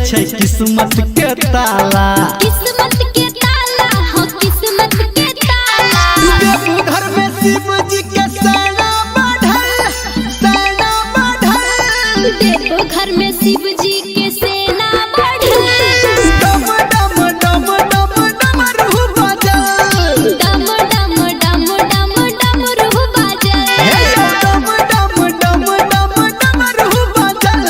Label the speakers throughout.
Speaker 1: छै किस्मत के ताला,
Speaker 2: किस्मत के ताला हो किस्मत के ताला।
Speaker 1: देवघर में शिव जी के सेना बढ़ल, सेना बढ़ल।
Speaker 2: देवघर में शिव जी के सेना बढ़ल।
Speaker 1: डम डम डम डम डमरू बजल,
Speaker 2: डम डम डम डम डमरू बजल।
Speaker 1: डम डम डम डम डमरू बजल।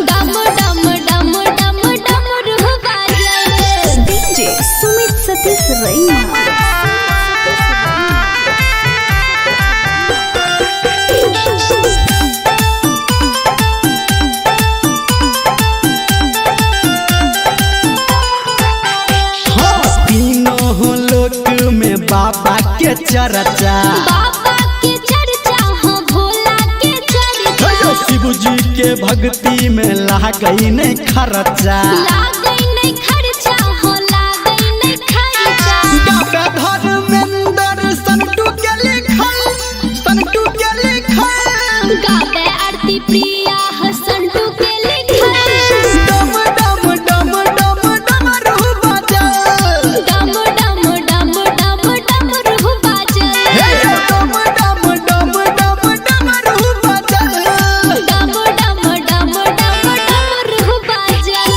Speaker 2: डम डम डम डम डमरू बजल।
Speaker 3: डीजे सुमित सतीश रैना।
Speaker 1: बाबा के चर्चा,
Speaker 2: बाबा के चर्चा हो भोला के चर्चा।
Speaker 1: शिव जी के भक्ति में लागई नहीं खर्चा,
Speaker 2: लागई नहीं खर्चा हो लागई नहीं खर्चा।
Speaker 1: गावे धर्मेंद्र संटू के लिखल, संटू के लिखल।
Speaker 2: गावे आरती प्रिया हो संटू के लिखल।
Speaker 1: डम डम डम डम डमरू बजल,
Speaker 2: डम डम डम डम डमरू बजल।
Speaker 1: डम डम डम डम डमरू बजल।
Speaker 2: डम डम डम डम डमरू बजल।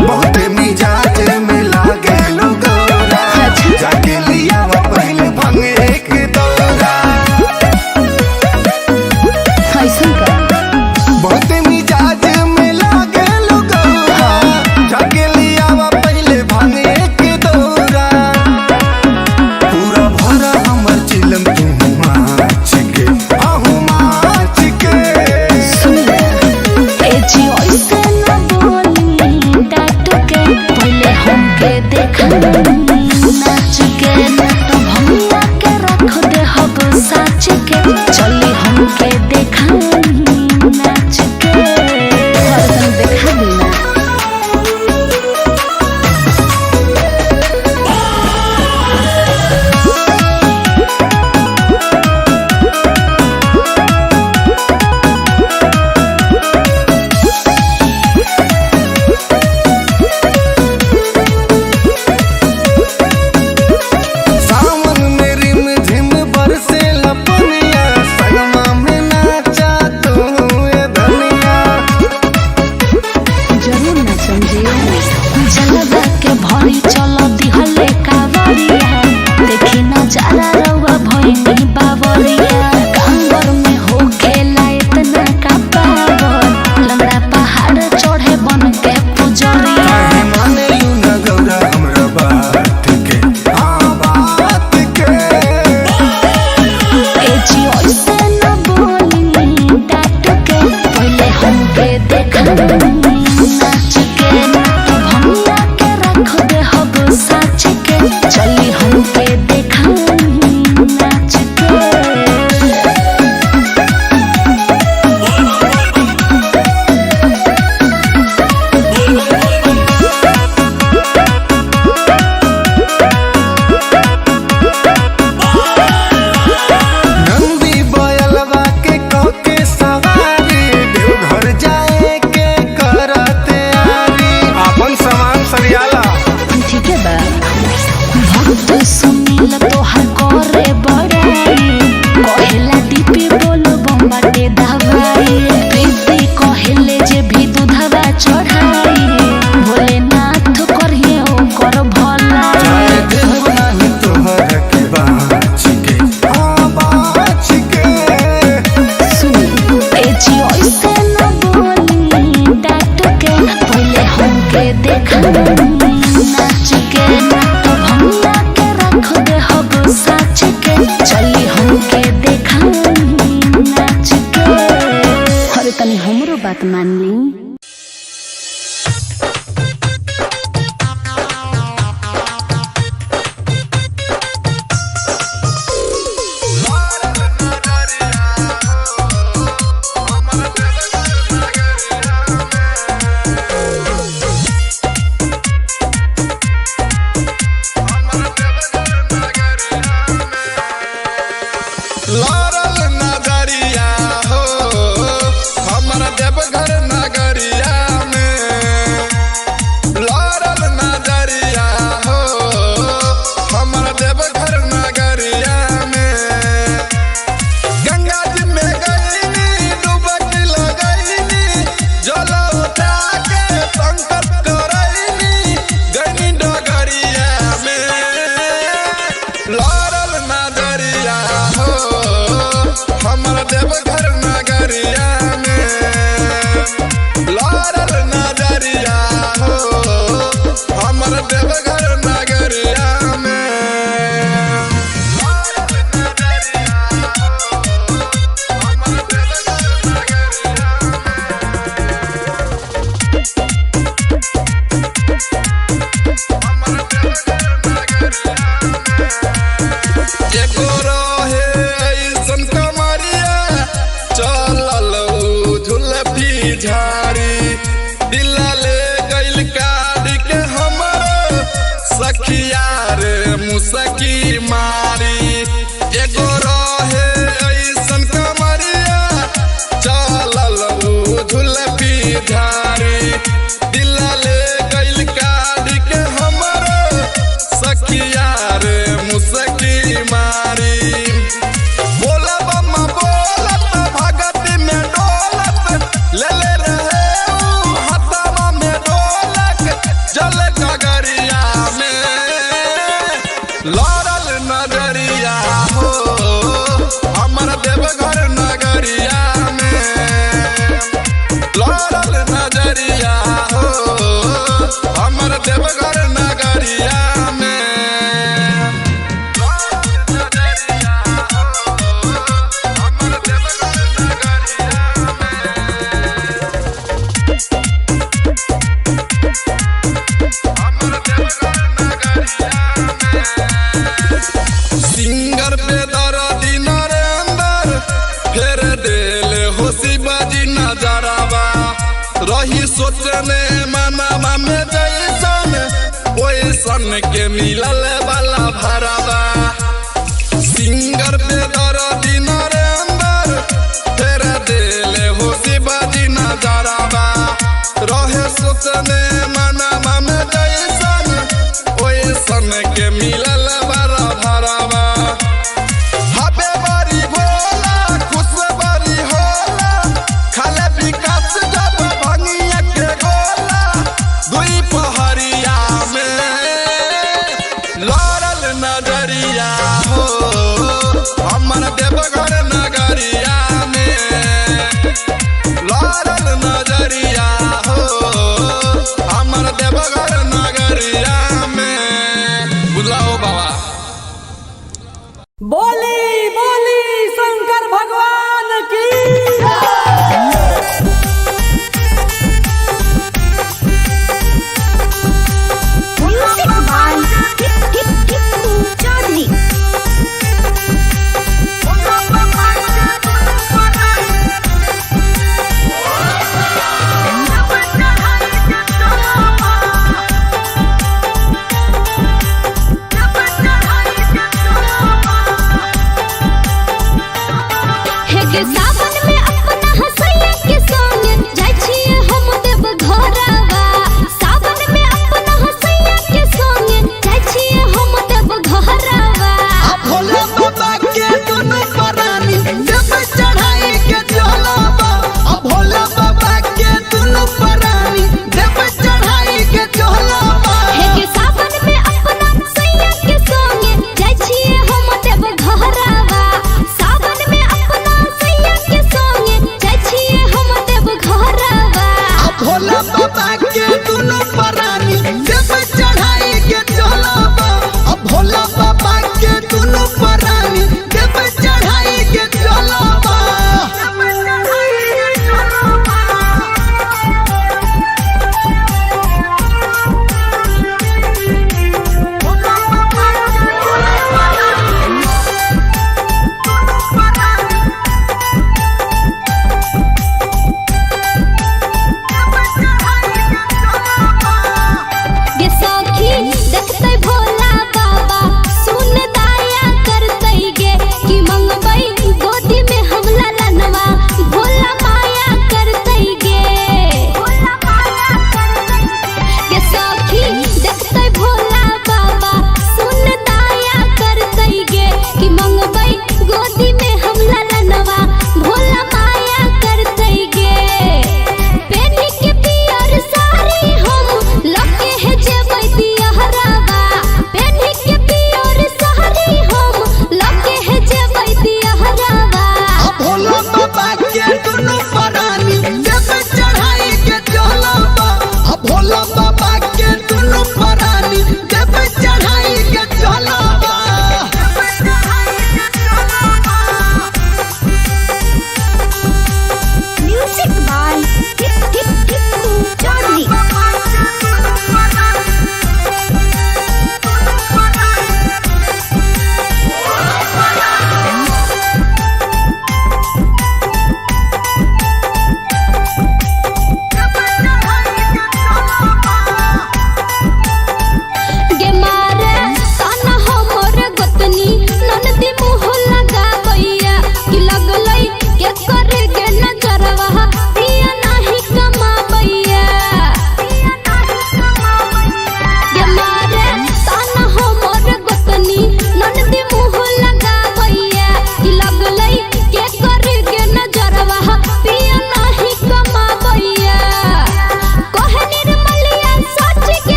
Speaker 4: बहुते मिजाज में लागे लोगोरा, जाके लिया वो पहले भंग एक दौरा। बहुते मिजाज में लागे लोगोरा, जाके लिया वो पहले भंग एक दौरा। पूरा भरा हमर चिलम तू माच के, आहू माच के।
Speaker 3: चली हमके देखा नाच के देखा देना।
Speaker 4: सावन में रिम झिम बरसे लपनिया, सनमा में नाचा तू ए धनिया।
Speaker 3: जरूर न समझिए जलवा के भरी चलो दिहले कावरिया, देखी नजारा रउआ भइनी बावरिया। कांवर में हो खेला इतना का पावर, लंगड़ा पहाड़ चढ़े बन के पुजरिया।
Speaker 4: काहे माने यू न गौरा हमरा बात के, हाँ बात के।
Speaker 3: एजी ओइसे न बोली डाट के, पहिले हमके देखा नाच के। भमिया के रख दे हब साच के, चली हमके देखा नाच के।
Speaker 4: नंदी बयलवा के कके सवारी, देवघर जाए के करते आरी। अपन सामान सरियाला
Speaker 3: ठीक है बा भक्त सुनील तोहर करे बड़ाई, कहेला डीपी बोलो बम्बाटे दवाई। प्रीति कहेले जे भी दूधवा चढ़ाई, भोलेनाथ करिए ओकर भलाई।
Speaker 4: चाहे देव नाही तोहर के बाच के, हाँ बाच के।
Speaker 3: एजी ओइसे न बोली डाट के, पहिले हमके देखा नाच के। भमिया के रख दे हब साच के, चली हमके देखा नाच के। अरे तनी हमरो बात मान ली।
Speaker 4: एगो रहे ऐसन कमरिया चलल झुलफी झाड़ी दिल ले गइल काट के हमर सखिया रे मुसकी मारी एगो रहे ऐसन कमरिया चलल झुलफी झाड़ी दिल ले गइल काट के हमर सखिया रे मुसकी मारी बोला बम्मा बोलत भगत में डोलत ले ले रहे हथवा में ढोलक जल गगरिया में लड़ल नजरिया हो हमर देवघर नगरिया में लड़ल नजरिया हो हमर देवघर नगरिया में सिंगर पे दर्दी नरेंद्र फेर देले हो शिवाजी नजरावा रही सोचने मनावा में जैसन ओइसन के मिलल वाला भरावा सिंगर पे दर्दी नरेंद्र फेर देले हो शिवाजी नजरावा रहे सोचने मनावा में जैसन ओइसन के मिलल वाला भरावा हबे बारी भोला खुश बारी होला खाले विकास जब भंगिया के गोला दुई पहरिया में लड़ल नजरिया हो हमर देवघर नगरिया में लड़ल नजरिया हो हमर देवघर नगरिया में बुलाओ बाबा
Speaker 5: बोली बोली शंकर भगवान की
Speaker 3: म्यूजिक बाय टिप्पू चौधरी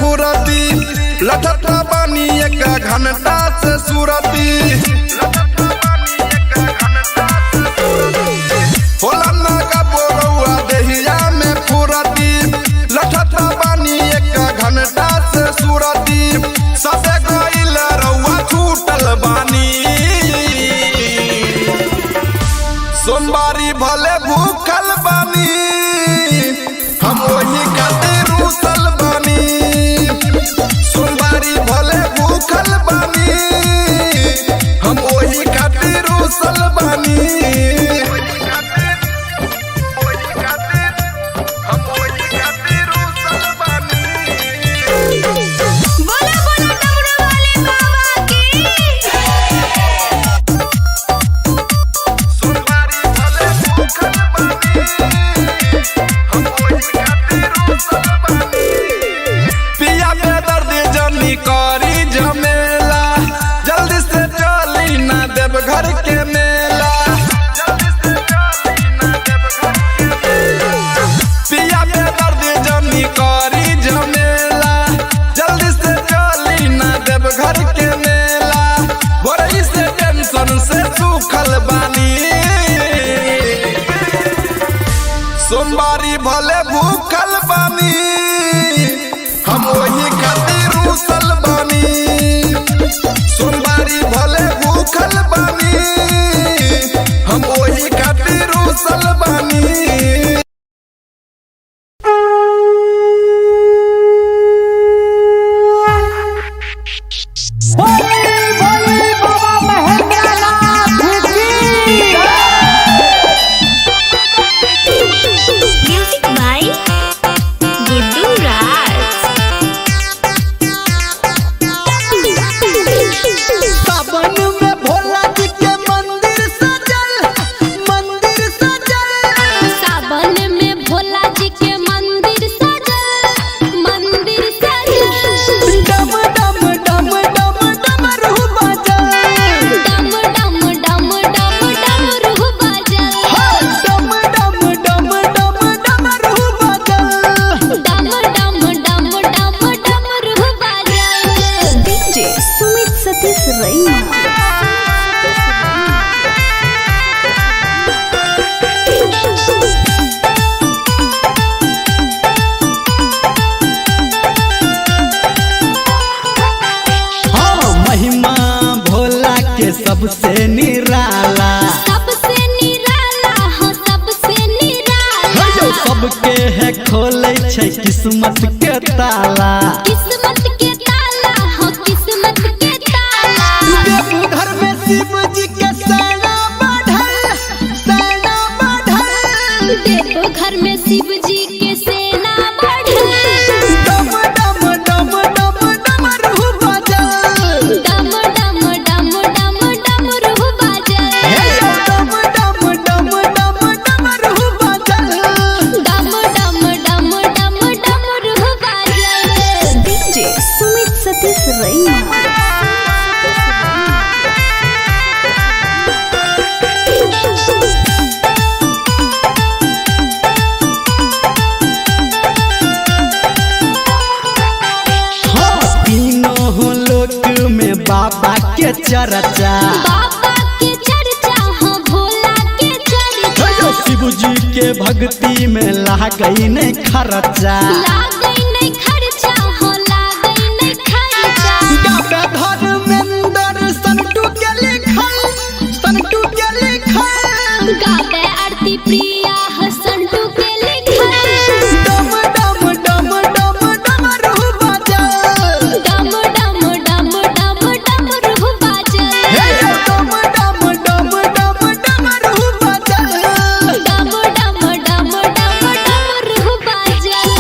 Speaker 4: फुरती लठत बानी एक घंटा से सुरती होला ना का बोरौआ देहिया में फुरती लठत बानी एक घंटा से सुरती सबे गइल रउआ छूटल बानी सोमवारी भले भूखल बानी हम वही खातिर रुसल बानी सोमवारी भले भूखल बानी हम वही खातिर रुसल बानी
Speaker 2: बोला बोला डमरू वाले बाबा की
Speaker 4: सोमवारी भले भूखल बानी हम वही खातिर रुसल बानी पिया के दर्द जनी करी झमेला जल्दी से चली ना देव घर के मेला पिया के दर्द जनी करी झमेला जल्दी से चली ना देव घर के मेला बोरई से टेंशन से सूखल बानी सोमवारी भले भूखल बानी हम वही खातिर रुसल बानी सोमवारी भले भूखल बानी हम वही खातिर रुसल बानी
Speaker 2: म्यूजिक बाय गुड्डू राज
Speaker 1: सावन में भोला जी के मंदिर सजल
Speaker 2: सावन में भोला जी के मंदिर सजल
Speaker 1: डम डम डम डम डमरू बजल
Speaker 2: डम डम डम डम डमरू बजल
Speaker 1: डम डम डम डम डमरू बजल
Speaker 2: डम डम डम डम डमरू बजल
Speaker 3: डीजे सुमित सतीश रैना
Speaker 1: हाँ महिमा भोला के सबसे निराला
Speaker 2: सबसे निराला हो सबसे निराला
Speaker 1: जो सबके है खोले छै किस्मत के ताला
Speaker 2: किस्मत के ताला हो किस्मत के ताला
Speaker 1: देवघर में शिव जी के सेना बढ़ल
Speaker 2: देव घर में शिव जी के सेना बढ़ल
Speaker 1: डम डम डम डम डमरू बजल
Speaker 2: डम डम डम डम डमरू बजल
Speaker 1: डम डम डम डम डमरू बजल
Speaker 2: डम डम डम डम डमरू बजल
Speaker 3: डीजे सुमित सतीश रैना
Speaker 1: हाँ तीनों लोक में बाबा के चर्चा
Speaker 2: बाबा के चर्चा हो भोला के चर्चा
Speaker 1: शिव जी के भक्ति में लागई नहीं खर्चा
Speaker 2: लागई नहीं खर्चा हो लागई नहीं खर्चा
Speaker 1: गावे धर्मेंद्र संटू के लिखल
Speaker 2: गावे आरती प्रिया हो संटू के लिखल
Speaker 1: डम डम डम डम डमरू बजल
Speaker 2: डम डम डम डम डमरू बजल
Speaker 1: डम डम डम डम डमरू बजल
Speaker 2: डम डम डम डम डमरू बजल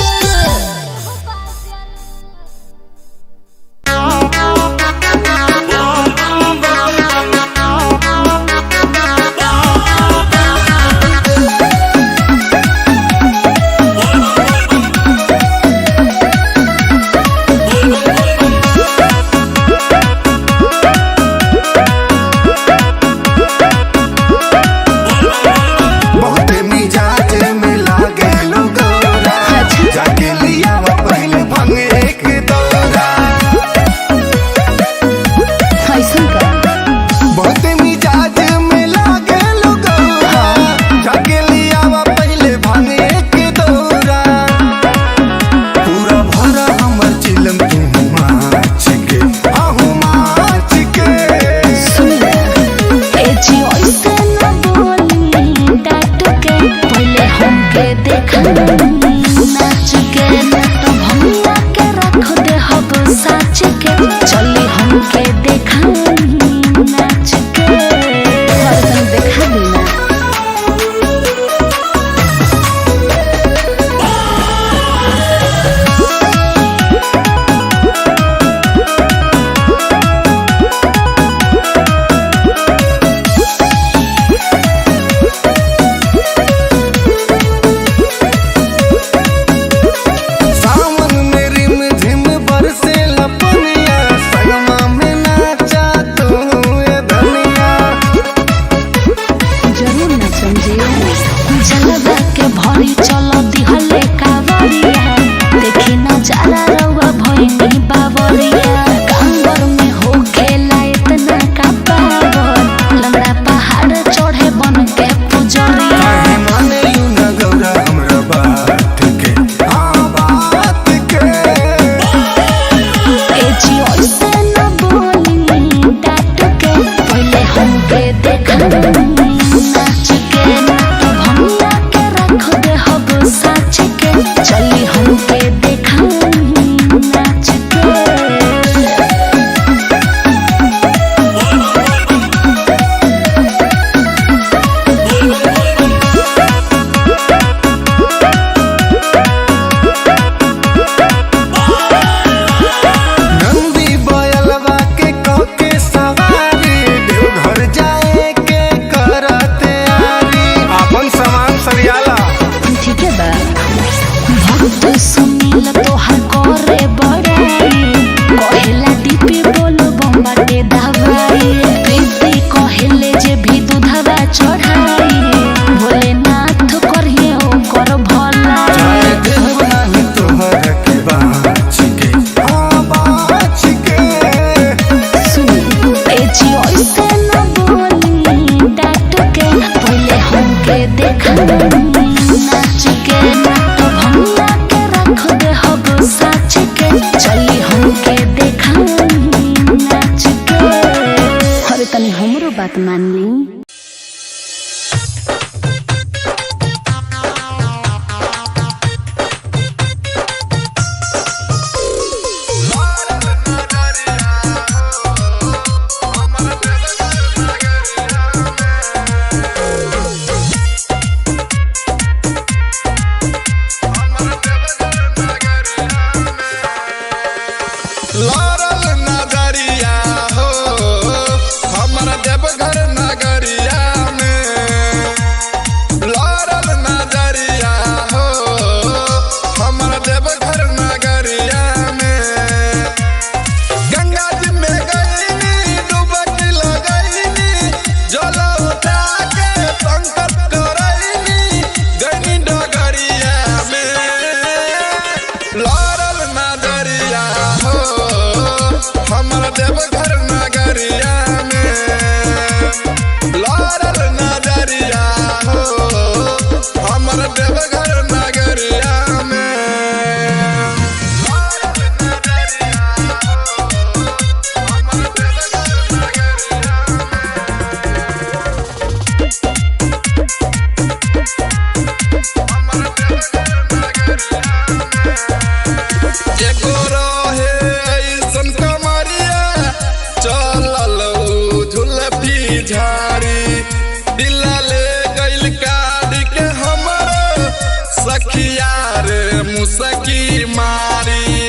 Speaker 3: बात मान ली।
Speaker 6: मुसकी मारी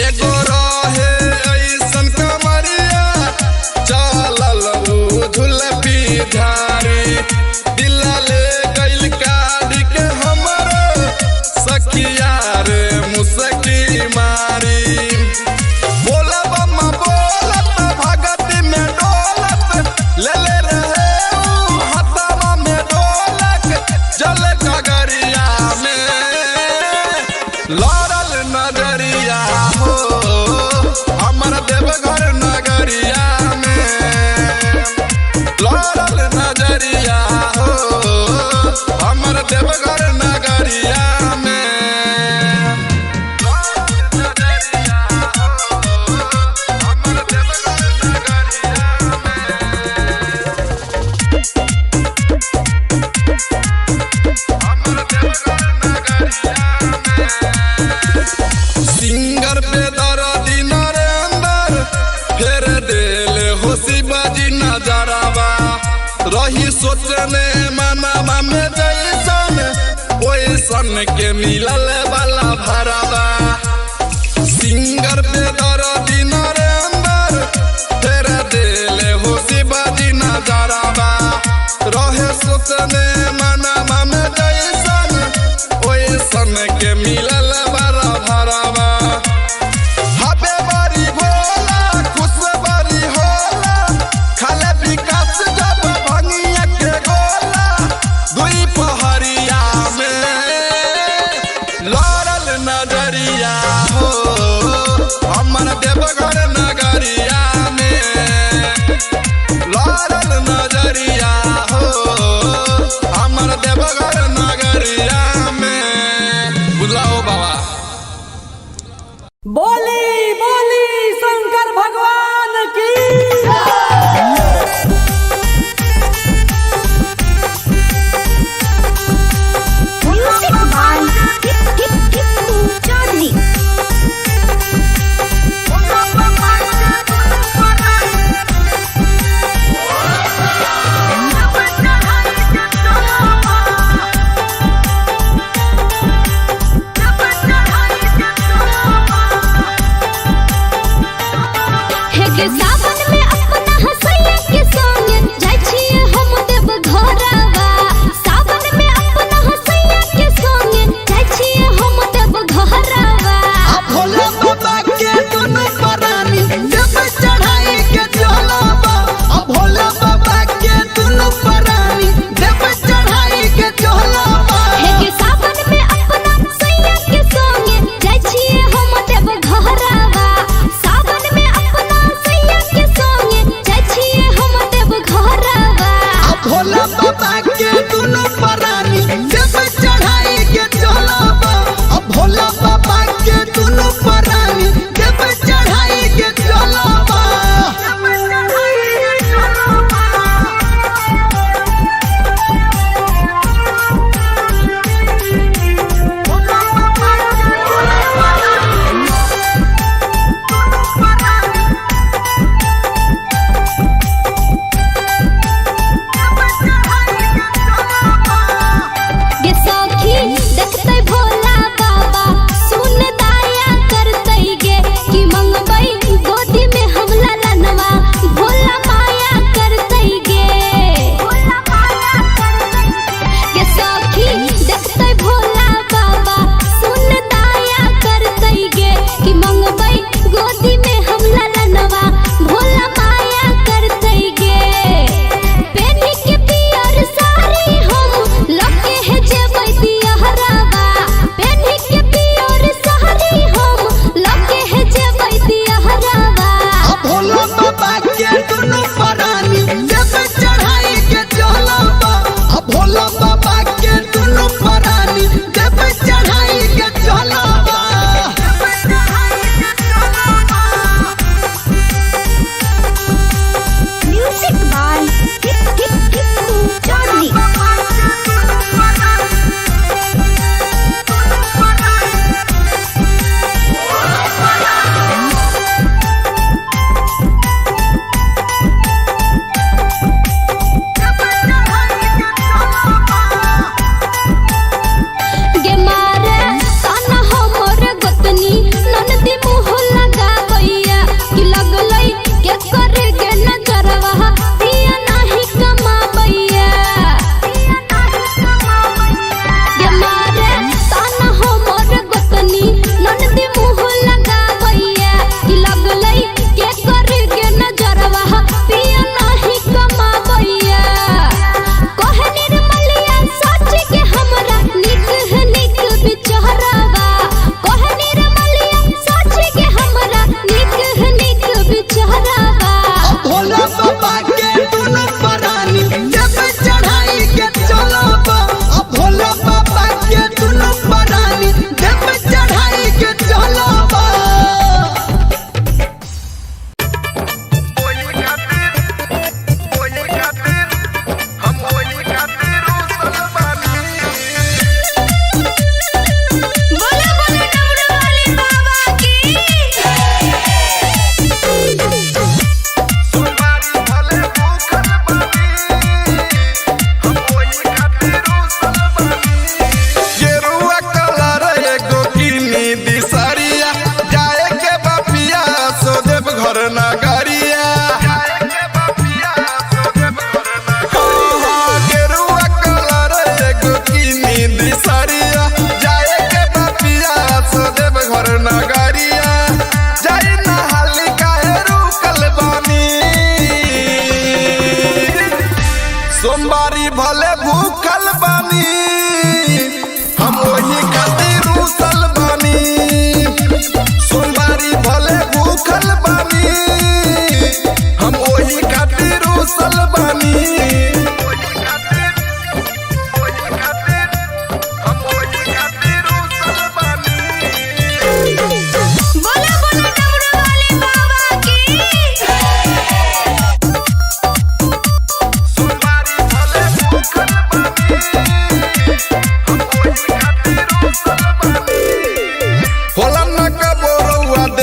Speaker 6: एगो रहे ऐसन कमरिया चलल झुलपी झारी दिला ले गइल काढ़ी के हमरो सखिया रे मुसकी मारी बोला बम्मा बोलत भगत में डोलत ले ले रहे हथवा में ढोलक जल गगरिया में लड़ल नगरिया हो हमर देवघर नगरिया में लड़ल नगरिया हो हमर देवघर नगरिया में सिंगर पे दर्दी नरेंद्र फेर देले हो शिवाजी नजरवा रही सोचने मनवा में जैसन ओइसन के मिलल वाला भरवा सिंगर पे दर्दी नरेंद्र फेर देले हो शिवाजी नजरवा रहे सोचने मनवा में जैसन ओइसन के मिलल वाला भरवा हबे बड़ी भोला खुश बड़ी होला खाले विकास जब भंगिया के गोला दुई पहरिया में लड़ल नजरिया हो हमर देवघर नगरिया में लड़ल नजरिया हो हमर देवघर नगरिया में बुलाओ बाबा
Speaker 5: बोली बोली शंकर भगवान की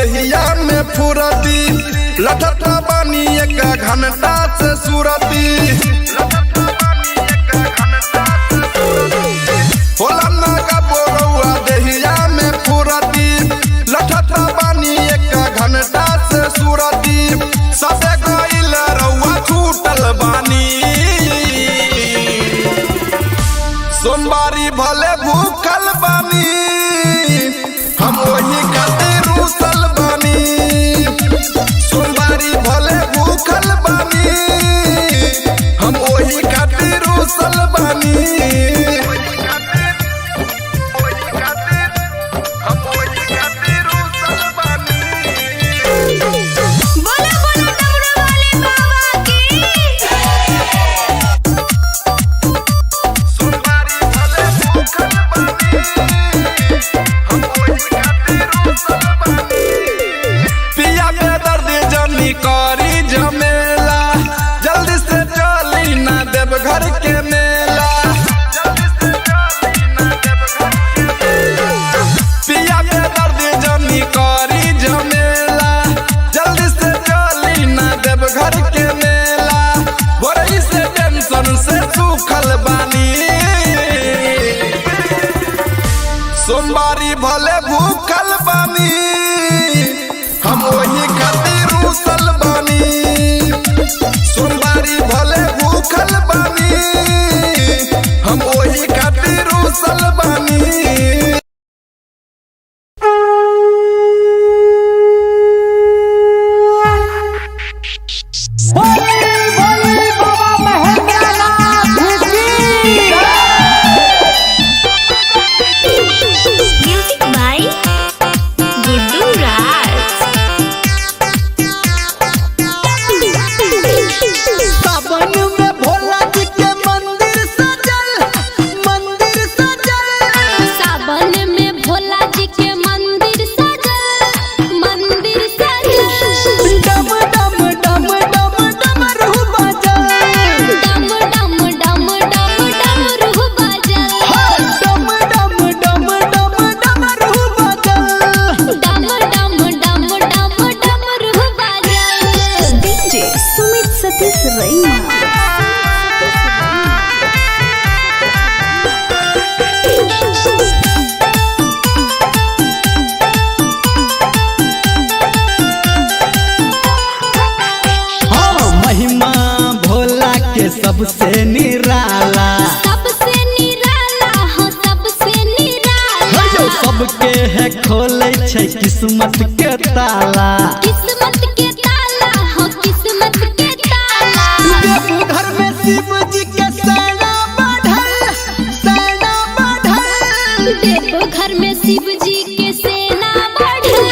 Speaker 6: दहिया में फुरती लठता बानी एक घंटा से सुरती होला ना का बोरौआ दहिया में फुरती लठता बानी एक घंटा से सुरती सबे गइल रउआ छूटल बानी सोमवारी भले भूखल बानी हम वही खातिर रूसल बानी सोमवारी भले भूखल बानी हम वही खातिर रूसल बानी
Speaker 2: बोला बोला डमरू वाले बाबा की
Speaker 6: सोमवारी भले भूखल बानी हम वही खातिर रूसल बानी पिया के दर्द जमी करी झमेला जल्दी से चली ना देव घर के मेला पिया के दर्द जमी करी झमेला जल्दी से चली ना देव घर के मेला बड़ी से टेंशन से सूखल बानी सोमवारी भले भूखल बानी हम वही खातिर रूसल बानी सोमवारी भले भूखल बानी हम वही खातिर रूसल बानी
Speaker 2: म्यूजिक बाय गुड्डू राज
Speaker 1: सावन में भोला जी के मंदिर सजल
Speaker 2: सावन में भोला जी के मंदिर सजल
Speaker 1: डम डम डम डम डमरू बजल
Speaker 2: डम डम डम डम डमरू बजल
Speaker 1: डम डम डम डम डमरू बजल
Speaker 2: डम डम डम डम डमरू बजल
Speaker 3: डीजे सुमित सतीश रैना
Speaker 1: हाँ महिमा भोला के सबसे निराला
Speaker 2: सबसे निराला हो सबसे निराला
Speaker 1: जो सबके है खोले छै किस्मत के ताला
Speaker 2: किस्मत के ताला हो किस्मत के ताला
Speaker 1: देवघर में शिव जी के सेना बढ़ल
Speaker 2: देवघर में शिव जी के सेना बढ़ल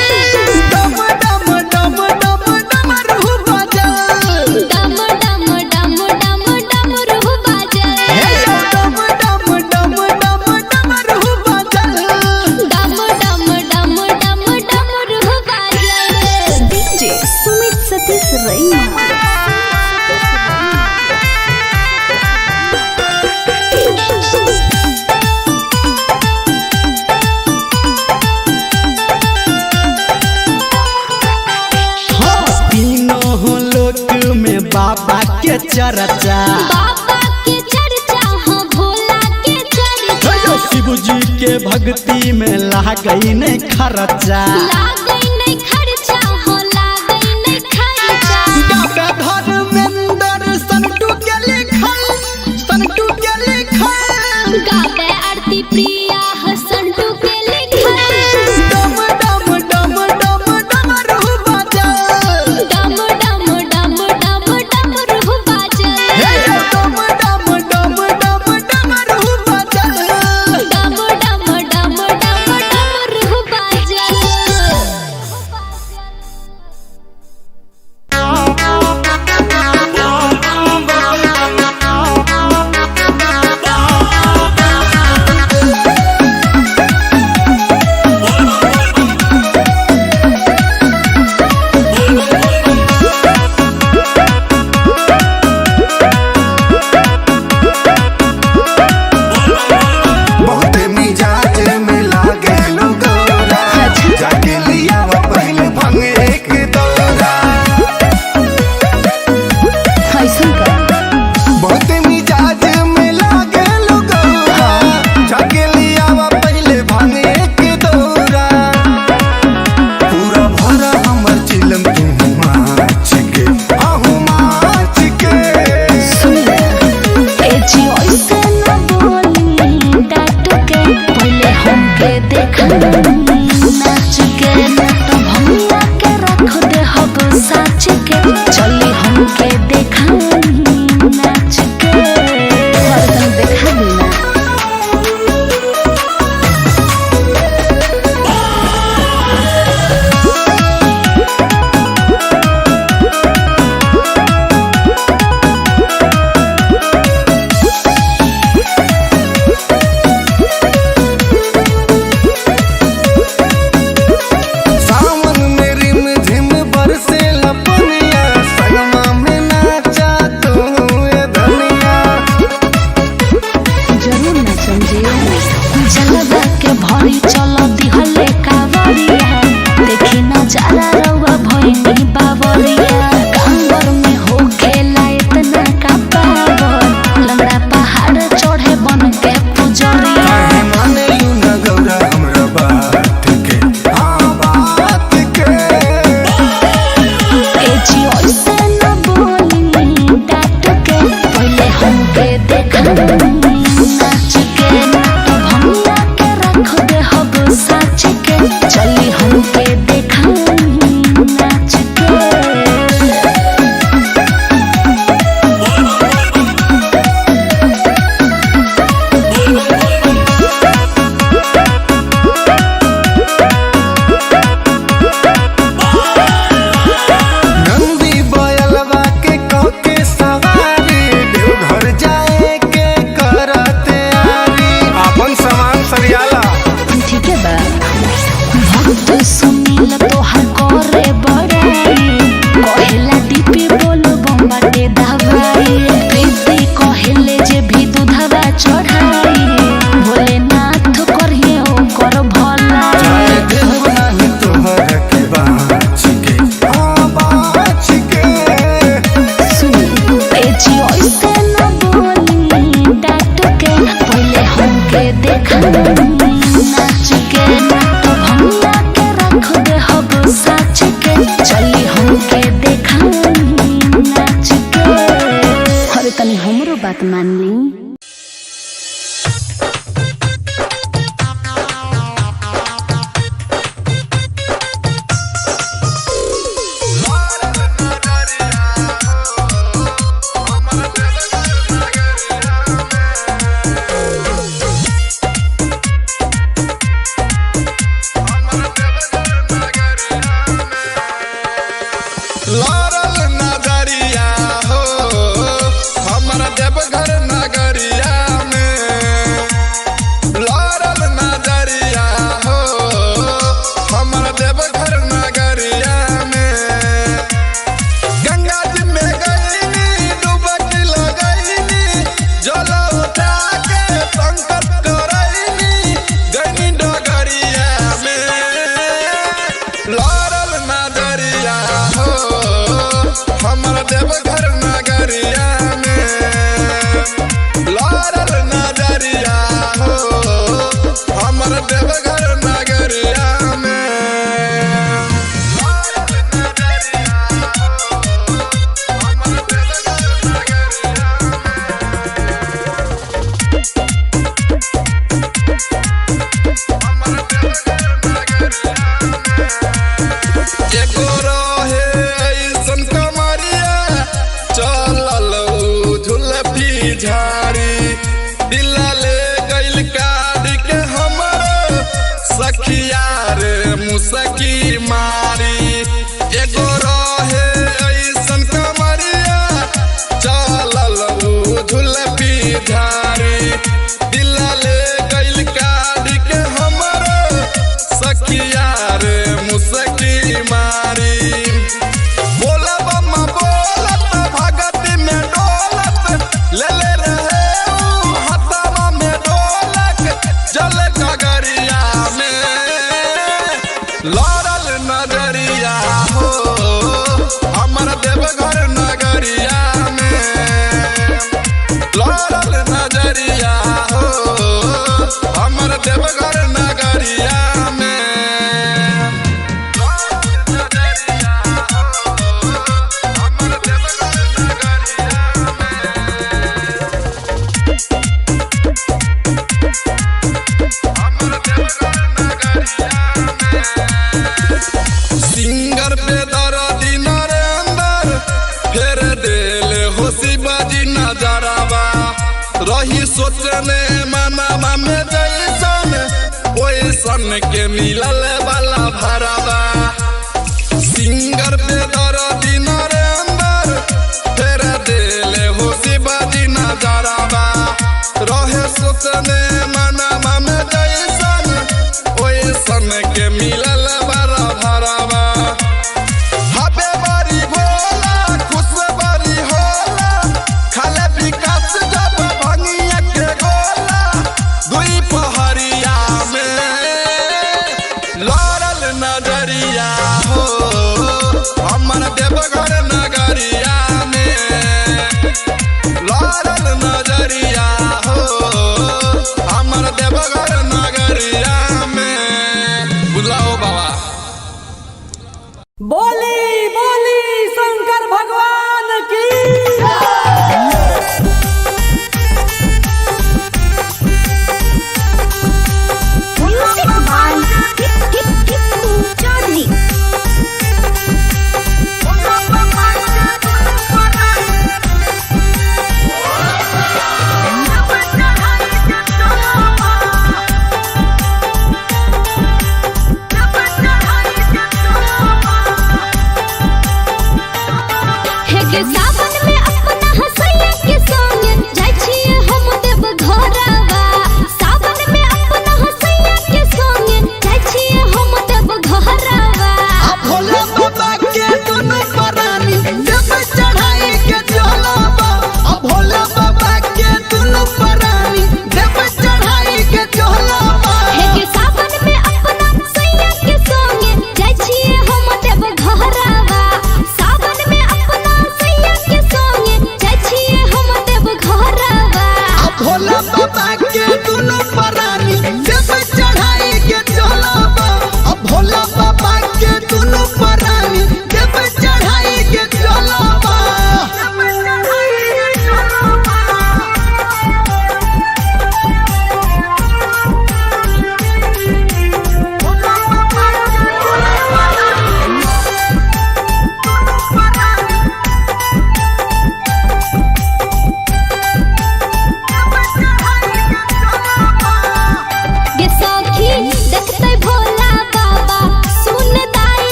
Speaker 1: डम डम डम डम डमरू बजल
Speaker 2: डम डम डम डम डमरू बजल
Speaker 1: डम डम डम डम डमरू बजल
Speaker 2: डम डम डम डम डमरू बजल
Speaker 3: डीजे सुमित सतीश रैना
Speaker 1: हाँ तीनों लोक में बाबा के चर्चा
Speaker 2: बाबा के चर्चा हो भोला के चर्चा
Speaker 1: शिव जी के भक्ति में लागई नहीं खर्चा
Speaker 2: लागई नहीं खर्चा हो लागई नहीं खर्चा
Speaker 1: गावे धर्मेंद्र संटू के लिखल
Speaker 2: गावे आरती प्रिया हसंटू के लिखल
Speaker 1: डम डम डम डम डमरू बजल
Speaker 2: डम डम डम डम डमरू बजल
Speaker 1: डम डम डम डम डमरू बजल
Speaker 2: डम डम डम डम डमरू बजल
Speaker 3: सुनील तोहर करे बड़ाई कहेला डीपी बोलो बम्बाटे दवाई प्रीति कहेले जे भी दूधवा चढ़ाई भोलेनाथ करिए ओकर भला
Speaker 4: तोहर के बाँच के बाँच के
Speaker 3: जी ऐसे न बोली डांट के पहले हमके देखा नाच के तो भंगा के रख दे हब साच के चली हमके देखा नाच के अरे तनी हमरो बात मान ली
Speaker 6: लारल नजरिया हो हमरा देवघर नगरिया में लारल नजरिया हो हमरा देवघर नगरिया में गंगा जी में गईनी डुबकी लगईनी जल उठा के संकट करईनी गईनी डगरिया में लारल नजरिया हो हमर देवघर नगरिया में लारल नजरिया हो हमर देवघर नगरिया में लारल नजरिया हो हमर देवघर नगरिया हमर देवघर नगरिया एगो रहे ऐसन कमरिया चलल झुलफी झाड़ी दिला ले गइल काढ़ के हमर सखिया रे मुसकी मारी एगो रहे ऐसन कमरिया चलल झुलफी झाड़ी दिला ले गइल काढ़ के हमर सखिया रे मुसकी मारी बोला बम्मा बोलत भगत में डोलत ले ले रहे हथवा में ढोलक जल गगरिया में लारल नजरिया हो हमर देवघर नगरिया में लारल नजरिया हो हमर देवघर नगरिया में सिंगर पे दर्दी नरेंद्र फेर देले हो शिवाजी नजरवा रही सोचने मनवा में जैसन ओइसन के मिलल वाला भरवा सिंगर पे दर्दी नरेंद्र फेर देले हो शिवाजी नजरवा रहे सोचने मनवा में जैसन ओइसन के मिलल वाला भरवा हबे बड़ी भोला खुश बड़ी होला खाले विकास जब भंगिया के गोला दुई पहरिया में लारल नजरिया हो हमर देवघर नगरिया में लारल नजरिया हो हमर देवघर नगरिया में बुलाओ बाबा
Speaker 5: बोली बोली शंकर भगवान की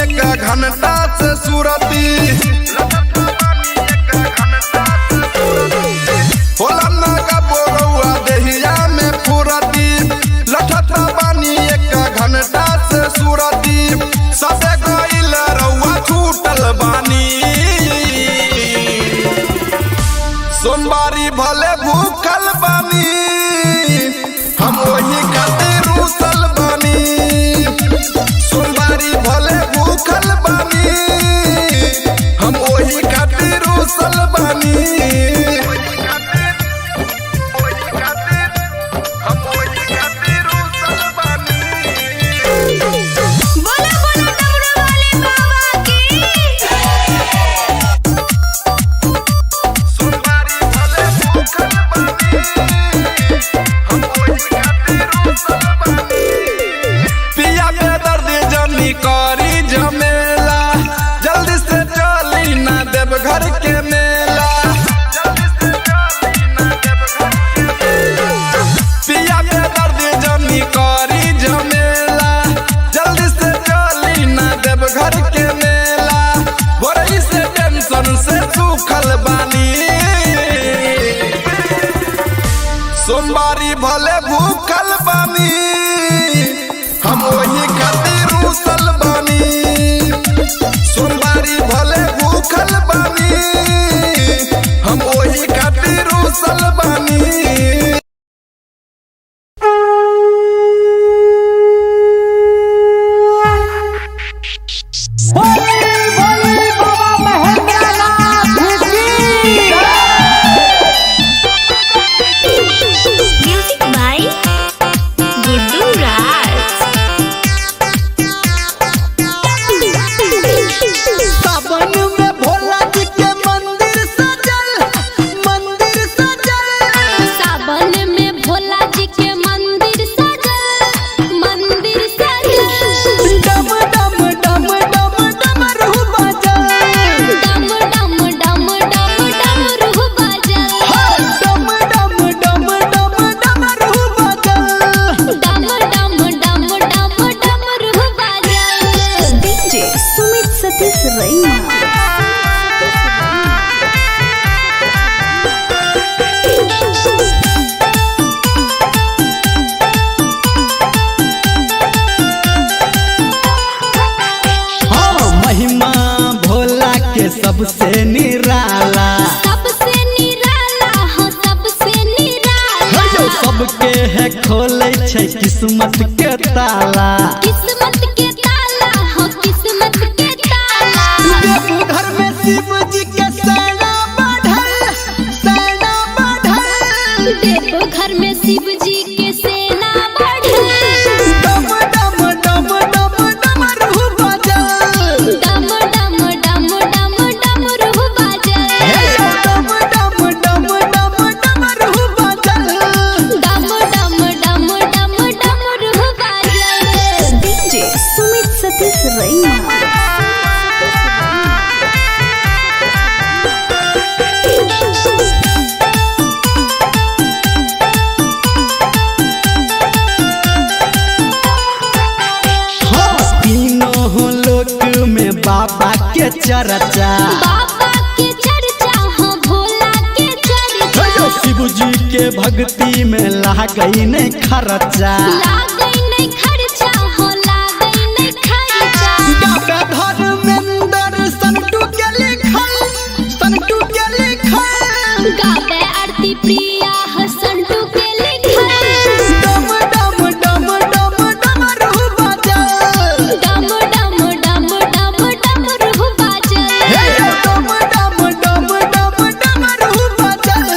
Speaker 6: एक घंटा से सूरती होला ना का बोरुआ देहिया में फुरती लठता बानी एक घंटा से सूरती सबे गइल रउआ छूटल बानी सोमवारी भले भूखल बानी हम वही खातिर रूसल बानी सोमवारी भले भूखल बानी हम वही खातिर रूसल बानी
Speaker 2: बोला बोला डमरू वाले बाबा की
Speaker 6: सोमवारी भले भूखल बानी हम वही खातिर रूसल बानी पिया के दर्द जमी करी झमेला जल्दी से चली ना देव घर के मेला पिया के दर्द जमी करी झमेला जल्दी से चली ना देव घर के मेला बड़ी से टेंशन से सूखल बानी सोमवारी भले भूखल बानी हम वही खातिर रूसल बानी सोमवारी भले भूखल बानी हम वही खातिर रूसल बानी
Speaker 2: म्यूजिक बाय गुड्डू राज
Speaker 1: सावन में भोला जी के मंदिर सजल
Speaker 2: सावन में भोला जी के मंदिर सजल
Speaker 1: डम डम डम डम डमरू बजल
Speaker 2: डम डम डम डम डमरू बजल
Speaker 1: डम डम डम डम डमरू बजल
Speaker 2: डम डम डम डम डमरू बजल
Speaker 3: डीजे सुमित सतीश रैना
Speaker 1: हाँ महिमा भोला के सबसे निराला
Speaker 2: सबसे निराला हो सबसे निराला
Speaker 1: जो सबके है खोले छै किस्मत के ताला
Speaker 2: किस्मत के ताला हो किस्मत के ताला
Speaker 1: देवघर में शिव जी के सेना बढ़ल
Speaker 2: देवघर में शिव जी के सेना बढ़ल
Speaker 1: डम डम डम डम डमरू बजल
Speaker 2: डम डम डम डम डमरू बजल
Speaker 1: डम डम डम डम डमरू बजल
Speaker 2: डम डम डम डम डमरू बजल
Speaker 3: डीजे सुमित सतीश रैना
Speaker 1: हाँ तीनों लोक में बाबा के चर्चा
Speaker 2: बाबा के चर्चा हो भोला के चर्चा
Speaker 1: शिव जी के भक्ति में लागई नहीं खर्चा
Speaker 2: लागई नहीं खर्चा हो लागई नहीं खर्चा
Speaker 1: गावे धर्मेंद्र संटू के लिखल
Speaker 2: गावे आरती प्रिया हो संटू के लिखल
Speaker 1: डम डम डम डम डमरू बजल
Speaker 2: डम डम डम डम डमरू बजल
Speaker 1: डम डम डम डम डमरू बजल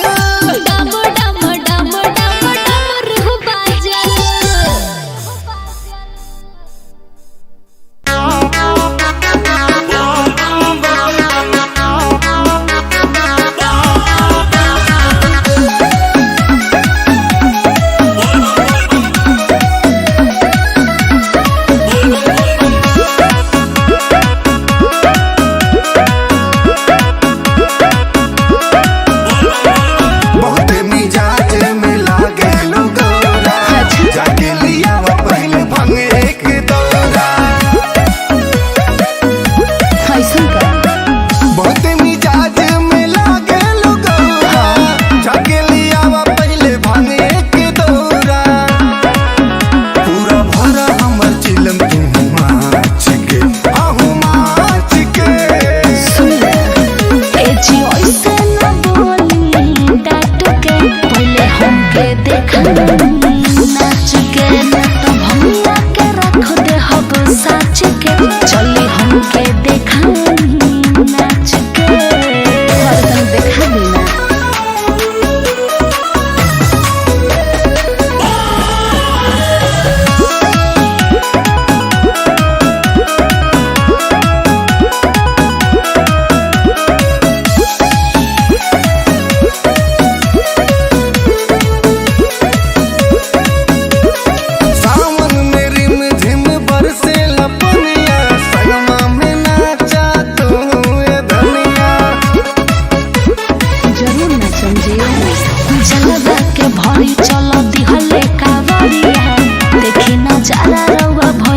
Speaker 2: डम डम डम डम डमरू बजल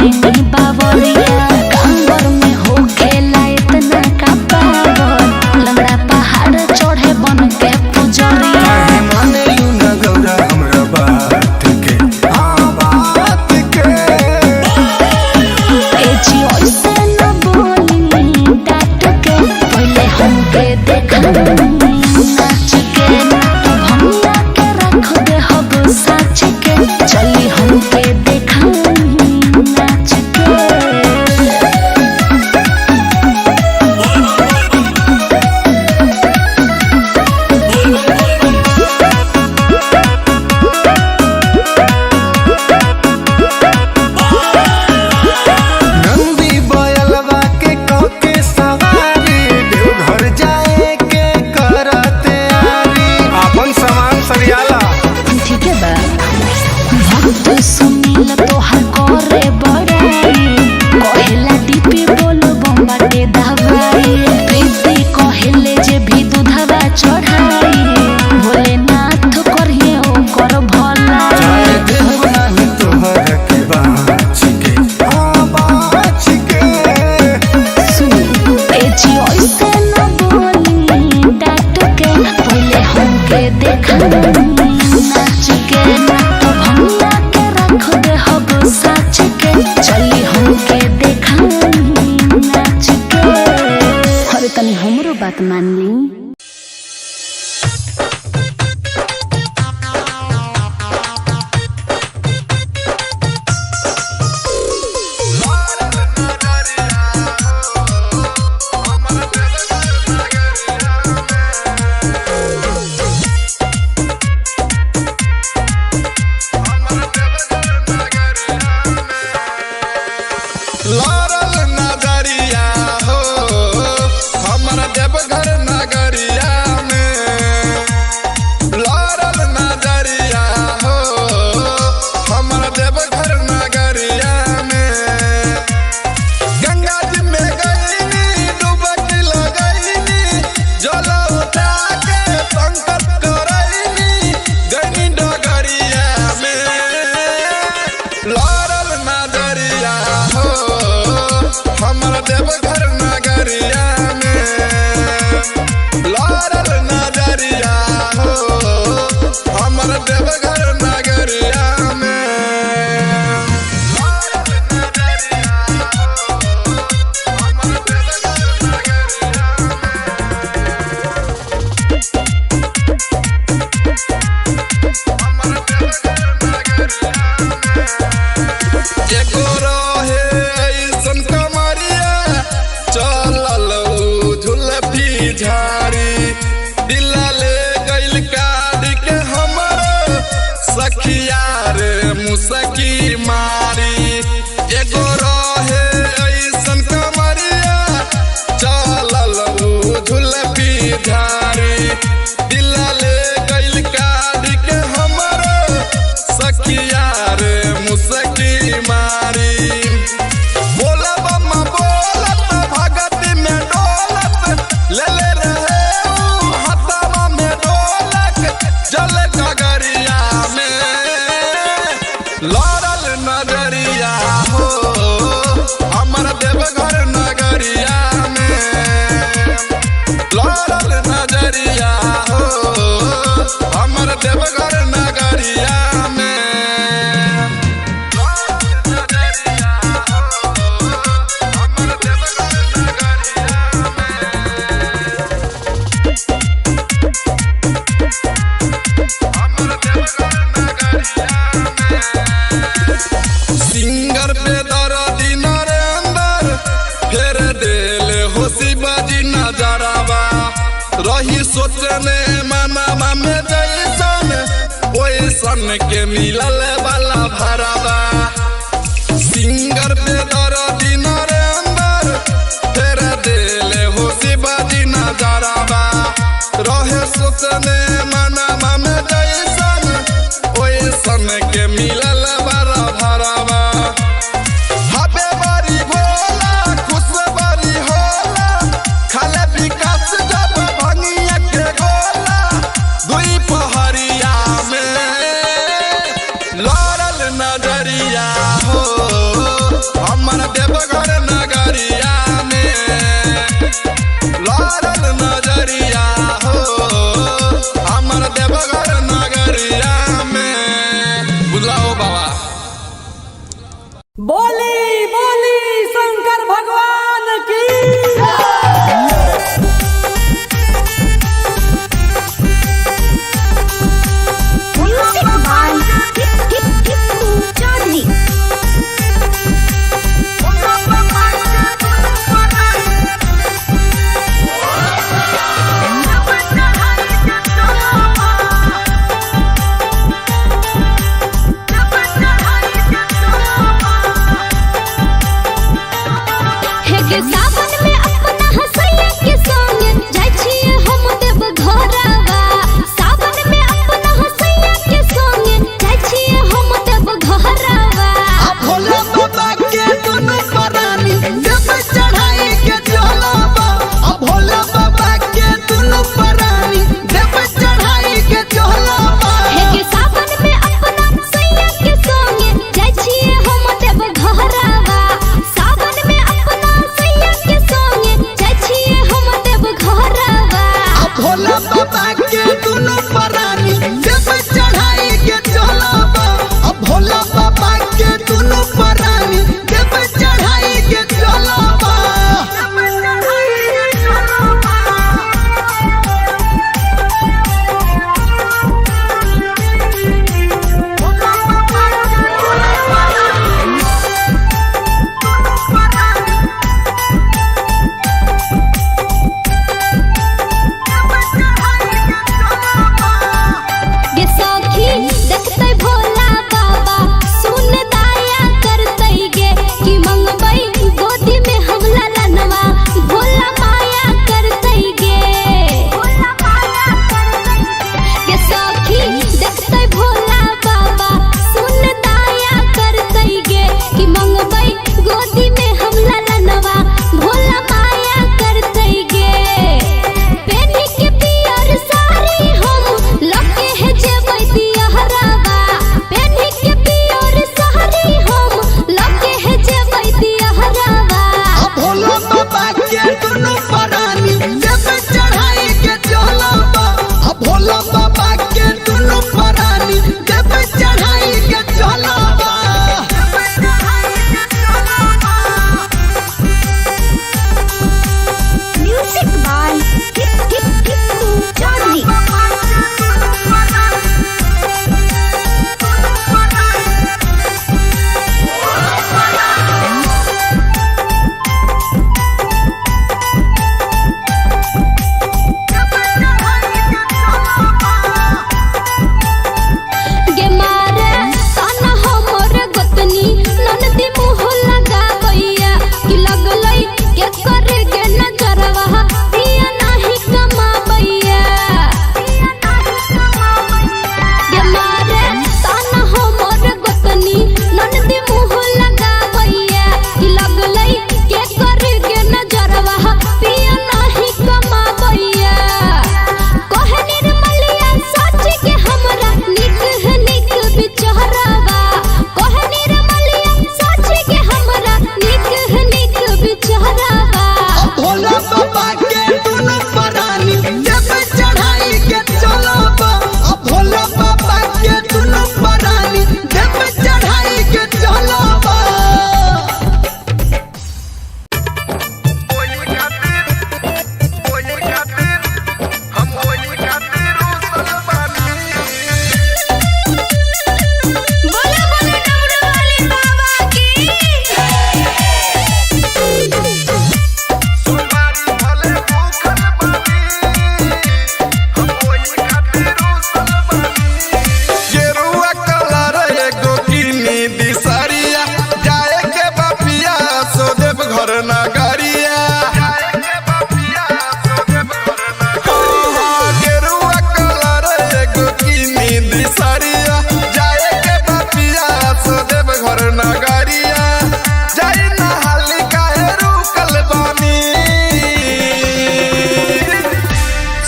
Speaker 3: भैनी बावरिया कांवर में हो खेला इतना का पावर लंगड़ा पहाड़ चढ़े बन के पुजरिया
Speaker 4: माने लू न गौरा हमरा बात के बात के
Speaker 3: ए जी ऐसे न बोली डांट के पहले हमके देखा नाच के तो भैया के रख दे हब साच के चली हमके देखा नाच के
Speaker 4: नंदी बयलवा के कके सवारी देवघर जाए के करते आरी अपन सामान सरियाला
Speaker 3: ठीक है बा भक्त सुनील तोहर करे बड़ाई कहेला दीपी बोलो बम्बाटे दवाई प्रीति कहेले जे भी दूधवा चढ़ाई भोलेनाथ करिए ओकर भला
Speaker 4: चाहे देव नाही तोहर के बाच के
Speaker 3: सुन ए जी ऐसे न बोली डांट के पहले हमके देखा नाच के तो भैया के रख दे हब साच के चली हमके देखा नाच के अरे तनी हमरो बात मान ली
Speaker 6: लारल नजरिया हो हमरा देवघर नगरिया में लारल नजरिया हो हमरा देवघर नगरिया में गंगा जी में गईनी डुबकी लगईनी जल उठा के संकट करईनी गईनी डगरिया में लारल नजरिया हो हमर देवघर नगरिया में लारल नजरिया हो हमर देवघर नगरिया में लारल नजरिया हो हमर देवघर नगरिया हमर देवघर नगरिया एगो रहे ऐसन कमरिया चलल झुलफी झाड़ी दिला ले गइल काढ़ के हमर सखिया रे मुसकी मारी एगो रहे ऐसन कमरिया चलल झुलफी झाड़ी दिला ले गइल काढ़ के हमर सखिया रे मुसकी मारी बोला बम्मा बोलत भगत में डोलत ले ले रहे ऊ हथवा में ढोलक जल गगरिया में लारल नजरिया हो हमर देवघर नगरिया में लारल नजरिया हो हमर देवघर नगरिया में लारल नजरिया हो हमर देवघर नगरिया में हमर देवघर नगरिया में सिंगर पे दर्दी नरेंद्र फेर देले हो शिवाजी नजरवा रही सोचने मनवा में जैसन ओइसन के मिलल वाला भरवा सिंगर पे दर्दी नरेंद्र फेर देले हो शिवाजी नजरवा रहे सोचने मनवा में जैसन ओइसन के मिलल वाला भरवा हबे बड़ी भोला खुश बड़ी होला खाले विकास जब भंगिया के गोला दुई पहरिया में लारल नजरिया
Speaker 5: बोली बोली शंकर भगवान की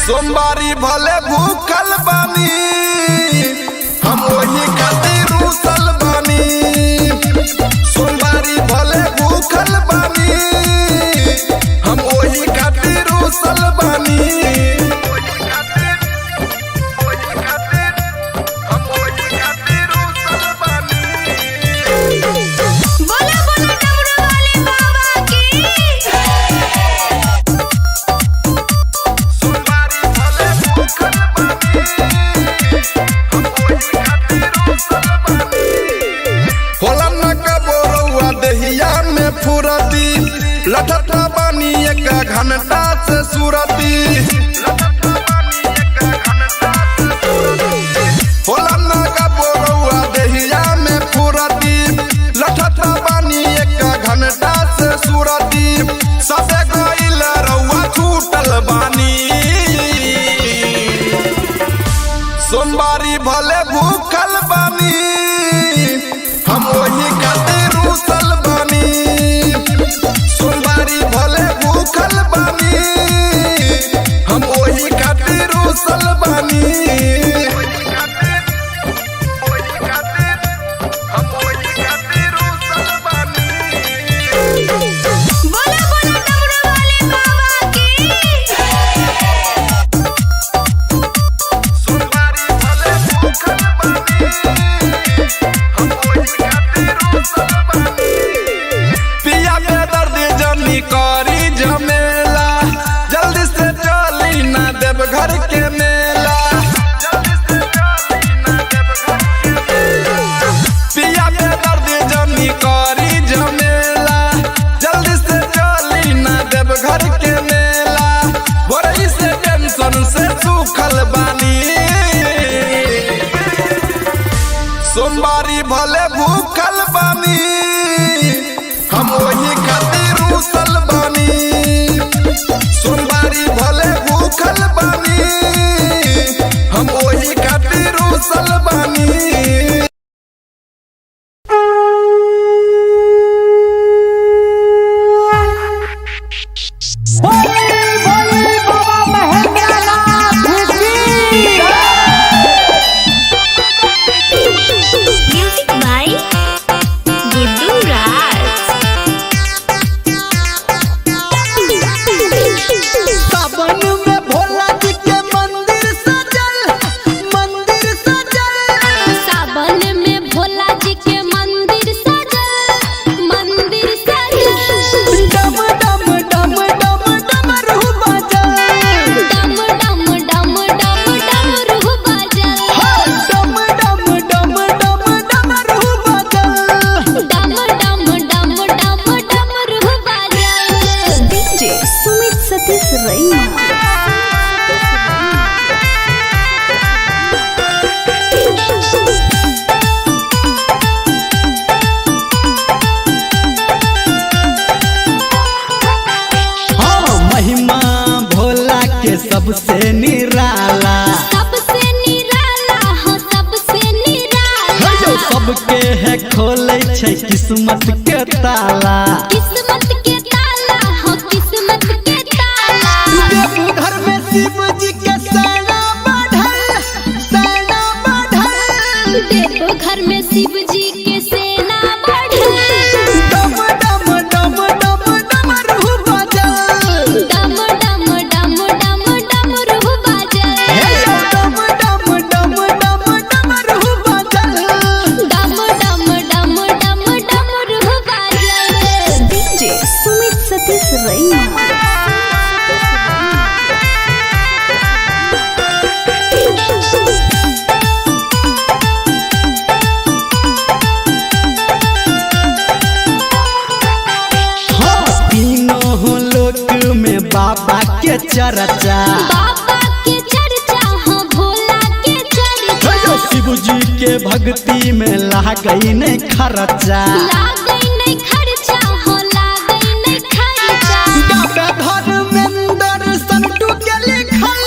Speaker 6: सोमवारी भले भूखल बानी हम वही खातिर रूसल बानी। सोमवारी भले भूखल बानी हम वही खातिर रूसल बानी।
Speaker 2: बोल
Speaker 6: फुरती लठत बानी एक घंटा से सुरती होला ना का बोरुआ देहिया में फुरती लठत बानी एक घंटा से सुरती सबे गइल रउआ छूटल बानी सोमवारी भले भूखल बानी हम वही खातिर रूसल बानी सोमवारी भले भूखल बानी हम वही खातिर रूसल बानी
Speaker 2: बोला बोला डमरू वाले बाबा की
Speaker 6: सोमवारी भले भूखल बानी हम वही खातिर रूसल बानी पिया के दर्द जमी करी झमेला जल्दी से चली ना देव घर के मेला पिया के दर्द जमी करी झमेला जल्दी से चली ना देव घर के मेला बड़ी से टेंशन से सूखल बानी सोमवारी भले भूखल बानी हम वही खातिर रूसल बानी सोमवारी भले भूखल बानी हम वही खातिर रूसल बानी
Speaker 2: म्यूजिक बाय गुड्डू राज
Speaker 1: सावन में भोला जी के मंदिर सजल
Speaker 2: सावन में भोला जी के मंदिर सजल
Speaker 1: डम डम डम डम डमरू बजल
Speaker 2: डम डम डम डम डमरू बजल
Speaker 1: डम डम डम डम डमरू बजल
Speaker 2: डम डम डम डम डमरू बजल
Speaker 3: डीजे सुमित सतीश रैना
Speaker 1: हाँ महिमा भोला के सबसे निराला
Speaker 2: सबसे निराला हो सबसे निराला
Speaker 1: जो सबके है खोले छै किस्मत के ताला
Speaker 2: किस्मत के ताला हो किस्मत के ताला
Speaker 1: देवघर में शिव जी के सेना बढ़ल
Speaker 2: देवघर में शिव जी के सेना बढ़ल
Speaker 1: डम डम डम डम डमरू बजल
Speaker 2: डम डम डम डम डमरू बजल
Speaker 1: डम डम डम डम डमरू बजल
Speaker 2: डम डम डम डम डमरू बजल
Speaker 3: डीजे सुमित सतीश रैना
Speaker 1: हाँ तीनों लोक में बाबा के चर्चा
Speaker 2: बाबा के चर्चा हो भोला के चर्चा
Speaker 1: शिव जी के भक्ति में लागई नहीं खर्चा
Speaker 2: लागई नहीं खर्चा हो लागई नहीं खर्चा
Speaker 1: गावे धर्मेंद्र संटू के लिखल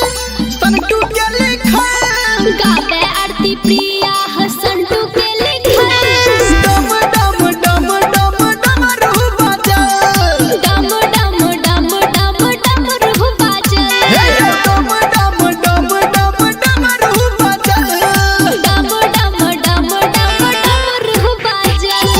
Speaker 2: गावे आरती प्रिया हो संटू के लिखल
Speaker 1: डम डम डम डम डमरू बजल
Speaker 2: डम डम डम डम डमरू बजल
Speaker 1: डम डम डम डम डमरू बजल
Speaker 2: डम डम डम डम डमरू बजल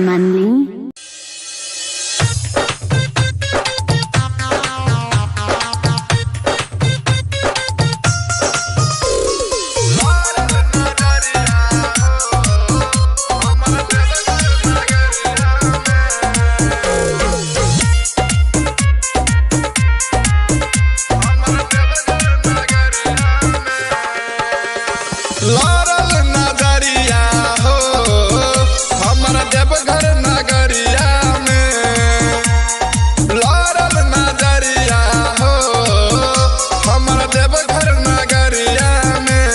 Speaker 3: मान ली।
Speaker 6: लारल नजरिया हो हमर देवघर नगरिया में, लारल नजरिया हो हमर देवघर नगरिया में।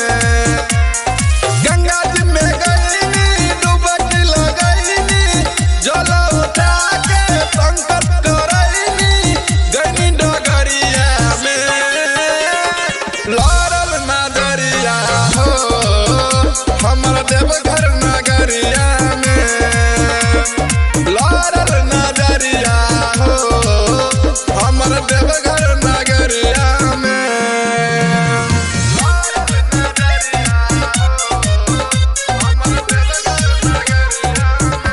Speaker 6: गंगा जी में गईनी डुबकी लगईनी, जल उठा के संकट करईनी गईनी डगरिया में। लारल नजरिया हो हमर देवघर नगरिया में, लारल नजरिया हो हमर देवघर नगरिया में। लारल नजरिया हो हमर देवघर नगरिया में,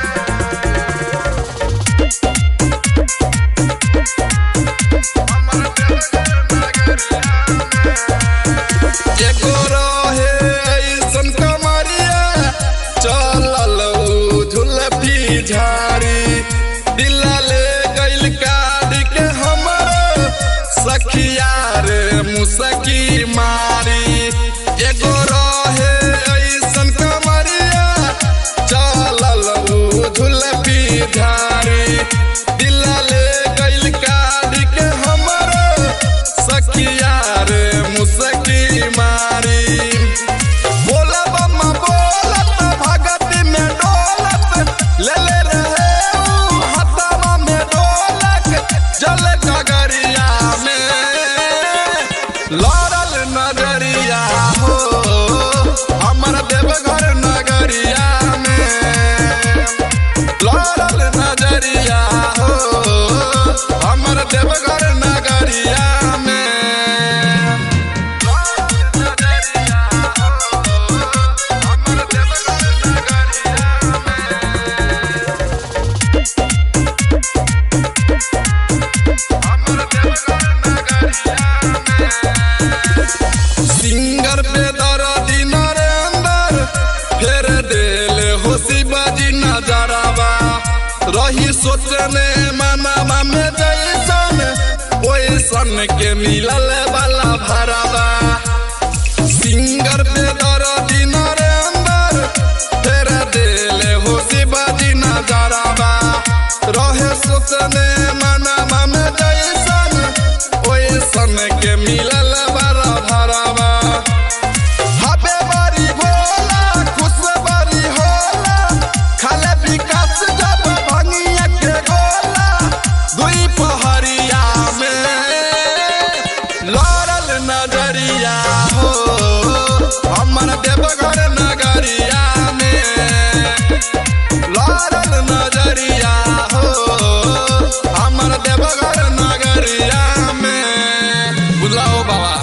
Speaker 6: हमर देवघर नगरिया में। एगो रहे ऐसन कमरिया चलल झुलफी झाड़ी, दिला ले गइल काढ़ी के हमर सखिया रे मुसकी मारी। एगो रहे ऐसन कमरिया चलल झुलफी झाड़ी, दिला ले गइल काढ़ी के हमर सखिया रे मुसकी मारी। बोला बम्मा बोलत भगत में डोलत, ले ले रहे ऊ हथवा में ढोलक जल गगरिया में। लारल नजरिया हो हमर देवघर नगरिया में, लारल नजरिया हो हमर देवघर नगरिया में। सिंगर पे दर्दी नरेंद्र फेर देले हो शिवाजी नजरवा, रही सोचने मनवा में जैसन ओइसन के मिलल वाला भरवा। सिंगर पे दर्दी नरेंद्र फेर देले हो शिवाजी नजरवा, रहे सोचने मनवा में जैसन ओइसन के मिलल वाला भरवा। हबे बड़ी भोला खुश बड़ी होला, खाले विकास जब भंगिया के गोला दुई पहरिया में। लारल नजरिया हो हमर देवघर नगरिया में, लारल नजरिया हो हमर देवघर नगरिया में। बुलाओ बाबा।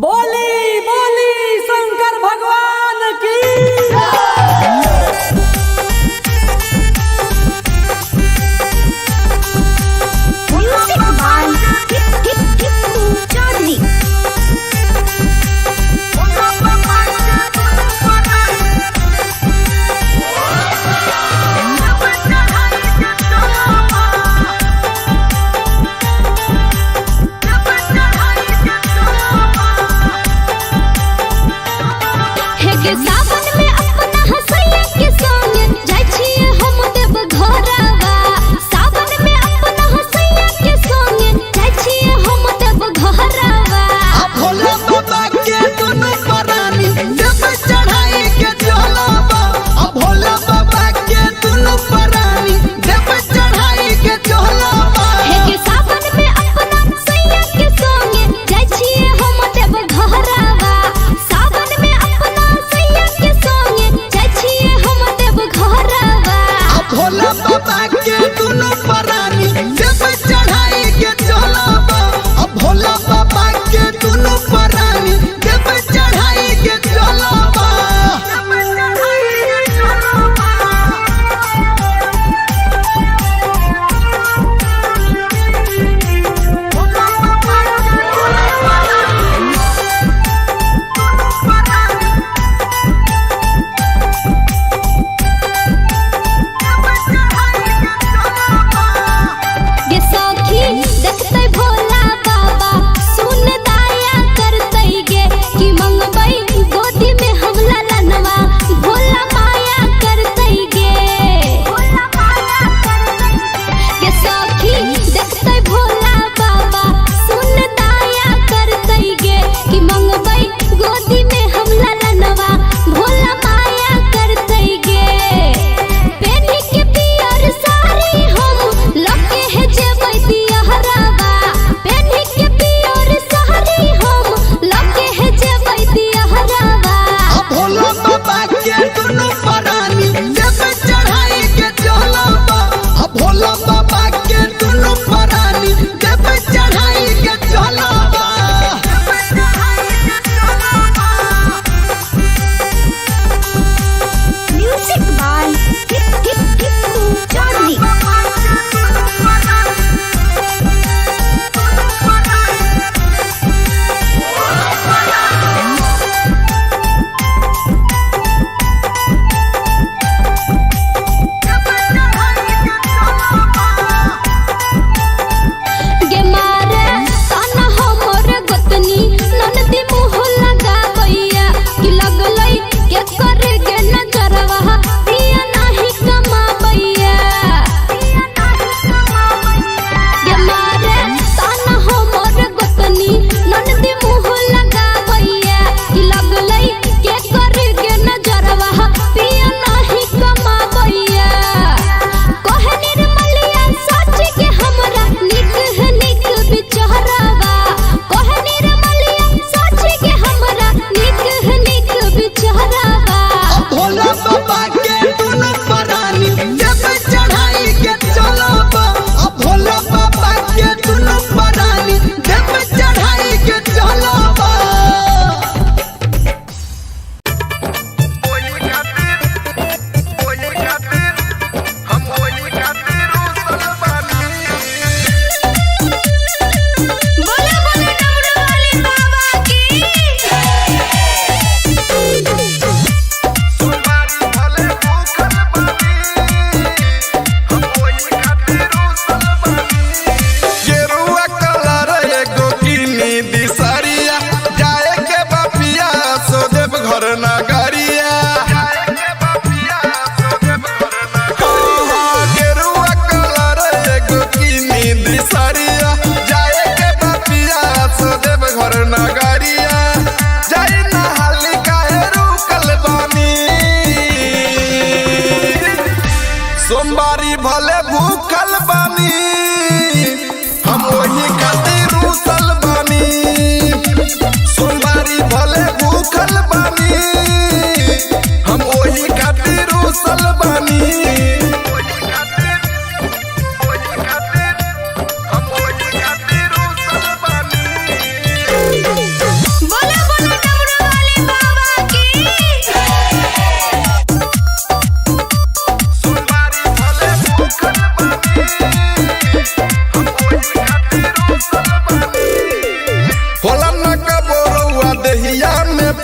Speaker 5: बोली बोली शंकर भगवान की।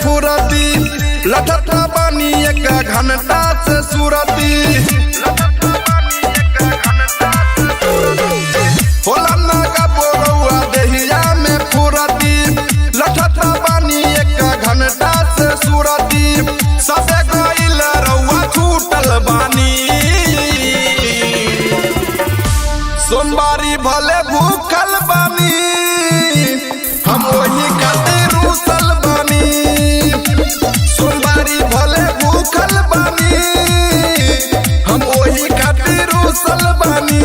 Speaker 6: फुरती लठता बानी एक घंटा से सुरती होला ना का बोरुआ देहिया में फुरती लठता बानी एक घंटा से सुरती सबे गइल रउआ छूटल बानी सोमवारी भले भूखल बानी हम वही खातिर रूसल बानी सोमवारी भले भूखल बानी हम वही खातिर रूसल बानी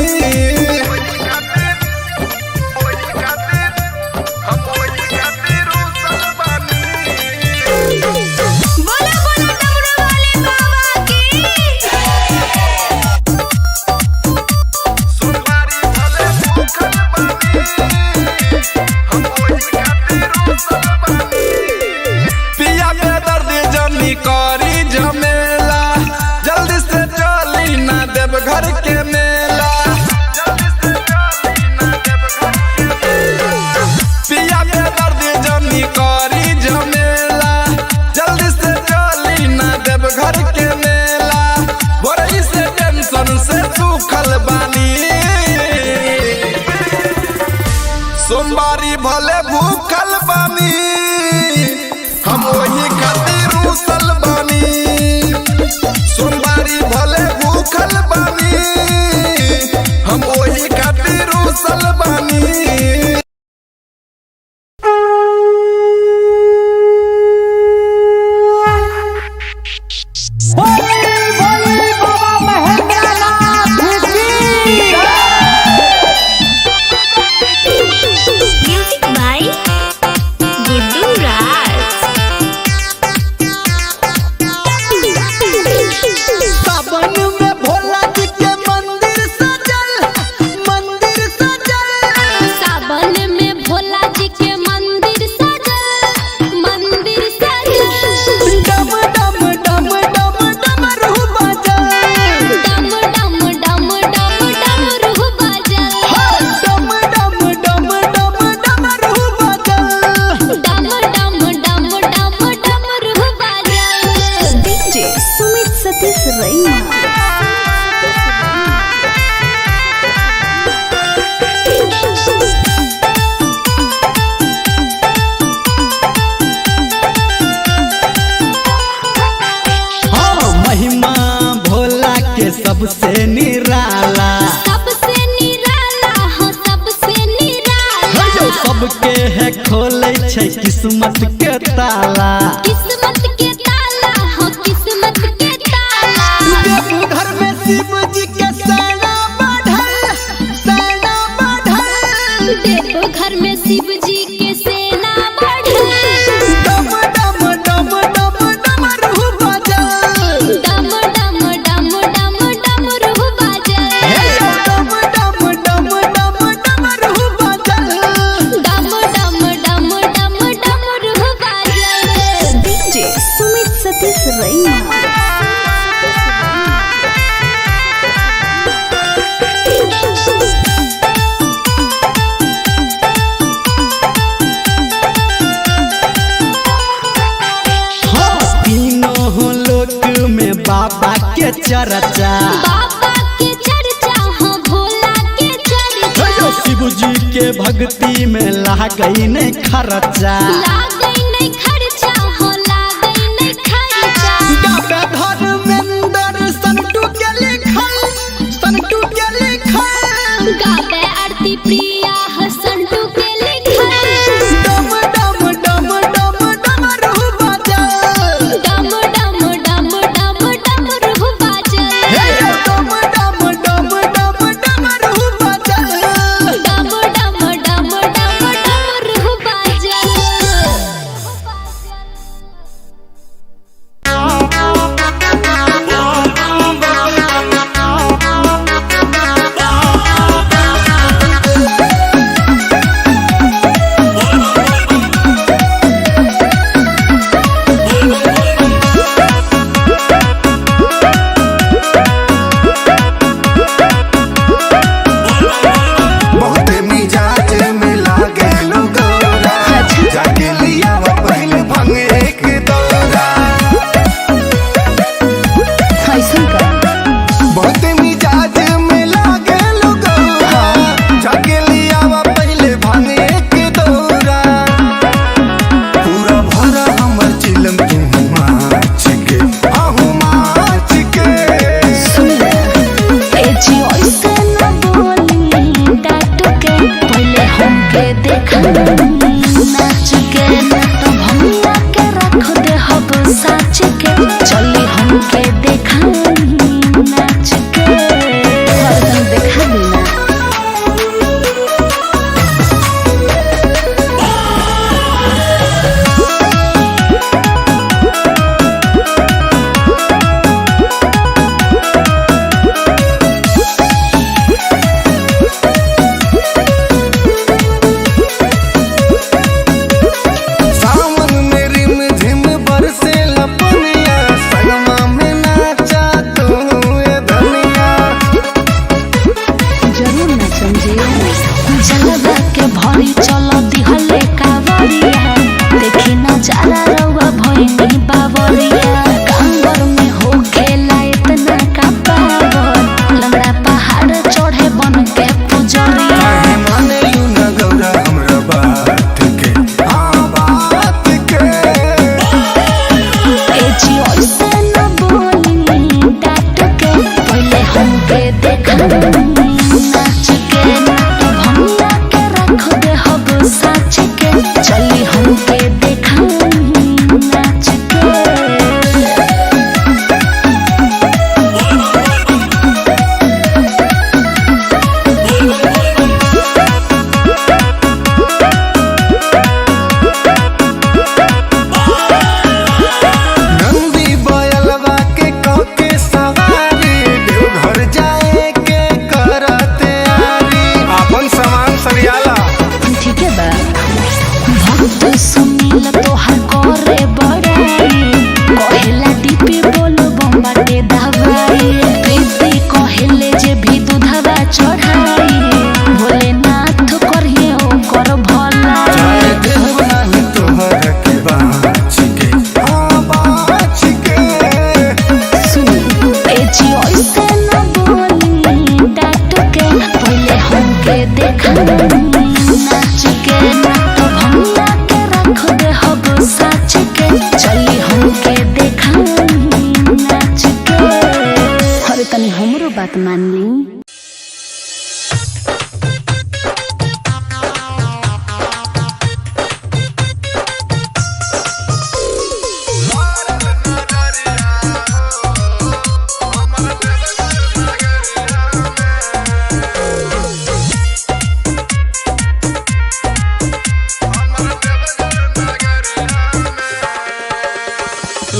Speaker 2: बोला बोला डमरू वाले बाबा की
Speaker 6: सोमवारी भले भूखल बानी हम वही खातिर रूसल बानी पिया के दर्द जमी करी झमेला जल्दी से चली ना देव घर के मेला पिया के दर्द जमी करी झमेला जल्दी से चली ना देव घर के मेला बोरई से टेंशन से सूखल बानी सोमवारी भले भूखल बानी हम वही खातिर रूसल बानी सोमवारी भले भूखल बानी हम वही खातिर रूसल बानी
Speaker 2: म्यूजिक बाय गुड्डू राज
Speaker 1: सावन में भोला जी के मंदिर सजल
Speaker 2: सावन में भोला जी के मंदिर सजल
Speaker 1: डम डम डम डम डमरू बजल
Speaker 2: डम डम डम डम डमरू बजल
Speaker 1: डम डम डम डम डमरू बजल
Speaker 2: डम डम डम डम डमरू बजल
Speaker 3: डीजे सुमित सतीश रैना
Speaker 1: हाँ महिमा भोला के सबसे निराला
Speaker 2: सबसे निराला हो सबसे निराला
Speaker 1: जो सबके है खोले छै किस्मत के ताला
Speaker 2: किस्मत के ताला हो किस्मत के ताला
Speaker 1: देवघर में शिव जी के सेना बढ़ल
Speaker 2: देवघर में शिव जी के सेना बढ़ल
Speaker 1: डम डम डम डम डमरू बजल
Speaker 2: डम डम डम डम डमरू बजल
Speaker 1: डम डम डम डम डमरू बजल
Speaker 2: डम डम डम डम डमरू बजल
Speaker 3: डीजे सुमित सतीश रैना
Speaker 1: हाँ तीनों लोक में बाबा के चर्चा
Speaker 2: बाबा के चर्चा हो भोला के चर्चा
Speaker 1: शिव जी के भक्ति में लागई नहीं खर्चा
Speaker 2: लागई नहीं खर्चा हो लागई नहीं खर्चा
Speaker 1: गावे धर्मेंद्र संटू के लिखल
Speaker 2: गावे आरती प्रिया हसंटू के लिखल
Speaker 1: डम डम डम डम डमरू बजल
Speaker 2: डम डम डम डम डमरू बजल
Speaker 1: डम डम डम डम डमरू बजल
Speaker 2: डम डम डम डम डमरू बजल
Speaker 3: सुनील तोहर करे बड़ाई कहेला दीपी बोलो बम्बाटे दवाई प्रीति कहेले जे भी दूधवा चढ़ाई भोलेनाथ करिए ओकर भला
Speaker 4: तोहर के बाँच के बाँच के
Speaker 3: ए जी ऐसे न बोली डांट के पहले हमके देखा नाच के तो भंगा के रख दे हब साच के चली हमके देखा नाच के अरे तनी हमरो बात मान ली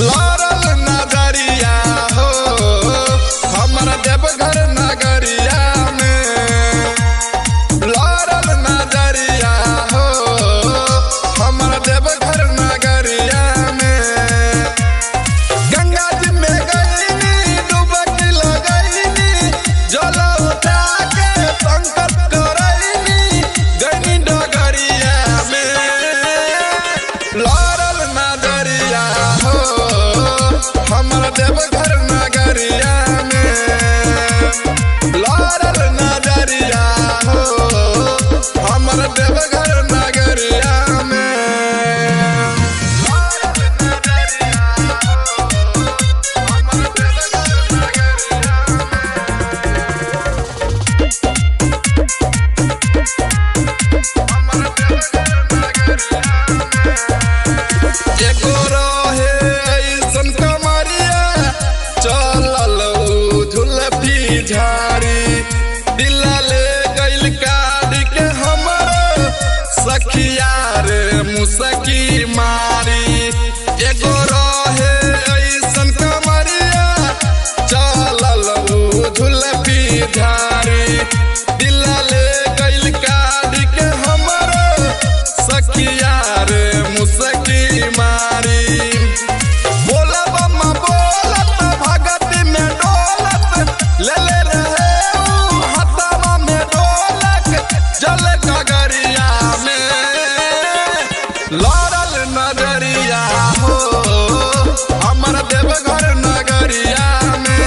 Speaker 6: लारल नजरिया हो हमर देवघर नगरिया में लारल नजरिया हो हमर देवघर नगरिया में गंगा जी में गईनी डुबकी लगईनी जल उठा के संकट करईनी गईनी डगरिया में लारल नजरिया हो हमर देवघर नगरिया में लारल नजरिया हो हमर देवघर नगरिया में लारल नजरिया हो हमर देवघर एगो रहे ऐसन कमरिया चलल झुलफी झाड़ी दिला ले गइल काढ़ी के हमर सखिया रे मुसकी मारी एगो रहे ऐसन कमरिया चलल झुलफी झाड़ी दिला ले गइल काढ़ी के हमर सखिया रे मुसकी मारी बोला बम्मा बोलत भगत में डोलत ले ले रहे हथवा में ढोलक जल गगरिया में लारल नजरिया हो हमर देवघर नगरिया में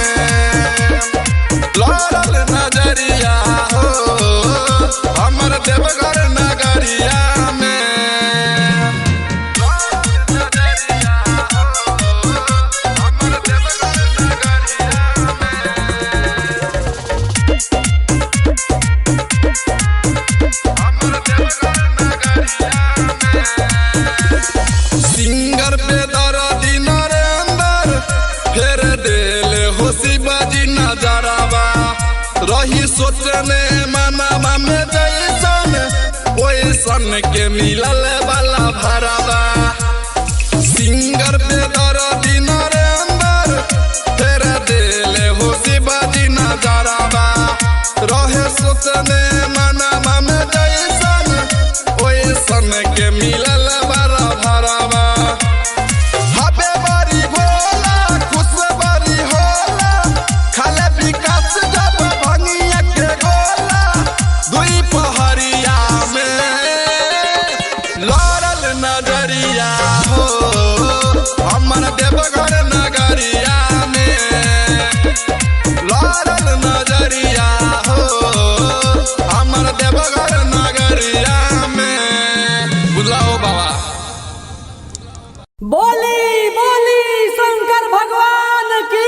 Speaker 6: लारल नजरिया हो हमर देवघर नगरिया में सिंगर पे दर्दी नरेंदर फेर देले होशी बाजी नजरवा रही सोचने मनवा में जैसन ओइसन के मिलल वाला भरवा सिंगर पे दर्दी नरेंदर फेर देले होशी बाजी नजरवा रहे सोचने मनवा में जैसन ओइसन के मिलल वाला भरवा हबे बारी भोला खुश बारी होला खाले विकास जब भंगिया के गोला दुई पहरिया में लारल नजरिया हो हमर देवघर नगरिया में लारल नजरिया हो हमर देवघर नगरिया में बुलाओ बाबा
Speaker 5: बोली बोली शंकर भगवान की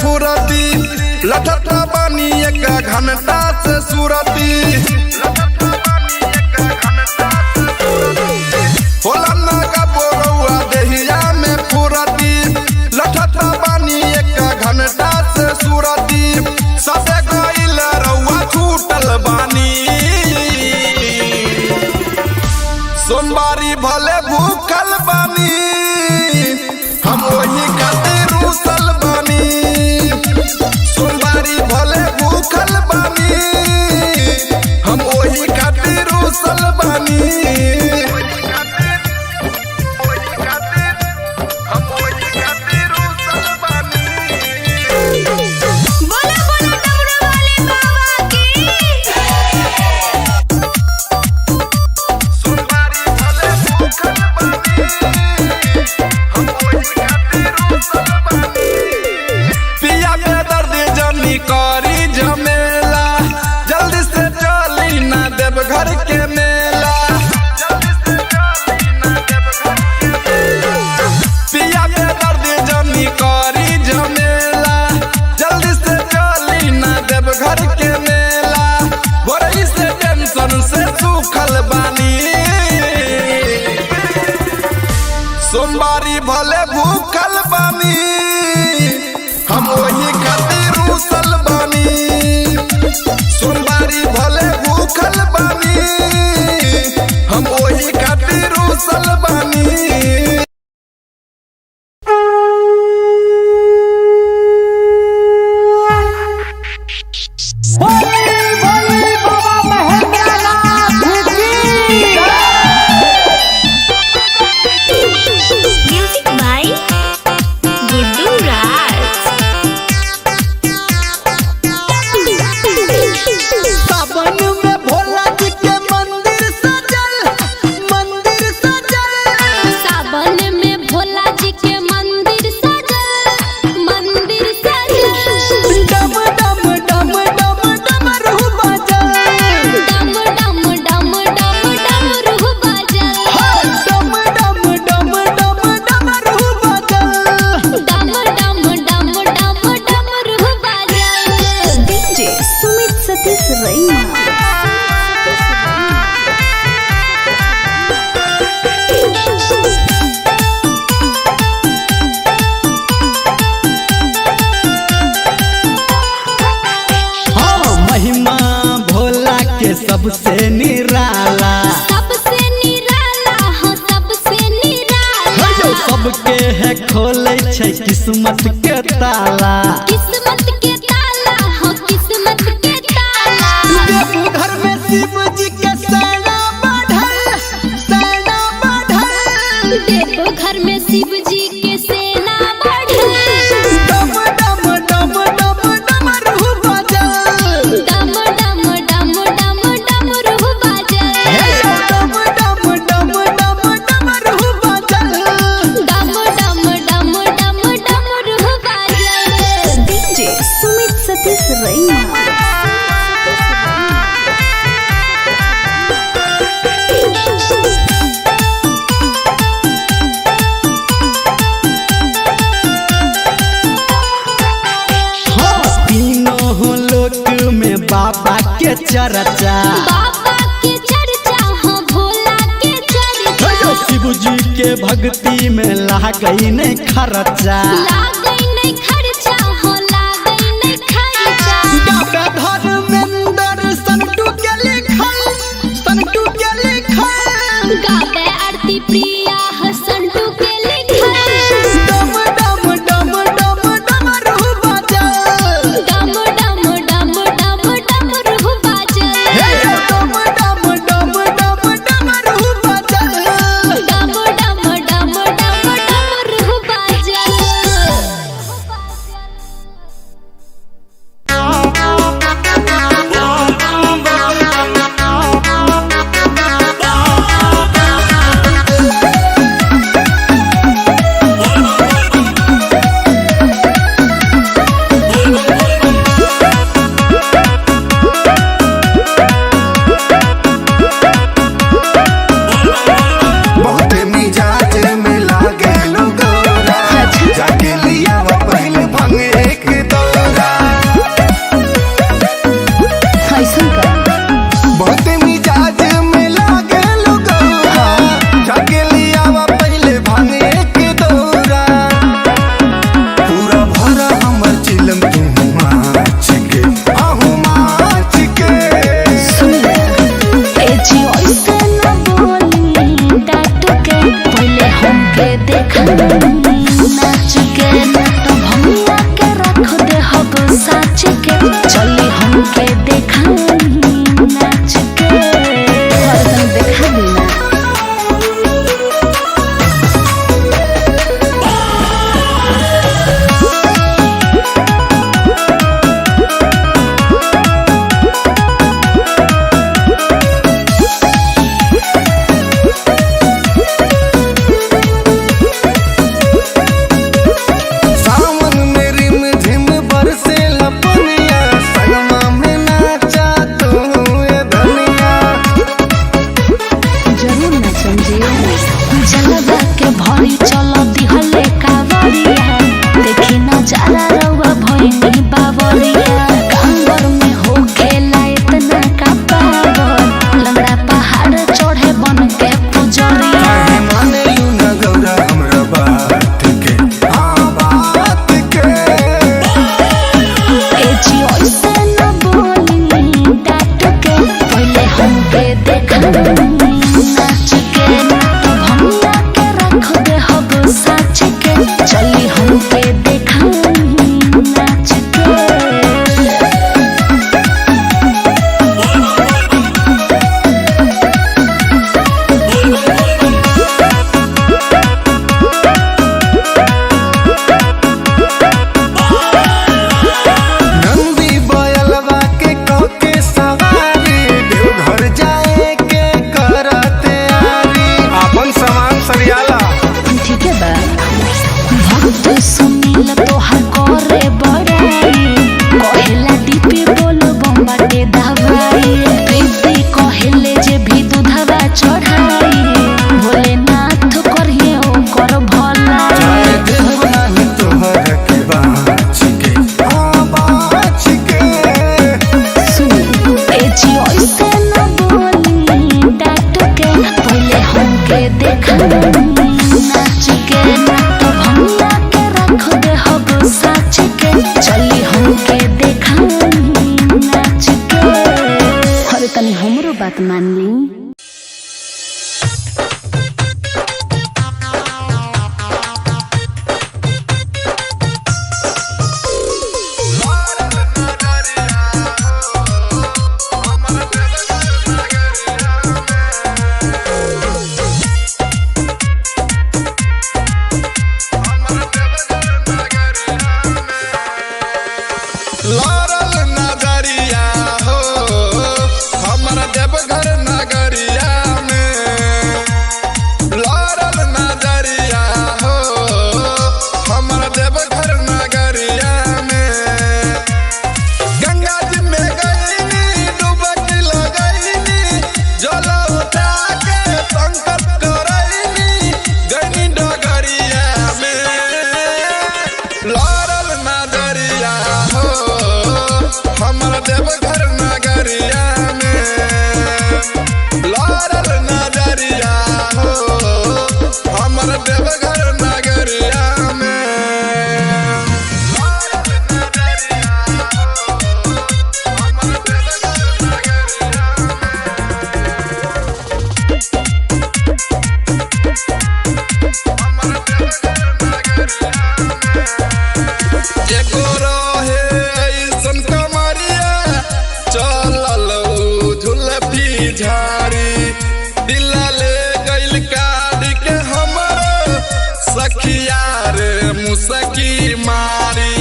Speaker 6: फुरती लठत बानी एक घंटा से सुरती होला नागा बोरौआ देहिया में फुरती लठत बानी एक घंटा से सुरती सबे गइल रउआ छूटल बानी सोमवारी भले भूखल बानी हम वही खातिर रूसल बानी सोमवारी भले भूखल बानी हम वही खातिर रूसल बानी
Speaker 2: बोला बोला डमरू वाले बाबा की
Speaker 6: सोमवारी भले भूखल बानी हम वही खातिर रूसल बानी पिया के दर्द जनी करी झमेला जल्दी से चली ना देव घर के मेला पिया के दर्द जनी करी झमेला जल्दी से चली ना देव घर के मेला गोरई से टेंशन से सूखल बानी सोमवारी भले भूखल बानी हम वही खातिर रूसल बानी सोमवारी भले भूखल बानी हम वही खातिर रूसल बानी
Speaker 2: म्यूजिक बाय गुड्डू राज
Speaker 1: सावन में भोला जी के मंदिर सजल
Speaker 2: सावन में भोला जी के मंदिर सजल
Speaker 1: डम डम डम डम डमरू बजल
Speaker 2: डम डम डम डम डमरू बजल
Speaker 1: डम डम डम डम डमरू बजल
Speaker 2: डम डम डम डम डमरू बजल
Speaker 3: डीजे सुमित सतीश रैना
Speaker 1: हाँ महिमा भोला के सबसे निराला
Speaker 2: सबसे निराला हो सबसे निराला
Speaker 1: जो सबके है खोले छै किस्मत के ताला
Speaker 2: किस्मत के ताला हो किस्मत के ताला
Speaker 1: देवघर में शिव जी के सेना बढ़ल
Speaker 2: देखो घर में शिव जी के सेना बढ़ल
Speaker 1: डम डम डम डम डमरू बजल
Speaker 2: डम डम डम डम डमरू बजल
Speaker 1: डम डम डम डम डमरू बजल
Speaker 2: डम डम डम डम डमरू बजल
Speaker 3: डीजे सुमित सतीश रैना
Speaker 1: हाँ तीनों लोक में बाबा के चर्चा
Speaker 2: बाबा के चर्चा हो भोला के चर्चा
Speaker 1: जो शिव जी के भक्ति में लागई नहीं खर्चा
Speaker 2: लागई नहीं खर्चा हो लागई नहीं खर्चा
Speaker 1: गावे धर्मेंद्र संतू के लिखल
Speaker 2: गावे आरती प्रिया हसंटू के लिखल
Speaker 1: डम डम डम डम डमरू बजल
Speaker 2: डम डम डम डम डमरू बजल
Speaker 1: डम डम डम डम डमरू बजल
Speaker 2: डम डम डम डम डमरू बजल
Speaker 3: सुनील तोहर करे बड़ाई कहेला डीपी बोलो बम्बाटे दवाई प्रीति कहेले जे भी दूधवा चढ़ाई भोलेनाथ करिए ओकर भला
Speaker 4: तोहर के बाँच के बाँच के
Speaker 3: सुनी ए जी ऐसे न बोली डांट के पहले हमके देखा नाच के तब हमरा के रख दे हब साच के चली हमके देखा नाच के अरे तनी हमरो बात मान ली
Speaker 6: लारल नजरिया हो हमर देवघर नगरिया में लारल नजरिया हो हमर देवघर नगरिया में गंगा जी में गईनी डुबकी लगईनी जल उठा के संकट करईनी गईनी डगरिया में लारल नजरिया हो हमर देवघर नगरिया में लारल नजरिया हो हमर देवघर नगरिया में लारल नजरिया हो हमर देवघर एको रहे ऐसन कमरिया चलल झुलफी झाड़ी दिला ले गइल काढ़ के हमर सखिया रे मुसकी मारी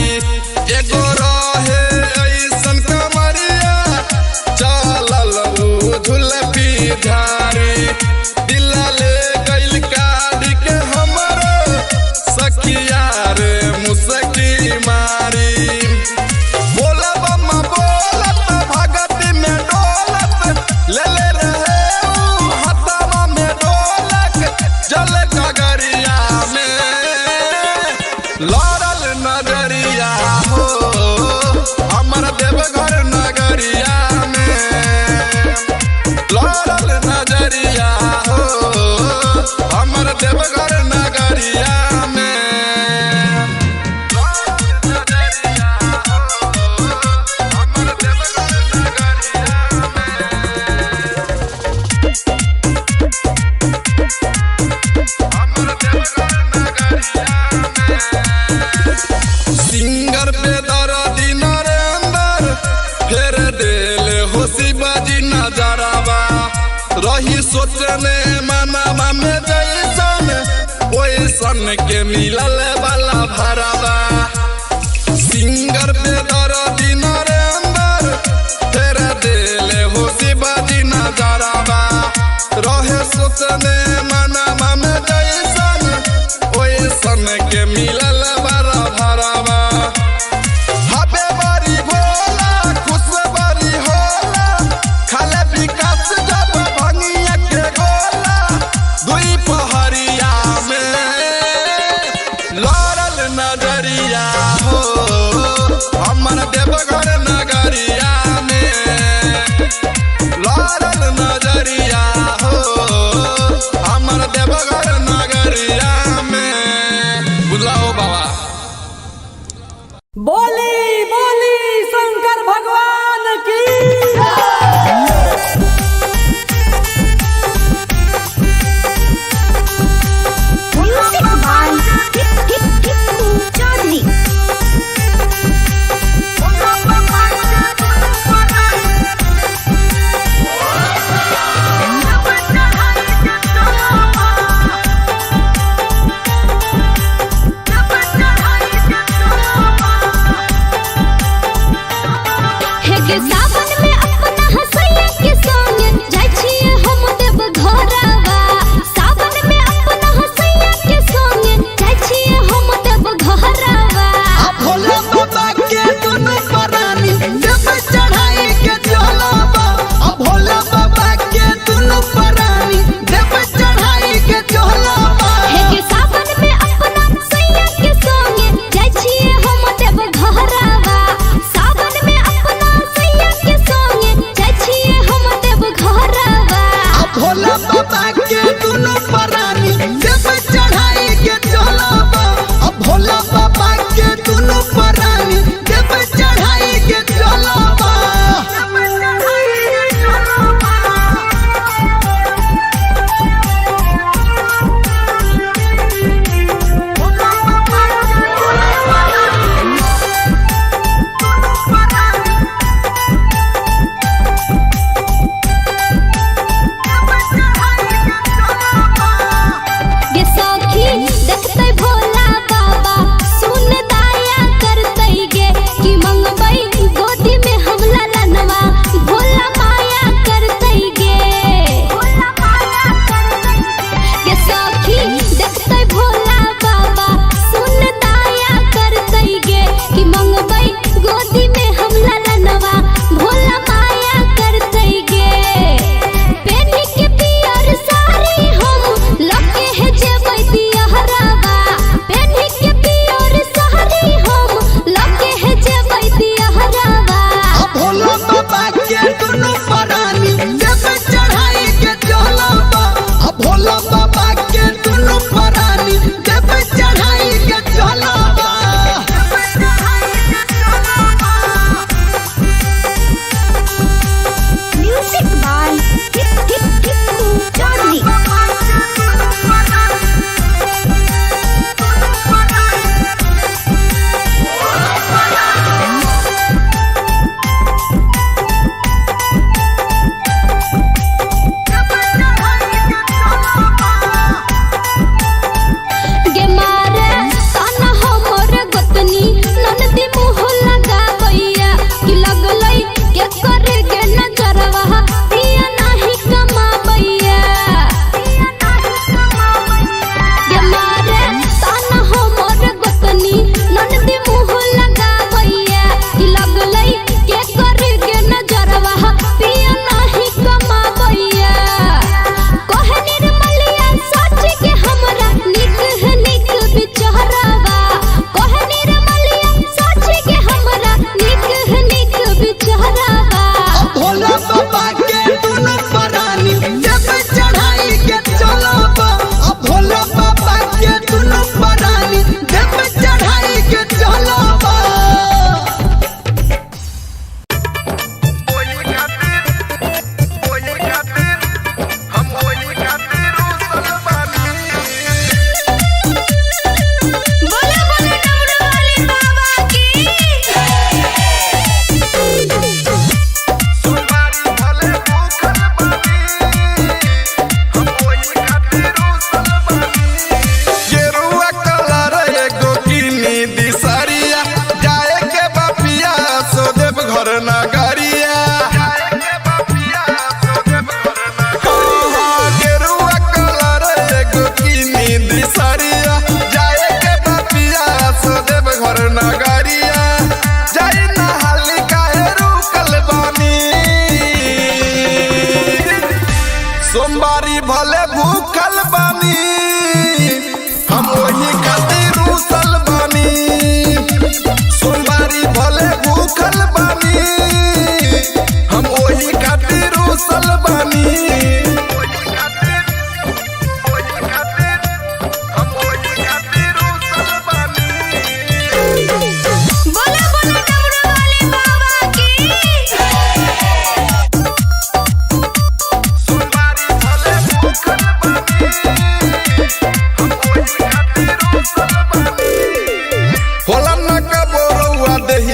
Speaker 6: एगो रहे ऐसन कमरिया चलल झुलफी झाड़ी दिला ले गइल काढ़ के हमर सखिया रे मुसकी मारी बोला बम्मा बोलत भगती में डोलत ले ले रहे हथवा में ढोलक जल गगरिया में लारल नजरिया हो हमर देवघर नगरिया में लारल नजरिया हो हमर देवघर नगरिया में सिंगर पे दर्दी नरेंद्र फेर देल हो शिवाजी नजरवा रही सोचने मनवा में जैसन ओइसन के मिलल वाला भरवा सिंगर पे दर्दी नरेंद्र फेर देल हो शिवाजी नजरवा रहे सोचने मनवा में जैसन ओइसन के मिलल वाला भरवा हबे बारी भोला खुश बारी होला खाले विकास जब भंगिया के गोला दुई पहरिया में लारल नजरिया हो हमर देवघर नगरिया में लारल नजरिया हो हमर देवघर नगरिया में बुलाओ बाबा
Speaker 5: बोली बोली शंकर भगवान की
Speaker 2: म्यूजिक बाय चौधरी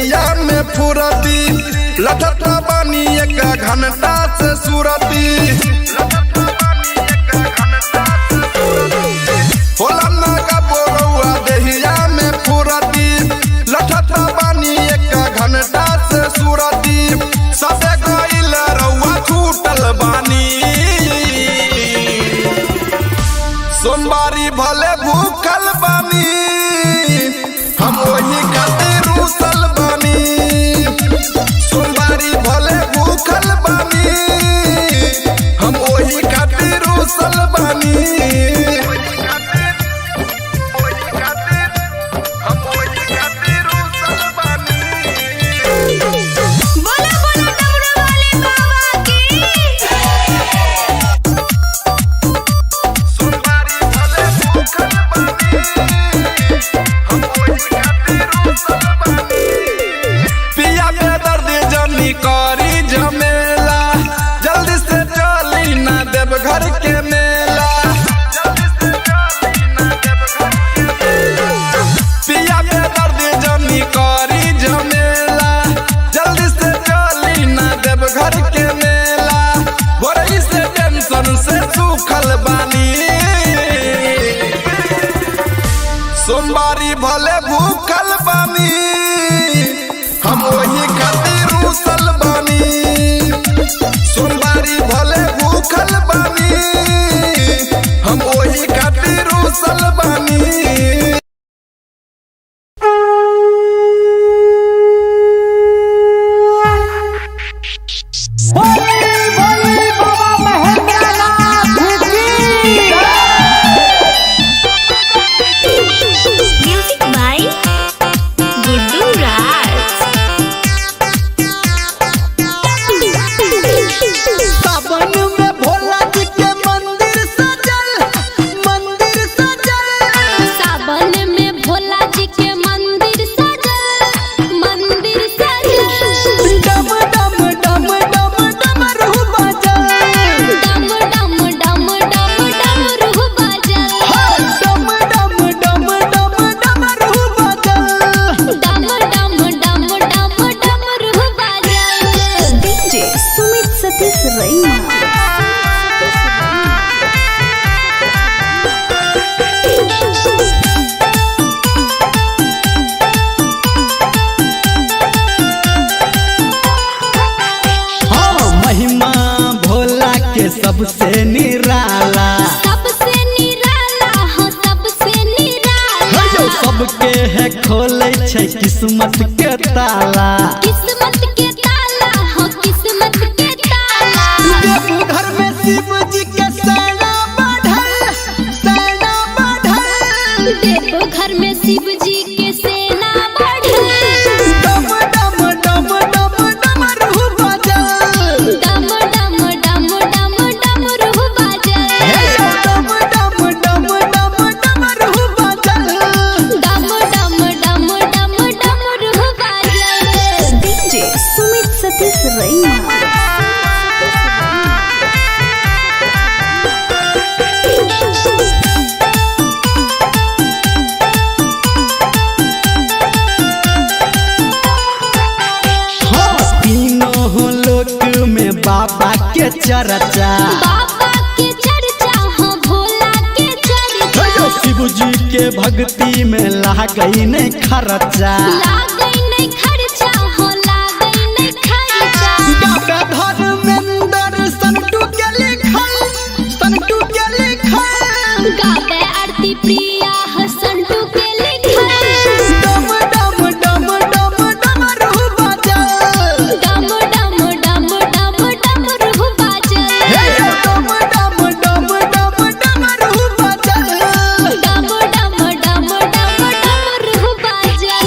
Speaker 6: देहिया में फुरती लठत बानी एक घंटा से सुरती होला नागा बोरौआ देहिया में फुरती लठत बानी एक घंटा से सुरती सबे गइल रउआ छूटल बानी सोमवारी भले भूखल बानी हम वही खातिर रूसल बानी सोमवारी भले भूखल बानी हम वही खातिर रूसल बानी
Speaker 2: बोला बोला डमरू वाले बाबा की
Speaker 6: सोमवारी भले भूखल बानी हम वही खातिर रूसल बानी पिया के दर्द जनी करी झमेला जल्दी से चली ना देव घर के मेला पिया के दर्द जनी करी झमेला जल्दी से चली ना देव घर के मेला वही से टेंशन से सूखल बानी सोमवारी भले भूखल बानी हम वही खातिर रूसल बानी सोमवारी भले भूखल बानी हम वही खातिर रूसल बानी
Speaker 2: म्यूजिक बाय गुड्डू राज
Speaker 1: सावन में भोला जी के मंदिर सजल
Speaker 2: सावन में भोला जी के मंदिर सजल
Speaker 1: डम डम डम डम डमरू बजल
Speaker 2: डम डम डम डम डमरू बजल
Speaker 1: डम डम डम डम डमरू बजल
Speaker 2: डम डम डम डम डमरू बजल
Speaker 3: डीजे सुमित सतीश रैना
Speaker 1: हाँ महिमा भोला के सबसे निराला
Speaker 2: सबसे निराला हो सबसे निराला
Speaker 1: जो सबके है खोले छै किस्मत के ताला
Speaker 2: किस्मत के ताला हो किस्मत के ताला
Speaker 1: देवघर में शिव जी के सेना बढ़ल
Speaker 2: देखो घर में शिव जी के सेना बढ़ल
Speaker 1: डम डम डम डम डमरू बजल
Speaker 2: डम डम डम डम डमरू बजल
Speaker 1: डम डम डम डम डमरू बजल
Speaker 2: डम डम डम डम डमरू बजल
Speaker 3: डीजे सुमित सतीश रैना
Speaker 1: हाँ तीनों लोक में बाबा के चर्चा
Speaker 2: बाबा के चर्चा हो भोला के चर्चा
Speaker 1: शिव जी के भक्ति में लागई नहीं खर्चा
Speaker 2: लागई नहीं खर्चा हो लागई नहीं खर्चा
Speaker 1: गागा धर्मेंद्र संतू के लिखल
Speaker 2: गावे आरती प्रिया हसंटू के लिखल
Speaker 1: डम डम डम डम डमरू बजल
Speaker 2: डम डम डम डम डमरू बजल
Speaker 1: डम डम डम डम डमरू बजल
Speaker 2: डम डम डम डम डमरू बजल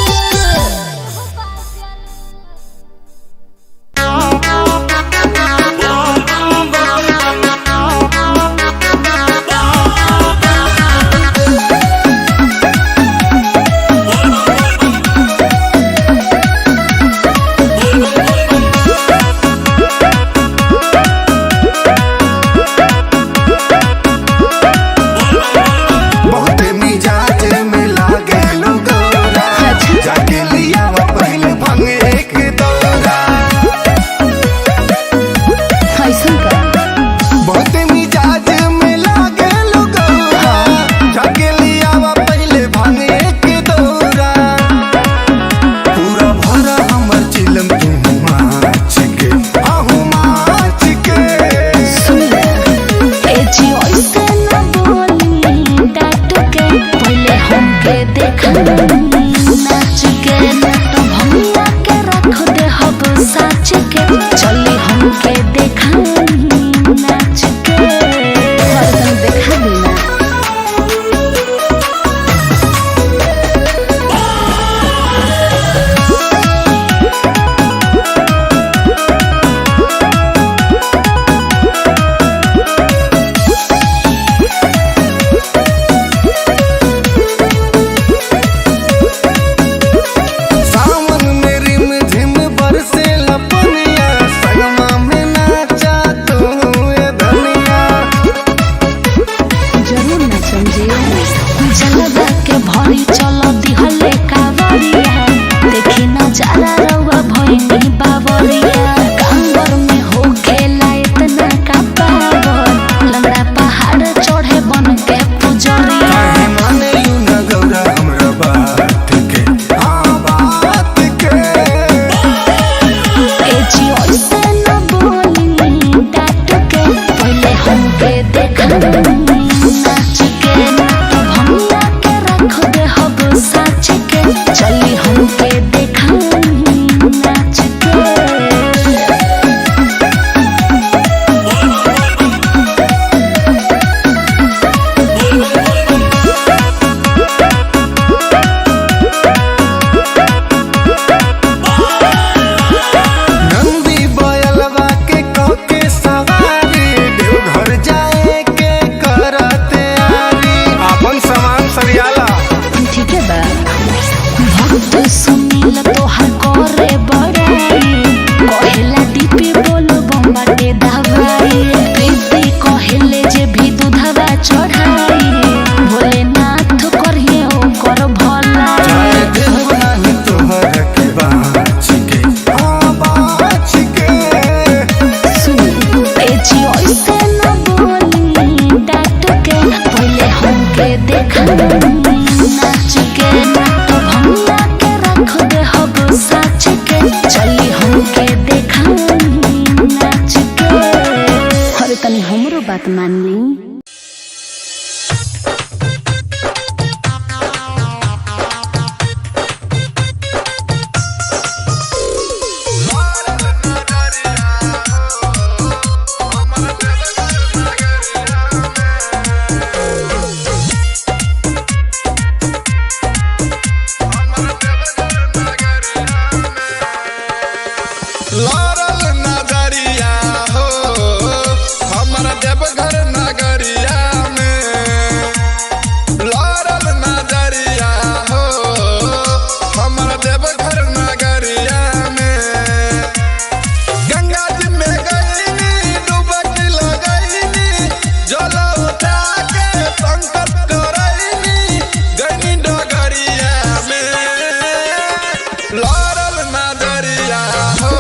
Speaker 6: लड़ल नजरिया हो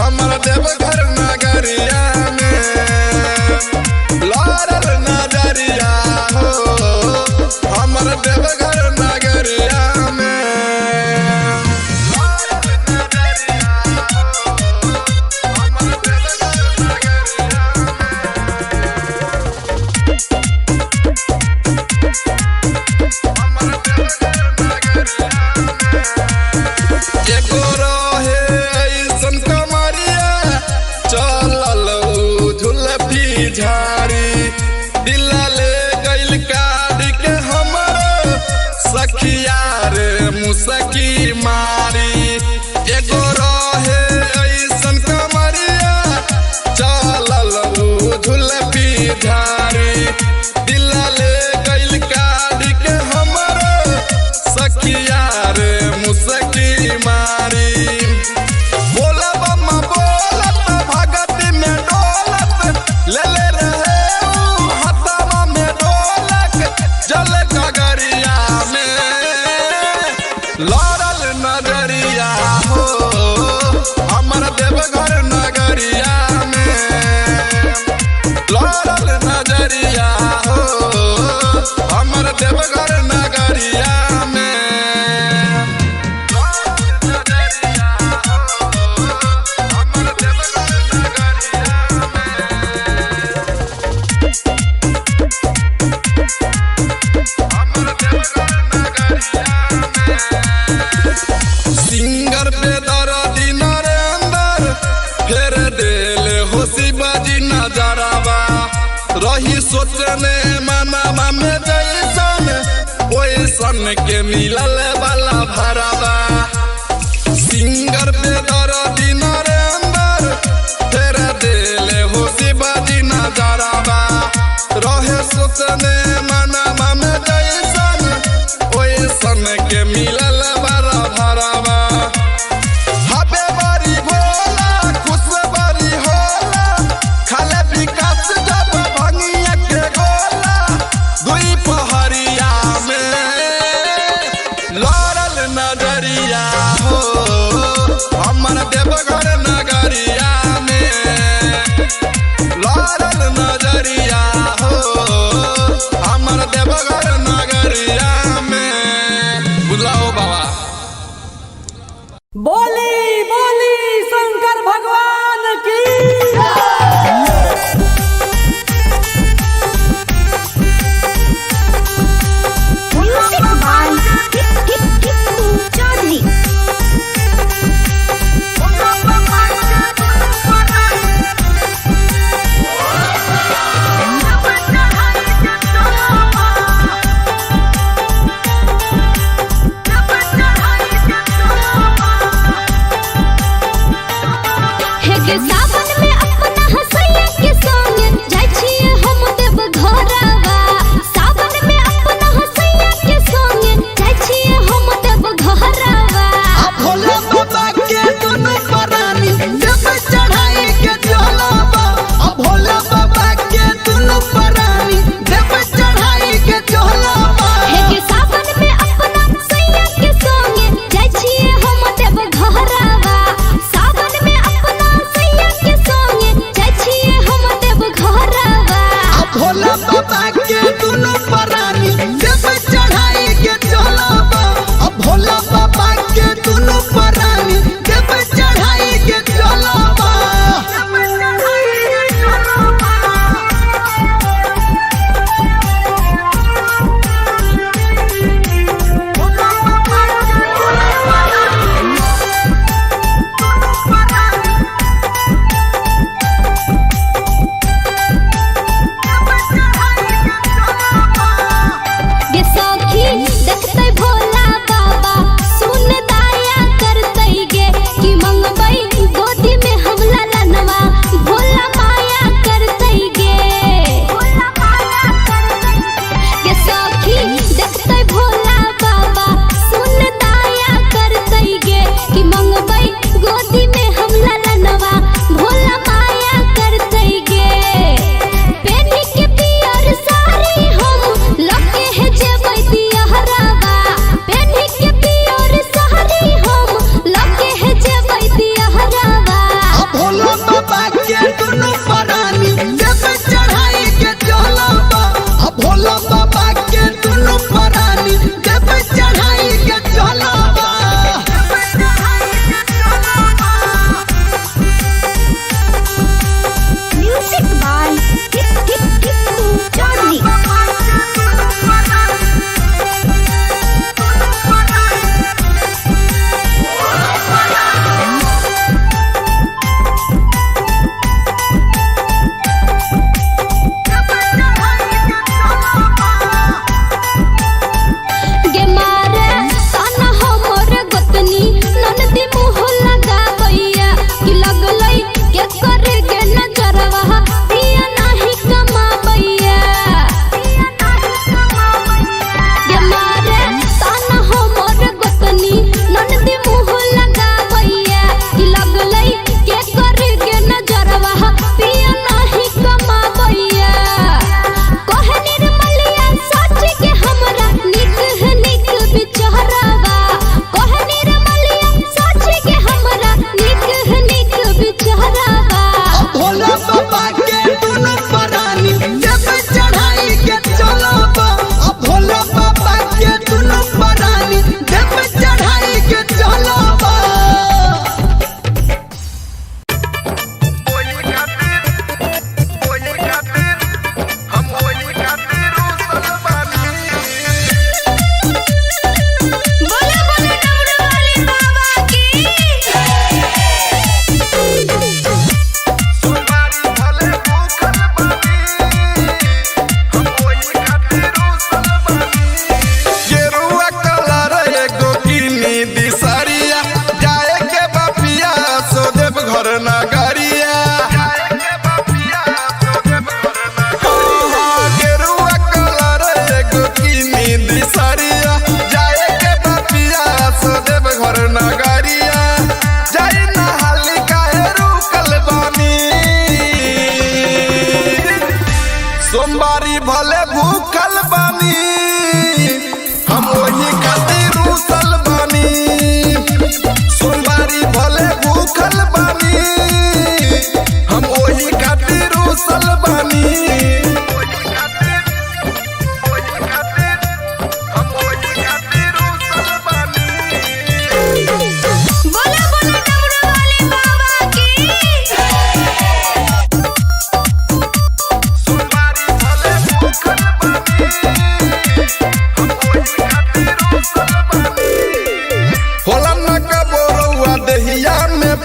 Speaker 6: हमर देवघर नगरिया में लड़ल नजरिया हो हमर देवघर नगरिया में लड़ल नजरिया हो हमर देवघर नगरिया एगो रहे ऐसन कमरिया चलल झुलफी झाड़ी दिला ले गइल काढ़ी के हमर सखिया रे मुसकी मारी एगो रहे ऐसन कमरिया चलल झुलफी झाड़ी दिला ले गइल काढ़ी के हमर सखिया रे मुसकी मारी बोला बम्मा बोलत भगती में डोलत ले ले रहे हथवा में ढोलक जल गगरिया में लड़ल नजरिया हो हमर देवघर नगरिया में लड़ल नजरिया हो हमर देवघर नगरिया में सिंगर पे दर्दी नरेंद्र फेर देल हो शिवाजी नजरवा रही सोचने मनवा में जैसन ओइसन के मिलल वाला भरवा सिंगर पे दर्दी नरेंद्र फेर देल हो शिवाजी नजरवा रहे सोचने मनवा में जैसन ओइसन के मिलल वाला भरवा हबे बड़ी भोला खुश बड़ी होला खाले विकास जब भंगिया के गोला दुई पहरिया में लड़ल नजरिया हो हमर देवघर नगरिया में लड़ल नजरिया हो हमर देवघर नगरिया में बुलाओ बाबा
Speaker 5: बोली बोली शंकर भगवान की
Speaker 3: म्यूजिक बाय टिप्पू चौधरी।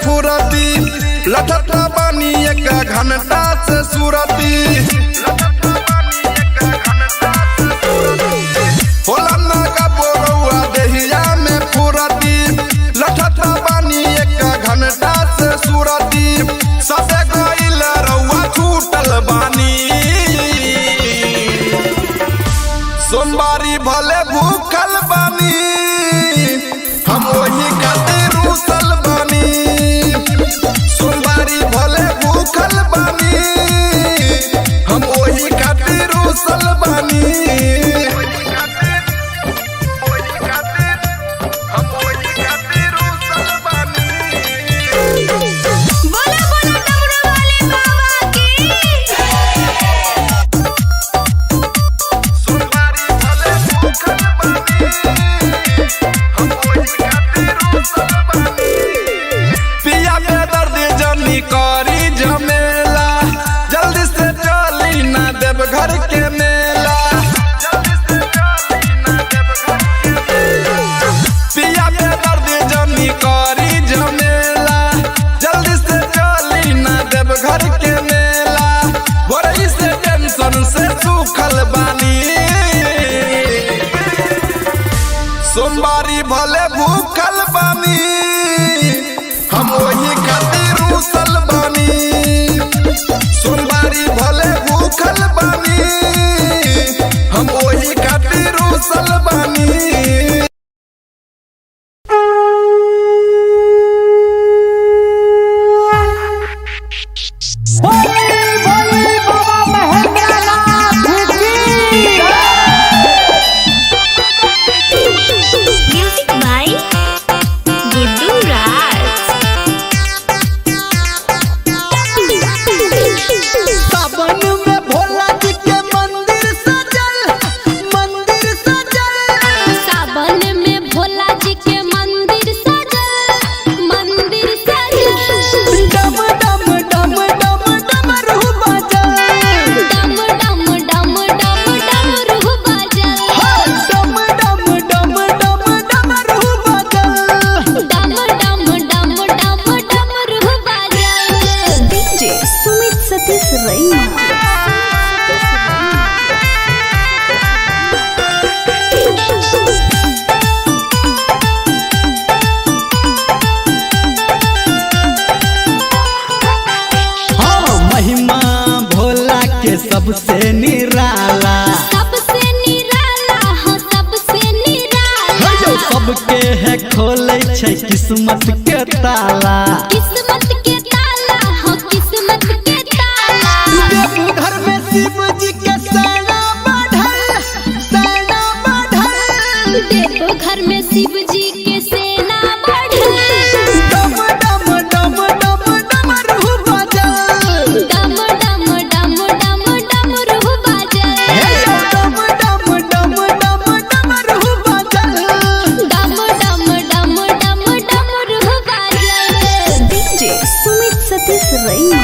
Speaker 6: फुरती लठत बानी एक घंटा से सुरती होला नागा बोरौआ देहिया में फुरती लठत बानी एक घंटा से सुरती सबे गइल रउआ छूटल बानी सोमवारी भले भूखल बानी हम वही खातिर रूसल बानी सोमवारी भले भूखल बानी हम वही खातिर रूसल बानी
Speaker 2: बोला बोला डमरू वाले बाबा की
Speaker 6: सोमवारी भले भूखल बानी हम वही खातिर रूसल बानी पिया के दर्द जनी करी झमेला जल्दी से चली ना देव घर के मेला पिया के दर्द जनी करी झमेला जल्दी से चली ना देव घर के मेला गोरई से टेंशन से सूखल बानी सोमवारी भले भूखल बानी हम वही खातिर रूसल बानी सोमवारी भले भूखल बानी हम वही खातिर रूसल बानी
Speaker 2: म्यूजिक बाय गुड्डू राज
Speaker 1: सावन में भोला जी के मंदिर सजल
Speaker 2: सावन में भोला जी के मंदिर सजल
Speaker 1: डम डम डम डम डमरू बजल
Speaker 2: डम डम डम डम डमरू बजल
Speaker 1: डम डम डम डम डमरू बजल
Speaker 2: डम डम डम डम डमरू बजल
Speaker 3: डीजे सुमित सतीश रैना
Speaker 1: हाँ महिमा भोला के सबसे निराला
Speaker 2: सबसे निराला हो सबसे निराला
Speaker 1: जो सबके है खोले छै किस्मत के ताला
Speaker 2: किस्मत के ताला हो किस्मत के ताला
Speaker 1: देवघर में शिव जी के सेना बढ़ल
Speaker 2: देखो घर में शिव जी के सेना बढ़ल
Speaker 1: डम डम डम डम डमरू बजल
Speaker 2: डम डम डम डम डमरू बजल
Speaker 1: डम डम डम डम डमरू बजल
Speaker 2: डम डम डम डम डमरू बजल
Speaker 3: डीजे सुमित सतीश रैना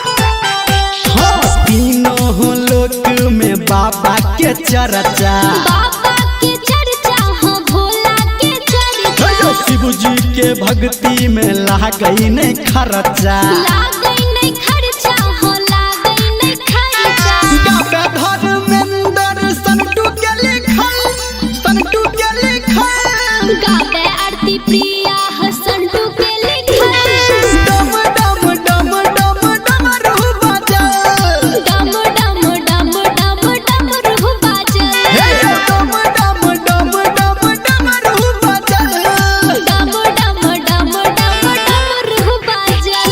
Speaker 1: हाँ तीनों लोक में बाबा के चर्चा
Speaker 2: बाबा के चर्चा हो भोला के चर्चा
Speaker 1: शिव जी के भक्ति में लागई नहीं खर्चा
Speaker 2: लागई नहीं खर्चा हो लागई नहीं खर्चा
Speaker 1: गावे धर्मेंद्र संटू के लिखल
Speaker 2: गावे आरती प्रिया हसंटू के लिखल
Speaker 1: डम डम डम डम डमरू बजल
Speaker 2: डम डम डम डम डमरू बजल
Speaker 1: डम डम डम डम डमरू बजल
Speaker 2: डम डम डम डम डमरू बजल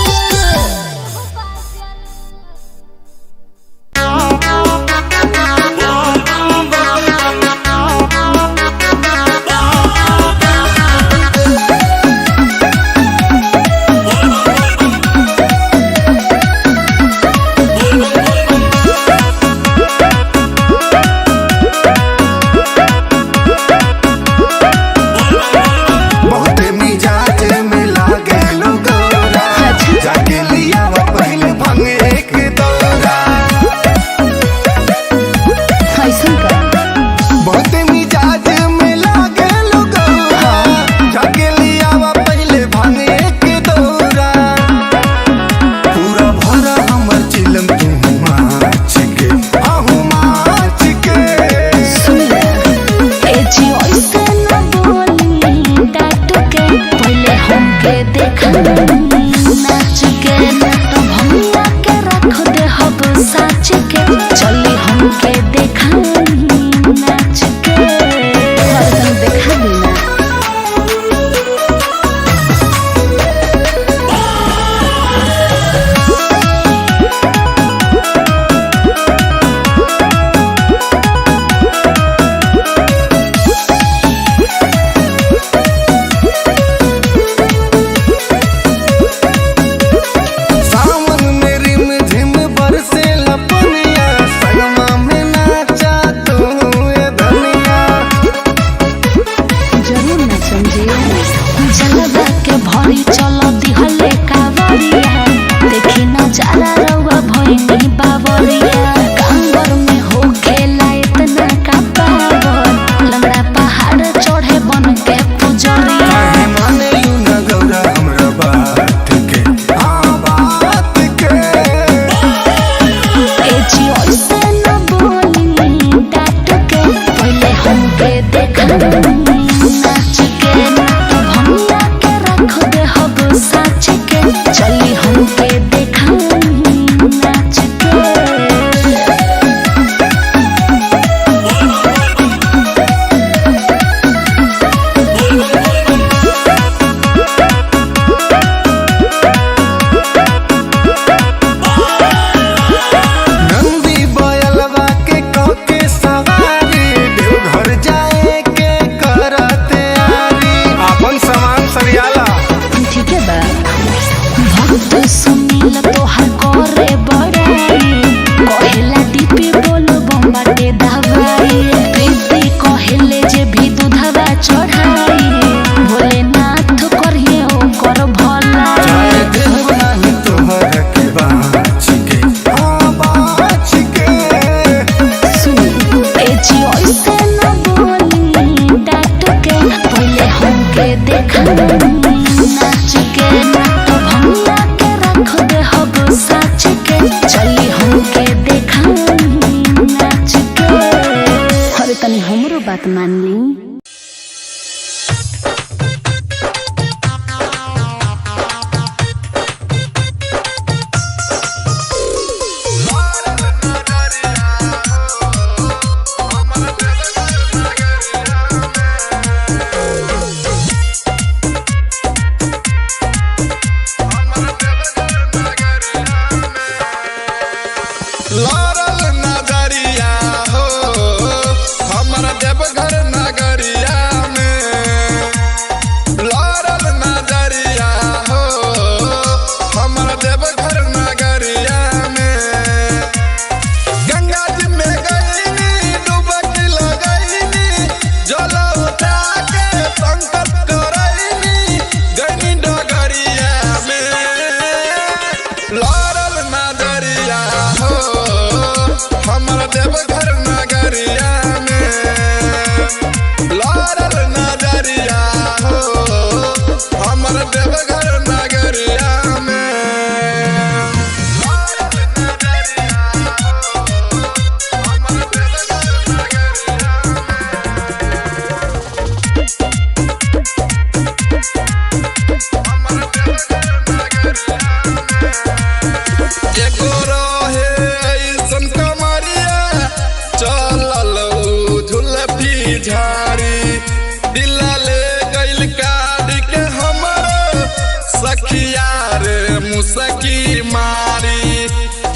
Speaker 6: मुसकी मारी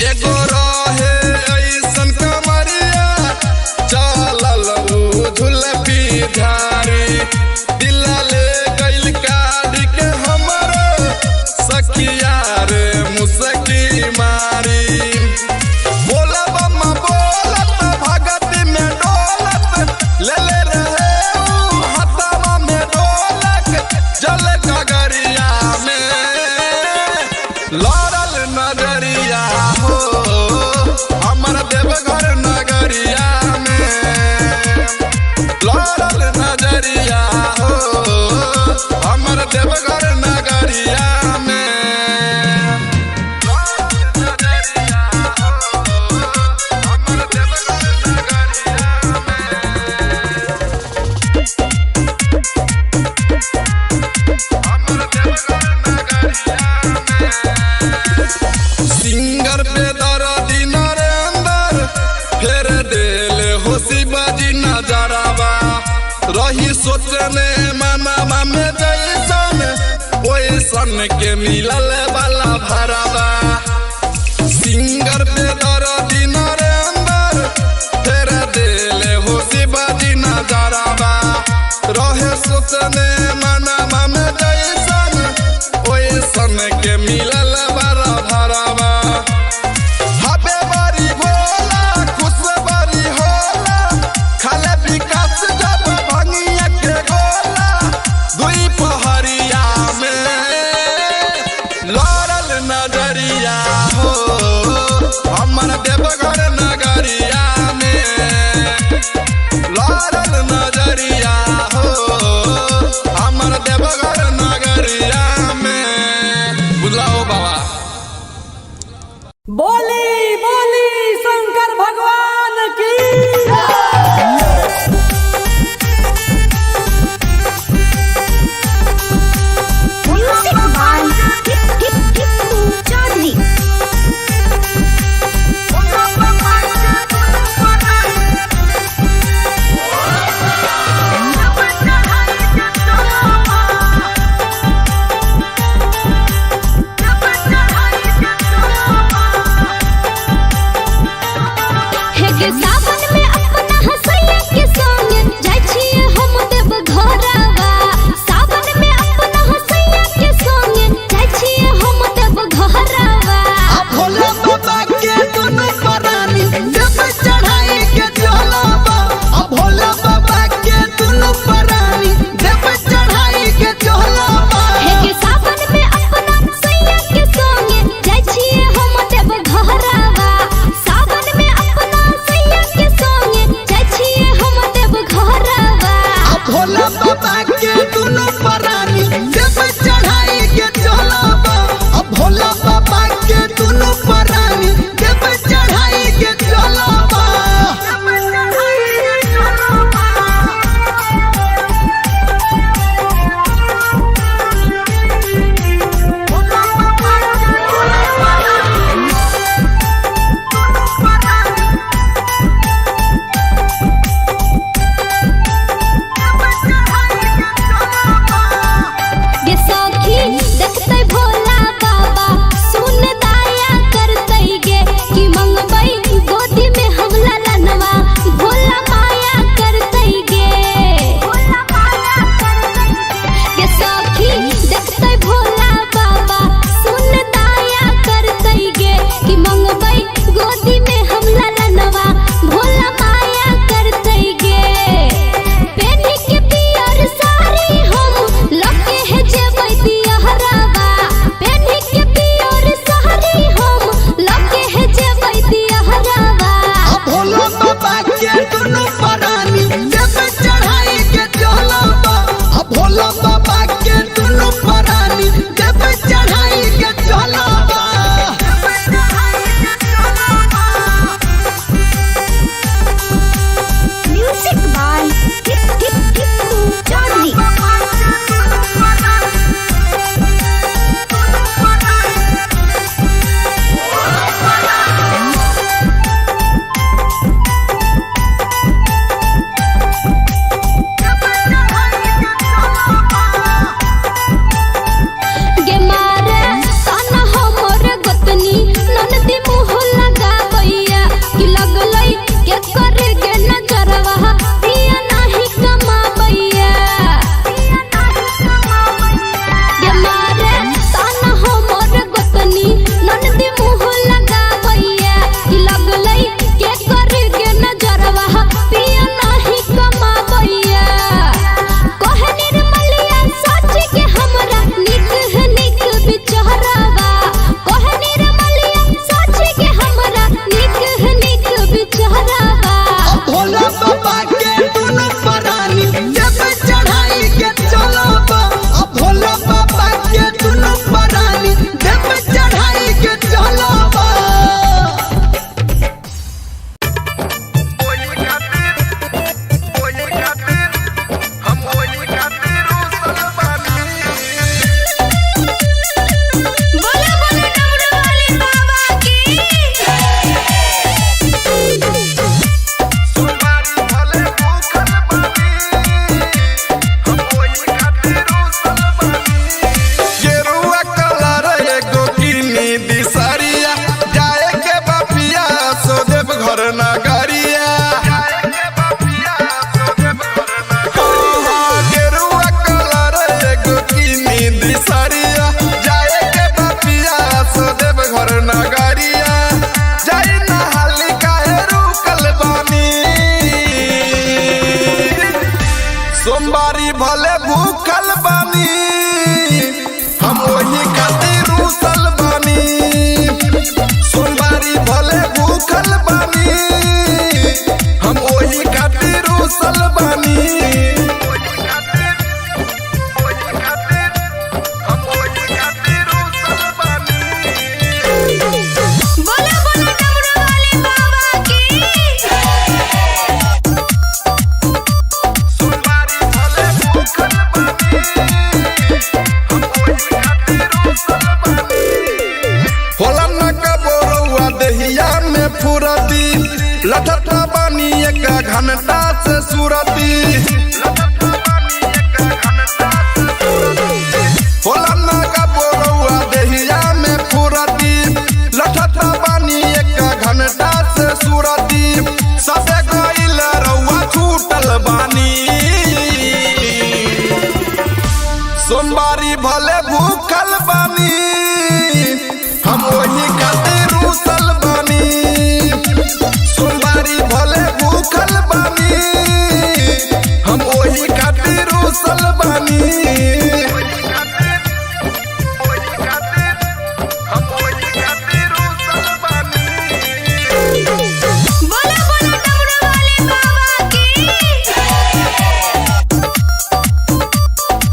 Speaker 6: एगो रहे ऐसन कमरिया चलल झुलपी धारी दिल ले गइल काढ़ी के हमरो सखिया रे मुसकी मारी बोला बम्मा बोलत भगत में डोलत ले ले रहे हथवा में ढोलक जल गगरिया में लड़ल नजरिया हो हमर देवघर नगरिया में लड़ल नजरिया हो हमर देवघर नगरिया में नजरिया हो हमर देवघर नगरिया सिंगर पे दर्दी नरेंद्र फेर दिल हो शिवाजी नजरवा रही सोचने मनवा में जैसन ओइसन के मिलल वाला भरवा सिंगर पे दर्दी नरेंद्र फेर दिल हो शिवाजी नजरवा रहे सोचने मनवा में जैसन ओइसन के मिलल वाला भरवा हबे बड़ी भोला खुश बड़ी होला खाले विकास जब भंगिया के गोला दुई पहरिया में लड़ल नजरिया हो हमर देवघर नगरिया में लड़ल नजरिया हो हमर देवघर नगरिया में बुलाओ बाबा
Speaker 5: बोली बोली शंकर भगवान की
Speaker 3: म्यूजिक बाय चौधरी
Speaker 6: फुरती लठत बानी एक घंटा से सुरती होला नागा बोरौआ देहिया में फुरती लठत बानी एक घंटा से सुरती सबे गइल रउआ छूटल बानी सोमवारी भले भूखल बानी हम वही खातिर रूसल बानी सोमवारी भले भूखल बानी हम वही खातिर रूसल बानी
Speaker 2: बोला बोला डमरू वाले बाबा की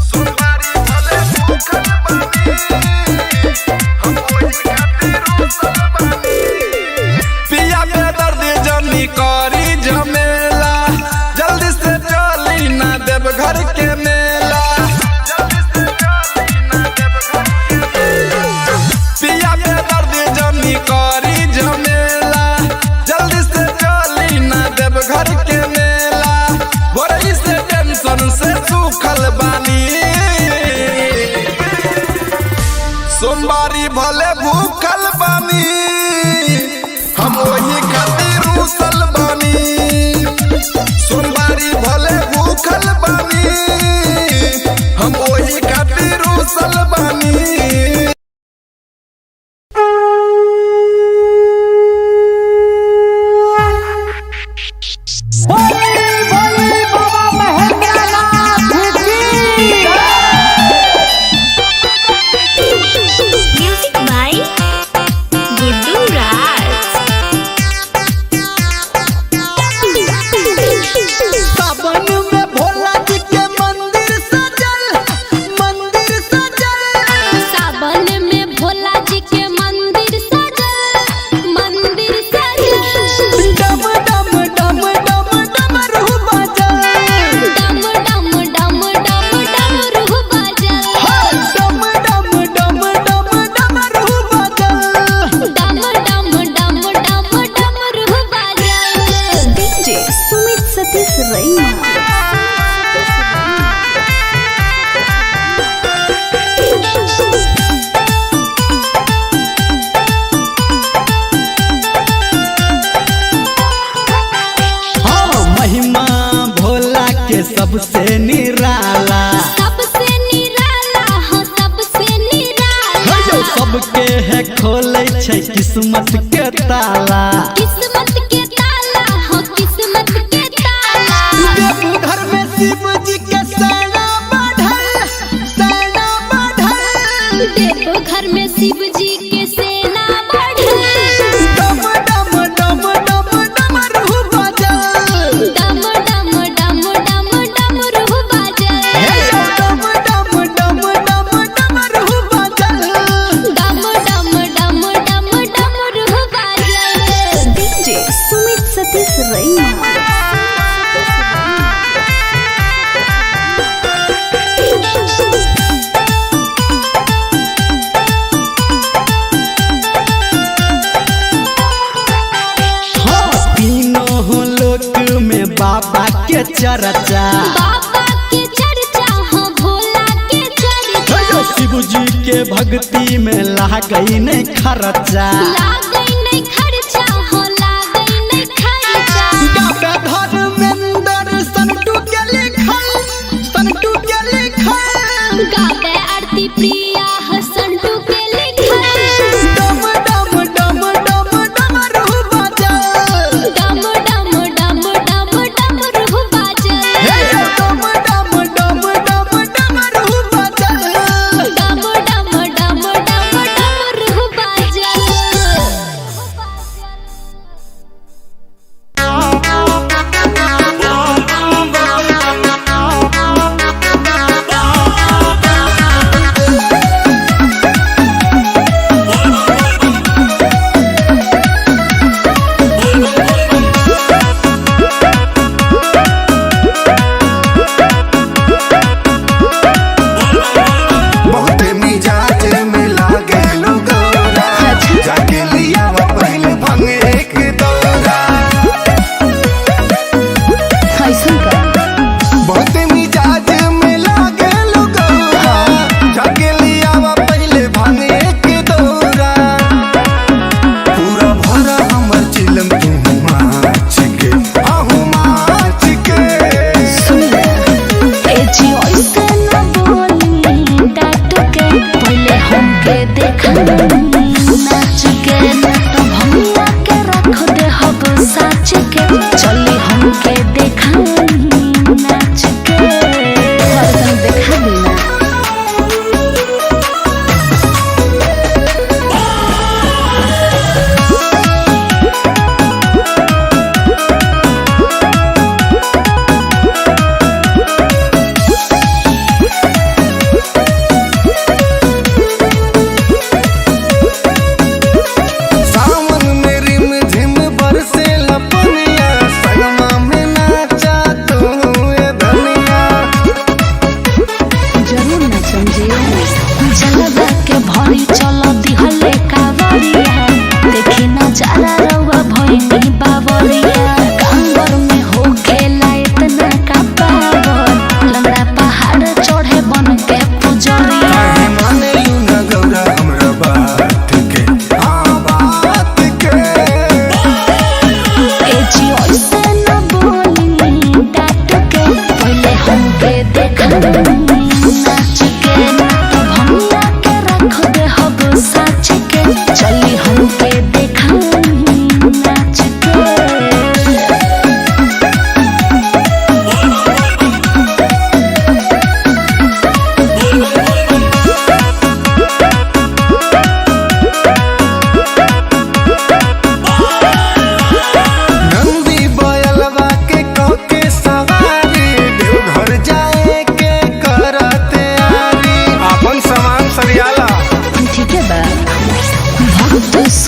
Speaker 6: सोमवारी भले भूखल बानी हम वही खातिर रूसल बानी पिया पे दर्द जनी करी झमेला जल्दी से चली ना देव घर के मेला पिया पे दर्द जनी करी झमेला जल्दी से चली ना देव घर के मेला बड़ी से टेंशन से सूखल बानी सोमवारी भले भूखल बानी हम वही खातिर रूसल बानी सोमवारी भले भूखल बानी हम वही खातिर रूसल बानी
Speaker 2: म्यूजिक बाय गुड्डू राज
Speaker 1: सावन में भोला जी के मंदिर सजल
Speaker 2: सावन में भोला जी के मंदिर सजल
Speaker 1: डम डम डम डम डमरू बजल
Speaker 2: डम डम डम डम डमरू बजल
Speaker 1: डम डम डम डम डमरू बजल
Speaker 2: डम डम डम डम डमरू बजल
Speaker 3: डीजे सुमित सतीश रैना
Speaker 1: हाँ महिमा भोला के सबसे निराला
Speaker 2: सबसे निराला हो सबसे निराला
Speaker 1: सबके है खोले छै किस्मत के ताला
Speaker 2: किस्मत के ताला हो किस्मत के ताला
Speaker 1: देवघर में शिव जी के सेना बढ़ल
Speaker 2: देखो घर में शिव जी के सेना बढ़ल
Speaker 1: डम डम डम डम डमरू बजल
Speaker 2: डम डम डम डम डमरू बजल
Speaker 1: डम डम डम डम डमरू बजल
Speaker 2: डम डम डम डम डमरू बजल
Speaker 3: डीजे सुमित सतीश रैना
Speaker 1: हाँ तीनों लोक में बाबा के चर्चा
Speaker 2: बाबा के चर्चा हो भोला के चर्चा
Speaker 1: शिव जी के भक्ति में लागई नहीं खर्चा
Speaker 2: लागई नहीं खर्चा हो लागई नहीं खर्चा
Speaker 1: गावे धर्मेंद्र संटू के लिखल
Speaker 2: गावे आरती प्रिया हसंटू के लिखल
Speaker 1: डम डम डम डम डमरू बजल
Speaker 2: डम डम डम डम डमरू बजल
Speaker 1: डम डम डम डम डमरू बजल
Speaker 2: डम डम डम डम डमरू बजल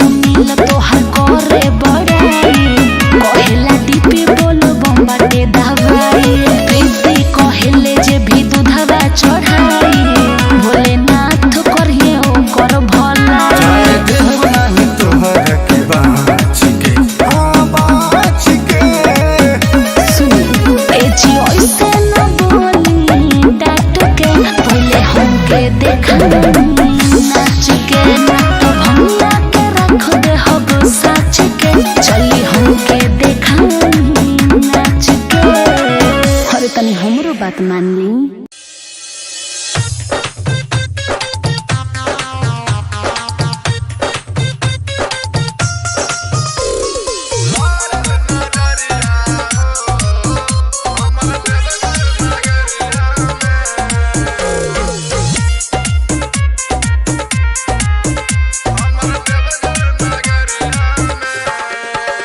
Speaker 3: सुनील तोहर करे बड़ाई कहेला दीपी बोलो बम्बाटे दवाई प्रीति कहेले जे भी दूधवा चढ़ाई भोलेनाथ करिए ओकर भला देखा नाच के तो भंगा के रख दे हब साच के चली हमके देखा नाच के अरे तनी हमरो बात मान ली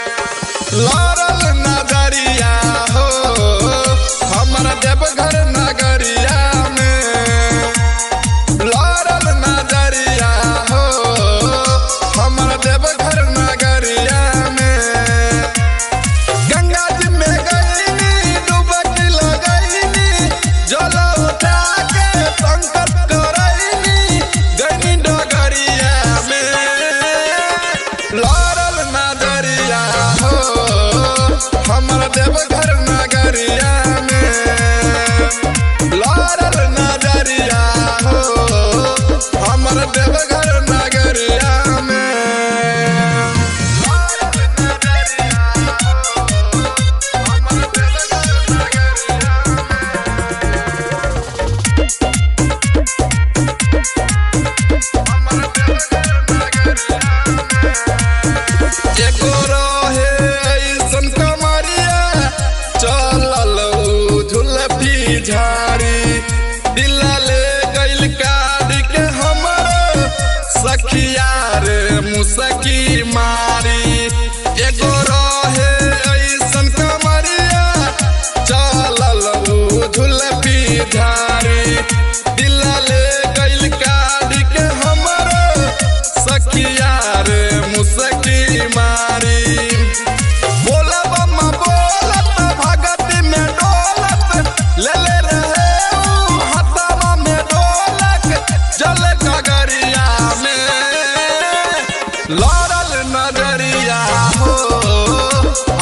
Speaker 6: लारल नजरिया हो हमारा देवघर नगरिया में लारल नजरिया हो हमारा देवघर नगरिया में गंगा जी में गईनी डुबकी लगईनी जल उठा के संकट करईनी गईनी डगरिया में लारल नजरिया हो हमारा देवघर नगरिया में लारल नजरिया हो हमारा देवघर नगरिया में लारल नजरिया हो हमारा देवघर नगरिया हमारा देवघर नगरिया एगो रहे ऐसन कमरिया चलल झुलफी झाड़ी दिल ले गइल काढ़ के हमर सखिया रे मुसकी मारी एगो रहे ऐसन कमरिया चलल झुलफी झाड़ी दिल ले गइल काढ़ के हमर सखिया रे मुसकी मारी बोला बम्मा बोलत भगती में डोलत ले ले रहे हथवा में ढोलक जल गगरिया में लारल नजरिया हो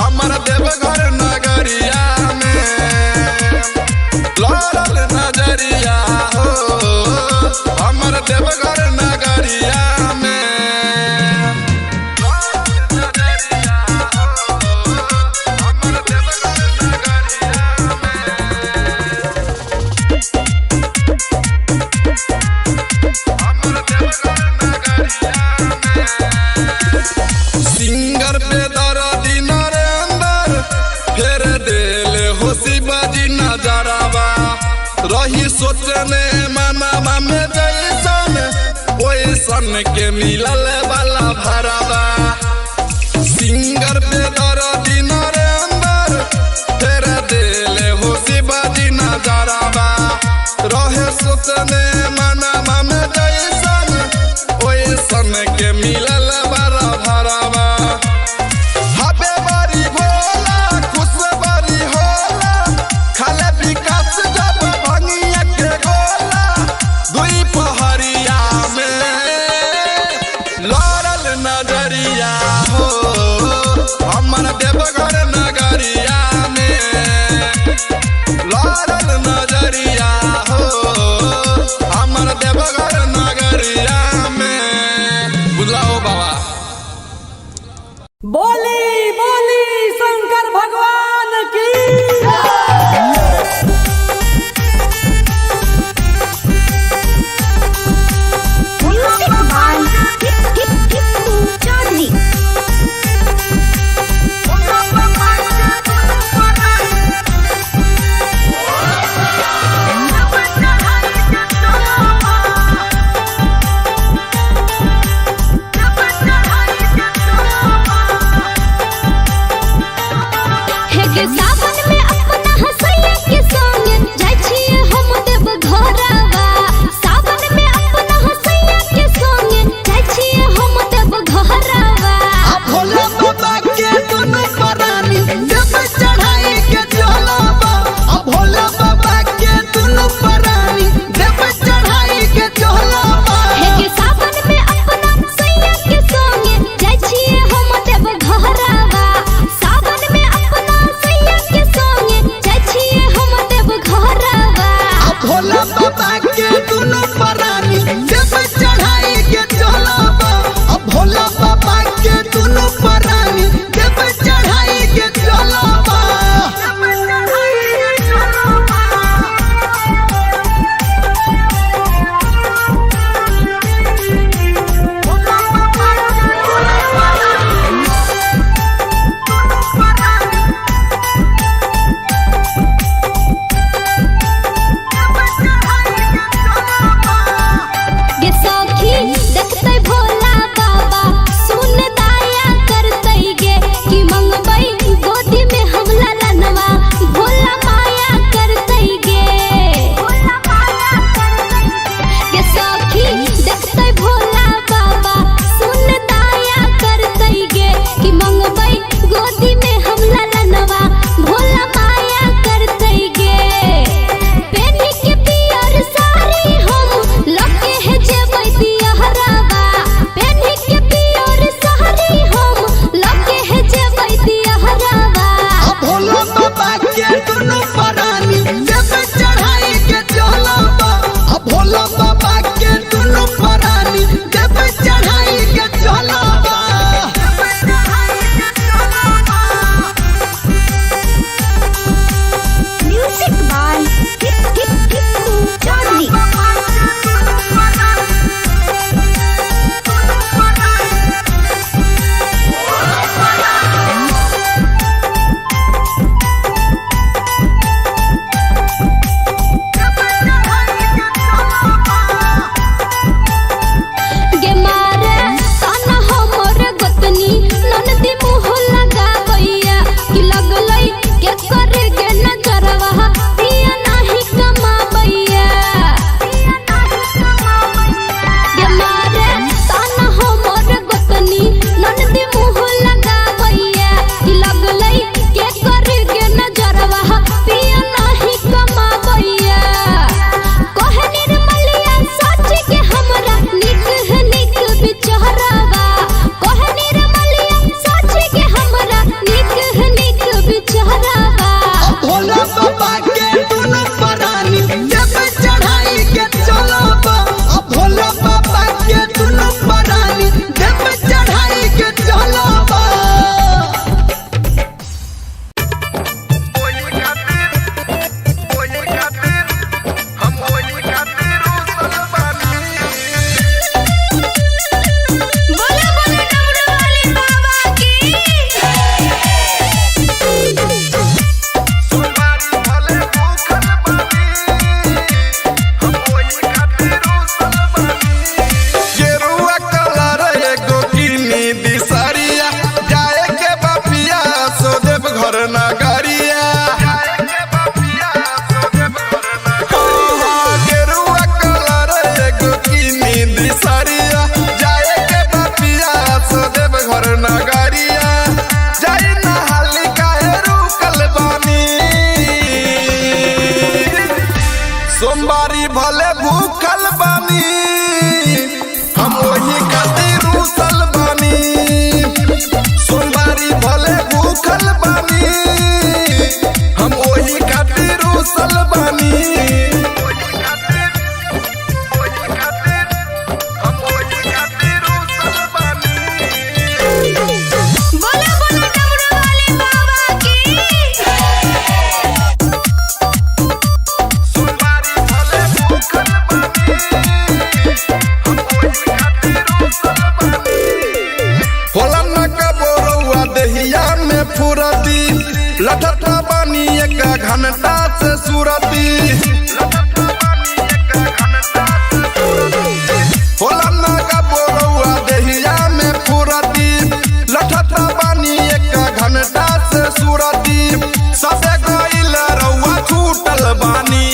Speaker 6: हमारा देवघर नगरिया में लारल नजरिया हो हमारा देवघर नगरिया में सिंगर पे दर्दी नरेंद्र फेर देले होशी बाजी नजरावा रही सोचने मनवा में जैसन ओइसन के मिलल वाला भरावा सिंगर पे दर्दी नरेंद्र फेर देले होशी बाजी नजरावा रहे सोचने मनवा में जैसन ओइसन के मिलल वाला भरावा हबे बारी भोला खुश बारी होला खाले विकास जब भंगिया के गोला दुई पहरिया में लारल नजरिया हो हमारा देवघर नगरिया में लारल नजरिया हो हमारा देवघर नगरिया में बुलाओ बाबा
Speaker 5: बोली बोली शंकर भगवान की
Speaker 6: फुरती लठत बानी एक घंटा से सुरती होला ना का बोरौआ देहिया में फुरती लठत बानी एक घंटा से सुरती सबे गइल रउआ छूटल बानी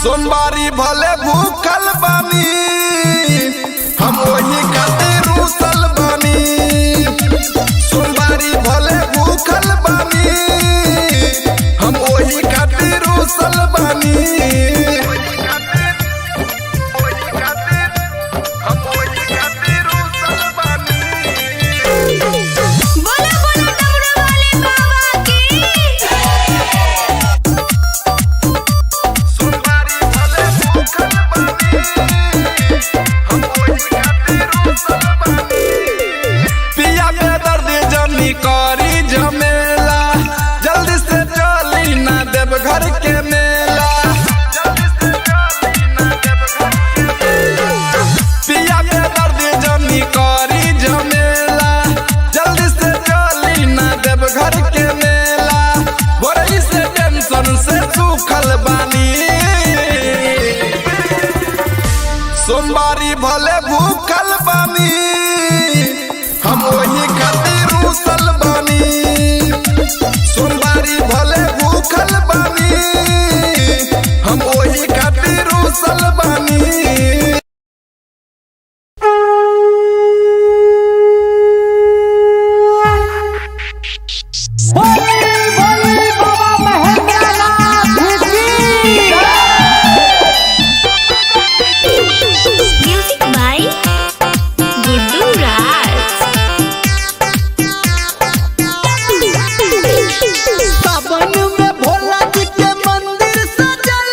Speaker 6: सोमवारी भले भूखल बानी हम वही खातिर रूसल बानी सोमवारी भले भूखल बानी हम वही खातिर रूसल बानी
Speaker 2: बोला बोला डमरू वाले बाबा की
Speaker 6: सोमवारी भले भूखल बानी हम वही खातिर रूसल बानी पिया के दर्द जमी करी झमेला जल्दी से चली ना देव घर के मेला पिया के दर्द जमी करी झमेला जल्दी से चली ना देव घर के मेला बोरई से टेंशन से सूखल बानी सोमवारी भले भूखल बानी हम वही खातिर रूसल बानी सोमवारी भले भूखल बानी हम वही खातिर रूसल बानी
Speaker 5: बोली बाबा महेंद्रनाथ की
Speaker 2: म्यूजिक बाय गुड्डू राज
Speaker 1: सावन में भोला जी के मंदिर सजल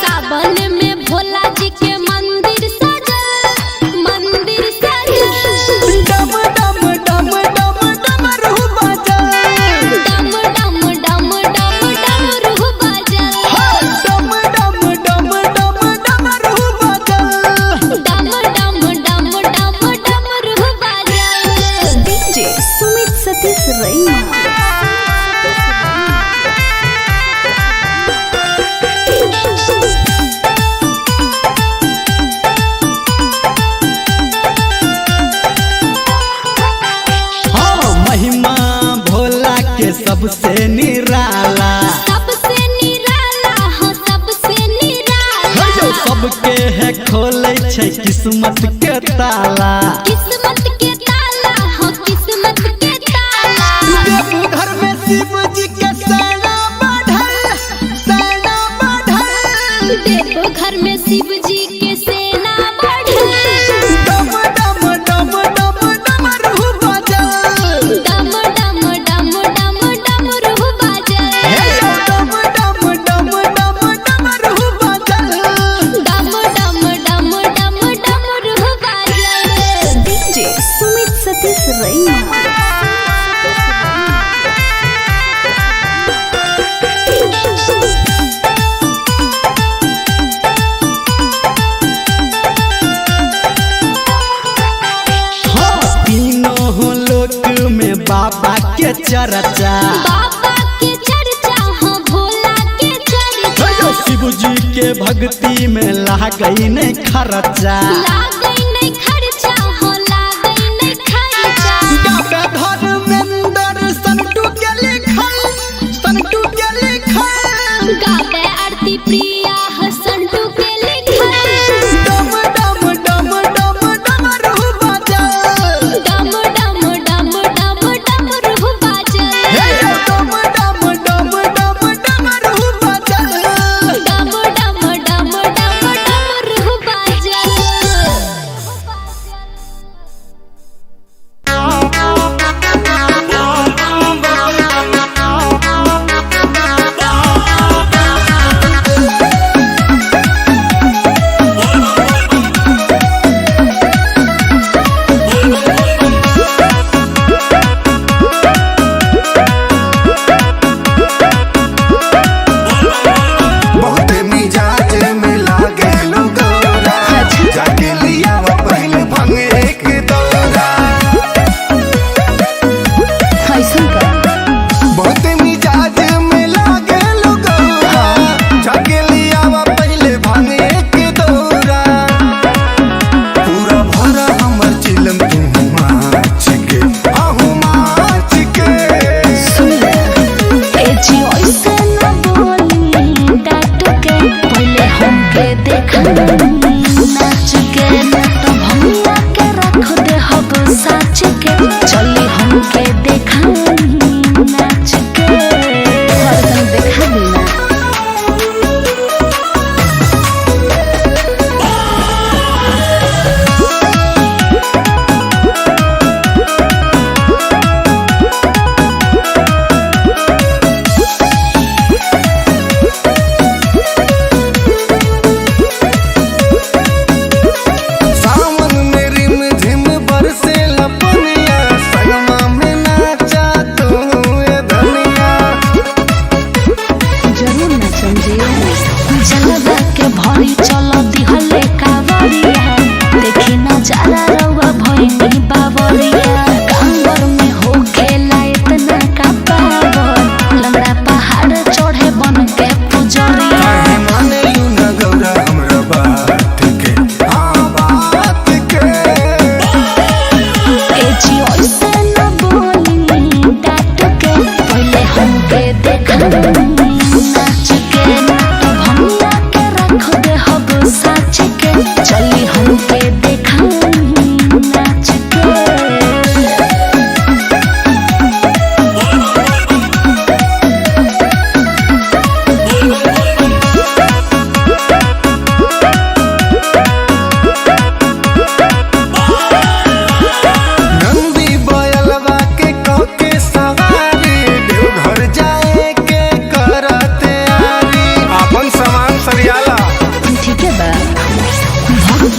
Speaker 2: सावन में भोला जी के मंदिर सजल
Speaker 1: डम डम डम डम डमरू बजल
Speaker 2: डम डम डम डम डमरू बजल
Speaker 1: डम डम डम डम डमरू बजल
Speaker 2: डम डम डम डम डमरू बजल
Speaker 3: डीजे सुमित सतीश रैना
Speaker 1: हाँ महिमा भोला के सबसे निराला
Speaker 2: सबसे निराला हो सबसे निराला
Speaker 1: जो सबके है खोले छै किस्मत के ताला
Speaker 2: किस्मत के ताला हो किस्मत के ताला
Speaker 1: देवघर में शिव जी के सेना बढ़ल
Speaker 2: देव घर में शिव जी के सेना बढ़ल
Speaker 1: डम डम डम डम डमरू बजल
Speaker 2: डम डम डम डम डमरू बजल
Speaker 1: डम डम डम डम डमरू बजल
Speaker 2: डम डम डम डम डमरू बजल
Speaker 3: डीजे सुमित सतीश रैना
Speaker 1: हाँ तीनों लोक में बाबा के चर्चा
Speaker 2: बाबा के चर्चा हो भोला के चर्चा
Speaker 1: शिव जी के भक्ति में लागई नहीं खर्चा
Speaker 2: लागई नहीं खर्चा हो लागई नहीं खर्चा
Speaker 1: धर्मेंद्र संतू के लिखल
Speaker 2: गावे आरती प्रिया हसंटू के लिखल
Speaker 1: डम डम डम डम डमरू बजल
Speaker 2: डम डम डम डम डमरू बजल
Speaker 1: डम डम डम डम डमरू बजल
Speaker 2: डम डम डम डम डमरू बजल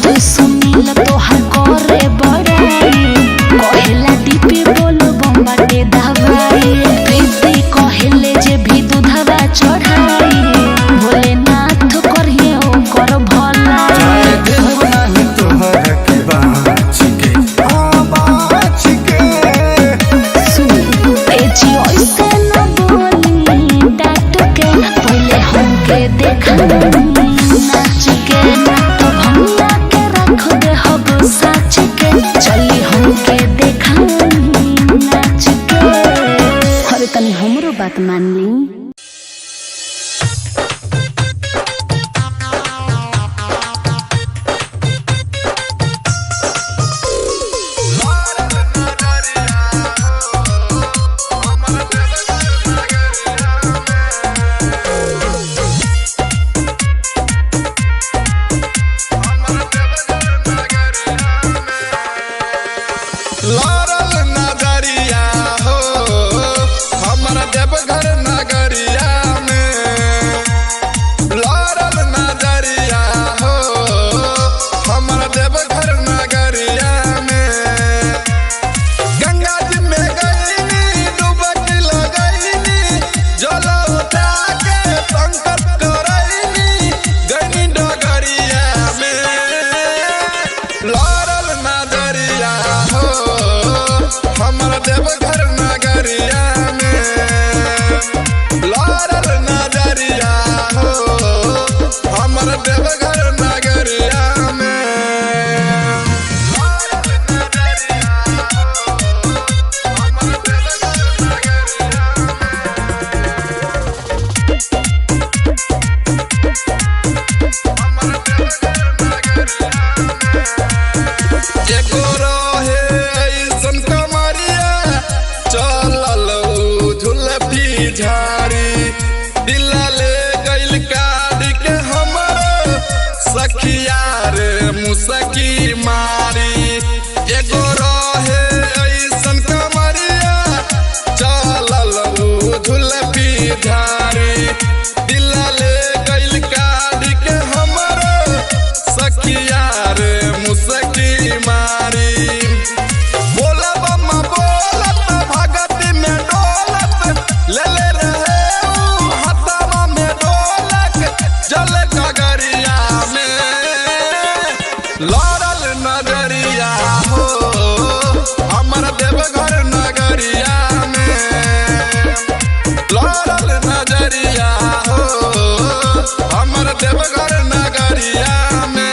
Speaker 3: संजय सुनील तोहर करे बड़ाई कहेला डीपी बोलो बम्बाटे दवाई प्रीति कहेले जे भी दूधवा चढ़ाई भोलेनाथ करिए ओकर भला
Speaker 4: देव नाही तोहर के बाँच के
Speaker 3: सुनी ए जी ओइसे न बोली डाट के पहले हमके देखा नाच के तो भैया के रख दे हब साच के चली हमके देखा नाच के अरे तनी हमरो बात मान ली
Speaker 6: लारल नजरिया हो हमारा देवघर नगरिया में लारल नजरिया हो हमारा देवघर नगरिया में गंगा जी में गईनी डुबकी लगईनी जल उठा के संकट करईनी गईनी डगरिया में लारल नजरिया हो हमारा देवघर नगरिया में लारल नजरिया हो हमारा देवघर नगरिया में लारल नजरिया हो हमारा देवघर नगरिया एगो रहे ऐसन कमरिया चलल झुलफी झाड़ी दिला ले गइल काढ़ी के हमरो सखिया रे मुसकी मारी एगो रहे ऐसन कमरिया चलल झुलफी झाड़ी दिला ले गइल काढ़ी के हमरो सखिया रे मुसकी मारी बोला बम्मा बोलत भगती में डोलत ले ले रहे ऊ हथवा में ढोलक जल गगरिया में लारल नजरिया हो हमारा देवघर नगरिया में लारल नजरिया हो हमारा देवघर नगरिया में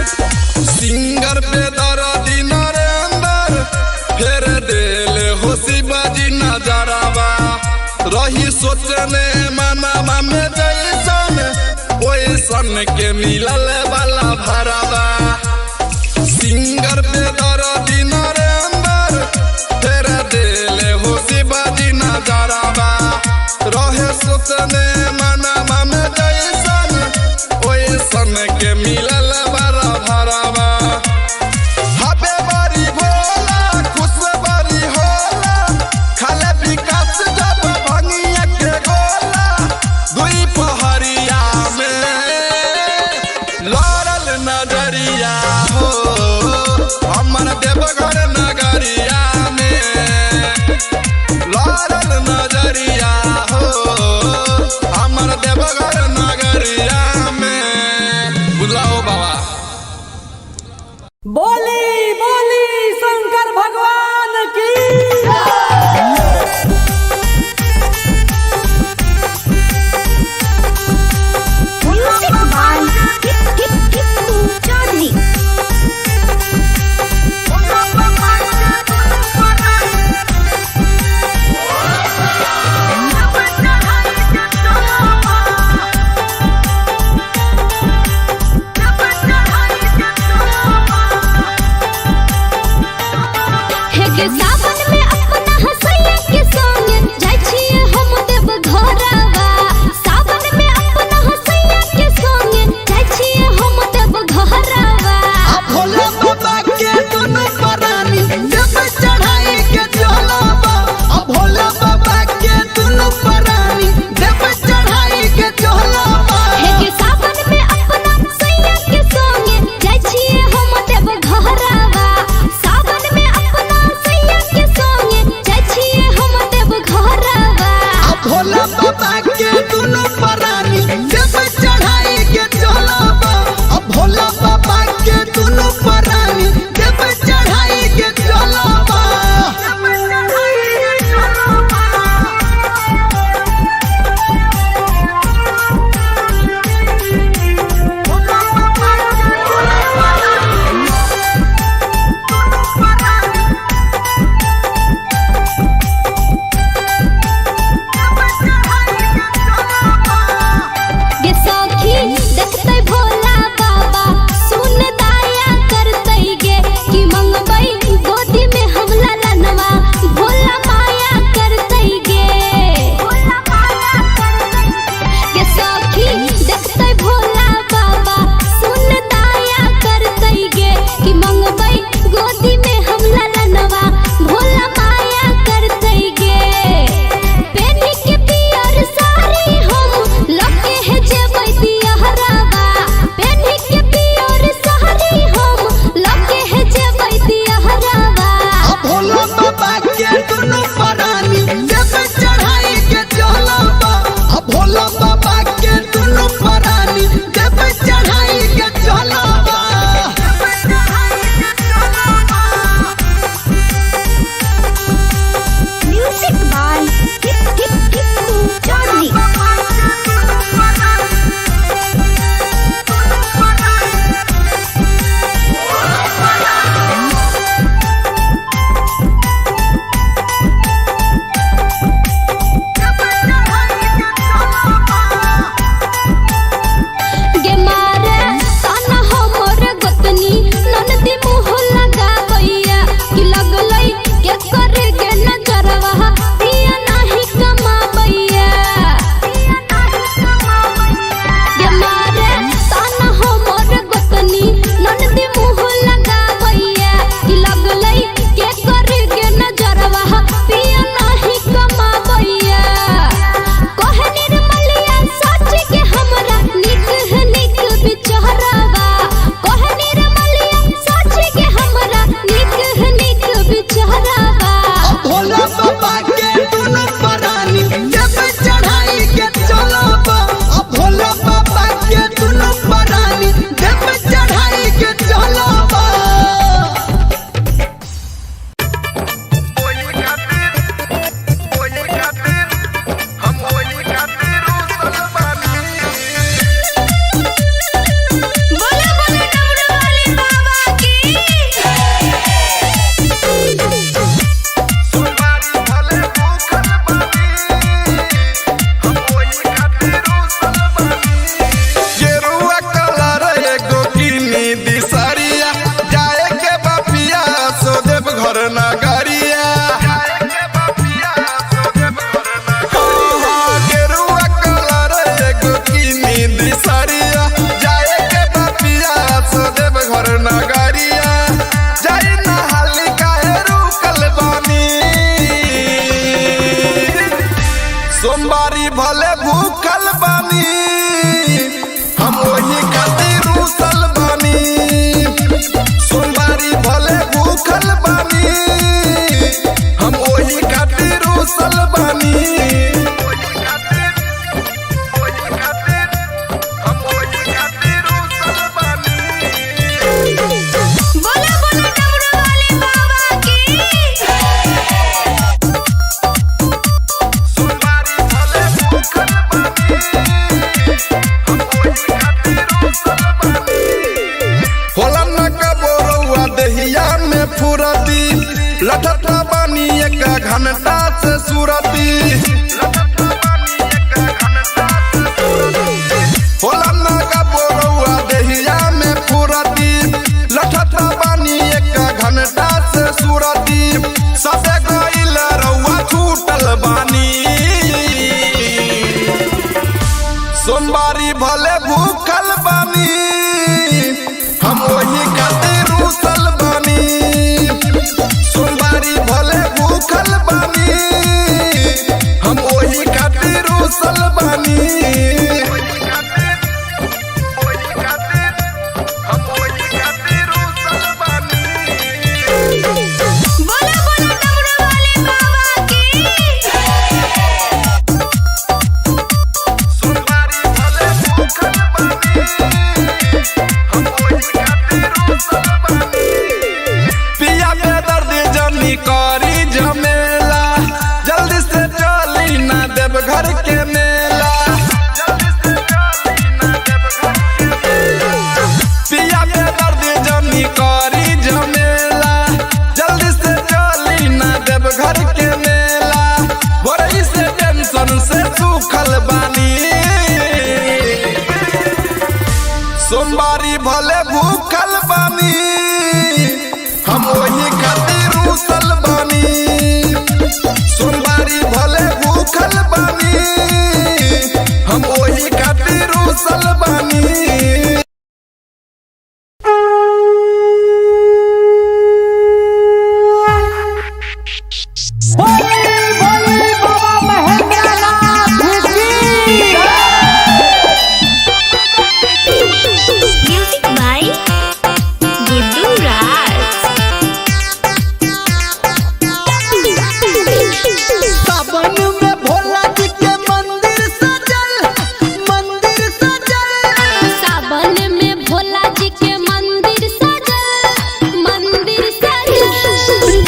Speaker 6: सिंगर पे दर्दी नरेंद्र फेर देले होशी बाजी नजरवा रही सोचने मनवा में जैसन ओइसन के मिलल वाला भरवा सिंगर पे दर्दी नरेंद्र फेर देले होशी बाजी नजरवा रहे सोचने मनवा में जैसन ओइसन के मिलल वाला भरवा हबे बड़ी भोला खुश बड़ी होला खाले विकास जब भंगिया के गोला दुई पहरिया में लारल नजरिया हो हमारा देवघर नगरिया में लारल नजरिया हो हमारा देवघर नगरिया में बुलाओ बाबा
Speaker 5: बोली बोली शंकर भगवान की
Speaker 6: फुरती लठत बानी एक घंटा से सुरती होला नागा बोरौआ देहिया में फुरती लठत बानी एक घंटा से सुरती सबे गइल रउआ छूटल बानी सोमवारी भले भूखल बानी हम वही खातिर रूसल बानी सोमवारी भले भूखल बानी हम वही खातिर रूसल बानी
Speaker 2: बोला बोला डमरू वाले बाबा की
Speaker 6: सोमवारी भले भूखल बानी हम वही खातिर रूसल बानी पिया के दर्द जनी करी झमेला जल्दी से चली ना देव घर के मेला पिया के दर्द जनी करी झमेला जल्दी से चली ना देव घर के मेला बड़ी से टेंशन से सूखल बानी सोमवारी भले भूखल बानी हम वही खातिर रूसल बानी सोमवारी भले भूखल बानी हम वही खातिर रूसल बानी
Speaker 5: बोली बाबा महेंद्रनाथ की
Speaker 3: म्यूजिक बाय गुड्डू राज।
Speaker 1: सावन में भोला जी के मंदिर सजल
Speaker 2: सावन में भोला जी के मंदिर सजल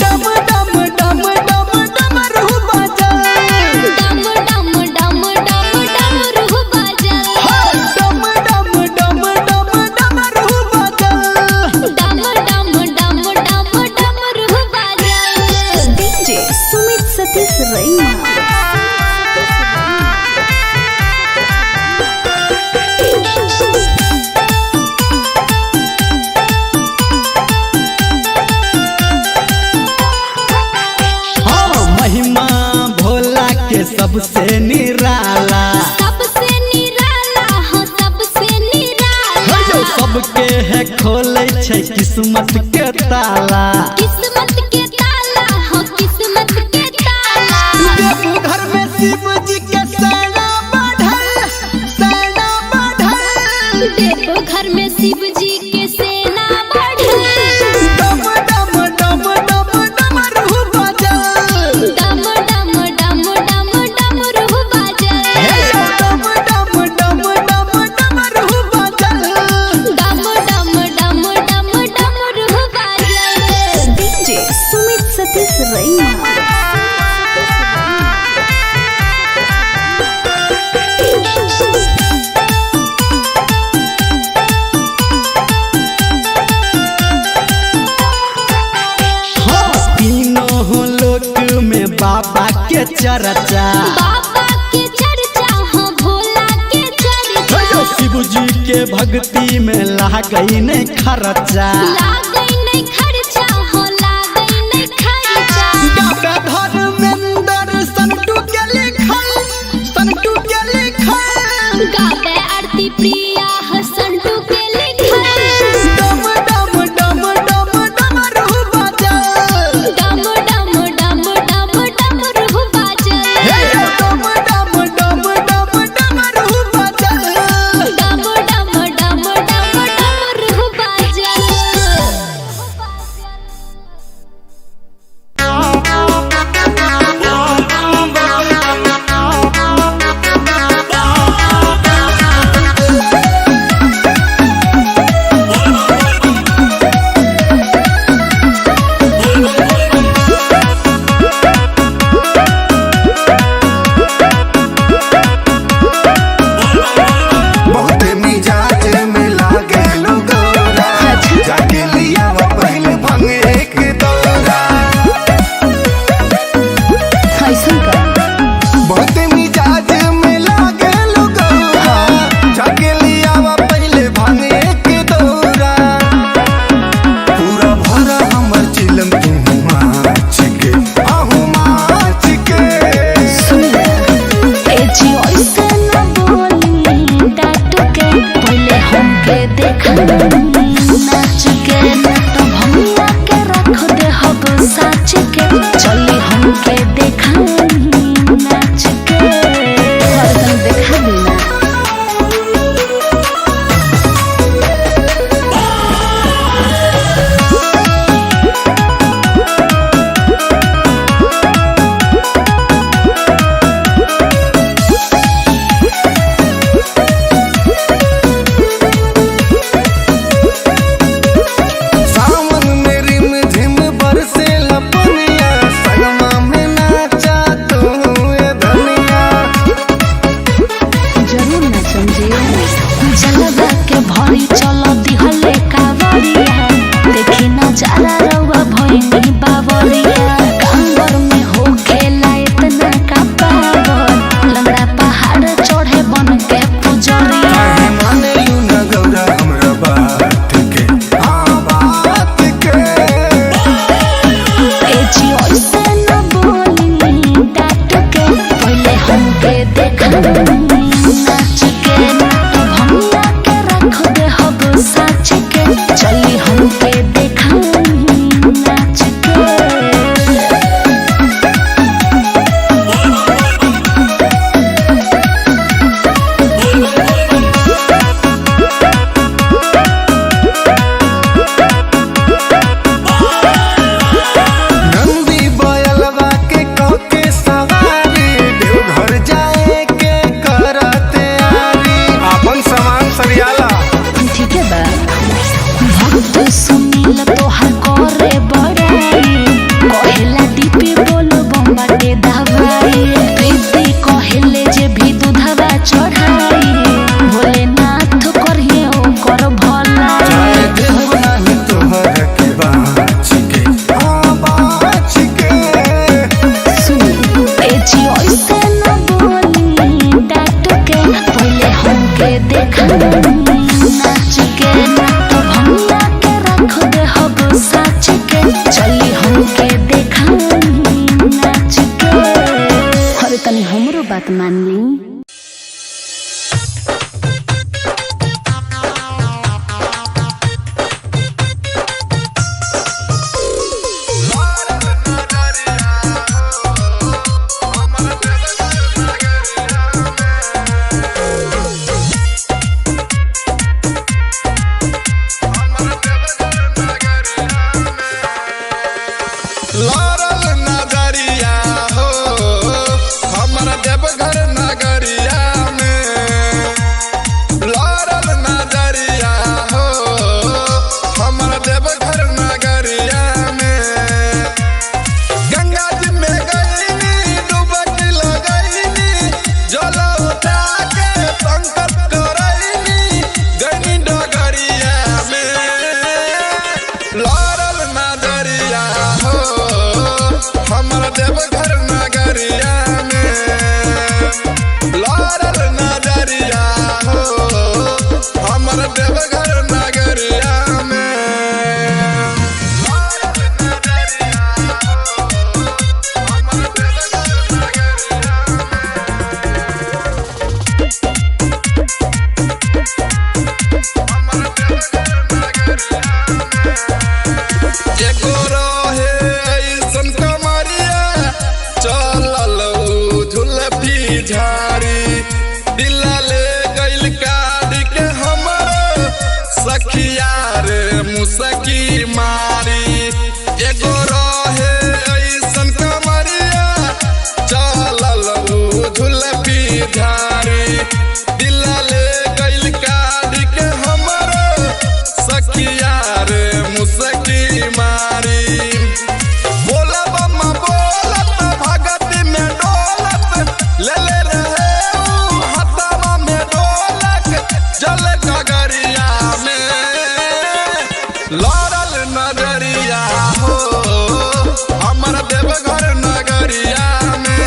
Speaker 1: डम डम डम डम डमरू बजल
Speaker 2: डम डम डम डम डमरू बजल
Speaker 1: डम डम डम डम डमरू बजल
Speaker 2: डम डम डम डम डमरू बजल
Speaker 3: डीजे सुमित सतीश रैना।
Speaker 1: हाँ महिमा भोला के सबसे निराला
Speaker 2: सबसे निराला हो सबसे निराला
Speaker 1: जो सबके है खोले छै किस्मत के ताला
Speaker 2: किस्मत के ताला हो किस्मत के ताला
Speaker 1: देवघर में शिव जी के सेना बढ़ल
Speaker 2: देव घर में शिव जी के सेना बढ़ल
Speaker 1: डम डम डम डम डमरू बजल
Speaker 2: डम डम डम डम डमरू बजल
Speaker 1: डम डम डम डम डमरू बजल
Speaker 2: डम डम डम डम डमरू बजल
Speaker 3: डीजे सुमित सतीश रैना।
Speaker 1: हाँ तीनों लोक में बाबा के चर्चा
Speaker 2: बाबा के चर्चा हो भोला के चर्चा
Speaker 1: जो शिव जी के भक्ति में लागई नहीं खर्चा
Speaker 2: लागई नहीं खर्चा हो लागई नहीं खर्चा
Speaker 1: धर्मेंद्र संतू के लिखल
Speaker 2: गावे आरती प्रिया हसंटू के लिखल
Speaker 1: डम डम डम डम डमरू बजल
Speaker 2: डम डम डम डम डमरू बजल
Speaker 1: डम डम डम डम डमरू बजल
Speaker 2: डम डम डम डम डमरू बजल
Speaker 3: दिल तोहर करे बड़ाई कहेला दीपी बोलो बम्बाटे दवाई प्रीति कहेले जे भी दूधवा चढ़ाई भोलेनाथ करिए ओकर भला
Speaker 4: जाए देव नाही तोहर के बाँच के
Speaker 3: सुनी ए जी ओइसे न बोली डाट के पहले हमके देखा नाच के तो भैया के रख दे हब साच के चली हमके देखा नाच के अरे तनी हमरो बात मान ली
Speaker 6: लारल नजरिया हो हमर देवघर नगरिया में लारल नजरिया हो हमर देवघर नगरिया में गंगा जी में गईनी डुबकी लगईनी जल उठा के संकट करईनी गईनी डगरिया में लारल नजरिया हो हमर देवघर नगरिया में लारल नजरिया हो हमर देवघर नगरिया में लारल नजरिया हो हमर देवघर नगरिया हमर देवघर नगरिया एगो रहे ऐसन कमरिया चलल झुलफी झाड़ी दिल ले गइल काढ़ी के हमर सखिया रे मुसकी मारी एगो रहे ऐसन कमरिया चलल झुलफी झाड़ी दिल ले गइल काढ़ी के हमर सखिया रे मुसकी मारी बोला बम्मा बोलत भगती में डोलत ले ले रहे ऊ हथवा में ढोलक जल गगरिया में लारल नजरिया हो हमर देवघर नगरिया में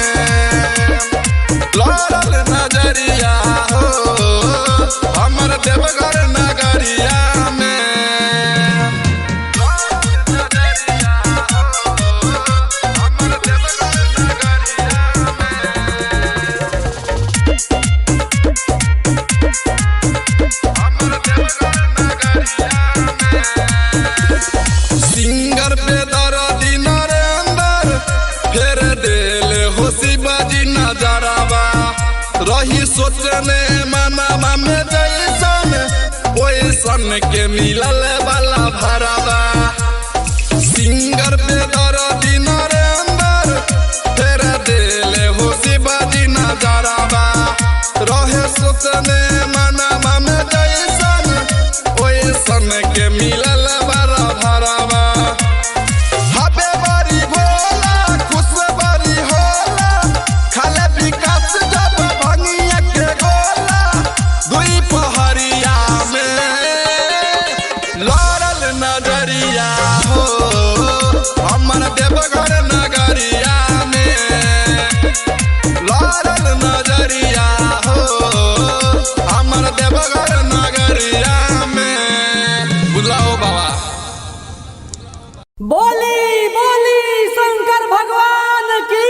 Speaker 6: लारल नजरिया हो हमर देवघर नगरिया में सिंगर पे दर्दी नरेंदर फेर देल होशी बाजी नजरवा रही सोचने मनवा में जैसन ओइसन के मिलल वाला भरवा सिंगर पे दर्दी नरेंदर फेर देल होशी बाजी नजरवा रहे सोचने मनवा में जैसन ओइसन के मिलल वाला भरवा हबे बड़ी भोला खुश बड़ी होला खाले विकास जब भंगिया के गोला दुई पहरिया में लारल नजरिया हो हमर देवघर नगरिया में लारल नजरिया हो हमर देवघर नगरिया में बुलाओ बाबा
Speaker 5: बोली बोली शंकर भगवान की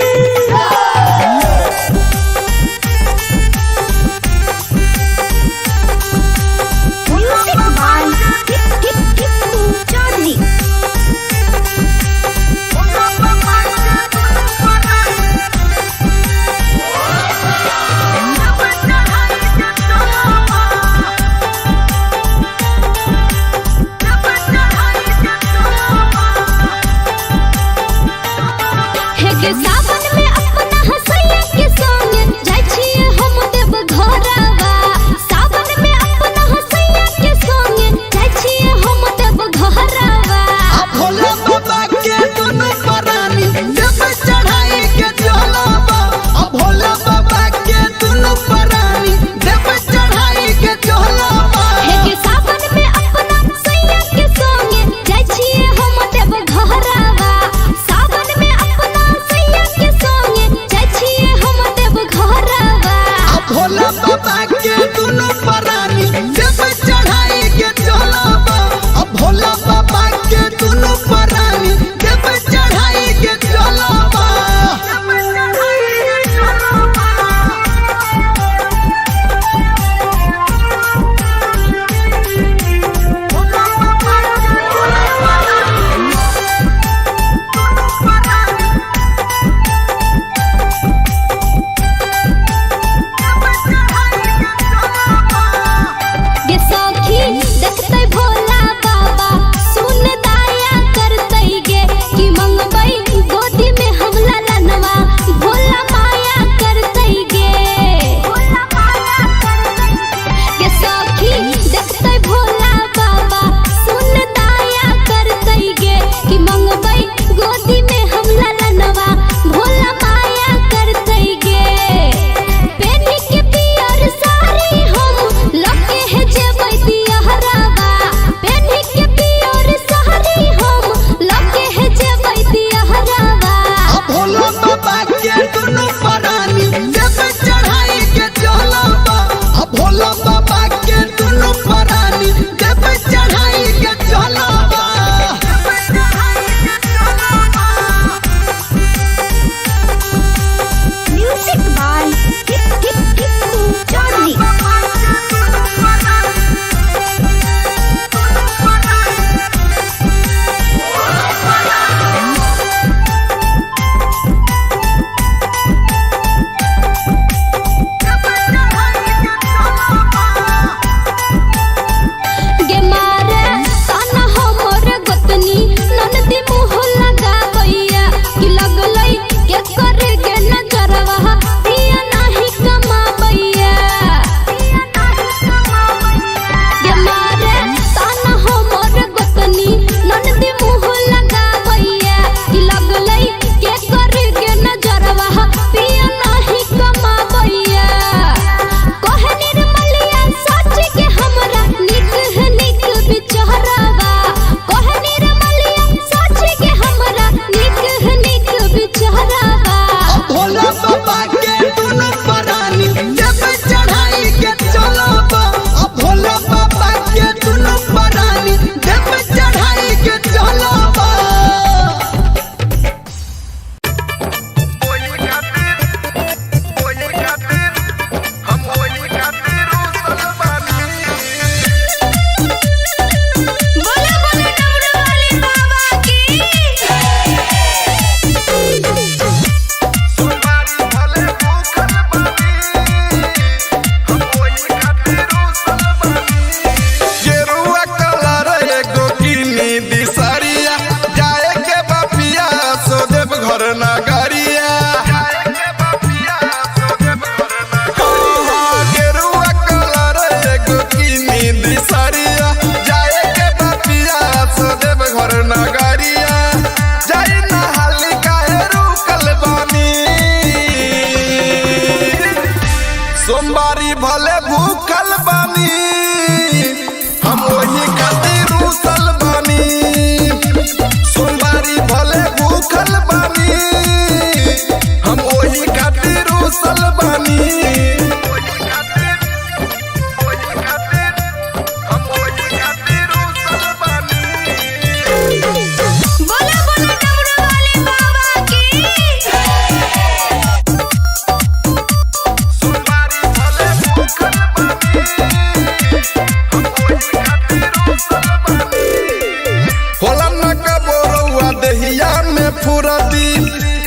Speaker 6: होला न कबोरुआ देहिया में फुरती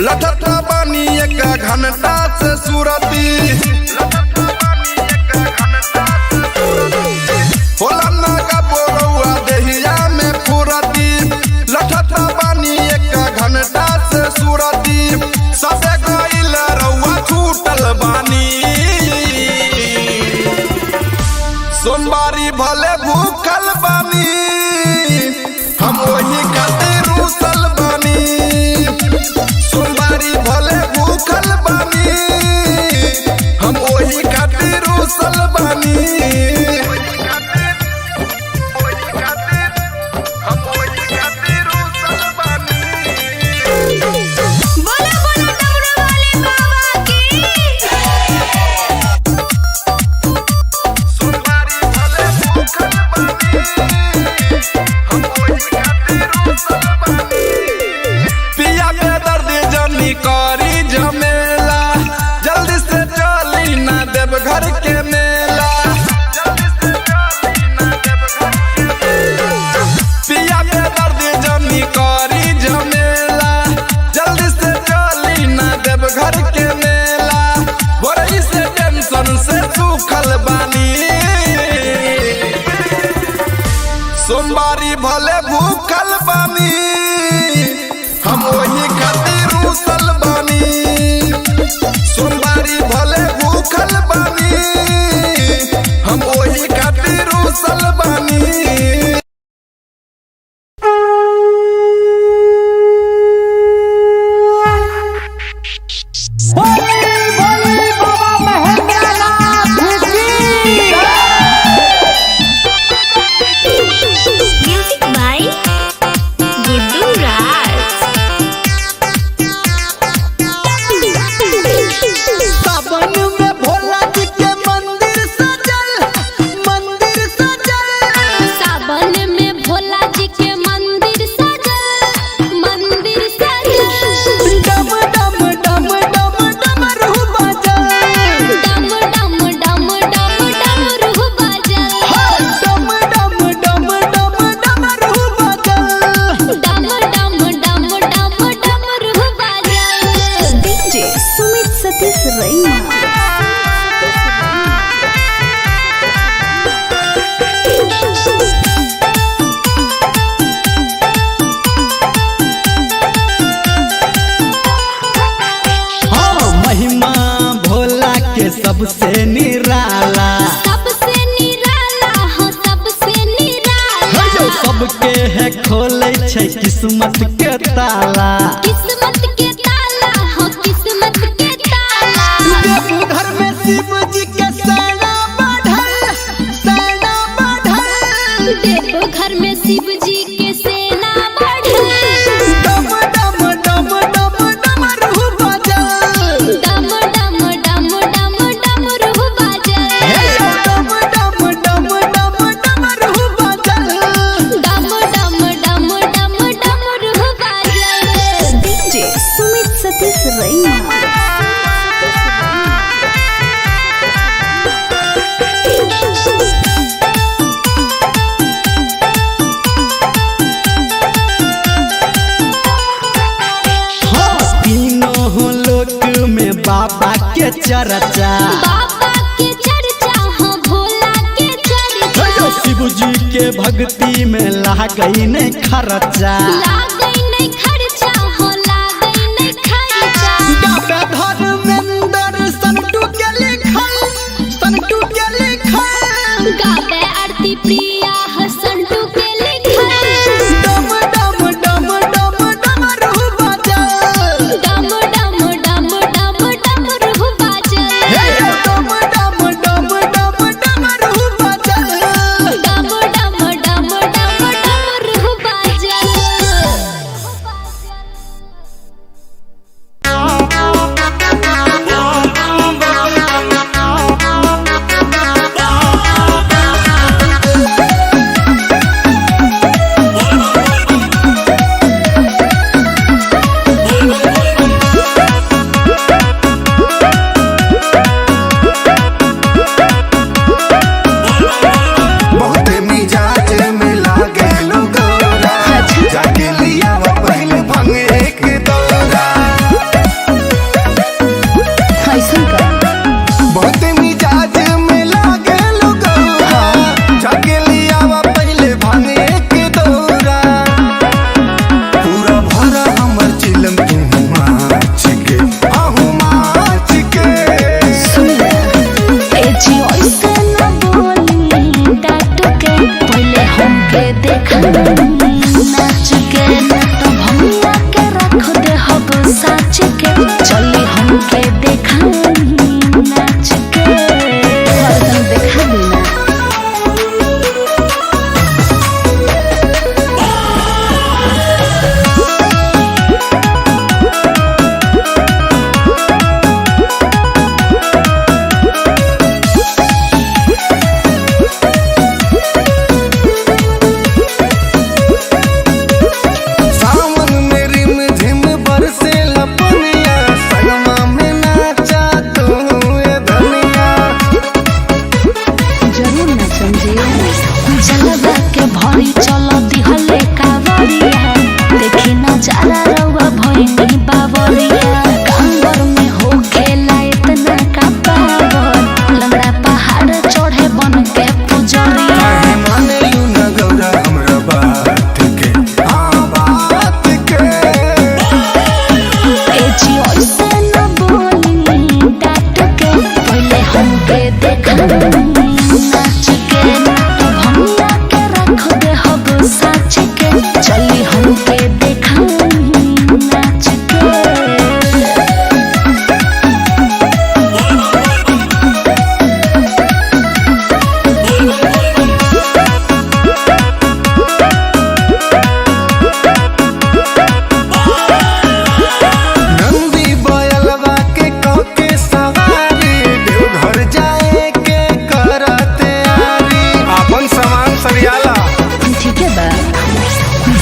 Speaker 6: लठठा बानी एक घंटा से सुरती होला न कबोरुआ देहिया में फुरती लठठा बानी एक घंटा से सुरती सबे गइल रउआ छूटल बानी सोमवारी भले भूखल बानी हम वही खातिर रूसल बानी सोमवारी भले भूखल बानी हम वही खातिर रूसल बानी
Speaker 2: बोला बोला डमरू वाले बाबा की
Speaker 6: सोमवारी भले भूखल बानी हम वही खातिर रूसल बानी पिया के दर्द जनी करी झमेला जल्दी से चली ना देव घर के मेला पिया के दर्द जनी करी झमेला जल्दी से चली ना देव घर के मेला बड़ी से टेंशन से सूखल बानी सोमवारी भले भूखल बानी हम वही खातिर रूसल बानी सोमवारी भले भूखल बानी हम वही खातिर रूसल बानी
Speaker 2: म्यूजिक बाय गुड्डू राज
Speaker 1: सावन में भोला जी के मंदिर सजल
Speaker 2: सावन में भोला जी के मंदिर सजल
Speaker 1: डम डम डम डम डमरू बजल
Speaker 2: डम डम डम डम डमरू बजल
Speaker 1: डम डम डम डम डमरू बजल
Speaker 2: डम डम डम डम डमरू बजल
Speaker 3: डीजे सुमित सतीश रैना
Speaker 1: हाँ महिमा भोला के सबसे निराला
Speaker 2: सबसे निराला हो सबसे निराला
Speaker 1: जो सबके है खोले छै किस्मत के ताला
Speaker 2: किस्मत के ताला हो किस्मत के ताला
Speaker 1: घर में शिव जी के सेना बढ़ल
Speaker 2: देव घर में शिव जी के सेना बढ़ल
Speaker 1: डम डम डम डम डमरू बजल
Speaker 2: डम डम डम डम डमरू बजल
Speaker 1: डम डम डम डम डमरू बजल
Speaker 2: डम डम डम डम डमरू बजल
Speaker 3: डीजे सुमित सतीश रैना
Speaker 1: हाँ तीनों लोक में बाबा के चर्चा
Speaker 2: बाबा के चर्चा हो भोला के चर्चा
Speaker 1: शिव जी के भक्ति में लागई नहीं खर्चा
Speaker 2: लागई नहीं खर्चा हो लागई नहीं खर्चा
Speaker 1: धर्मेंद्र संतू के लिखल
Speaker 2: गावे आरती प्रिया हसंटू के लिखल
Speaker 1: डम डम डम डम डमरू बजल
Speaker 2: डम डम डम डम डमरू बजल
Speaker 1: डम डम डम डम डमरू बजल
Speaker 2: डम डम डम डम डमरू बजल
Speaker 3: हमके देखाई नाच के।
Speaker 4: नंदी बयलवा के कके सवारी देवघर जाए के करते आरी अपन सामान सरियाला
Speaker 3: ठीक है बा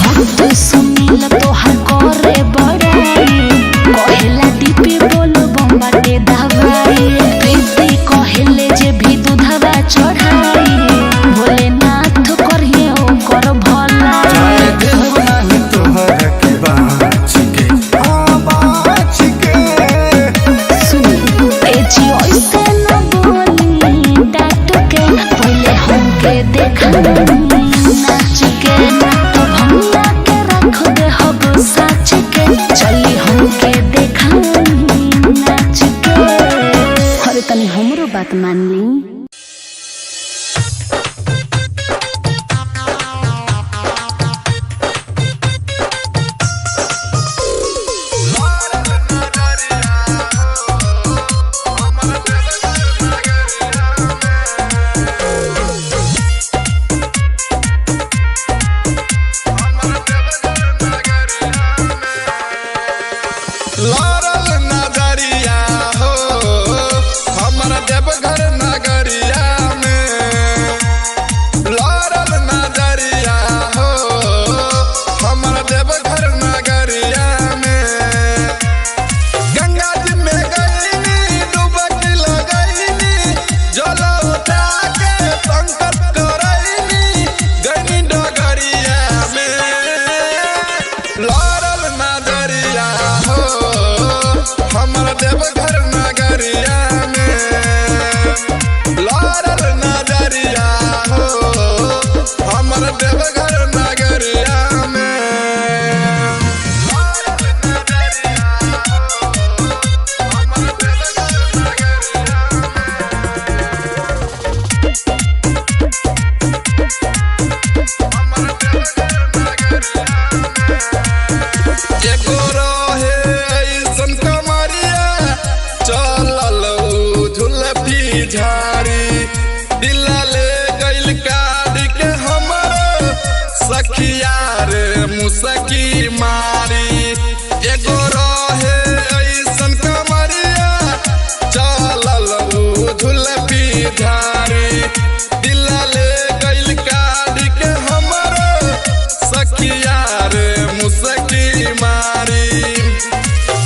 Speaker 3: भक्त सुनील तोहार करे बड़ाई कहेला दीपी बोलो बम्बाटे दवाई प्रीति कहेले जे भी दूधवा चढ़ाई भोलेनाथ करिए ओकर भला।
Speaker 4: जाए देव नाही तोहर के बाँच के बाँच के
Speaker 3: सुनी ए जी ओइसे न बोली डाट के पहले हमके देखाई नाच के तो भंगा के रख दे हब साच के चली हमके देखाई नाच के। अरे तनी हमरो बात मान ली।
Speaker 6: लारल नजरिया हो हमर देवघर नगरिया में। लारल नजरिया हो हमर देवघर नगरिया में। गंगा जी में गईनी डुबकी लगईनी जल उठा के संकट करईनी गईनी डगरिया में। लारल नजरिया हो हमर देवघर नगरिया में। लारल नजरिया हो हमर देवघर नगरिया में। लारल नजरिया हो हमर देवघर नगरिया एगो रहे ऐसन कमरिया चलल झुलफी झाड़ी दिला ले गइल काढ़ के हमर सखिया रे मुसकी मारी। एगो रहे ऐसन कमरिया चलल झुलफी झाड़ी दिला ले गइल काढ़ के हमर सखिया रे मुसकी मारी।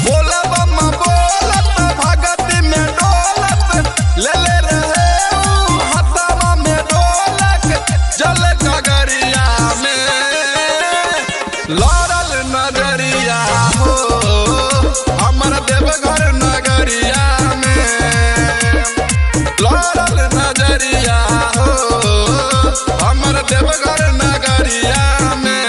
Speaker 6: बोला बम्मा बोलत भगत में डोलत ले ले रहे ऊ हथवा में ढोलक जल गगरिया में। लारल नजरिया हो हमर देवघर नगरिया में। लारल नजरिया हो हमर देवघर नगरिया में।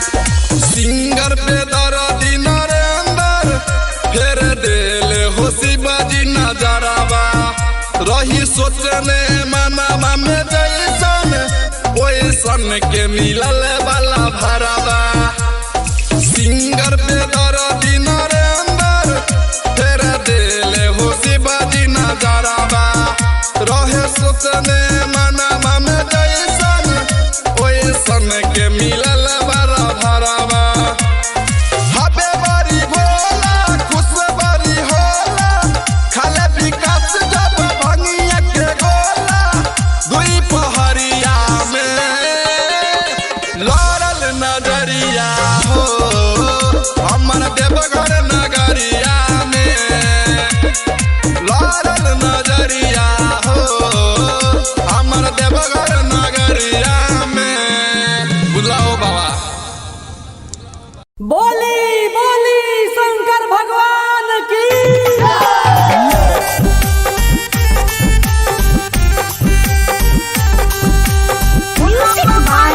Speaker 6: सिंगर पे दर्दी नरेंदर फेर देले होशी बाजी नजरवा रही सोचने मनवा में जैसन ओइसन के मिलल वाला भरवा। सिंगर पे दर्दी नरेंदर फेर देले होशी बाजी नजरवा रहे सोचने मनवा में जैसन ओइसन के मिलल वाला भरवा। हबे बारी भोला खुश बारी होला खाले विकास जब भंगिया के गोला दुई पहरिया में। लारल नजरिया हो हमर देवघर नगरिया में। लारल नजरिया हो हमर देवघर नगरिया में। बुलाओ बाबा।
Speaker 5: बोली बोली शंकर भगवान की।
Speaker 3: Music by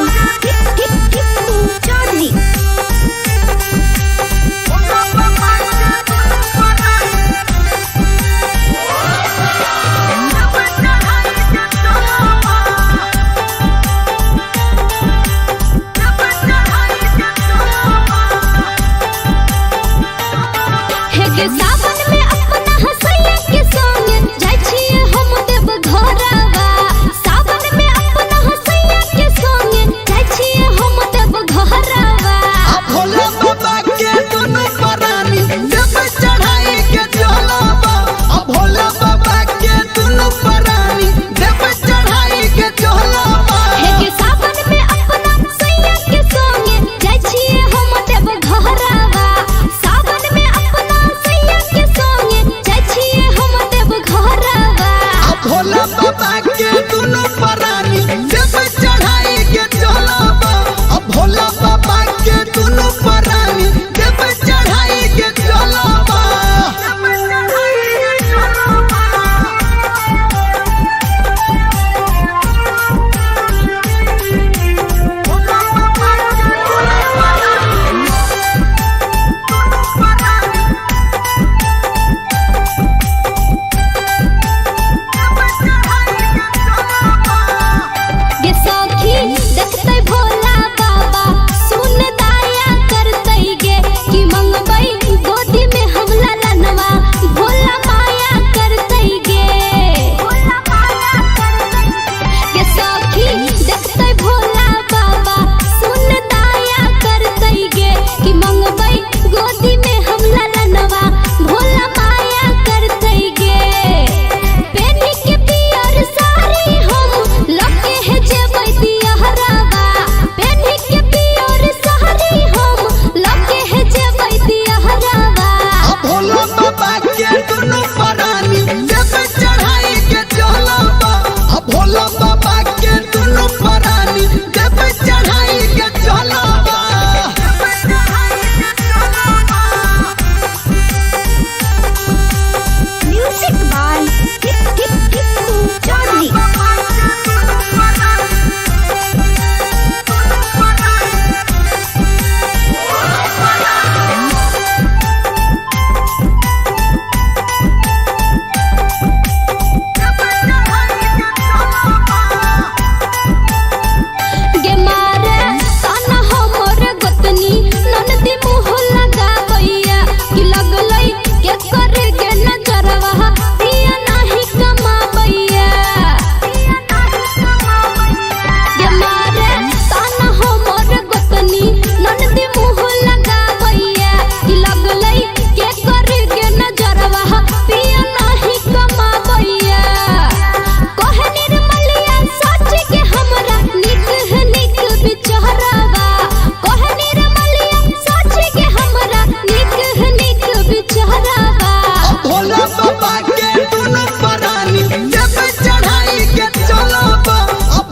Speaker 1: दोनों परानी जब चढ़ाई के चलावा
Speaker 2: ये सखी देखते भोला बाबा सुन दाया करते गे कि मंगबई गोदी में हम ललनवा भोला माया करते गे ये सखी देखते भोला बाबा सुन दाया करते गे कि मंगबई गोदी में हम ललनवा भोला माया करते गे पेनी के पियर साड़ी हम लके है जेबै दियहरावा पेनी के पियर साड़ी हम लके है जेबै दियहरावा
Speaker 1: भोला बाबा के दोनों परानी जब चढ़ाई के चलावा भोला बाबा के दोनों परानी जब चढ़ाई के चलावा
Speaker 3: म्यूजिक बाय चौधरी।
Speaker 2: गे मारे ताना हमर गोतनी ननदी मुँह लगाबैया कि लगलै के करे गे नजरवा पिया नाही कमाबैया गे मारे ताना हमर गोतनी ननदी मुँह लगाबैया कि लगलै के करे गे नजरवा पिया नाही कमाबैया कहे निर्मलिया सच के हमरा निक है निक बिचहरावा कहे निर्मलिया सच के हमरा निक है निक बिचहरावा
Speaker 1: भोला बाबा के दोनों परानी जब चढ़ाई के चलावा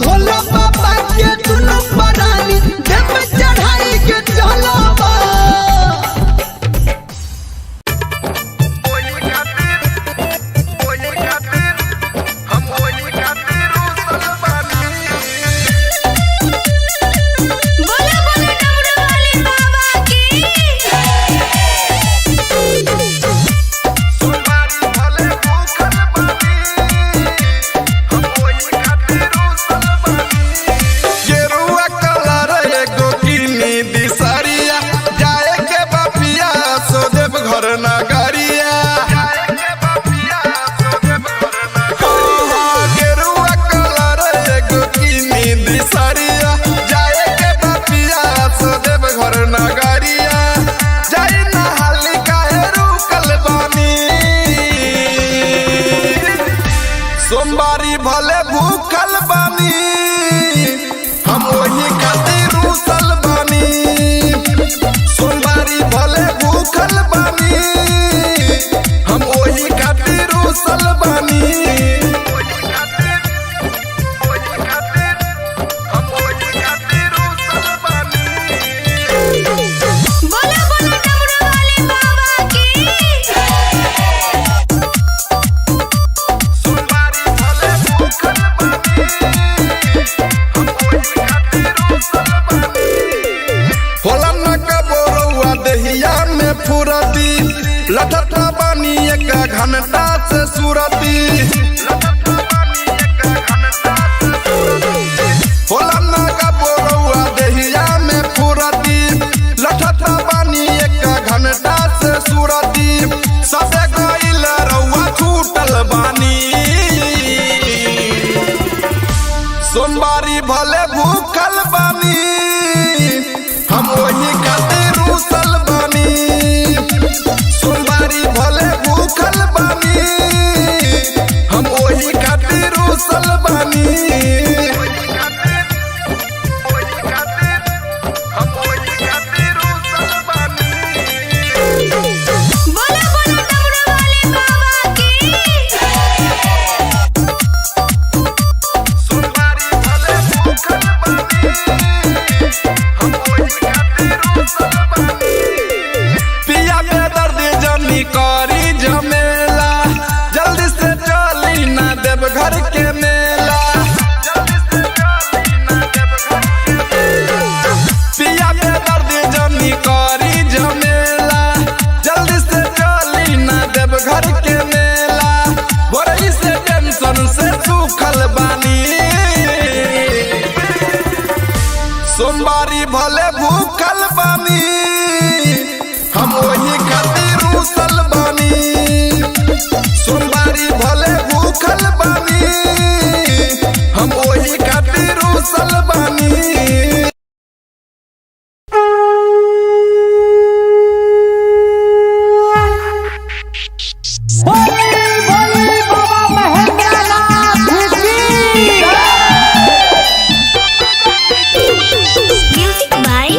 Speaker 1: भोला बाबा के दोनों परानी जब चढ़ाई के चलावा
Speaker 2: बोला बोला डमरू वाले बाबा की
Speaker 6: गेरुआ कलर एगो किनी दिसरिया जाए के बापिया सो देव घर नगरिया गेरुआ कलर एगो किनी दिसरिया जाए के बापिया सो देव घर नगरिया जाई नहाली काहे रुकल बानी सोमवारी भले भूखल बानी हम वही खातिर रूसल बानी सोमवारी भले भूखल बानी हम वही खातिर रूसल बानी
Speaker 2: बोला बोला डमरू वाले बाबा की
Speaker 6: सोमवारी भले भूखल बानी होला न कबोरुआ देहिया में फुरती लठठा बानी एक घंटा से सुरती होला न कबोरुआ देहिया में फुरती लठठा बानी एक घंटा से सुरती सबे गइल रउआ छूटल बानी सोमवारी भले भूखल बानी हम वही खातिर रूसल बानी सोमवारी भले भूखल बानी हम वही खातिर रूसल बानी
Speaker 2: बोला बोला डमरू वाले बाबा की
Speaker 6: सोमवारी भले भूखल बानी हम वही खातिर रूसल दर्द जनी करी झमेला जल्दी से चली ना देव घर के मेला बोरई से टेंशन से सूखल बानी सोमवारी भले भूखल बानी हम वही खातिर रूसल बानी सोमवारी भले भूखल बानी हम वही खातिर रूसल बानी
Speaker 3: म्यूजिक बाय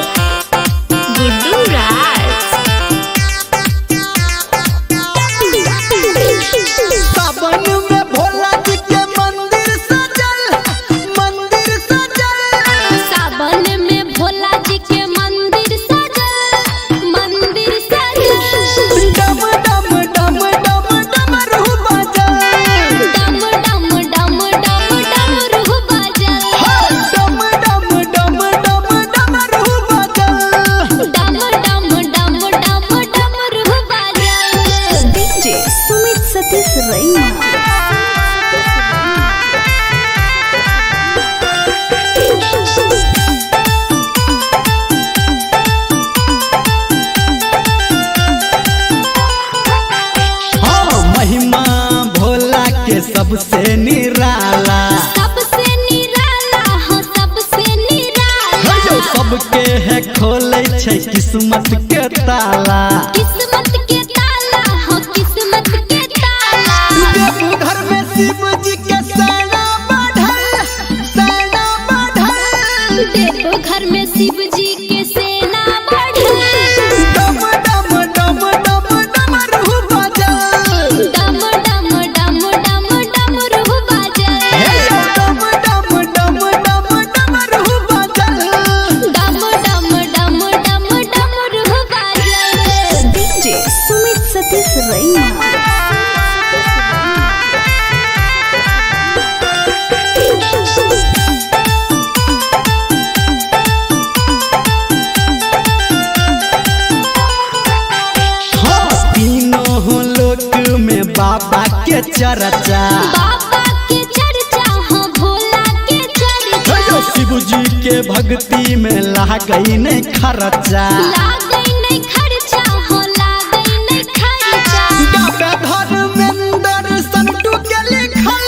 Speaker 3: गुड्डू राज।
Speaker 1: सावन में भोला जी के मंदिर सजल
Speaker 2: सावन में भोला जी के मंदिर सजल
Speaker 1: डम डम डम डम डमरू बजल
Speaker 2: डम डम डम डम डमरू बजल
Speaker 1: डम डम डम डम डमरू बजल
Speaker 2: डम डम डम डम डमरू बजल
Speaker 3: डीजे सुमित सतीश रैना।
Speaker 1: हाँ महिमा भोला के सबसे निराला
Speaker 2: सबसे निराला हो सबसे निराला
Speaker 1: जो सबके है खोले छै किस्मत के ताला
Speaker 2: किस्मत के ताला हो किस्मत के ताला
Speaker 1: देवघर में शिव जी के सेना बढ़ल
Speaker 2: देवो घर में शिव जी के सेना बढ़ल
Speaker 1: डम डम डम डम डमरू बजल
Speaker 2: डम डम डम डम डमरू बजल
Speaker 1: डम डम डम डम डमरू बजल
Speaker 2: डम डम डम डम डमरू बजल
Speaker 3: डीजे सुमित सतीश रैना।
Speaker 1: हाँ तीनों लोक में बाबा के चर्चा
Speaker 2: बाबा के चर्चा हो भोला के चर्चा
Speaker 1: शिव जी के भक्ति में लागई नहीं खर्चा
Speaker 2: लागई नहीं खर्चा हो लागई नहीं खर्चा
Speaker 1: बाबा धर्मेंद्र संतू के लिखल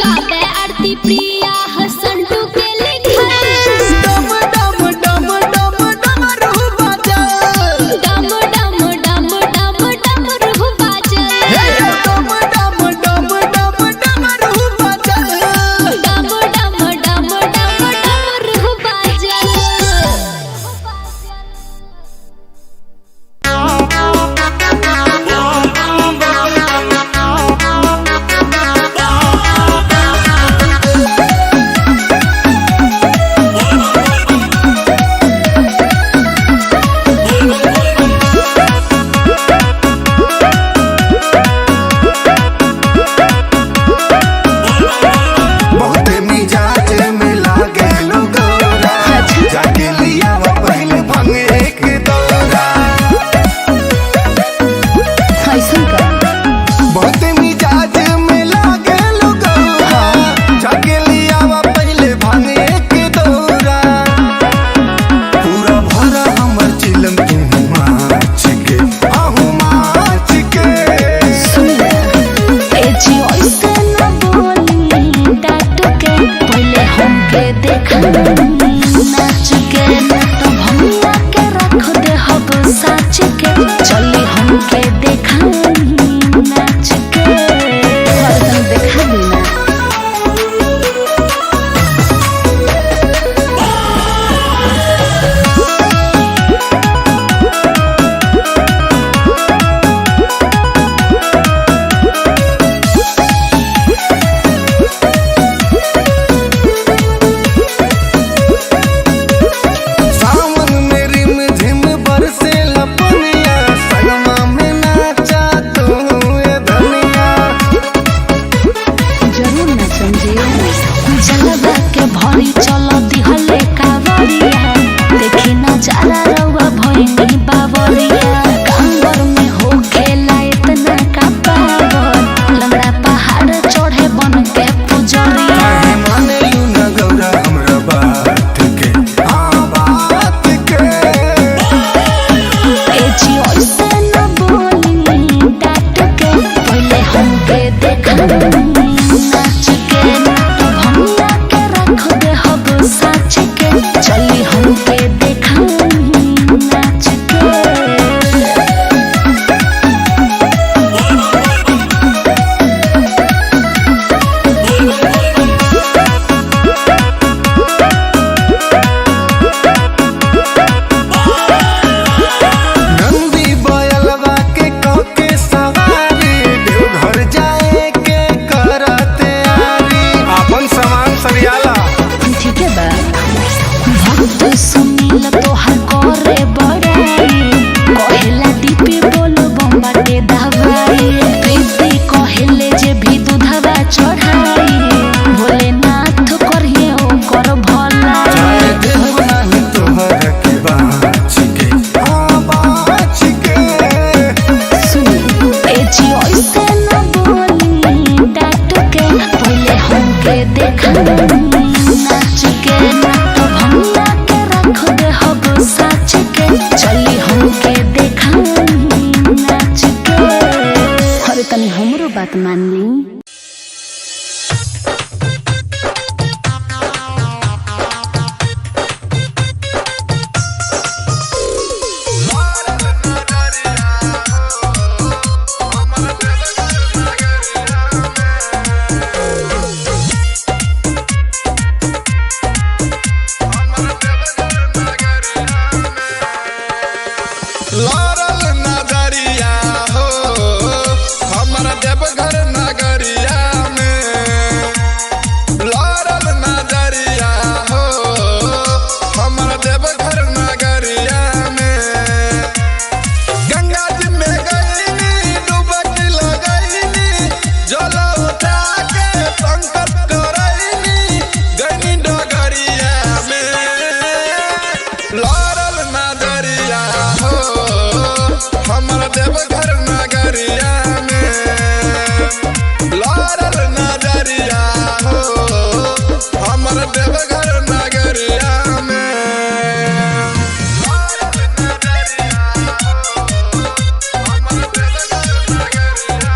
Speaker 2: गावे आरती प्रिया हसंटू के लिखल
Speaker 1: डम डम डम डम डमरू बजल
Speaker 2: डम डम डम डम डमरू बजल
Speaker 1: डम डम डम डम डमरू बजल
Speaker 2: डम डम डम डम डमरू बजल
Speaker 3: हमके देखाई नाच के।
Speaker 4: नंदी बयलवा के कके सवारी देवघर जाए के करते आरी अपन सामान सरियाला
Speaker 3: ठीक है बा भक्त सुनील तोहर करे बड़ाई कहेला दीपी बोलो बम्बाटे दवाई प्रीति कहेले जे भी दूधवा चढ़ाई भोलेनाथ करिए ओकर भला।
Speaker 4: चाहे देव नाही तोहर के बाँच के बाँच के
Speaker 3: सुनी ए जी ऐसे न बोली डाट के पहले हमके देखाई नाच के तो भंगा के रख दे हब साच के चली हमके देखाई नाच के। अरे तनी हमरो बात मान ली।
Speaker 6: लारल नजरिया हो हमर देवघर नगरिया में। लारल नजरिया हो हमर देवघर नगरिया में। गंगा जी में गईनी डुबकी लगईनी जल उठा के संकट करईनी गईनी डगरिया में। लारल नजरिया हो हमर देवघर नगरिया में। लारल नजरिया हो हमर देवघर नगरिया में। लारल नजरिया हो हमर देवघर नगरिया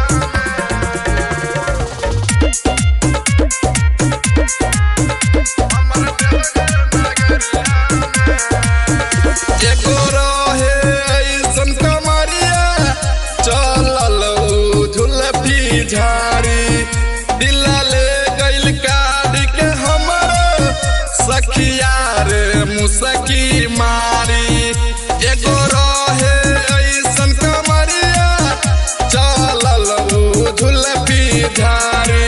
Speaker 6: एगो रहे ऐसन कमरिया चलल झुलफी झाड़ी दिला ले गइल काढ़ी के हमर सखिया रे मुसकी मारी। एगो रहे ऐसन कमरिया चलल झुलफी झाड़ी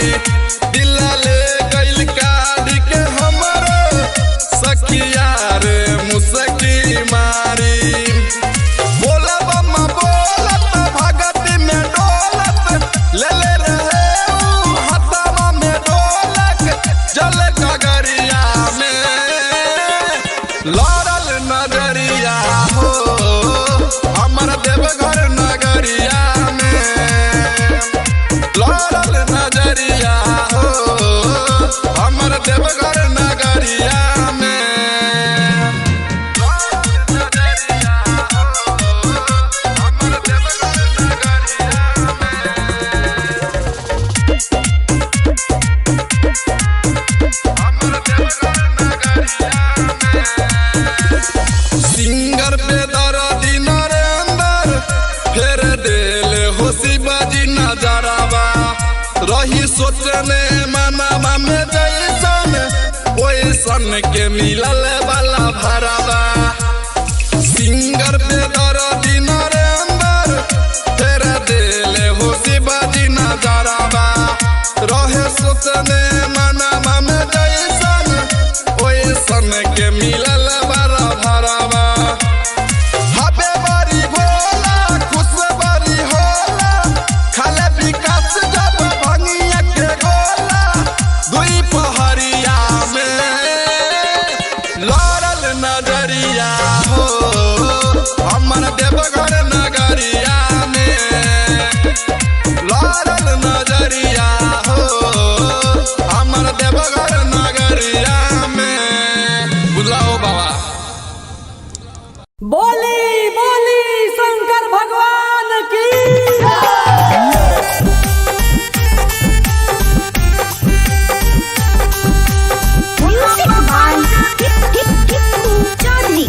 Speaker 6: दिला ले गइल काढ़ी के हमर सखिया रे मुसकी मारी। बोला बम्मा बोलत भगती में डोलत ले ले रहे ऊ हथवा में ढोलक जल गगरिया में। लारल नजरिया हो हमर देवघर नगरिया में। लारल नजरिया हो हमर देवघर नगरिया में। सिंगर पे दर्दी नरेंद्र फेर देले हो शिवाजी नजरवा रही सोचने मनावा में जैसन ओइसन के मिलल वाला भरवा। सिंगर पे दर्दी नरेंद्र फेर देले हो शिवाजी नजरवा रहे सोचने मनावा में जैसन ओइसन के मिलल वाला भरवा। हबे बारी भोला खुश बारी होला खाले विकास जब भंगिया के गोला दुई पहरिया में। लारल नजरिया हो हमर देवघर नगरिया में। लारल नजरिया हो हमर देवघर नगरिया में। बुलाओ बाबा।
Speaker 5: बोली बोली शंकर भगवान की।
Speaker 2: म्यूजिक बाय टिप टिप टिप चौधरी।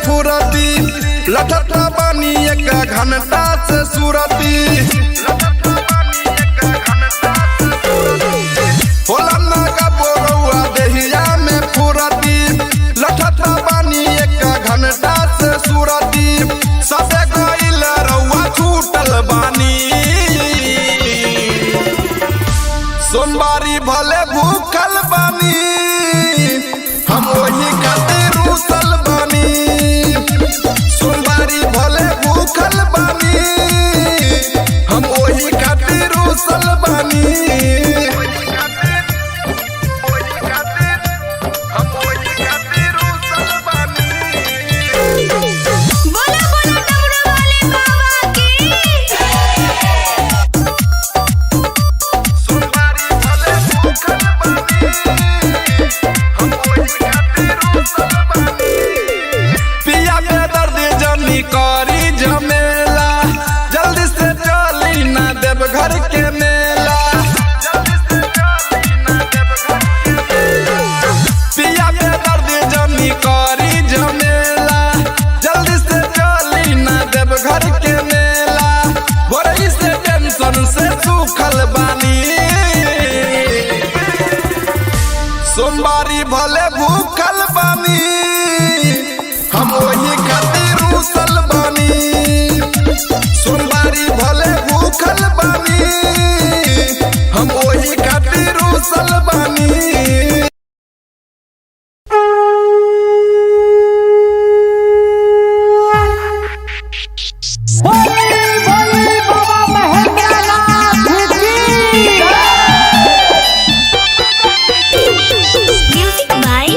Speaker 6: फुरती लठत बानी एक घंटा से सुरती होला ना का बोरौआ देहिया में फुरती लठत बानी एक घंटा से सुरती सबे गइल रउआ छूटल बानी सोमवारी भले भूखल बानी हम वही खातिर रुसल बानी सोमवारी भले भूखल बानी हम वही खातिर रुसल बानी
Speaker 2: बोला बोला डमरू वाले बाबा की
Speaker 6: सोमवारी भले भूखल बानी हम वही खातिर रुसल बानी पिया के दर्द जनी करी झमेला जल्दी से चली ना देव घर के मेला पिया के दर्द जनी करी झमेला जल्दी से चली ना देव घर के मेला बोरई से टेंशन से सूखल बानी सोमवारी भले भूखल बानी हम वही खातिर रुसल बानी सोमवारी भले भूखल बानी हम वही खातिर रुसल बानी
Speaker 2: म्यूजिक बाय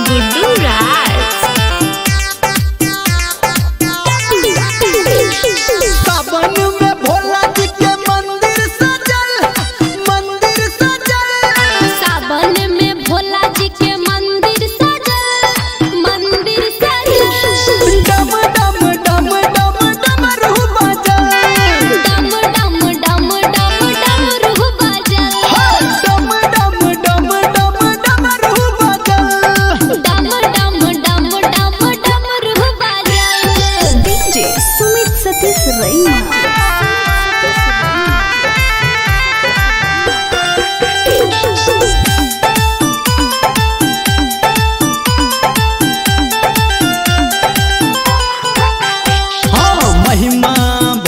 Speaker 2: गुड्डू राज
Speaker 1: सावन में भोला जी के मंदिर सजल
Speaker 2: सावन में भोला जी के मंदिर सजल
Speaker 1: डम डम डम डम डमरू बजल
Speaker 2: डम डम डम डम डमरू बजल
Speaker 1: डम डम डम डम डमरू बजल
Speaker 2: डम डम डम डम डमरू बजल
Speaker 3: डीजे सुमित सतीश रैना
Speaker 1: हाँ महिमा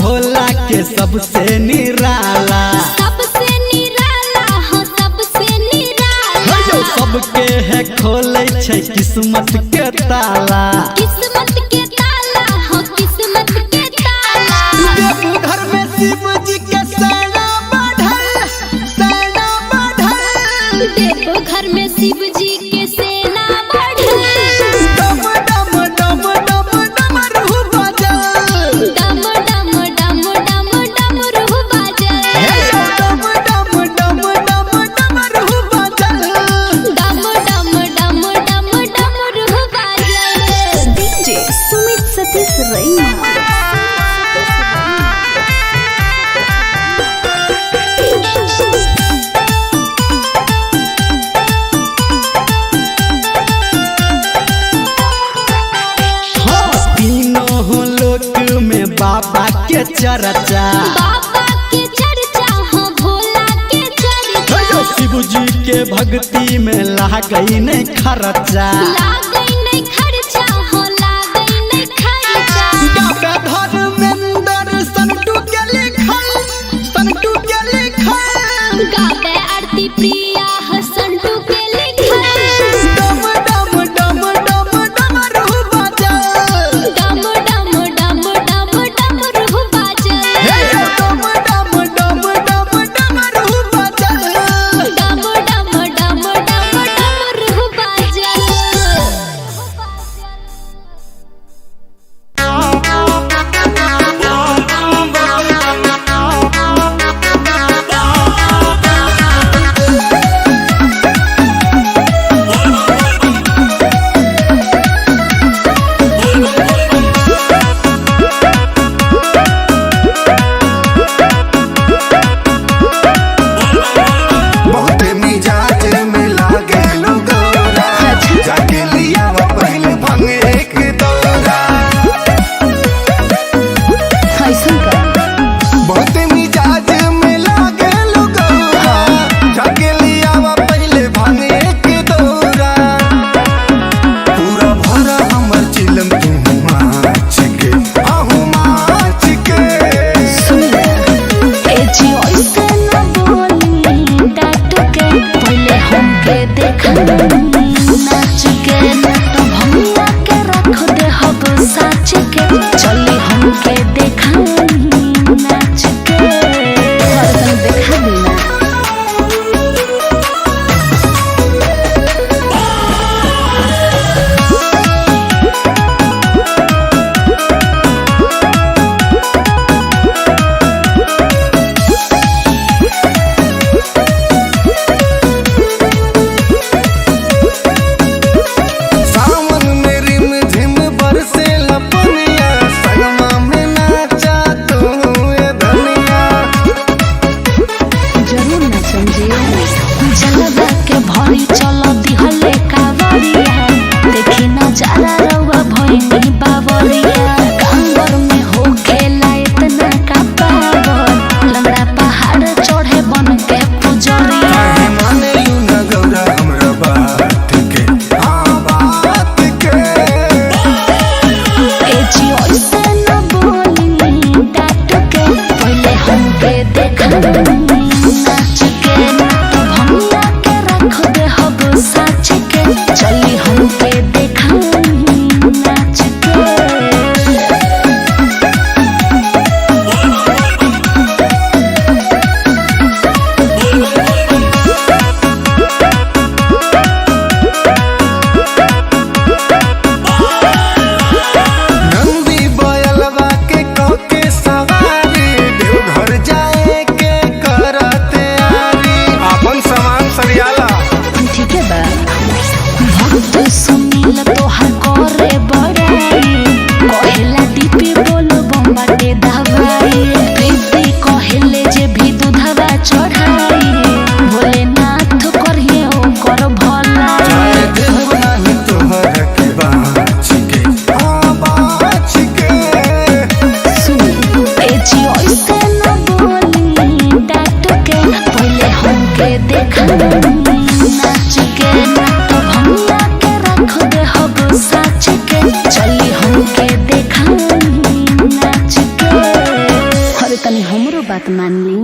Speaker 1: भोला के सबसे निराला
Speaker 2: सबसे निराला हो सबसे निराला
Speaker 1: जो सबके है खोले छै किस्मत के ताला
Speaker 2: किस्मत के ताला हो किस्मत के ताला
Speaker 1: देवघर में शिव जी के सेना बढ़ल
Speaker 2: देवघर में शिव जी के सेना बढ़ल
Speaker 1: डम डम डम डम डमरू बजल
Speaker 2: डम डम डम डम डमरू बजल
Speaker 1: डम डम डम डम डमरू बजल
Speaker 2: डम डम डम डम डमरू बजल
Speaker 3: डीजे सुमित सतीश रैना
Speaker 1: हाँ तीनों लोक में बाबा के चर्चा
Speaker 2: बाबा के चर्चा हो भोला के चर्चा
Speaker 1: शिव जी के भक्ति में लागई नहीं खर्चा
Speaker 2: लागई नहीं खर्चा हो लागई नहीं खर्चा
Speaker 1: बाबा धर्मेंद्र संटू के लिखल
Speaker 2: गावे आरती प्रिया हसंटू के लिखल
Speaker 1: डम डम डम डम डमरू बजल
Speaker 2: डम डम डम डम डमरू बजल
Speaker 1: डम डम डम डम डमरू बजल
Speaker 2: डम डम डम डम डमरू बजल
Speaker 3: भक्त सुनील तोहर करे बड़ाई कहेला दीपी बोलो बम्बाटे दवाई प्रीति कहेले जे भी दूधवा चढ़ाई भोलेनाथ करिए ओकर भला
Speaker 4: तोहर के बाँच के बाँच के
Speaker 3: ए जी ऐसे न बोली डांट के पहले हमके देखा नाच के तो भैया के रख दे हब साच के चली हमके देखा नाच के अरे तनी हमरो बात मान ली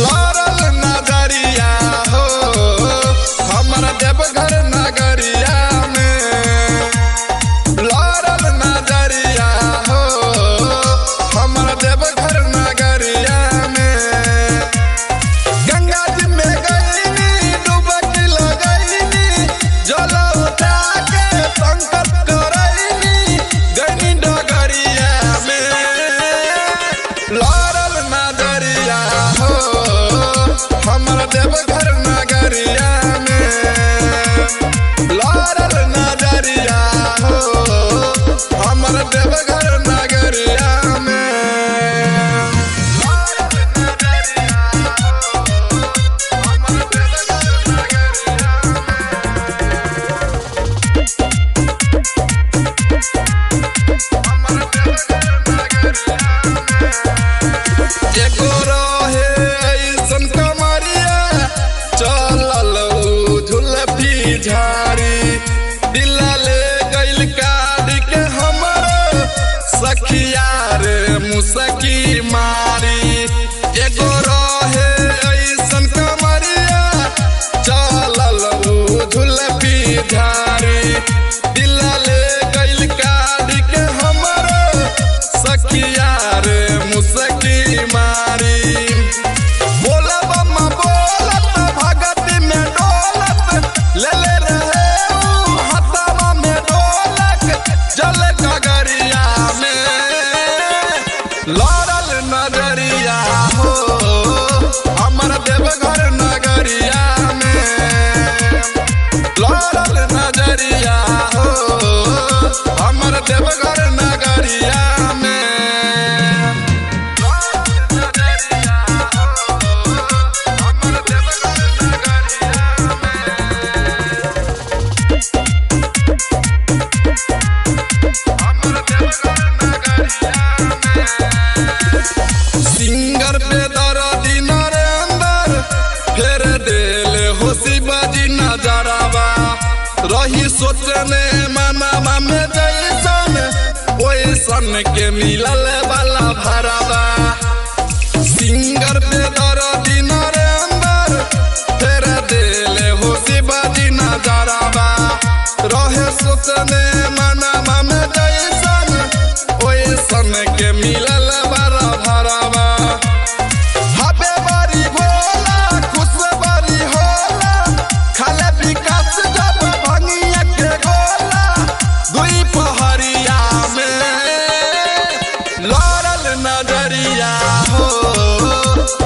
Speaker 6: लारल नजरिया हो हमारा देवघर नगरिया में लारल नजरिया हो हमारा देवघर नगरिया में गंगा जी में गईनी डुबकी लगईनी जल उठा के संकट करईनी गईनी डगरिया में लारल नजरिया हो हमारा देवघर नगरिया में लारल नजरिया हो हमारा देवघर नगरिया में लारल नजरिया हो हमारा देवघर एगो रहे ऐसन कमरिया चलल झुलफी झाड़ी दिला ले गइल काढ़ के हमर सखिया रे मुसकी मारी एगो रहे ऐसन कमरिया चलल झुलफी झाड़ी दिला ले गइल काढ़ के हमर सखिया रे मुसकी मारी बोला बम्मा बोलत भगती में डोलत ले ले रहे हथवा में ढोलक जल गगरिया में लारल नजरिया हो हमर देवघर नगरिया में लारल नजरिया हो हमर देवघर नगरिया में सिंगर पे दर्दी नरेंद्र फेर देले हो शिवाजी नजरावा रही सोचने मनावा में जैसन ओइसन के मिलल वाला भरावा सिंगर पे दर्दी नरेंद्र फेर देले हो शिवाजी नजरावा रहे सोचने मनावा में जैसन ओइसन के मिलल वाला भरावा हबे बारी भोला खुश बारी होला खाले विकास जब भंगिया के गोला दुई पहरिया में लारल नजरिया हो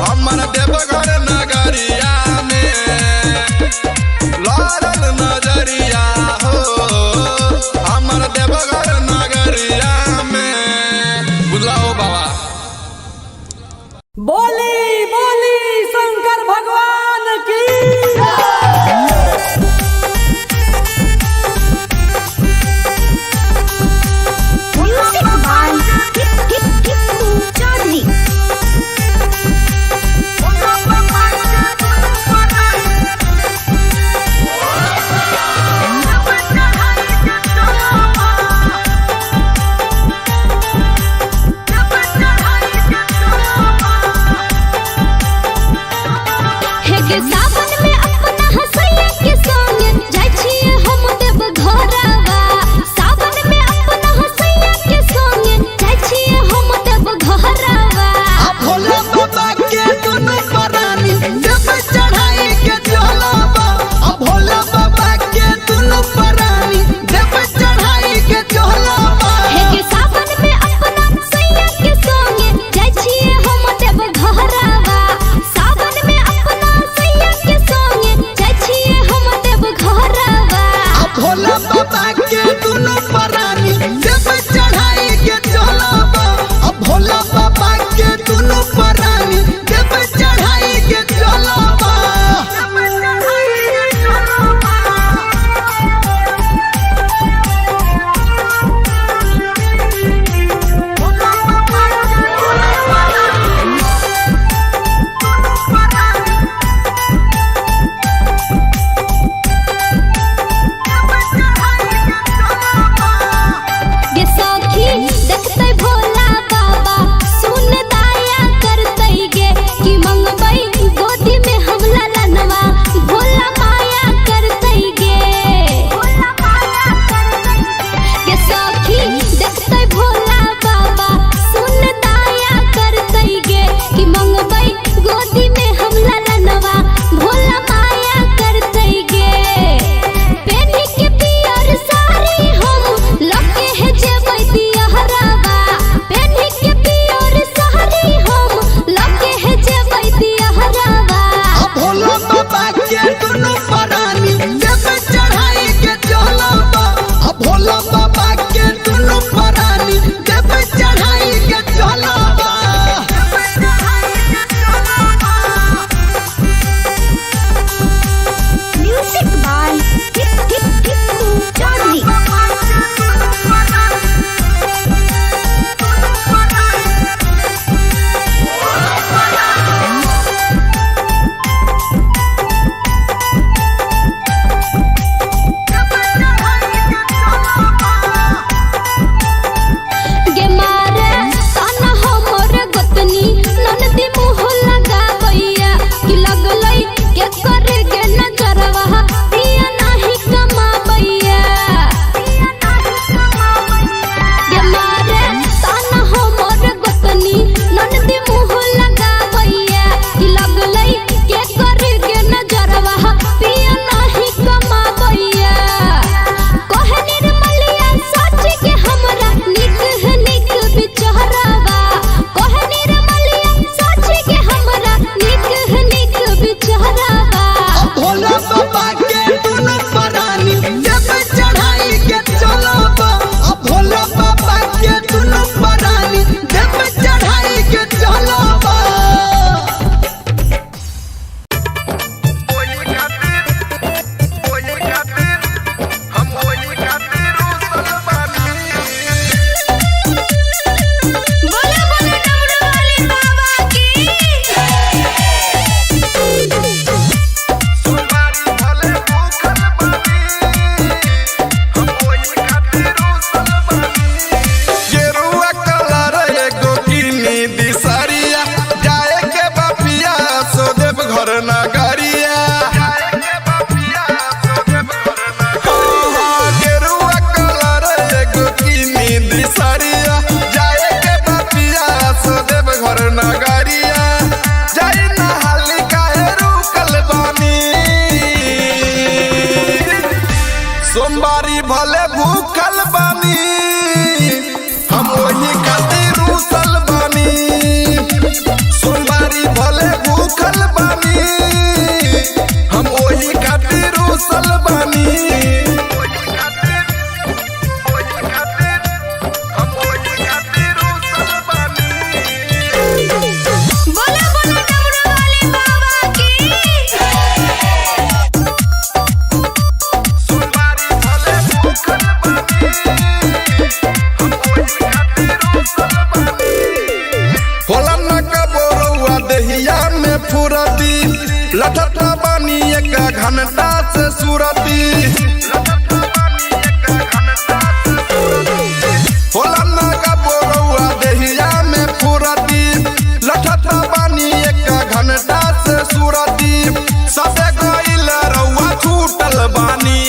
Speaker 6: हमर देवघर नगरिया में लारल नजरिया हो हमर देवघर नगरिया में बुलाओ बाबा
Speaker 5: बोली बोली शंकर भगवान की
Speaker 2: म्यूजिक बाय चौधरी
Speaker 6: फुरती लठत बानी एक घंटा से सुरती होला ना का बोरौआ देहिया में फुरती लठत बानी एक घंटा से सुरती सबे गइल रउआ छूटल बानी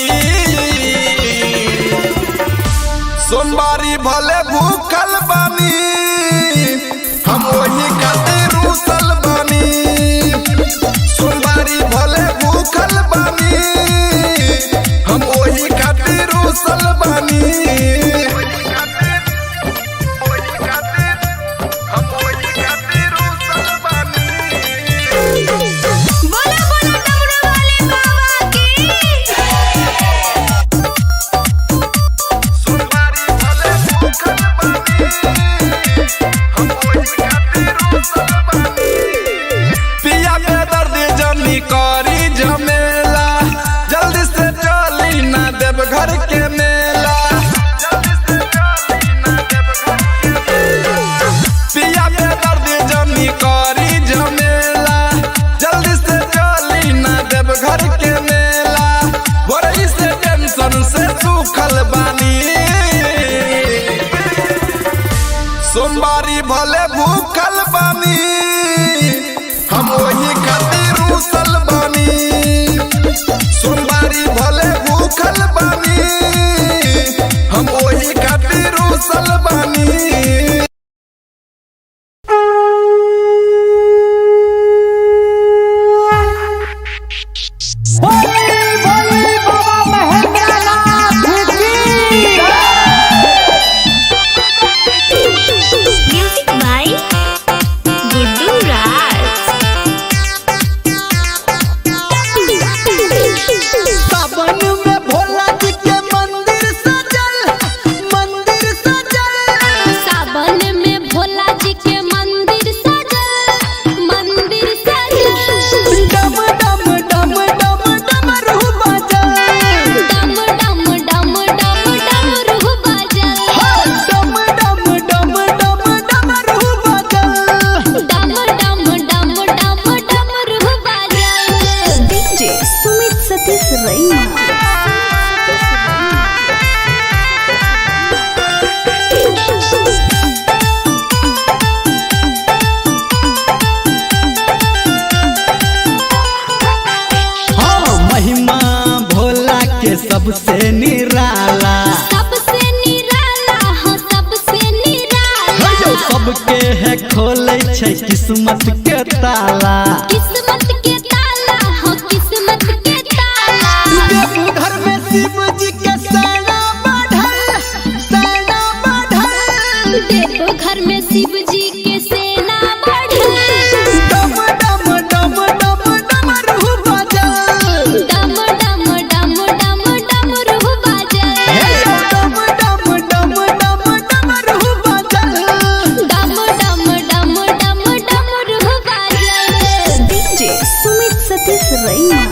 Speaker 6: सोमवारी भले भूखल बानी हम वही खातिर रूसल बानी सोमवारी भले भूखल बानी हम वही खातिर रूसल बानी
Speaker 2: बोला बोला डमरू वाले बाबा की
Speaker 6: सोमवारी भले भूखल बानी हम वही खातिर रूसल बानी पिया के दर्द जनी करी झमेला जल्दी से चली ना देव घर के मेला पिया के दर्द जनी करी झमेला जल्दी से चली ना देव घर के मेला बोरई से टेंशन से सूखल बानी सोमवारी भले भूखल बानी हम वही खातिर रूसल बानी सोमवारी भले भूखल बानी हम वही खातिर रूसल बानी
Speaker 2: म्यूजिक बाय गुड्डू राज
Speaker 1: सावन में भोला जी के मंदिर सजल
Speaker 2: सावन में भोला जी के मंदिर सजल
Speaker 1: डम डम डम डम डमरू बजल
Speaker 2: डम डम डम डम डमरू बजल
Speaker 1: डम डम डम डम डमरू बजल
Speaker 2: डम डम डम डम डमरू बजल
Speaker 3: डीजे सुमित सतीश रैना
Speaker 1: हाँ महिमा भोला के सबसे निराला
Speaker 2: सबसे निराला हो सबसे निराला
Speaker 1: जो सबके है खोले छै किस्मत के ताला
Speaker 2: किस्मत के ताला हो किस्मत के ताला
Speaker 1: देवघर में शिव जी के सेना बढ़ल
Speaker 2: देवघर में शिव जी के सेना बढ़ल
Speaker 1: डम डम डम डम डमरू बजल
Speaker 2: डम डम डम डम डमरू बजल
Speaker 1: डम डम डम डम डमरू बजल
Speaker 2: डम डम डम डम डमरू बजल
Speaker 3: डीजे सुमित सतीश रैना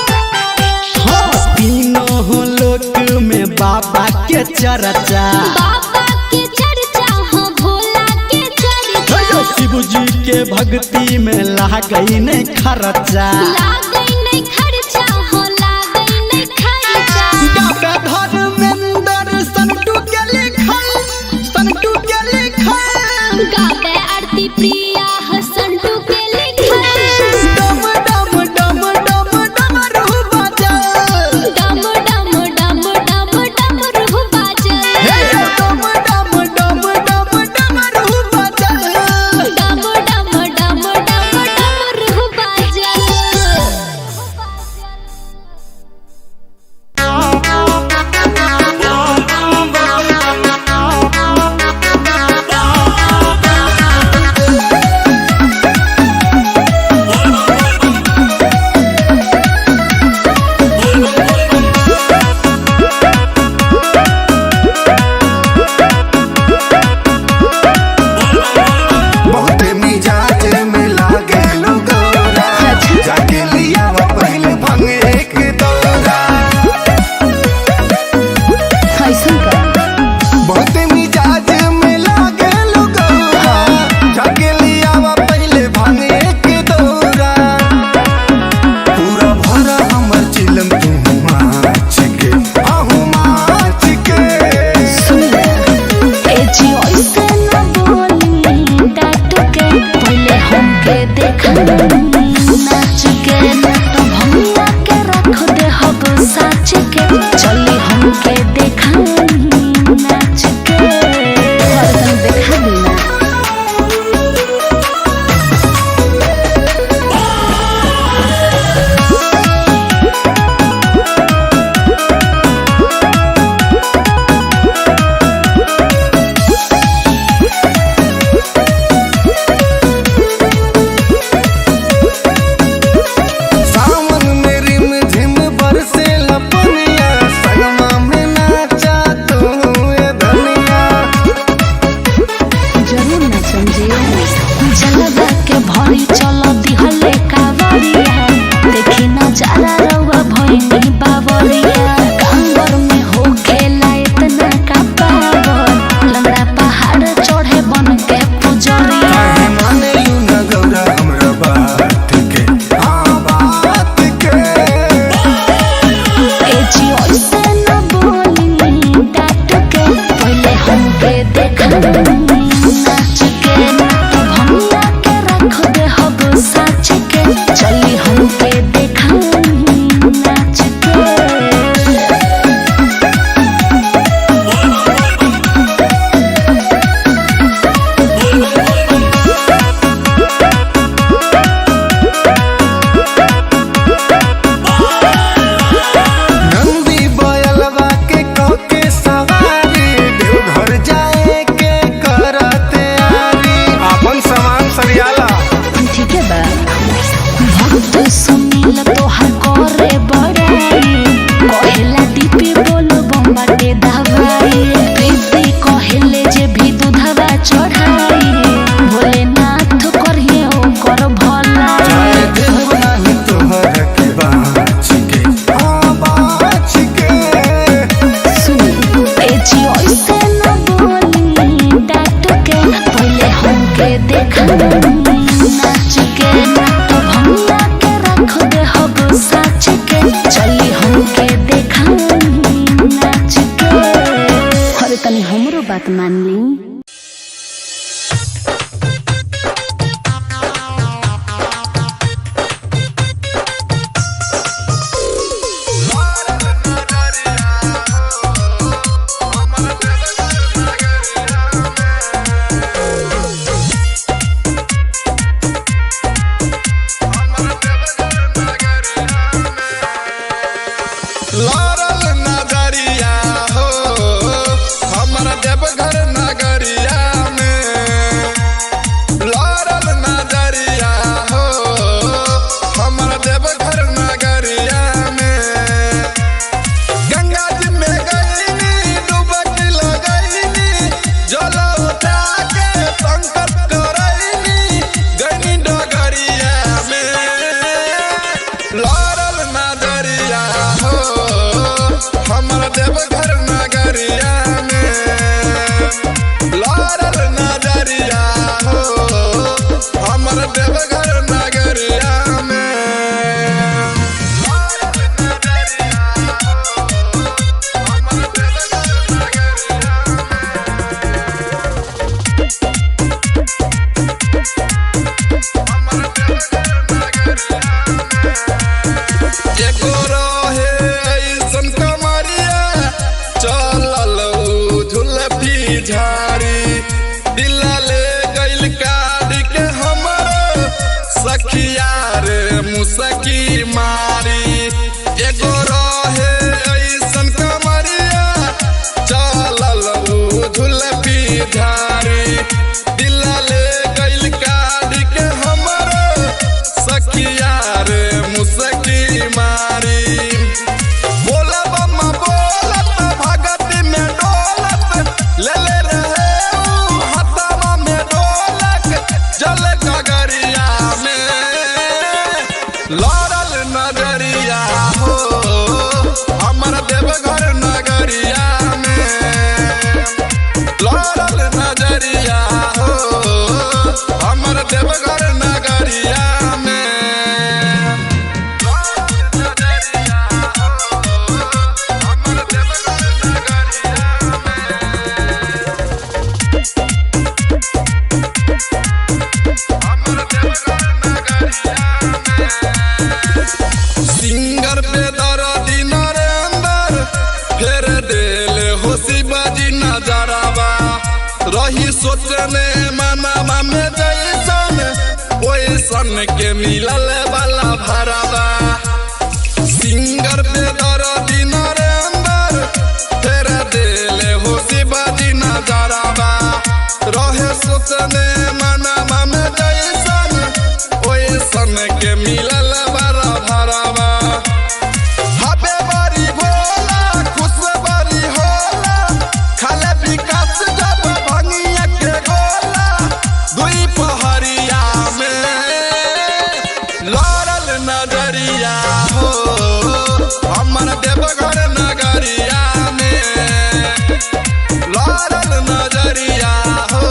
Speaker 1: हाँ तीनों लोक में बाबा के चर्चा
Speaker 2: बाबा के चर्चा हो भोला के चर्चा
Speaker 1: शिव जी के भक्ति में लागई नहीं खर्चा
Speaker 2: लागै नहीं खर्चा हो लागै नहीं खर्चा
Speaker 1: बाबा धर्मेंद्र संतू के लिखल
Speaker 2: गावे आरती प्रिया हसंटू के लिखल
Speaker 1: डम डम डम डम डमरू बजल
Speaker 2: डम डम डम डम डमरू बजल
Speaker 1: डम डम डम डम डमरू बजल
Speaker 2: डम डम डम डम डमरू बजल
Speaker 3: चली हमके देखाई नाच के।
Speaker 4: नंदी बयलवा के कके सवारी देवघर जाए के करते आरी अपन सामान सरियाला
Speaker 3: ठीक है बा भक्त सुनील तोहर करे बड़ाई कहेला दीपी बोलो बम्बाटे दवाई प्रीति कहेले जे भी दूधवा चढ़ाई भोलेनाथ करिए ओकर भला।
Speaker 4: चाहे देव नाही तोहर के बाँच के बाँच के
Speaker 3: ए जी ऐसे न बोली डांट के पहले हमके देखा नाच के तो भंगा के रख दे हब साच के चली हमके देखा नाच के। अरे तनी हमरो बात मान ली।
Speaker 6: लारल नजरिया हो हमर देवघर नगरिया में। लारल नजरिया हो हमर देवघर नगरिया में। गंगा जी में गईनी डुबकी लगईनी जल उठा के संकट करईनी गईनी डगरिया में। लारल नजरिया हो हमर देवघर नगरिया में। लारल नजरिया हो हमर देवघर नगरिया में। लारल नजरिया हो हमर देवघर नगरिया एगो रहे ऐसन कमरिया चलल झुलफी झाड़ी दिला ले गइल काढ़ के हमर सखिया रे मुसकी मारी। एगो रहे ऐसन कमरिया चलल झुलफी झाड़ी दिला ले गइल काढ़ के हमर सखिया रे मुसकी मारी। बोला बम्मा बोलत भगती में डोलत ले ले रहे ऊ हथवा में ढोलक जल गगरिया में। लारल नजरिया हो हमर देवघर नगरिया में। लारल नजरिया हो हमर देवघर नगरिया में। सिंगर पे दर्दी नरेंद्र फेर देले हो शिवाजी नजरवा रही सोचने मनावा में जैसन ओइसन के मिलल वाला भरवा। सिंगर पे दर्दी नरेंद्र फेर देले हो शिवाजी नजरवा रहे सोचने मनावा में जैसन ओइसन के मिलल वाला भरवा। हबे बड़ी भोला खुश बड़ी होला खाले विकास जब भंगिया के गोला दुई पहरिया में। लारल नजरिया हो हमर देवघर नगरिया में। लारल नजरिया हो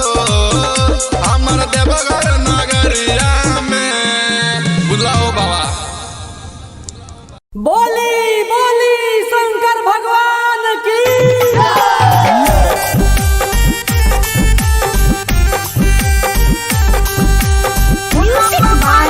Speaker 6: हमर देवघर नगरिया में। बुलाओ बाबा।
Speaker 5: बोली बोली शंकर भगवान की।
Speaker 2: Music by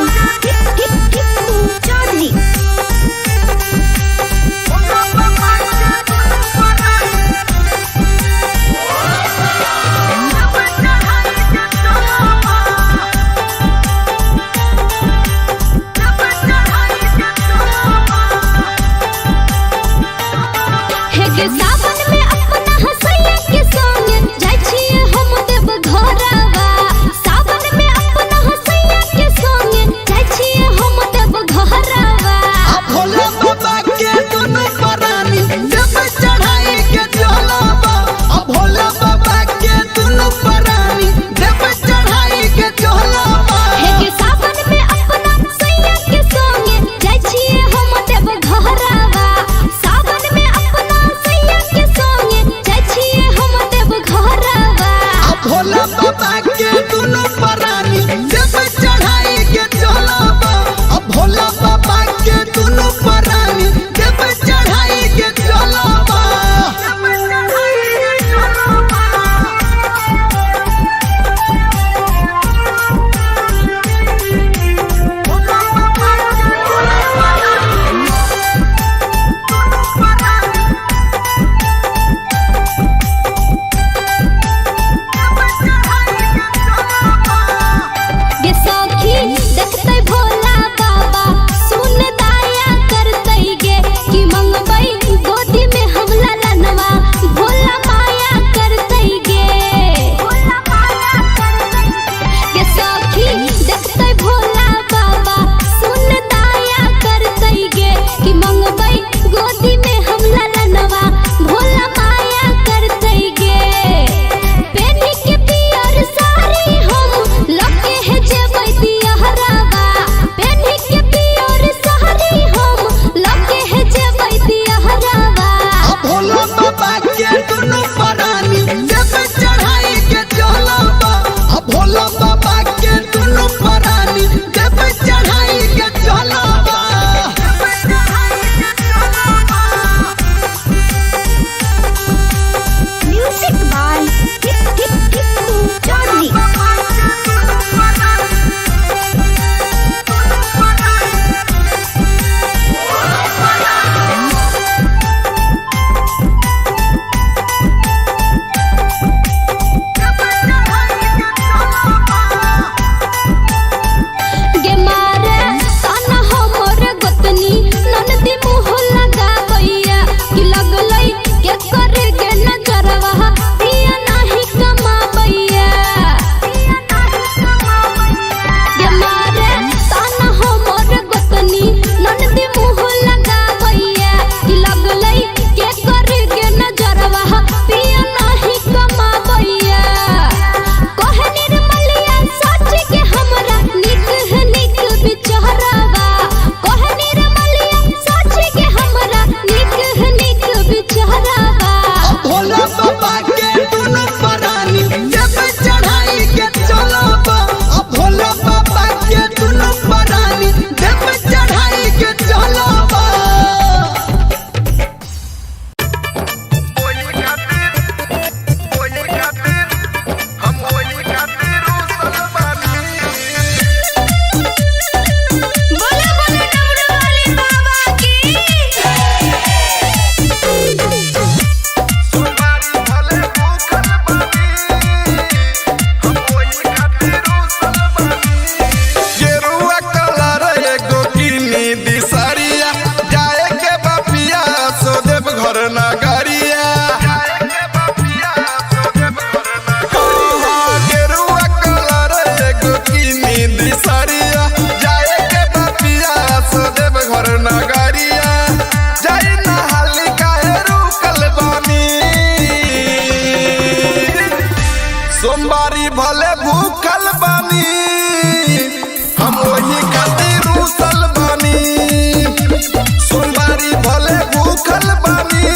Speaker 6: सोमवारी भले भूखल बानी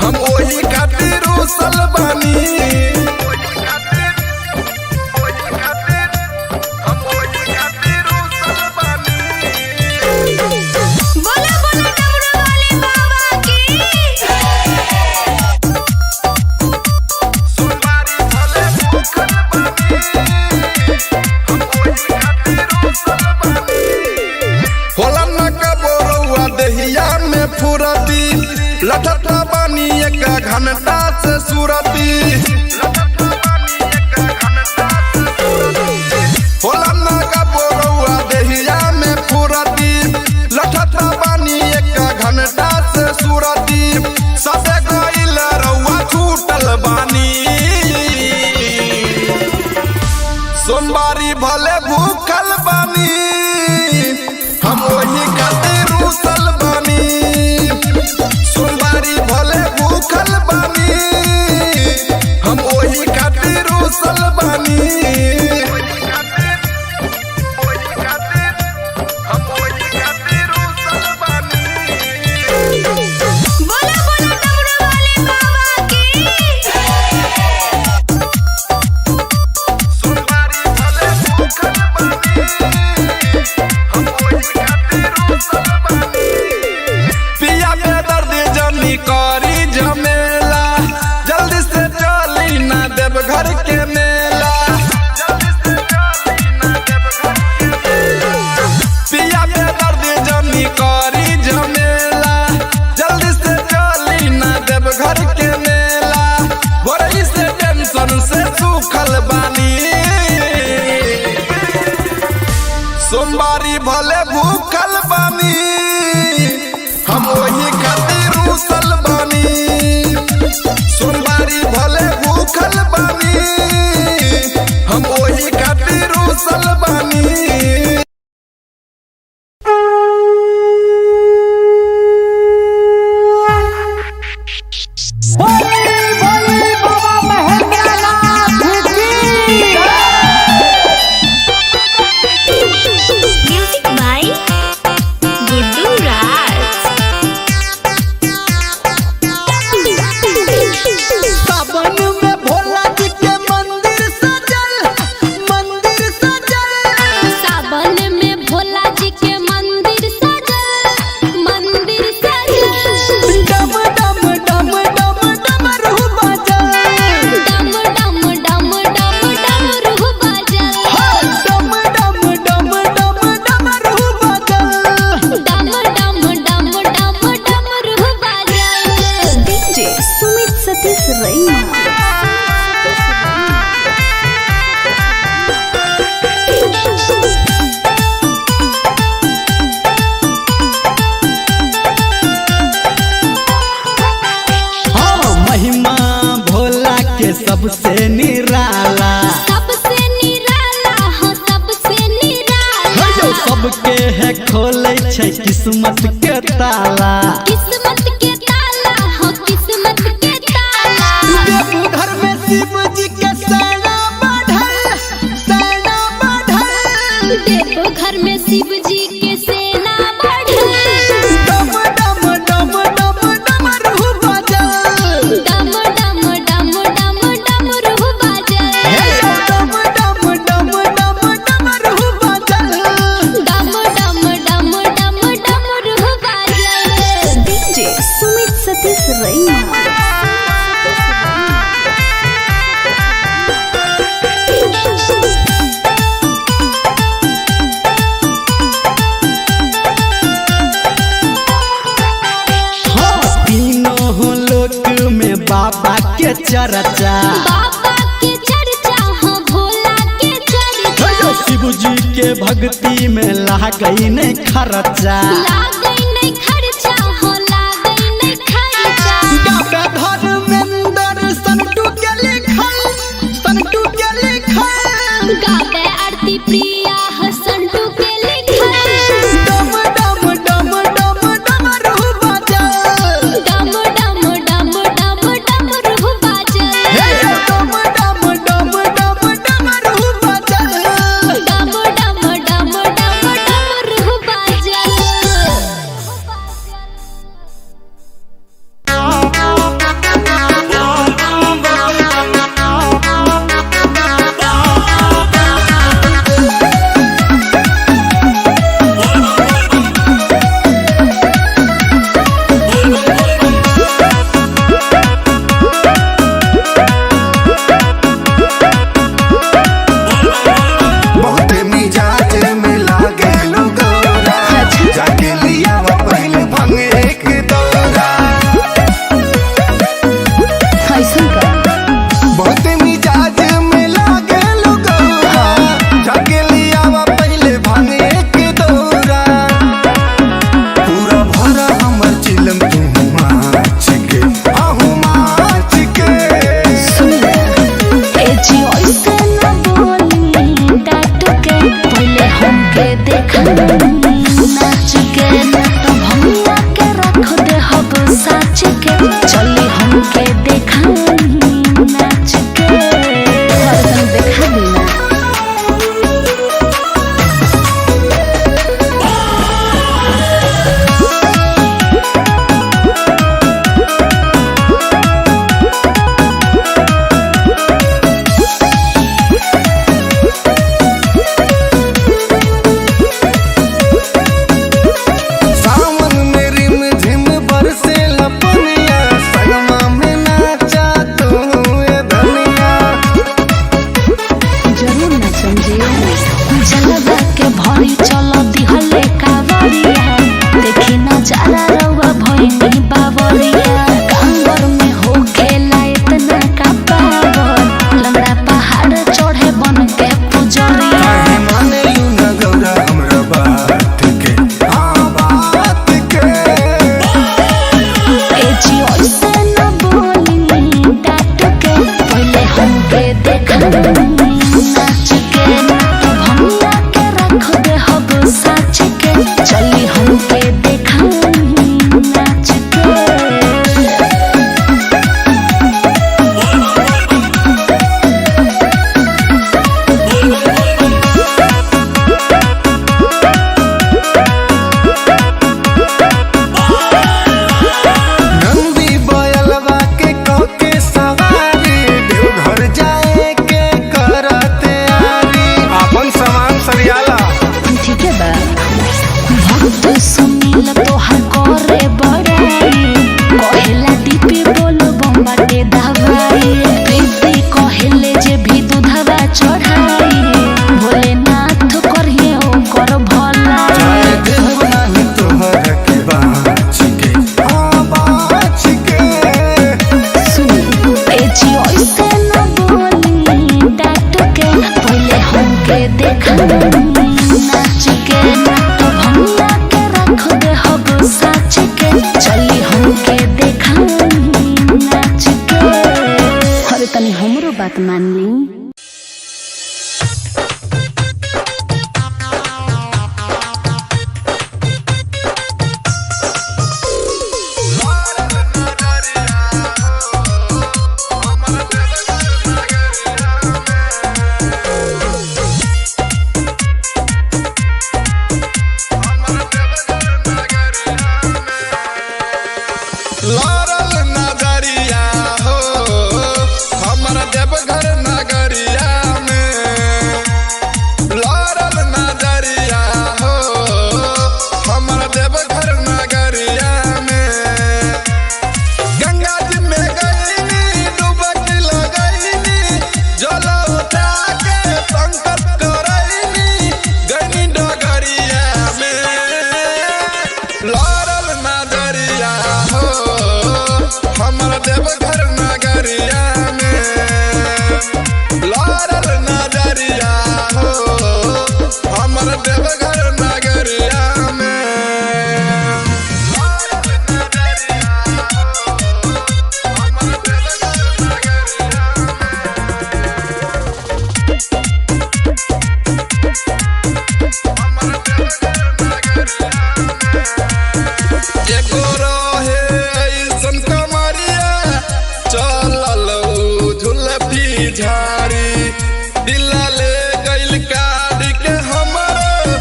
Speaker 6: हम ओही खातिर रुसल बानी
Speaker 2: बोला बोला डमरू वाले बाबा की
Speaker 6: सोमवारी भले भूखल बानी हम ओही खातिर रुसल बानी होला न कबोरवा दहिया में फुरती लठता बानी एक घंटा से सुरती होला न कबोरवा दहिया में फुरती लठता बानी एक घंटा से सुरती सबे गइल रउआ छूटल बानी सोमवारी भले भूखल बानी हम वही खातिर रुसल बानी सोमवारी भले भूखल बानी हम वही खातिर रुसल बानी
Speaker 2: बोला बोला डमरू वाले बाबा की
Speaker 6: सोमवारी भले भूखल बानी हम वही खातिर रुसल बानी पिया के दर्द जनी करी झमेला जल्दी से चली ना देव घर के मेला पिया के दर्द जनी करी झमेला जल्दी से चली ना देव घर के मेला भोरही से टेंशन से सूखल बानी सोमवारी भले भूखल बानी हम वही खातिर रुसल बानी सोमवारी भले भूखल बानी हम वही खातिर रुसल बानी
Speaker 2: म्यूजिक बाय गुड्डू राज
Speaker 1: सावन में भोला जी के मंदिर सजल
Speaker 2: सावन में भोला जी के मंदिर सजल
Speaker 1: डम डम डम डम डमरू बजल
Speaker 2: डम डम डम डम डमरू बजल
Speaker 1: डम डम डम डम डमरू बजल
Speaker 2: डम डम डम डम डमरू बजल
Speaker 3: डीजे सुमित सतीश रैना
Speaker 1: हाँ महिमा भोला के सबसे निराला
Speaker 2: सबसे निराला हो सबसे निराला
Speaker 1: जो सबके है खोले छै किस्मत के ताला
Speaker 2: किस्मत के ताला हो किस्मत के ताला
Speaker 1: देवघर में शिव जी के सेना बढ़ल
Speaker 2: देवघर में शिव जी के सेना बढ़ल
Speaker 1: डम डम डम डम डमरू बजल
Speaker 2: डम डम डम डम डमरू बजल
Speaker 1: डम डम डम डम डमरू बजल
Speaker 2: डम डम डम डम डमरू बजल
Speaker 3: डीजे सुमित सतीश रैना
Speaker 1: हाँ तीनों लोक में बाबा के चर्चा
Speaker 2: बाबा के चर्चा हो भोला के चर्चा
Speaker 1: शिव जी के भक्ति में लागई नहीं खर्चा
Speaker 2: लागै नहीं खर्चा हो लागै नहीं खर्चा
Speaker 1: गावे धर्मेंद्र संटू के लिखल
Speaker 2: गावे आरती प्रिया हो संटू के लिखल
Speaker 1: डम डम डम डम डमरू बजल
Speaker 2: डम डम डम डम डमरू बजल
Speaker 1: डम डम डम डम डमरू बजल
Speaker 2: डम डम डम डम डमरू बजल
Speaker 3: चली हमके देखाई नाच के।
Speaker 4: नंदी बयलवा के कके सवारी देवघर जाए के करते आरी अपन सामान सरियाला
Speaker 3: ठीक है बा भक्त सुनील तोहर करे बड़ाई कहेला दीपी बोलो बम्बाटे दवाई प्रीति कहेले जे भी दूधवा चढ़ाई भोलेनाथ करिए ओकर भला
Speaker 4: चाहे देव नाही तोहर के बाँच के बाँच के
Speaker 3: सुन ए जी ऐसे न बोली डांट के पहले हमके देखा नाच के तो भंगिया के रख दे हब साच के चली हमके देखा नाच के। अरे तनी हमरो बात मान ली।
Speaker 6: लारल नजरिया हो हमर देवघर नगरिया में। लारल नजरिया हो हमर देवघर नगरिया में। गंगा जी में गईनी डुबकी लगईनी जल उठा के संकट करईनी गईनी डगरिया में। लारल नजरिया हो हमर देवघर नगरिया में। लारल नजरिया हो हमर देवघर नगरिया में। लारल नजरिया हो हमर देवघर नगरिया एगो रहे ऐसन कमरिया चलल झुलफी झाड़ी दिला ले गइल काढ़ के हमर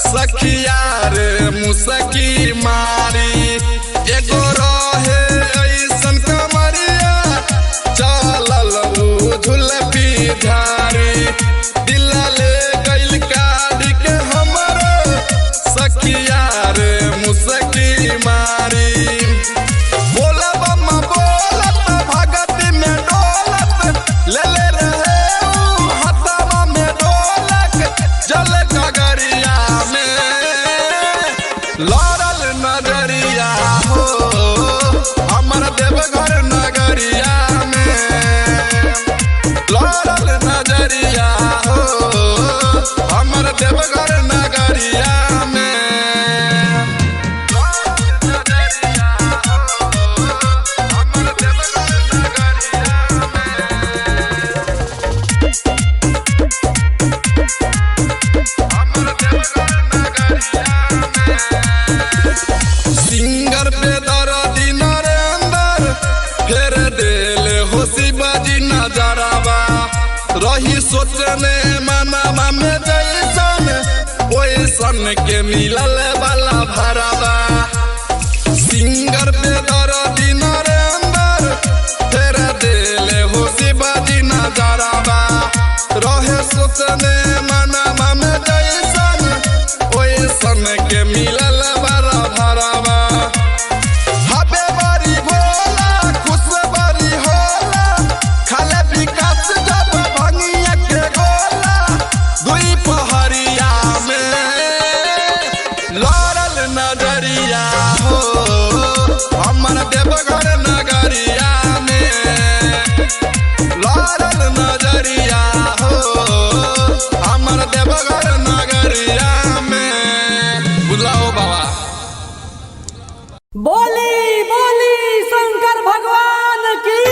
Speaker 6: सखिया रे मुसकी मारी। एगो रहे ऐसन कमरिया चलल झुलफी झाड़ी दिला ले गइल काढ़ के हमर सखिया रे मुसकी मारी। बोला बम्मा बोलत भगती में डोलत ले ले रहे ऊ हथवा में ढोलक जल गगरिया में। लारल नजरिया हो हमर देवघर नगरिया में। लारल नजरिया हो हमर देवघर नगरिया में। सिंगर पे दर्दी नरेंद्र फेर देले हो शिवाजी नजरावा रही सोचने मनावा में जैसन ओइसन के मिलल वाला भरावा। सिंगर पे दर्दी नरेंद्र फेर देले हो शिवाजी नजरावा रहे सोचने मनावा में जैसन ओइसन के मिलल वाला भरावा। हबे बड़ी भोला खुश बड़ी होला खाले विकास जब भंगिया के गोला दुई पहरिया में। लारल नजरिया हो हमर देवघर नगरिया में। लारल नजरिया हो हमर देवघर नगरिया में। बुलाओ बाबा।
Speaker 5: बोली बोली शंकर भगवान की।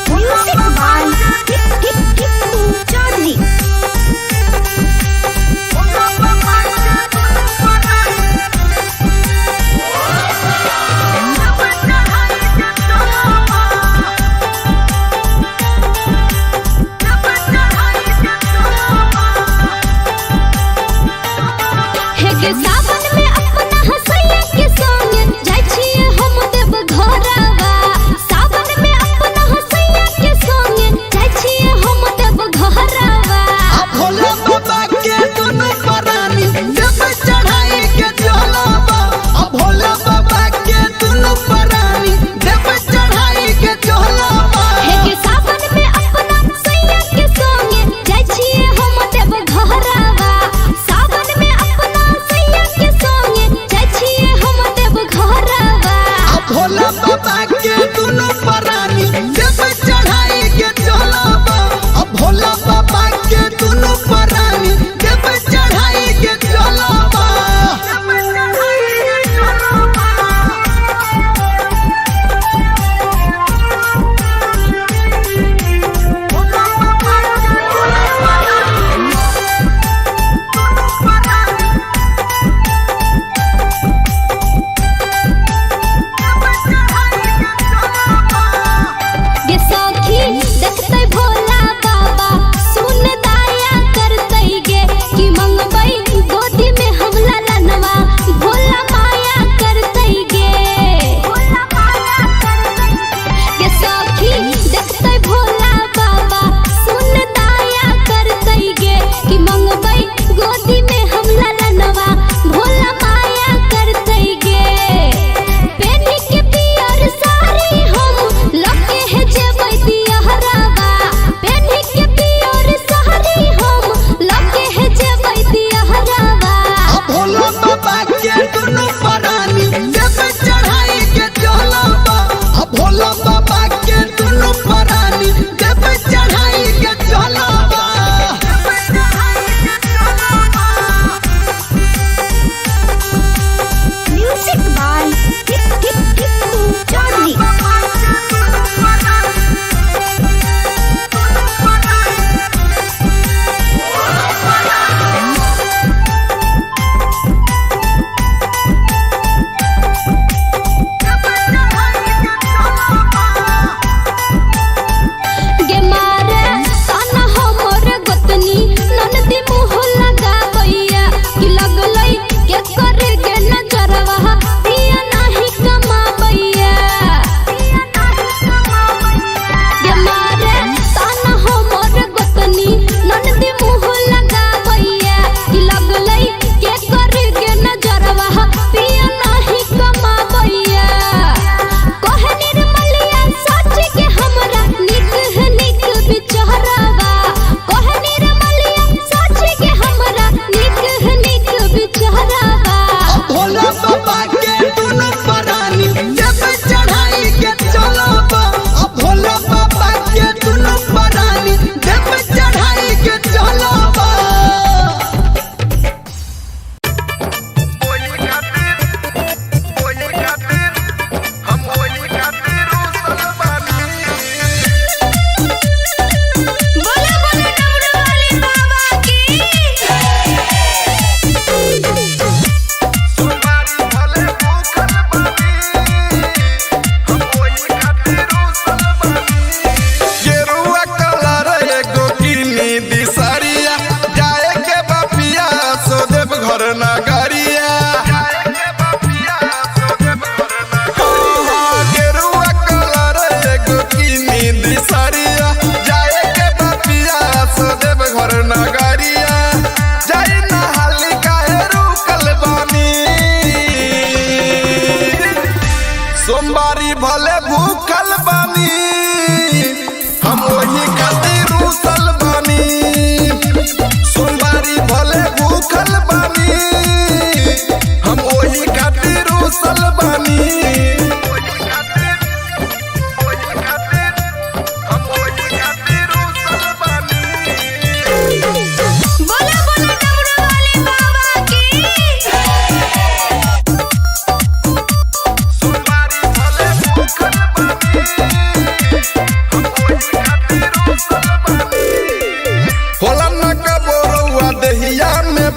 Speaker 2: Music by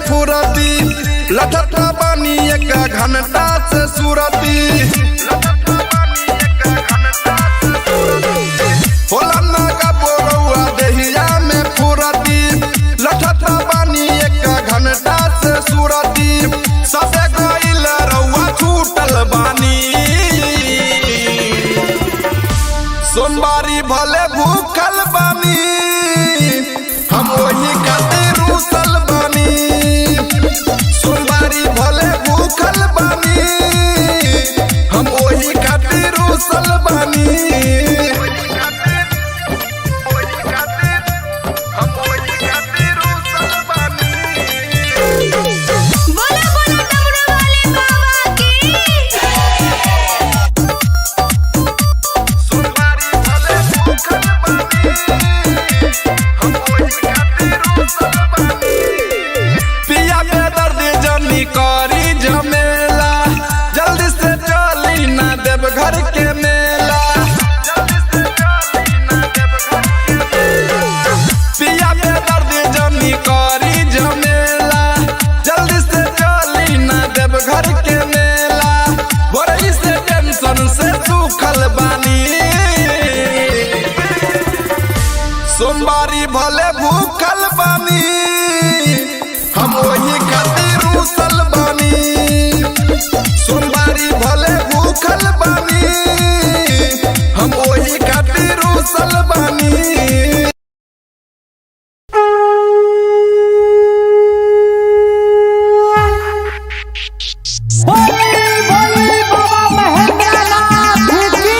Speaker 6: फुरती लठत बानी एक घंटा से सुरती होला ना का बोरौआ देहिया में फुरती लठत बानी एक घंटा से सुरती सबे गइल रउआ छूटल बानी सोमवारी भले भूखल बानी हम वही खातिर रूसल बानी सोमवारी भले भूखल बानी हम वही खातिर रूसल बानी
Speaker 2: बोला बोला डमरू वाले बाबा की
Speaker 6: सोमवारी भले भूखल बानी हम वही खातिर रूसल बानी पिया पे दर्द जनी करी झमेला जल्दी से चली ना देव घर के मेला पिया पे दर्द जनी करी झमेला जल्दी से चली ना देव घर के मेला बोरई से टेंशन से सूखल बानी सोमवारी भले भूखल बानी हम वही खातिर रूसल बानी सोमवारी भले भूखल बानी हम वही खातिर रूसल बानी
Speaker 5: बोली बाबा महेंद्रनाथ की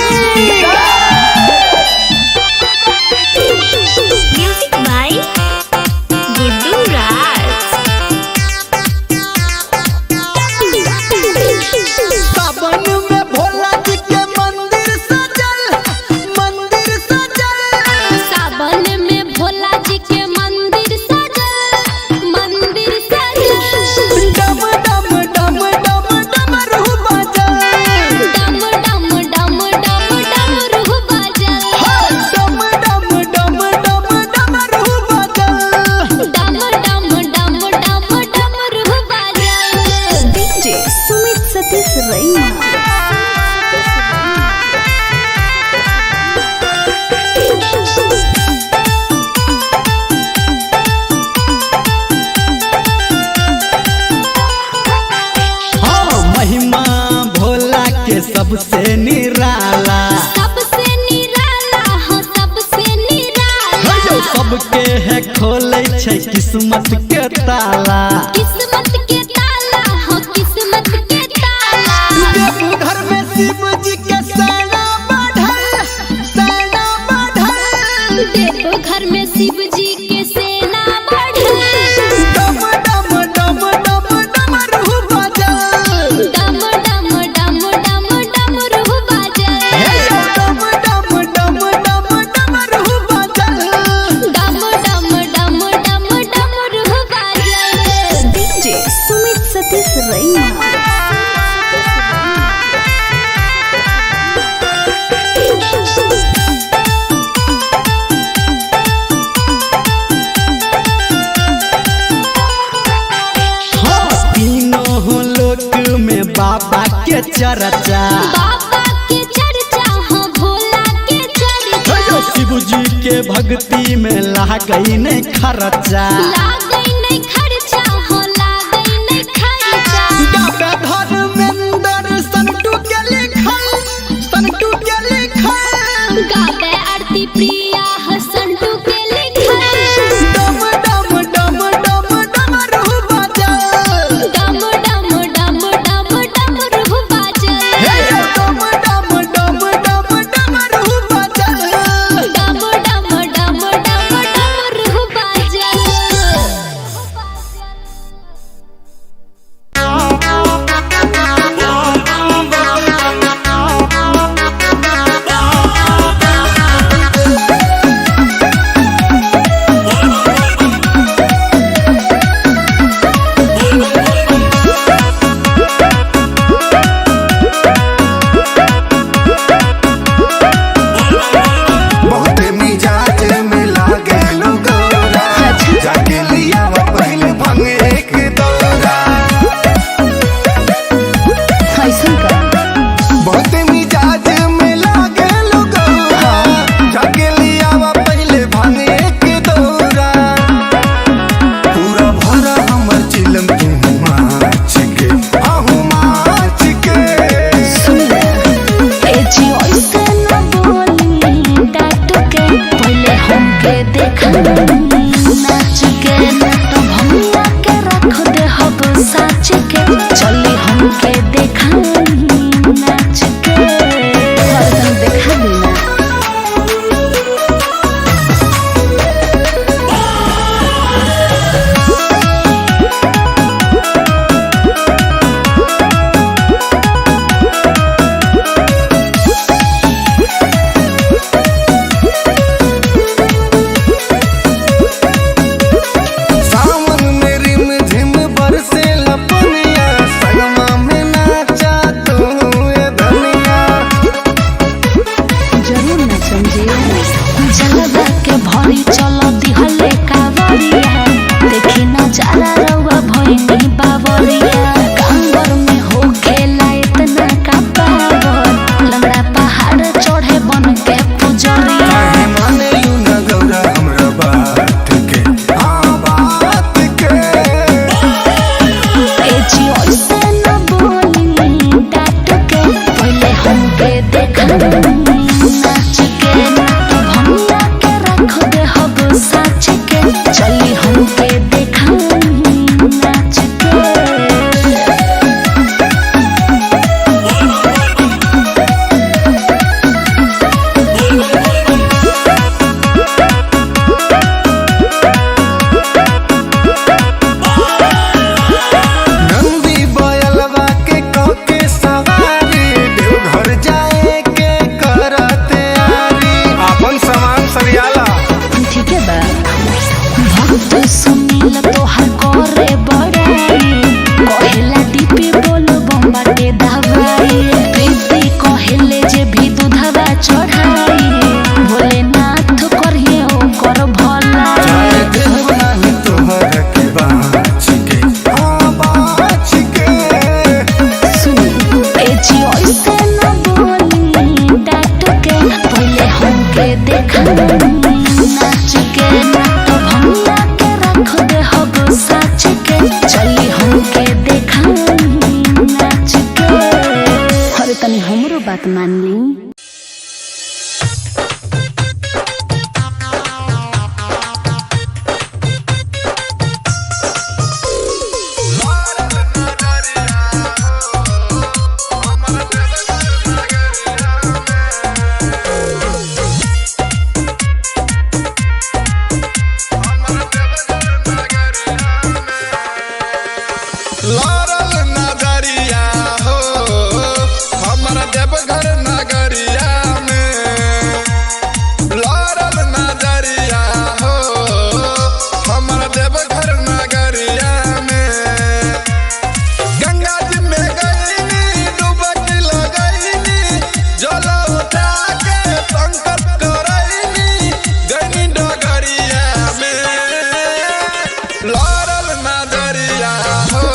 Speaker 2: म्यूजिक बाय गुड्डू राज
Speaker 1: सावन में भोला जी के मंदिर सजल
Speaker 2: सावन में भोला जी के मंदिर सजल
Speaker 1: डम डम डम डम डमरू बजल
Speaker 2: डम डम डम डम डमरू बजल
Speaker 1: डम डम डम डम डमरू बजल
Speaker 2: डम डम डम डम डमरू बजल
Speaker 3: डीजे सुमित सतीश रैना
Speaker 1: हाँ महिमा भोला के सबसे निराला
Speaker 2: सबसे निराला हो सबसे निराला
Speaker 1: जो सबके है खोले छै किस्मत के ताला
Speaker 2: किस्मत के ताला हो किस्मत के ताला
Speaker 1: देवघर में शिव जी के सेना बढ़ल
Speaker 2: देवघर में शिव जी के सेना बढ़ल
Speaker 1: डम डम डम डम डमरू बजल
Speaker 2: डम डम डम डम डमरू बजल
Speaker 1: डम डम डम डम डमरू बजल
Speaker 2: डम डम डम डम डमरू बजल
Speaker 3: डीजे सुमित सतीश रैना
Speaker 1: हाँ तीनों लोक में बाबा के चर्चा
Speaker 2: बाबा के चर्चा हो भोला के चर्चा
Speaker 1: शिव जी के भक्ति में लागई नहीं खर्चा
Speaker 2: लागै नहीं खर्चा हो लागै नहीं खर्चा
Speaker 1: गाता धर्मेंद्र संटू के लिखल
Speaker 2: गावे आरती प्रिया हसंटू के लिखल
Speaker 1: डम डम डम डम डमरू बजल
Speaker 2: डम डम डम डम डमरू बजल
Speaker 1: डम डम डम डम डमरू बजल
Speaker 2: डम डम डम डम डमरू बजल
Speaker 3: भक्त सुनील तोहर करे बड़ाई कहेला दीपी बोलो बम्बाटे दवाई प्रीति कहेले जे भी दूधवा चढ़ाई भोलेनाथ करिए ओकर भला
Speaker 4: तोहर के बाँच के बाँच के
Speaker 3: ए जी ऐसे न बोली डाट के पहले हमके देखा नाच के तो भंगा के रख दे हब साच के चली हमके देखा नाच के अरे तनी हमरो बात मान ली
Speaker 6: लारल नजरिया हो हमर देवघर नगरिया में लारल नजरिया हो हमर देवघर नगरिया में गंगा जी में गईनी डुबकी लगईनी जल उठा के संकट करईनी गईनी डगरिया में लारल नजरिया हो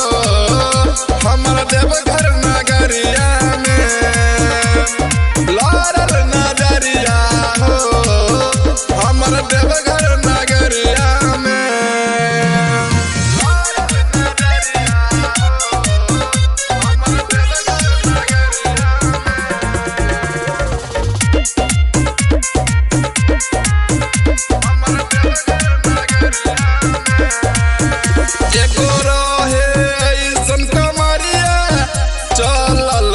Speaker 6: हमर देवघर नगरिया में लारल नजरिया हो हमर देवघर नगरिया में लारल नजरिया हो हमर देवघर एको रहे ऐसन कमरिया चलल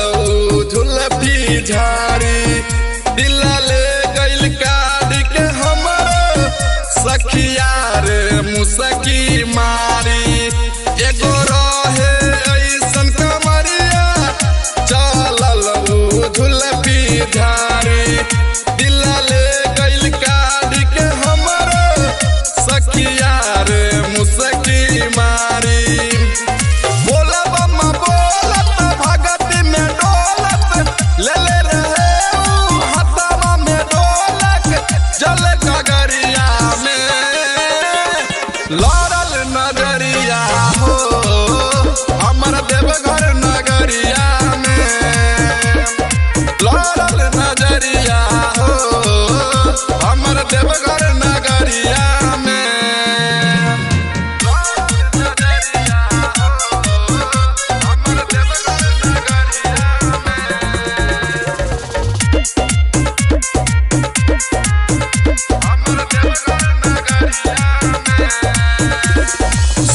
Speaker 6: झुलफी झाड़ी दिला ले गइल काट के हमर सखिया रे मुसकी मारी एगो रहे ऐसन कमरिया चलल झुलफी झाड़ी दिला ले गइल काट के हमर सखिया रे मुसकी मारी बोला बम्मा बोलत भगत में डोलत ले ले रहे ऊ हथवा में ढोलक जल गगरिया में लारल नजरिया हो हमर देवघर नगरिया में लारल नजरिया हो हमर देवघर नगरिया में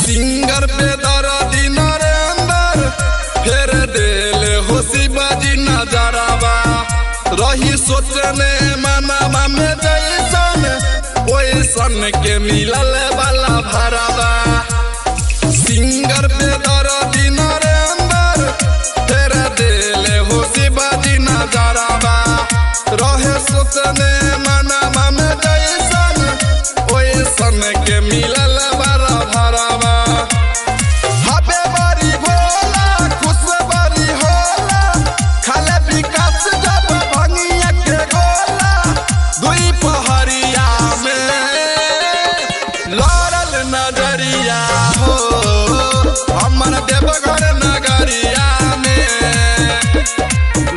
Speaker 6: सिंगर पे दर्दी नरेंद्र फेर देले हो शिवाजी नजरावा रही सोचने मनावा में जैसन ओइसन के मिलल वाला भरावा सिंगर पे दर्दी नरेंद्र फेर देले हो शिवाजी नजरावा रहे सोचने मनावा में जैसन ओइसन के मिलल वाला भरावा हबे बड़ी भोला खुश बड़ी होला खाले विकास जब भंगिया के गोला दुई पहरिया में लारल नजरिया हो हमर देवघर नगरिया में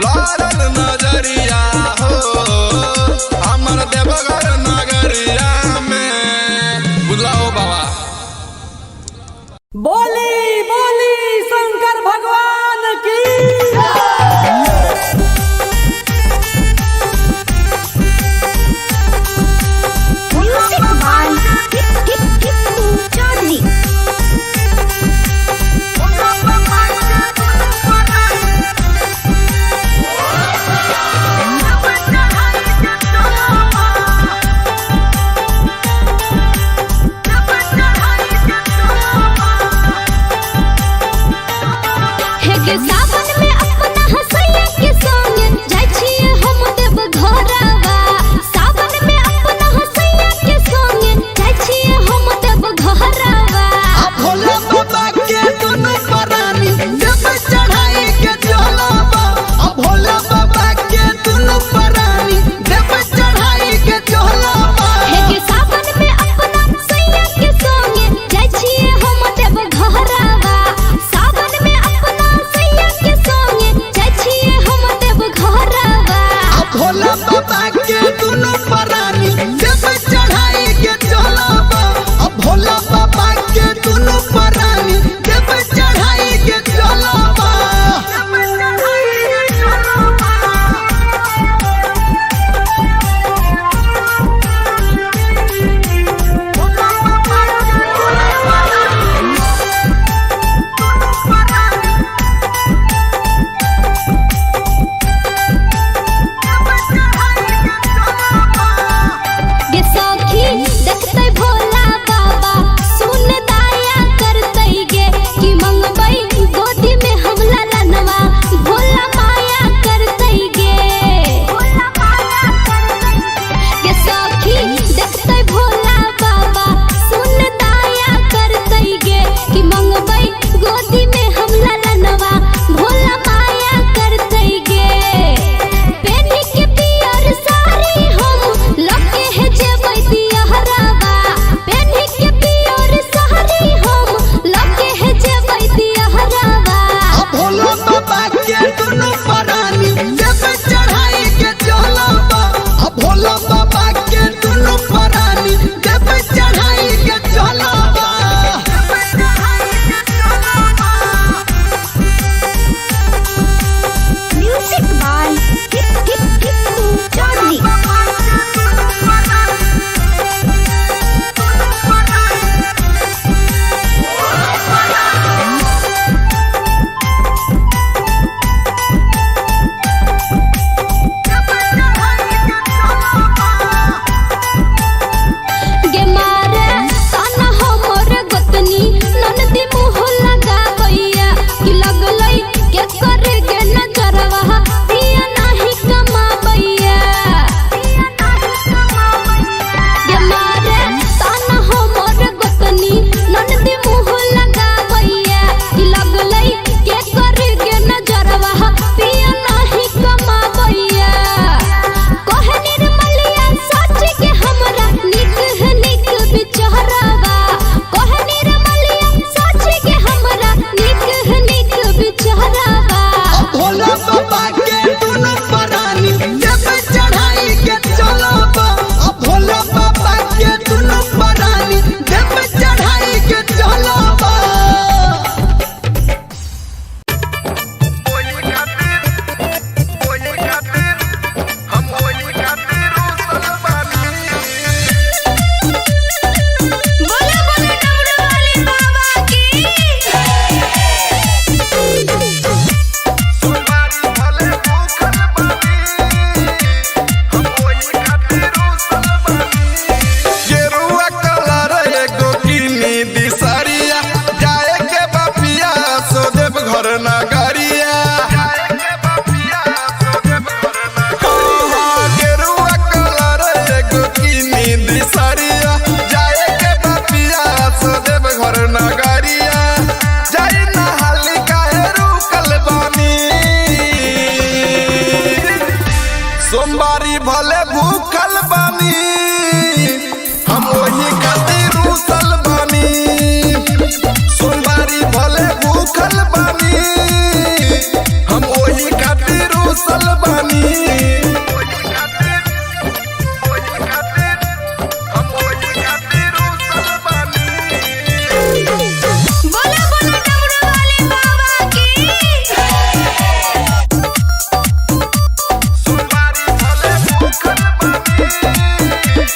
Speaker 6: लारल नजरिया हो हमर देवघर नगरिया में बुलाओ बाबा
Speaker 5: बोली बोली शंकर भगवान की
Speaker 2: Music
Speaker 1: के दुनु परानी देव चढ़ाई के चलबा
Speaker 2: गे सखी देखते भोला बाबा सुन दाया करते गे कि मंगबई गोदी में हमला लनवा भोला माया करते गे गे सखी देखते भोला बाबा सुन दाया करते गे कि मंगबई गोदी में हमला लनवा भोला माया करते गे पेनी के पियर साड़ी हम लगे है जेबै दियहरावा पेनी के पियर साड़ी हम लगे है जेबै दियहरावा
Speaker 1: भोला बाबा के दुनु परानी देव चढ़ाई के चलबा भोला बाबा के दुनु परानी देव चढ़ाई के चलबा
Speaker 3: म्यूजिक बाय टिप्पू चौधरी।
Speaker 2: गे मारे ताना हमर गोतनी ननदी मुँह लगाबैया कि लगलै के करे गे नजरवा पिया नाही कमाबैया गे मारे ताना हमर गोतनी ननदी मुँह लगाबैया कि लगलै के करे गे नजरवा पिया नाही कमाबैया कहे निर्मलिया सच के हमरा निक है निक बिचहरावा कहे निर्मलिया सच के हमरा निक है निक बिचहरावा
Speaker 1: भोला बाबा के दुनु परानी देव चढ़ाई के चलबा भोला बाबा के दुनु परानी देव चढ़ाई के चलबा
Speaker 3: बोले बोले डमरू वाले बाबा की
Speaker 6: गेरुआ कलर एगो किनी दिसरिया जाए के बपिया सो देव घर नगरिया गेरुआ कलर एगो किनी दिसरिया जाए के बपिया सो देव घर नगरिया जाई नहाली काहे रुकल बानी सोमवारी भले भूखल बानी हम वही खातिर रूसल बानी सोमवारी भले भूखल बानी हम वही खातिर रूसल बानी
Speaker 3: बोले बोले डमरू वाले बाबा की
Speaker 6: सोमवारी भले भूखल बानी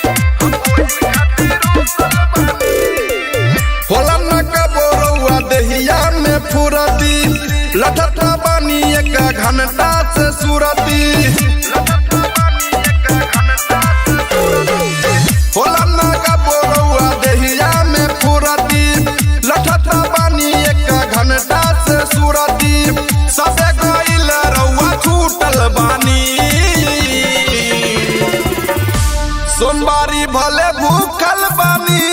Speaker 6: होला न कबोरौआ देहिया में फुरती लठठा बानी एक घंटा से सुरती होला न कबोरौआ देहिया में फुरती लठठा बानी एक घंटा से सुरती सबे गइल रौआ छूटल बानी सोमवारी भले भूखल बानी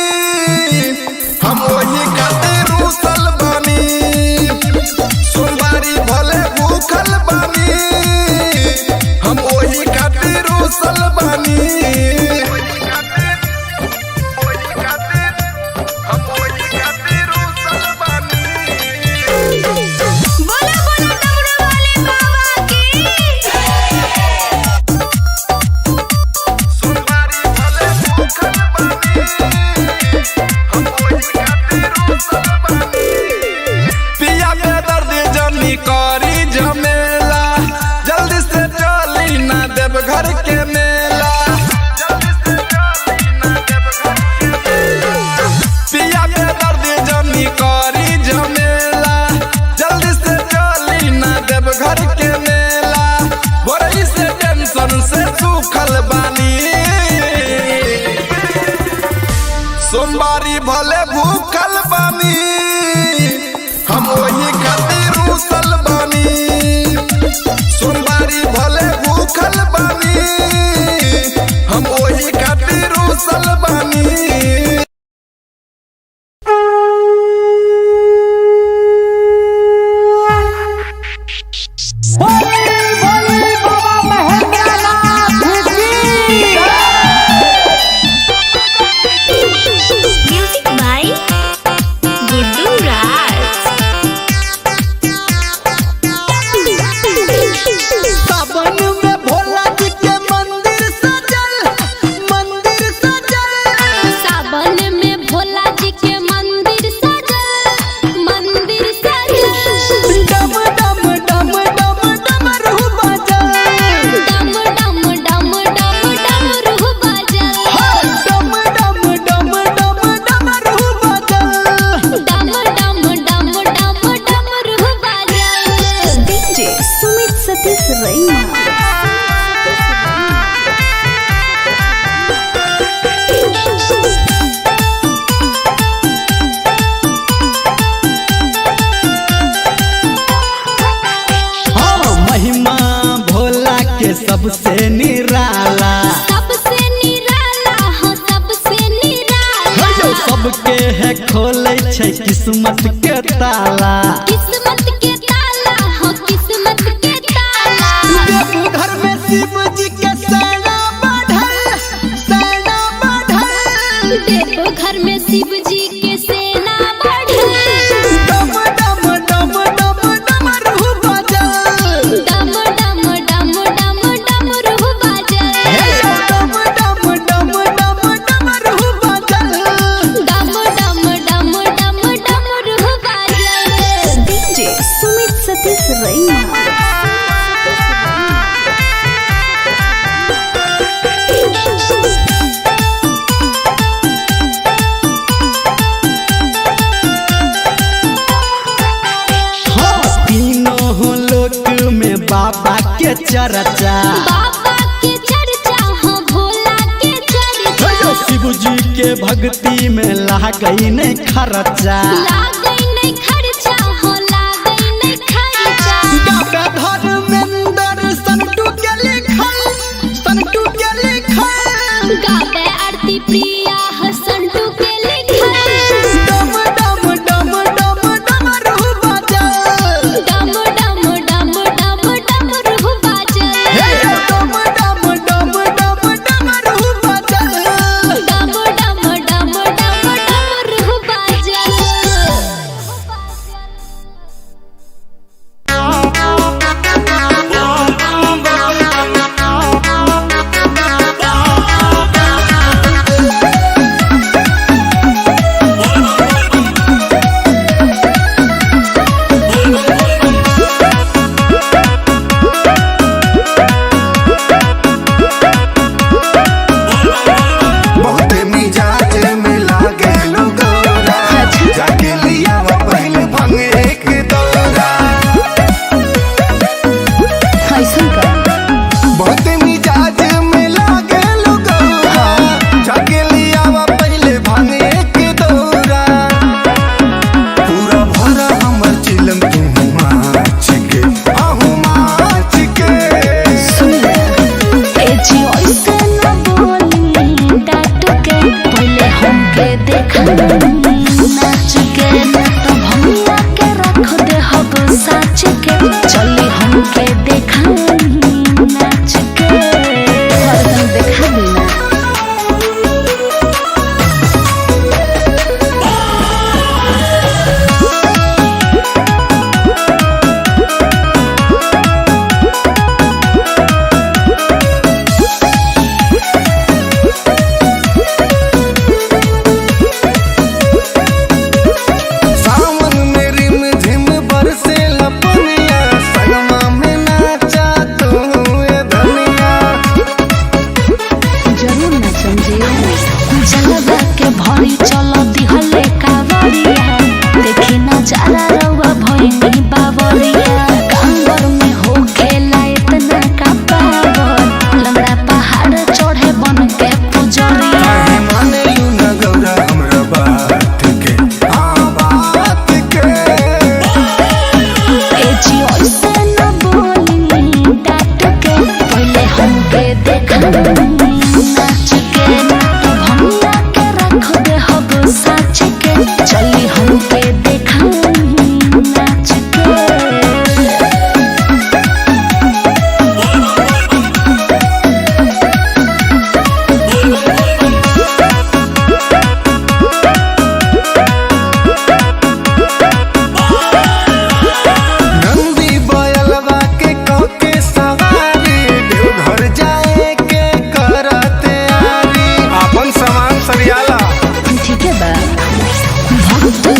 Speaker 6: हम वही खातिर रूसल बानी सोमवारी भले भूखल बानी हम वही बानी हम वही खातिर रूसल बानी सोमवारी भले भूखल बानी हम वही खातिर रूसल बानी
Speaker 3: म्यूजिक बाय गुड्डू राज।
Speaker 1: सावन में भोला जी के मंदिर सजल
Speaker 2: सावन में भोला जी के मंदिर सजल
Speaker 1: डम डम डम डम डमरू बजल
Speaker 2: डम डम डम डम डमरू बजल
Speaker 1: डम डम डम डम डमरू बजल
Speaker 2: डम डम डम डम डमरू बजल।
Speaker 3: डीजे सुमित सतीश रैना।
Speaker 1: हाँ महिमा भोला के सबसे निराला
Speaker 2: सबसे निराला हो सबसे निराला
Speaker 1: जो सबके है खोले छै किस्मत के ताला
Speaker 2: किस्मत के ताला हो किस्मत के ताला
Speaker 1: देवघर में शिव जी के सेना बढ़ल
Speaker 2: देवघर में शिव जी के सेना बढ़ल
Speaker 1: डम डम डम डम डमरू बजल
Speaker 2: डम डम डम डम डमरू बजल
Speaker 1: डम डम डम डम डमरू बजल
Speaker 2: डम डम डम डम डमरू बजल।
Speaker 3: डीजे सुमित सतीश रैना।
Speaker 1: हाँ तीनों लोक में बाबा के चर्चा
Speaker 2: बाबा के चर्चा हो भोला के चर्चा
Speaker 1: शिव जी के भक्ति में लागई नहीं खर्चा
Speaker 2: लागई नहीं खर्चा हो लागई नहीं खर्चा
Speaker 1: गावे धर्मेंद्र संटू के लिखल
Speaker 2: गावे आरती प्रिया हो संटू के लिखल
Speaker 1: डम डम डम डम डमरू बजल
Speaker 2: डम डम डम डम डमरू बजल
Speaker 1: डम डम डम डम डमरू बजल
Speaker 2: डम डम डम डम डमरू बजल।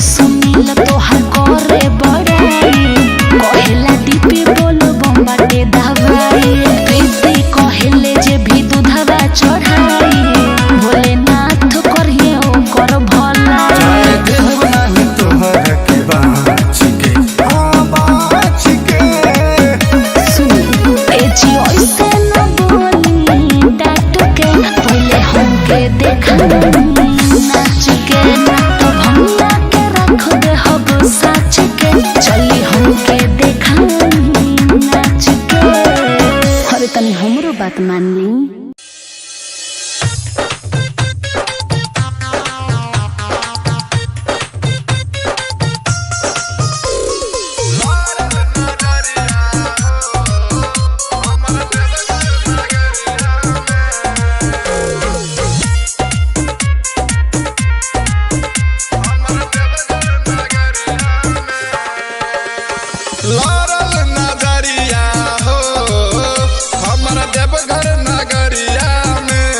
Speaker 3: सुनील तोहर करे बड़ाई कहेला दीपी बोलो बम्बाटे दवाई प्रीति कहेले जे भी दूधवा चढ़ाई भोलेनाथ करिए ओकर भला
Speaker 4: तोहर के बाँच के बाँच के
Speaker 3: ए जी ऐसे न बोली डाट के पहले हमके देखा नाच के तो भंगा के रख दे हब साच के चली हमके देखा नाच के अरे तनी हमरो बात मान ली
Speaker 6: लारल नजरिया हो हमर देवघर नगरिया में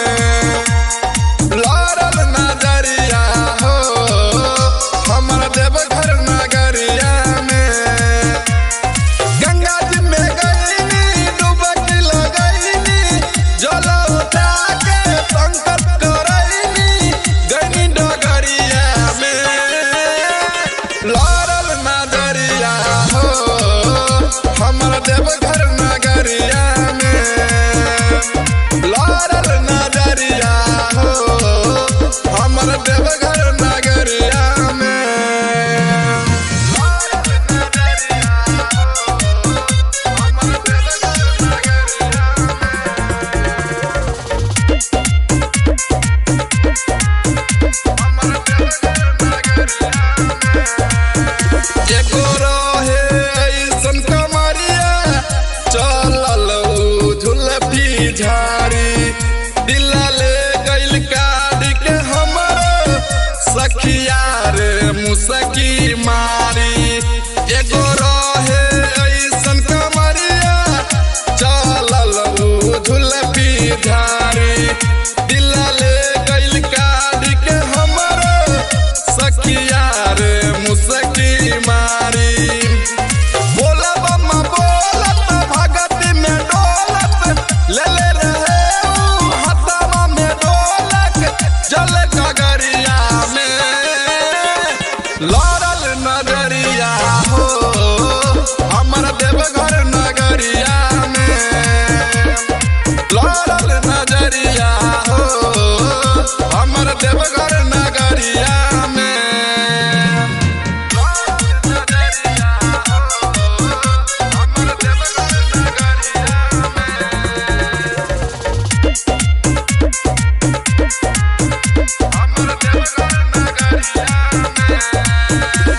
Speaker 6: लारल नजरिया हो हमर देवघर नगरिया में गंगा जी में गईनी डुबकी लगईनी जल उठा के संकट करईनी गईनी डगरिया में लारल नजरिया हो हमर देवघर नगरिया में लारल नजरिया हो हमर देवघर नगरिया में लारल नजरिया हो हमर देवघर नगरिया हमर देवघर नगरिया एगो रहे ऐसन कमरिया चलल झुलफी झाड़ी दिला ले गइल काढ़ के हमर सखिया रे मुसकी मारी एगो रहे ऐसन कमरिया चलल झुलफी झाड़ी दिला ले गइल काढ़ के हमर सखिया रे मुसकी मारी बोला बम्मा बोलत भगत में डोलत ले ले रहे ऊ हथवा में ढोलक जल गगरिया में लारल नजरिया हो हमर देवघर नगरिया में लारल नजरिया हो हमर देवघर नगरिया में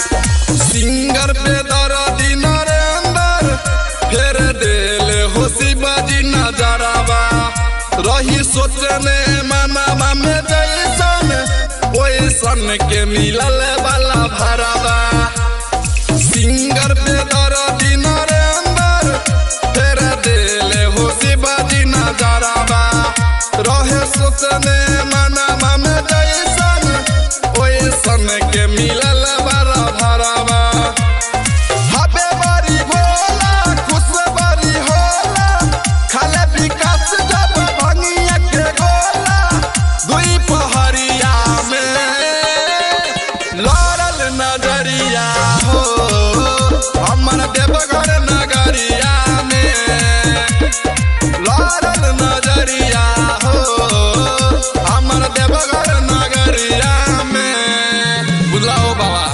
Speaker 6: सिंगर पे दर्दी नरेंद्र फेर देले हो शिवाजी नजरवा रही सोचने मनवा में जैसन ओइसन के मिलल वाला भरवा सिंगर पे दर्दी नरेंद्र फेर देले हो शिवाजी नजरवा रहे सोचने मनवा में जैसन ओइसन के मिलल वाला भरवा हबे बड़ी भोला खुश बड़ी होला खाले विकास जब भंगिया के गोला दुई पहरिया में लारल नजरिया हो हमर देवघर नगरिया में लारल नजरिया हो हमर देवघर नगरिया में बुलाओ बाबा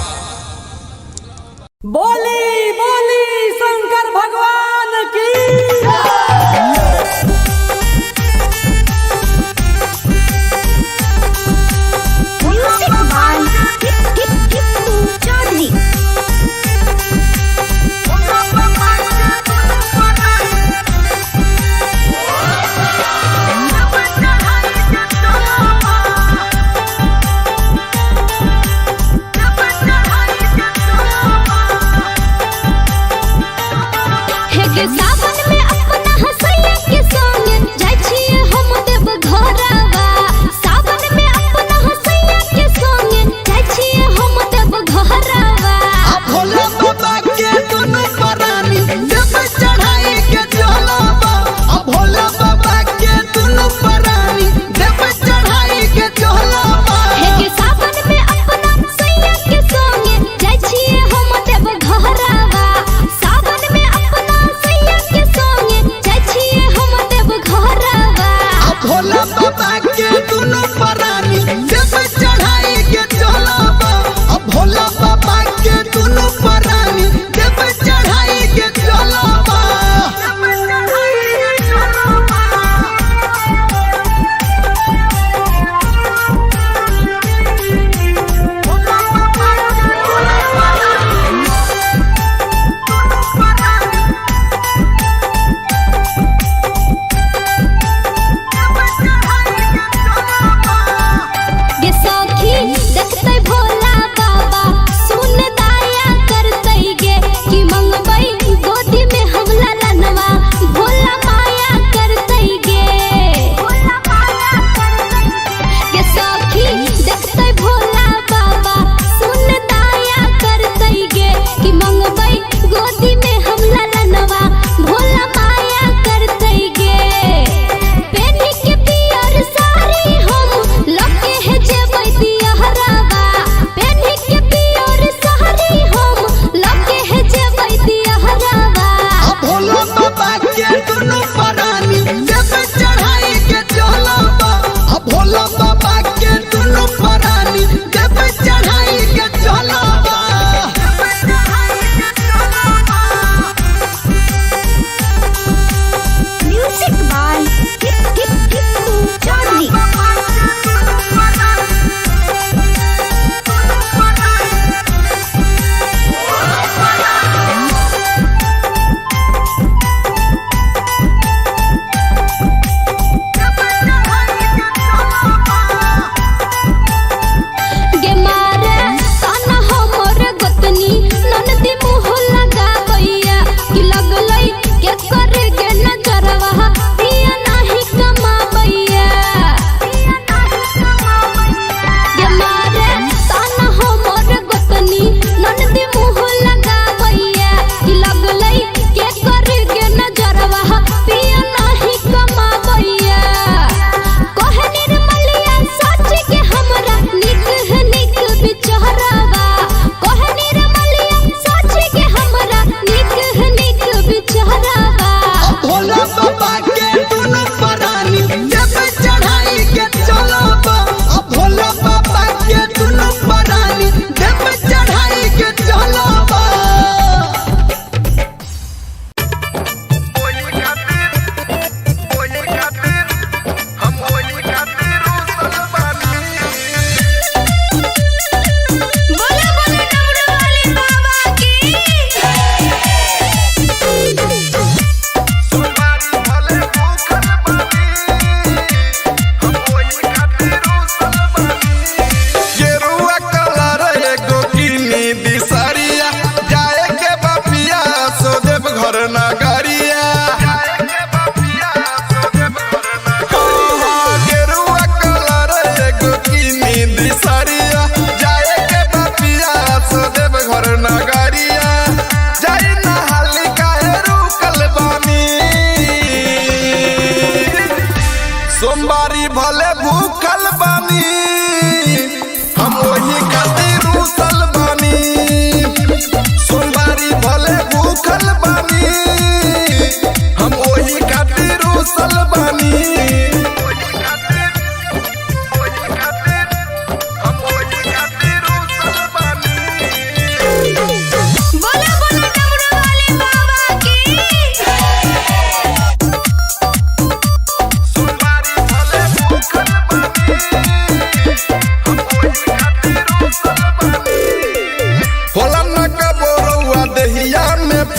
Speaker 5: बोली बोली शंकर भगवान की
Speaker 2: म्यूजिक बाय टिप्पू चौधरी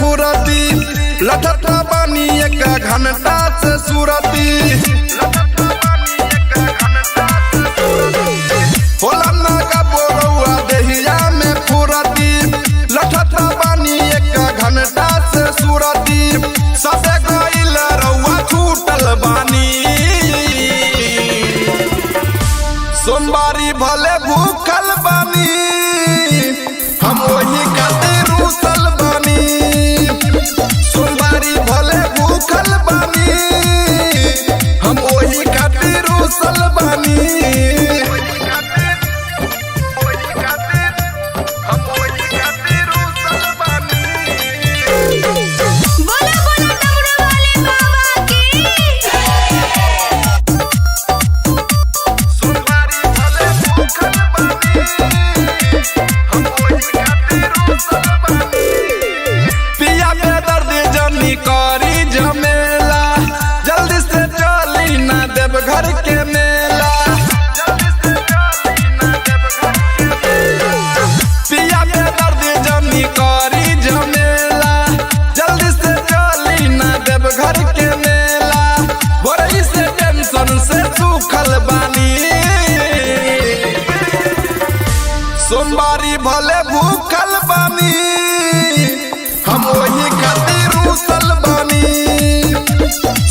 Speaker 6: फुरती लटत बानी एक घंटा से सुरती होला ना का बोरुआ देहिया में फुरती लटत बानी एक घंटा से सुरती सबे गइल रउआ छूटल बानी सोमवारी भले भूखल बानी हम वही खातिर रूसल बानी सोमवारी भले भूखल बानी हम वही खातिर रूसल बानी
Speaker 2: बोला बोला डमरू वाले बाबा की
Speaker 6: सोमवारी भले भूखल बानी हम वही खातिर रूसल बानी पिया के दर्द जमी करी झमेला जल्दी से चली ना देव घर के मेला पिया के दर्द जमी करी झमेला जल्दी से चली ना देव घर के मेला बड़ी से टेंशन से सूखल बानी सोमवारी भले भूखल बानी हम वही खातिर रूसल बानी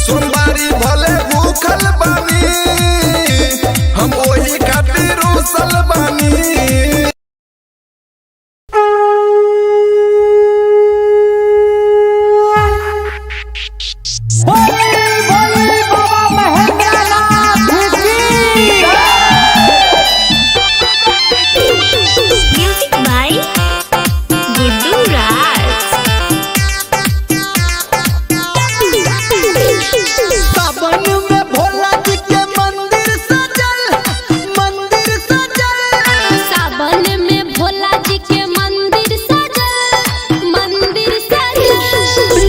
Speaker 6: सोमवारी भले भूखल बानी हम वही खातिर रूसल बानी
Speaker 2: म्यूजिक बाय गुड्डू राज
Speaker 1: सावन में भोला जी के मंदिर सजल
Speaker 2: सावन में भोला जी के मंदिर सजल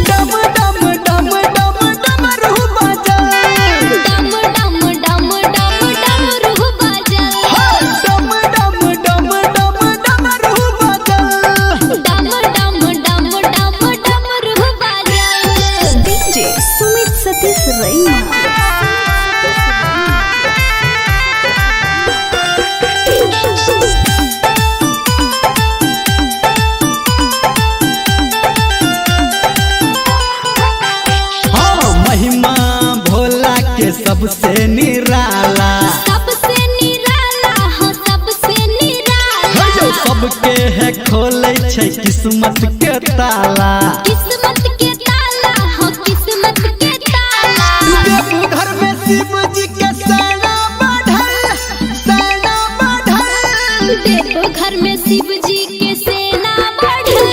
Speaker 1: डम डम डम डम डमरू बजल
Speaker 2: डम डम डम डम डमरू बजल
Speaker 1: डम डम डम डम डमरू बजल
Speaker 2: डम डम डम डम डमरू बजल
Speaker 3: डीजे सुमित सतीश रैना
Speaker 1: हाँ महिमा भोला के सबसे निराला
Speaker 2: सबसे निराला हो सबसे निराला
Speaker 1: जो सबके है खोले छै किस्मत के ताला
Speaker 2: किस्मत के ताला हो किस्मत के ताला
Speaker 1: देवघर में शिव जी के सेना बढ़ल
Speaker 2: देवघर में शिव जी के सेना बढ़ल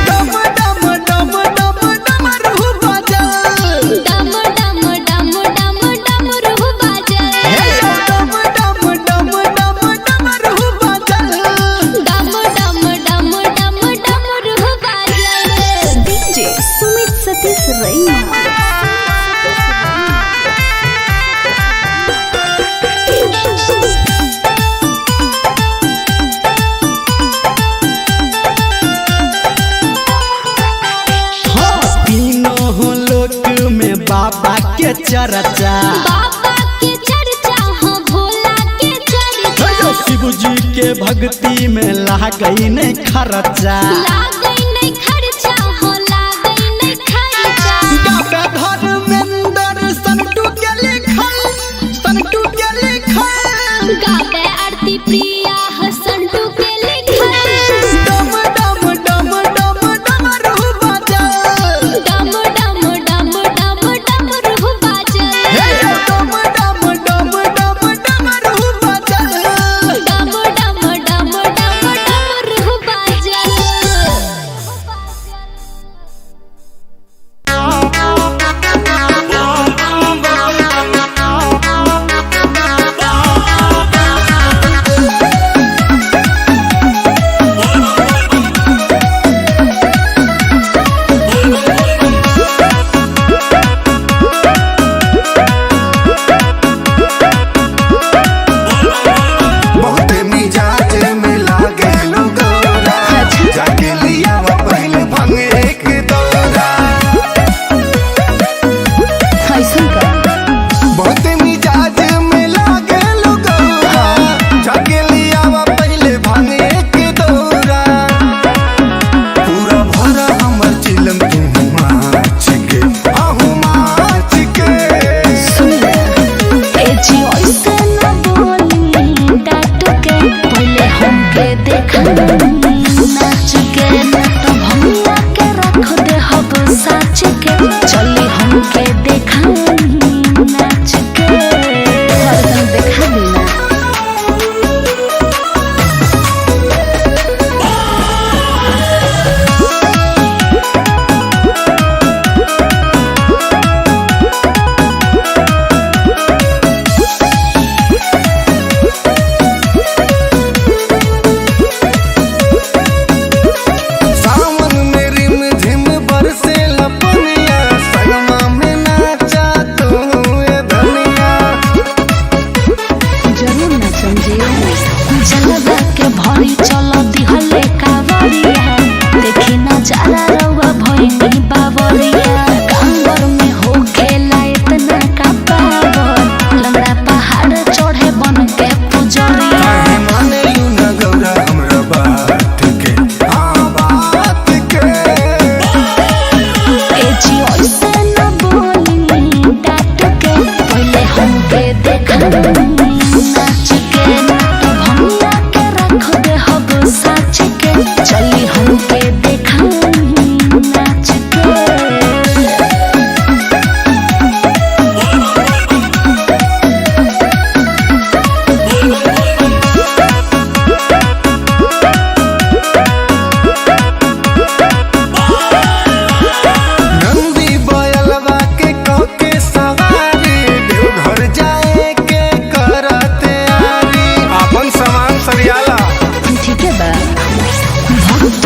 Speaker 1: डम डम डम डम डमरू बजल
Speaker 2: डम डम डम डम डमरू बजल
Speaker 1: डम डम डम डम डमरू बजल
Speaker 2: डम डम डम डम डमरू बजल
Speaker 3: डीजे सुमित सतीश रैना
Speaker 1: हाँ तीनों लोक में बाबा के चर्चा
Speaker 2: बाबा के चर्चा हो भोला के चर्चा
Speaker 1: शिव जी के भक्ति में लागई नहीं खर्चा
Speaker 2: लागई नहीं खर्चा हो लागई नहीं खर्चा
Speaker 1: गावे धर्मेंद्र संटू के लिखल
Speaker 2: गावे आरती प्रिया हसंटू के लिखल
Speaker 1: डम डम डम डम डमरू बजल
Speaker 2: डम डम डम डम डमरू बजल
Speaker 1: डम डम डम डम डमरू बजल
Speaker 2: डम डम डम डम डमरू बजल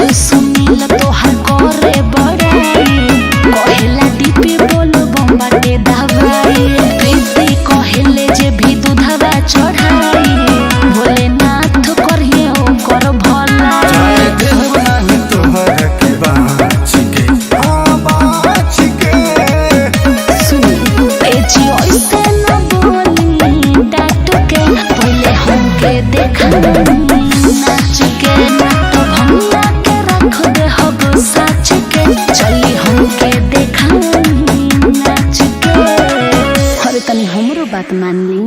Speaker 3: राहुल सुनील तोहर करे बड़ाई कहेला दीपी बोलो बम्बाटे दवाई प्रीति कहेले जे भी दूधवा चढ़ाई भोलेनाथ करिए ओकर भलाई
Speaker 4: देव नाही तोहर के बाँच के बाँच के
Speaker 3: ए जी ऐसे न बोली डाट के पहले हमके देखा नाच के तो भंगा के रख दे हब साच के चली हमके देखा नाच के अरे तनी हमरो बात मान ली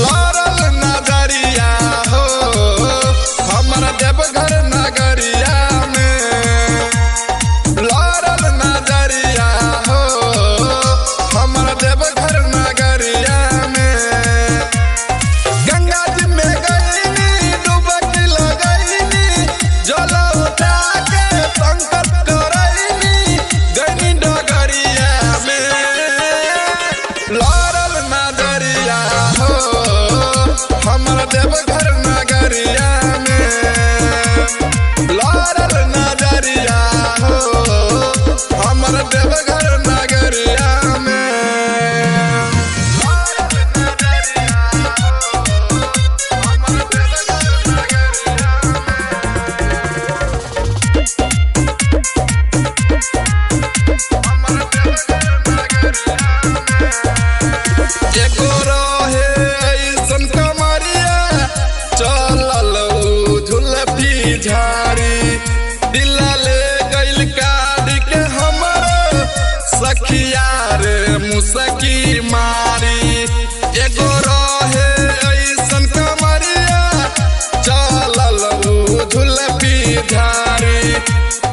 Speaker 6: लारल नजरिया हो हमर देवघर नगरिया में लारल नजरिया हो हमर देवघर नगरिया में गंगा जी में गईनी डुबकी लगईनी जल उठा के संकट करईनी गईनी डगरिया में लारल नजरिया हो हमर देवघर नगरिया में लारल नजरिया हो हमर देवघर नगरिया में लारल नजरिया हो हमर देवघर नगरिया हमर देवघर नगरिया एगो रहे ऐसन कमरिया चलल झुलफी झाड़ी दिला ले गइल काढ़ के हमर सखिया रे मुसकी मारी एगो रहे ऐसन कमरिया चलल झुलफी झाड़ी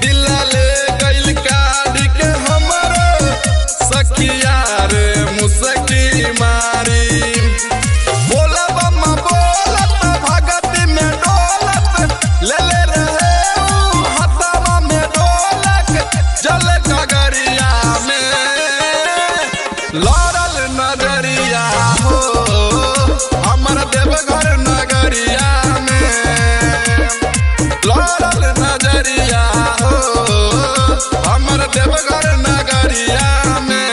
Speaker 6: दिला ले गइल काढ़ के हमर सखिया रे मुसकी मारी बोला बम्मा बोलत भगती में डोलत ले ले रहे ऊ हथवा में ढोलक जल गगरिया में लारल नजरिया हो हमर देवघर नगरिया में लारल नजरिया हो हमर देवघर नगरिया में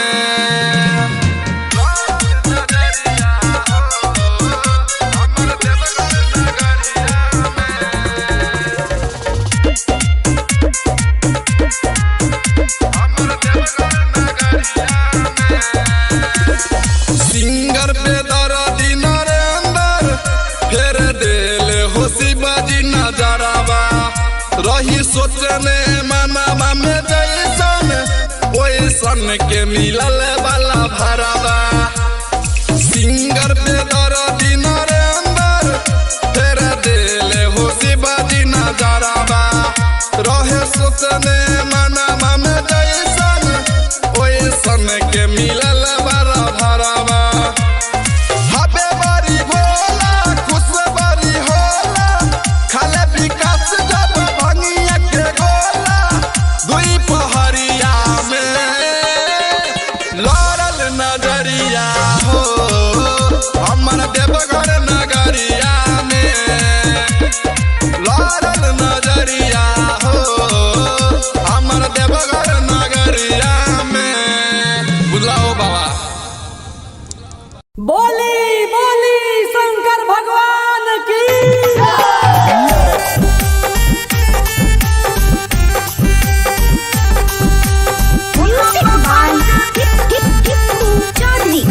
Speaker 6: सिंगर पे दर्दी नरेंद्र फेर देले हो शिवाजी नजरावा रही सोचने मनवा में जैसन ओइसन के मिलल वाला भरावा सिंगर पे दर्दी नरेंद्र फेर देले हो शिवाजी नजरावा रहे सोचने मनवा में जैसन ओइसन के मिलल वाला भरावा हबे बड़ी भोला खुश बड़ी होला खाले विकास जब भंगिया के गोला दुई पहरिया में लारल नजरिया हो हमर देवघर नगरिया में लारल नजरिया हो हमर देवघर नगरिया में बुलाओ बाबा
Speaker 5: बोली बोली शंकर भगवान की
Speaker 2: Music by Chowdhury.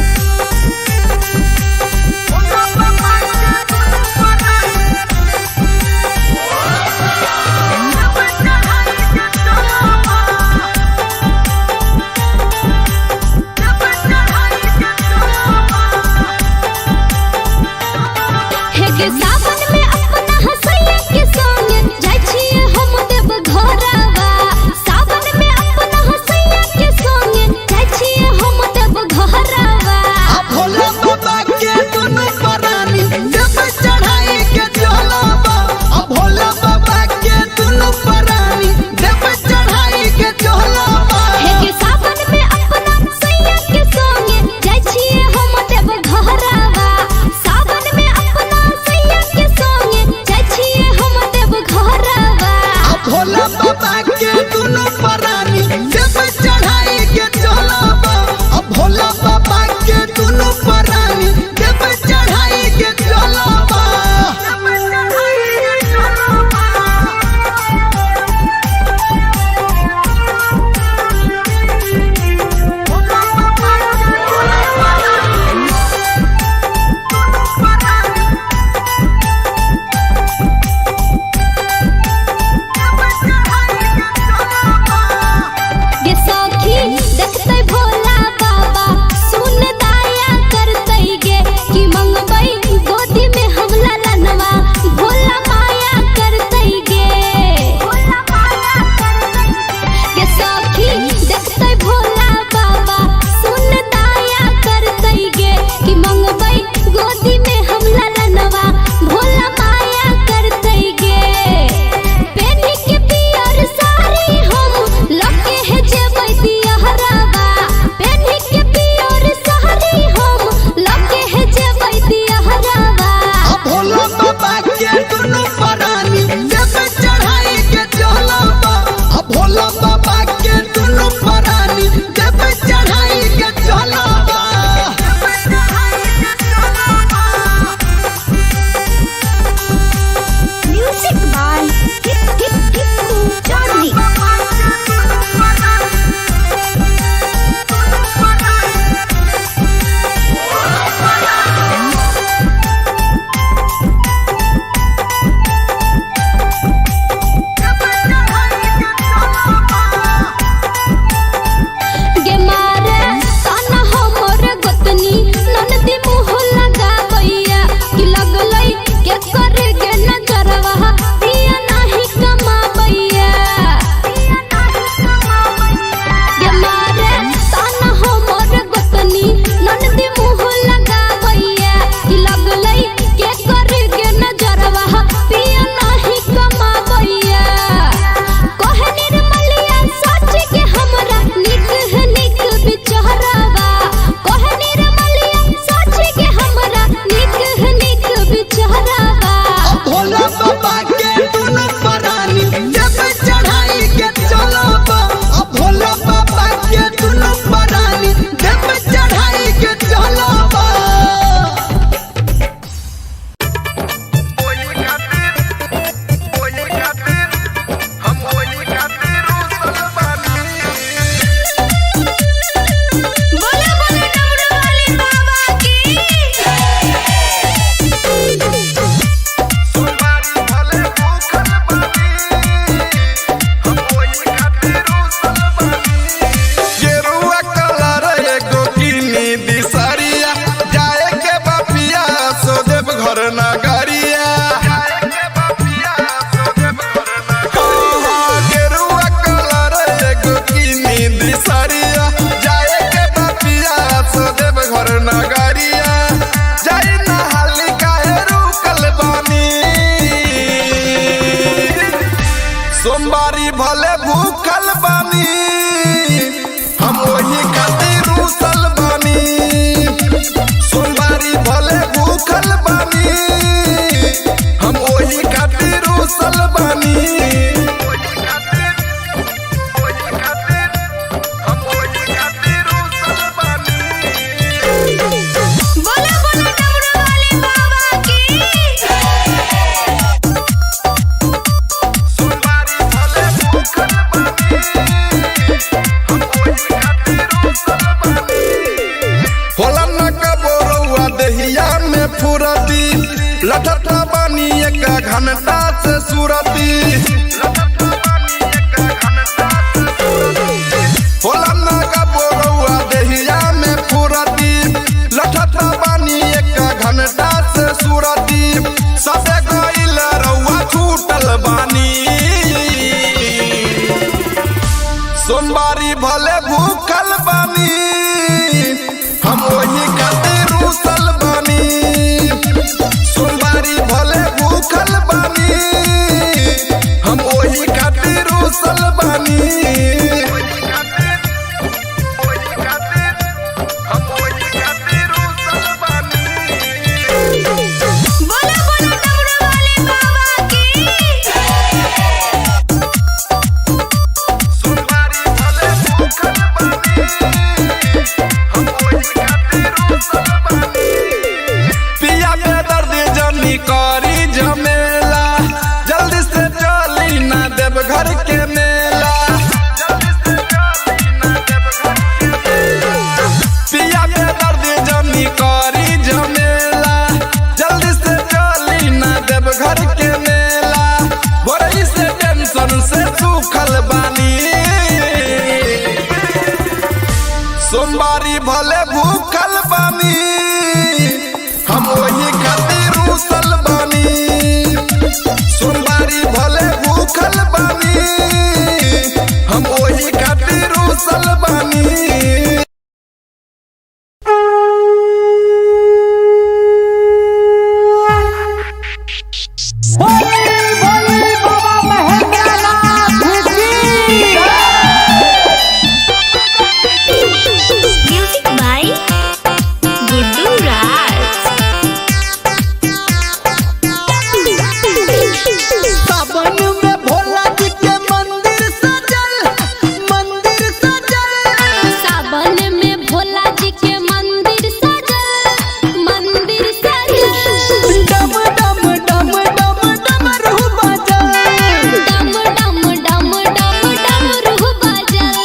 Speaker 6: फुरती लटत बानी एक घंटा से सुरती होला ना का बोरौआ देहिया में फुरती लटत बानी एक घंटा से सुरती सबे गइल रउआ छूटल बानी सोमवारी भले भूखल बानी हम वही खातिर रूसल बानी सोमवारी भले भूखल बानी हम वही खातिर रूसल बानी
Speaker 2: बोला बोला डमरू वाले बाबा की
Speaker 6: सोमवारी भले भूखल बानी हम वही खातिर रूसल बानी पिया के दर्द जमी करी झमेला जल्दी से चली ना देव घर के मेला पिया के दर्द जमी करी झमेला जल्दी से चली ना देव घर के मेला बड़ी से टेंशन से सूखल बानी सोमवारी भले भूखल बानी हम वही खातिर रूसल बानी सोमवारी भले भूखल बानी हम वही खातिर रूसल बानी
Speaker 5: बोली बाबा महेंद्रनाथ की
Speaker 2: म्यूजिक बाय गुड्डू राज
Speaker 1: सावन में भोला जी के मंदिर सजल
Speaker 2: सावन में भोला जी के मंदिर सजल
Speaker 1: डम डम डम डम डमरू बजल
Speaker 2: डम डम डम डम डमरू बजल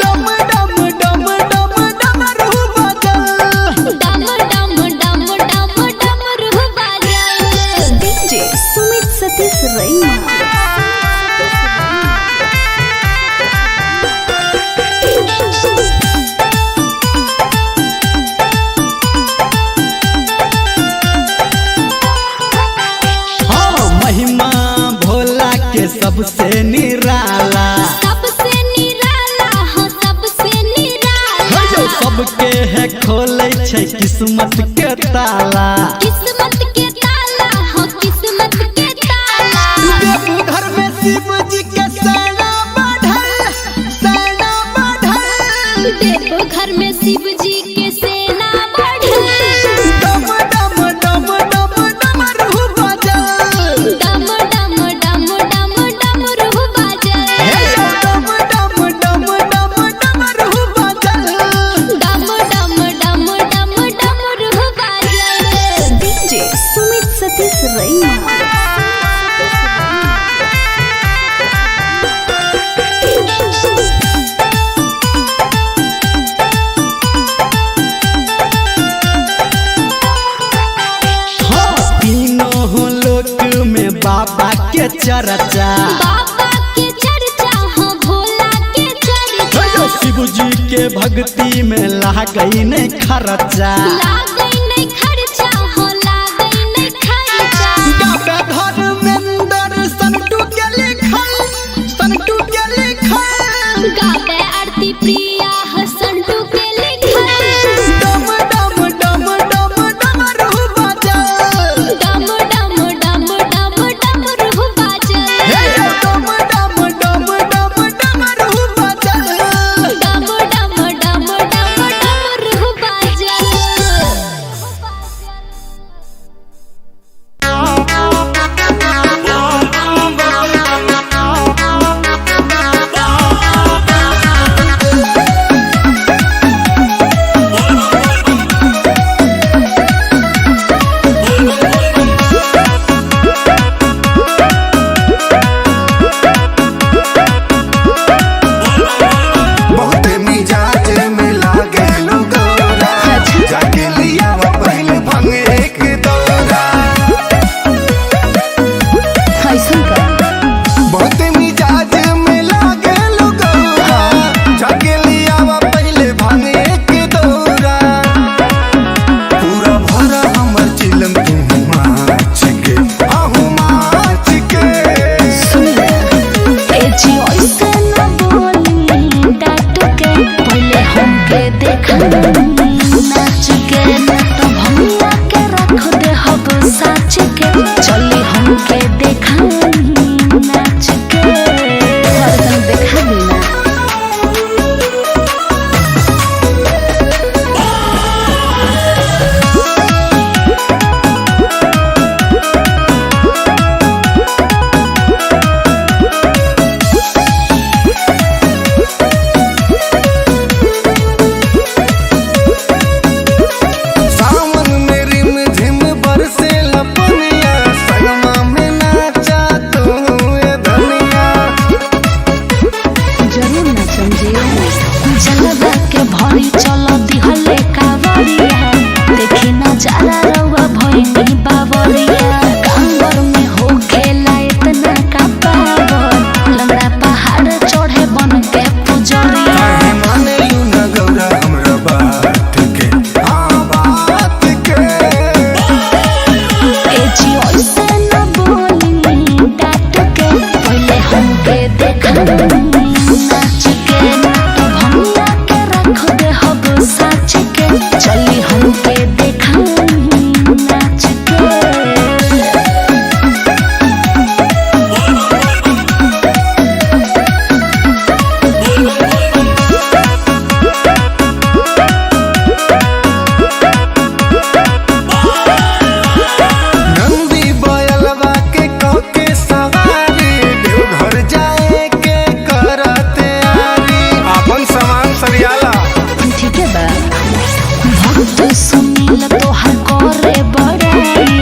Speaker 1: डम डम डम डम डमरू बजल
Speaker 2: डम डम डम डम डमरू बजल
Speaker 3: डीजे सुमित सतीश रैना
Speaker 1: हाँ महिमा भोला के सबसे निराला
Speaker 2: सबसे निराला हो सबसे निराला
Speaker 1: जो सबके है खोले छै किस्मत के ताला
Speaker 2: किस्मत के ताला हो किस्मत के ताला
Speaker 1: देवघर में शिव जी के सेना बढ़ल
Speaker 2: देवघर में शिव जी के सेना बढ़ल
Speaker 1: डम डम डम डम डमरू बजल
Speaker 2: डम डम डम डम डमरू बजल
Speaker 1: डम डम डम डम डमरू बजल
Speaker 2: डम डम डम डम डमरू बजल
Speaker 3: डीजे सुमित सतीश रैना
Speaker 1: हाँ तीनों लोक में बाबा के चर्चा
Speaker 2: बाबा के चर्चा हो भोला के चर्चा
Speaker 1: शिव जी के भक्ति में लागई नहीं खर्चा
Speaker 2: लागई नहीं खर्चा हो लागई नहीं खर्चा
Speaker 1: गावे धर्मेंद्र संटू के लिखल
Speaker 2: गावे आरती प्रिया हसंटू के लिखल
Speaker 1: डम डम डम डम डमरू बजल
Speaker 2: डम डम डम डम डमरू बजल
Speaker 1: डम डम डम डम डमरू बजल
Speaker 2: डम डम डम डम डमरू बजल
Speaker 3: संत सुनील तोहर करे बड़ाई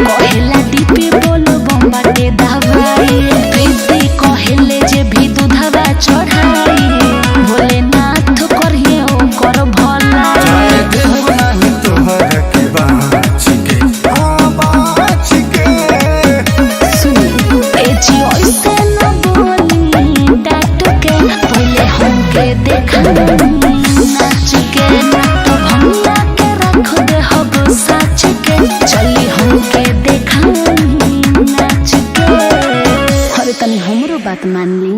Speaker 3: कहेला दीपी बोलो बम्बाटे दवाई प्रीति कहेले जे भी दूधवा चढ़ाई भोलेनाथ करिए ओकर भलाई
Speaker 4: नहीं तोहर के बाँच के बाँच के
Speaker 3: ए जी ऐसे न बोली डांट के पहले हमके देखा नाच के तो भंगा के रख दे हब साच के चली हमके देखा नाच के अरे तनी हमरो बात मान ली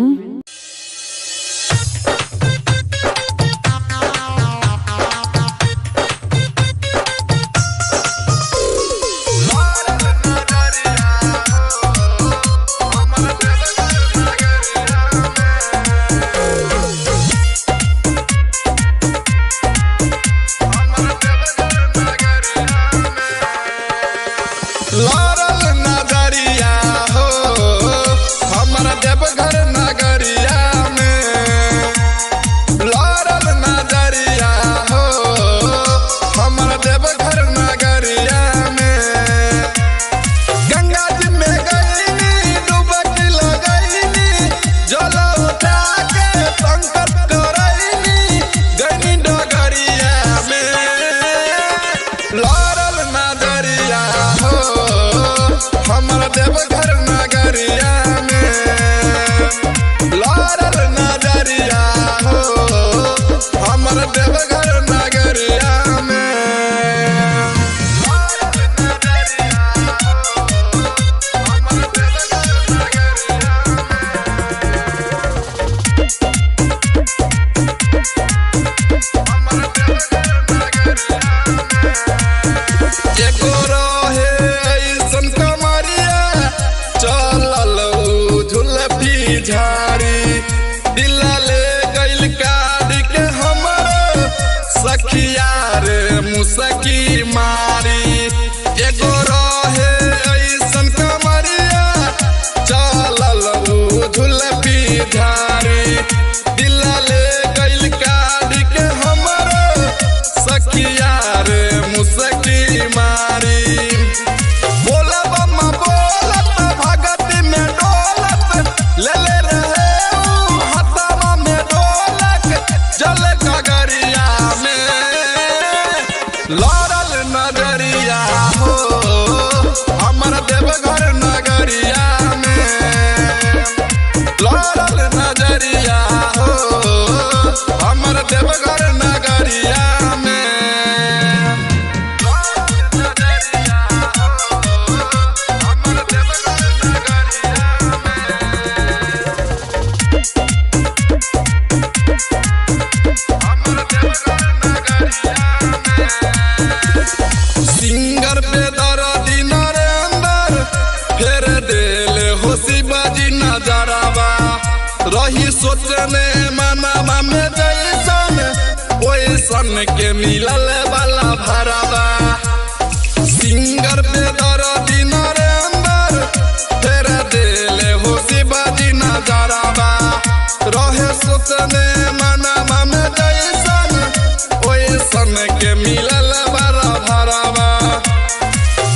Speaker 6: लारल नजरिया हो हमरा देवघर नगरिया में लारल नजरिया हो हमरा देवघर नगरिया में गंगा जी में गईनी डुबकी लगईनी जल उठा के संकट करईनी गईनी डगरिया में लारल नजरिया हो हमरा देवघर नगरिया में लारल नजरिया हो हमरा देवघर नगरिया में लारल नजरिया हो हमरा देवघर नगरिया हमरा देवघर नगरिया एगो रहे ऐसन कमरिया चलल झुलफी झाड़ी दिला ले गइल काढ़ के हमर सखिया रे मुसकी मारी एगो रहे ऐसन कमरिया चलल झुलफी झाड़ी दिला ले गइल काढ़ के हमर सखिया रे मुसकी मारी बोला बम्मा बोलत भगत में डोलत ले ले रहे ऊ हथवा में ढोलक जल गगरिया में लारल नजरिया हो हमर देवघर नगरिया में लारल नजरिया हो हमर देवघर नगरिया में सिंगर पे दर्दी नरेंद्र फेर देले हो शिवाजी नजरवा रही सोचने मनवा में जैसन ओइसन के मिलल वाला भरवा सिंगर पे दर्दी नरेंद्र फेर देले हो शिवाजी नजरवा रहे सोचने मनवा में जैसन ओइसन के मिलल वाला भरवा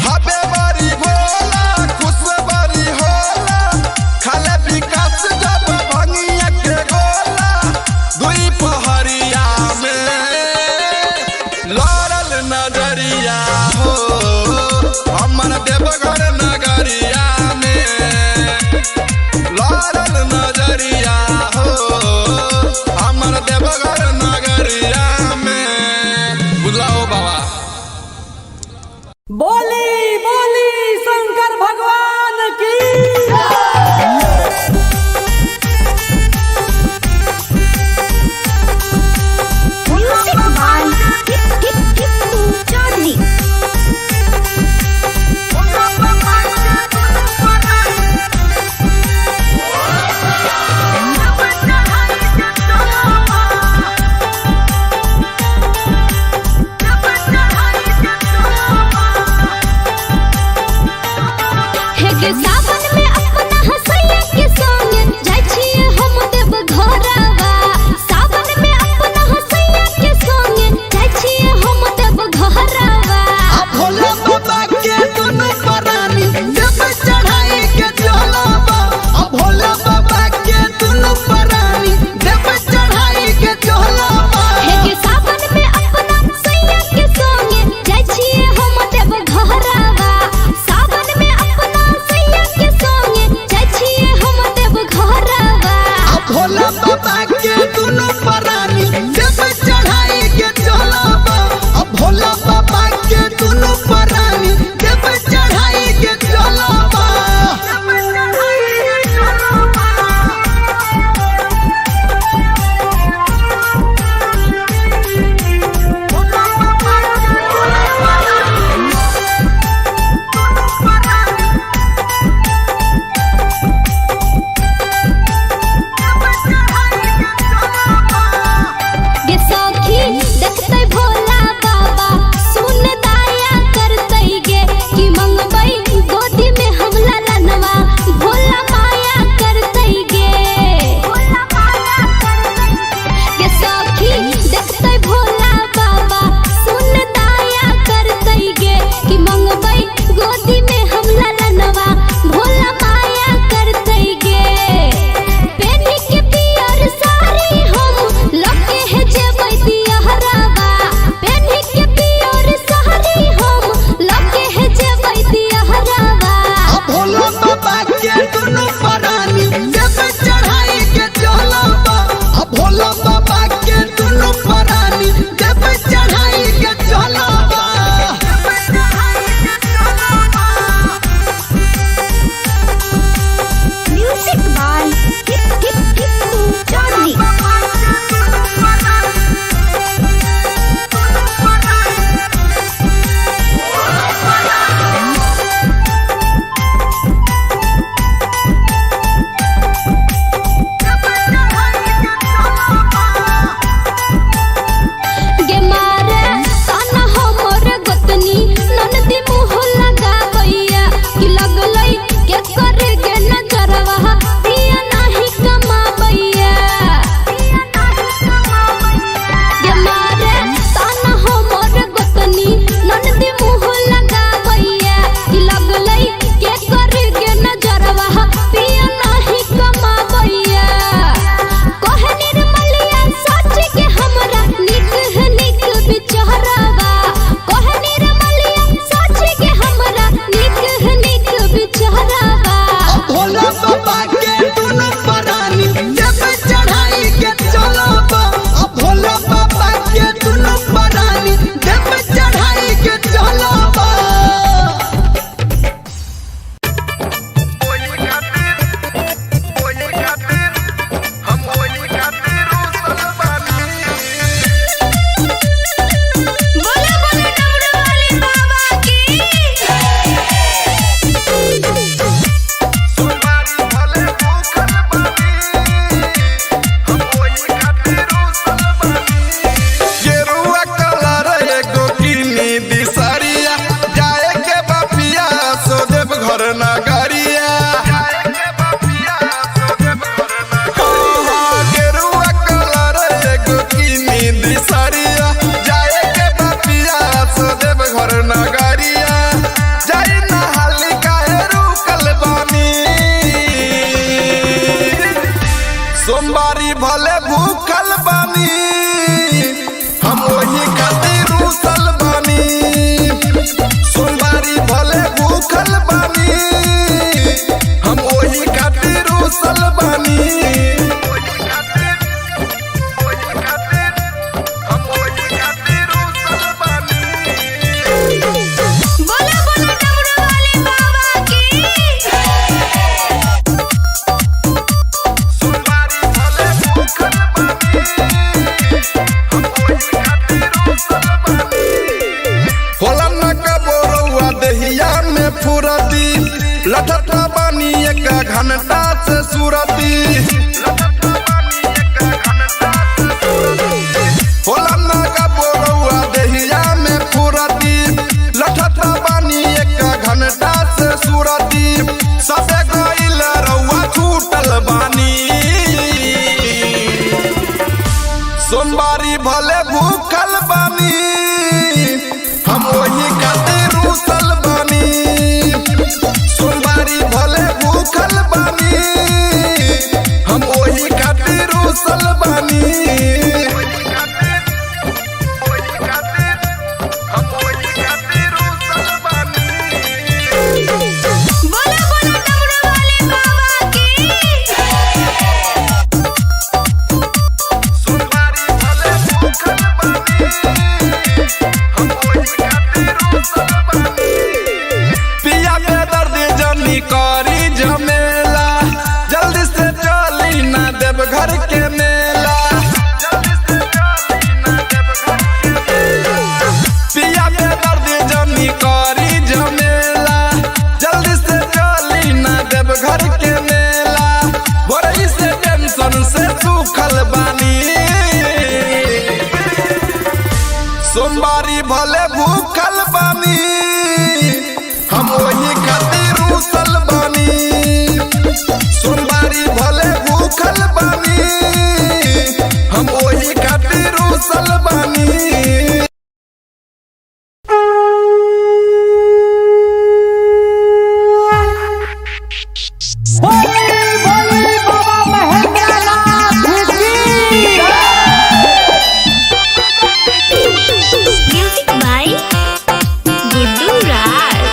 Speaker 6: हबे बड़ी भोला खुश बड़ी होला खाले विकास जब भंगिया के गोला दुई पहरिया में लारल नजरिया हो हमर देवघर नगरिया में लारल नजरिया हो हमर देवघर नगरिया में बुलाओ बाबा
Speaker 5: बोली बोली शंकर भगवान की
Speaker 6: सूरती लठत बानी एक घंटा से सूरती होला ना का बोरौआ देहिया में फुरती लठत बानी एक घंटा से सूरती सबे गइल रउआ छूटल बानी सोमवारी भले भूखल बानी हम वही खातिर रूसल बानी सोमवारी भले भूखल बानी हम वही खातिर रूसल बानी
Speaker 2: बोला बोला डमरू वाले बाबा की
Speaker 6: सोमवारी भले भूखल बानी हम वही खातिर रूसल बानी पिया के दर्द जमी करी झमेला जल्दी से चली ना देव घर के मेला पिया के दर्द जमी करी झमेला जल्दी से चली ना देव घर के मेला बड़ी से टेंशन से सूखल बानी सोमवारी भले भूखल बानी हम वही खातिर रूसल बानी सोमवारी भले भूखल बानी हम वही खातिर रूसल बानी
Speaker 5: बोली बाबा महेंद्रनाथ की
Speaker 3: म्यूजिक बाय गुड्डू राज।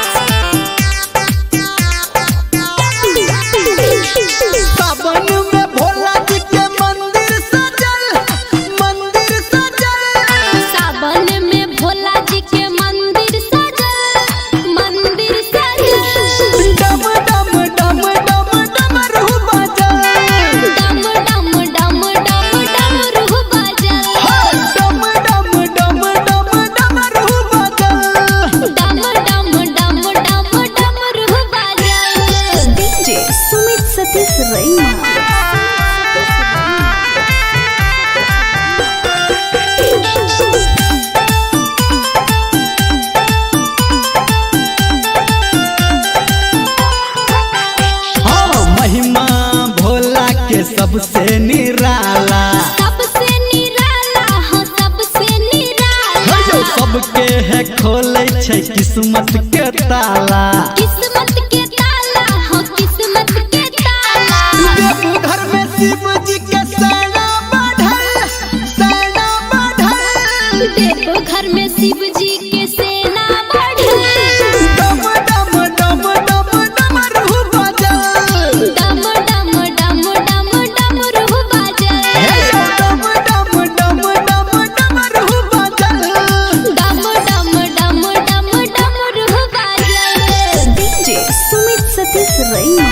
Speaker 1: सावन में भोला जी के मंदिर सजल
Speaker 2: सावन में भोला जी के मंदिर सजल
Speaker 1: डम डम डम डम डमरू बजल
Speaker 2: डम डम डम डम डमरू बजल
Speaker 1: डम डम डम डम डमरू बजल
Speaker 2: डम डम डम डम डमरू बजल
Speaker 3: डीजे सुमित सतीश रैना।
Speaker 1: हाँ महिमा भोला के सबसे निराला
Speaker 2: सबसे निराला हो सबसे निराला
Speaker 1: जो सबके है खोले छै किस्मत के ताला
Speaker 2: किस्मत के ताला हो किस्मत के ताला
Speaker 1: देवघर में शिव जी के सेना बढ़ल
Speaker 2: देखो घर में शिव जी के सेना बढ़ल
Speaker 1: डम डम डम डम डमरू बजल
Speaker 2: डम डम डम डम डमरू बजल
Speaker 1: डम डम डम डम डमरू बजल
Speaker 2: डम डम डम डम डमरू बजल
Speaker 3: डीजे सुमित सतीश रैना।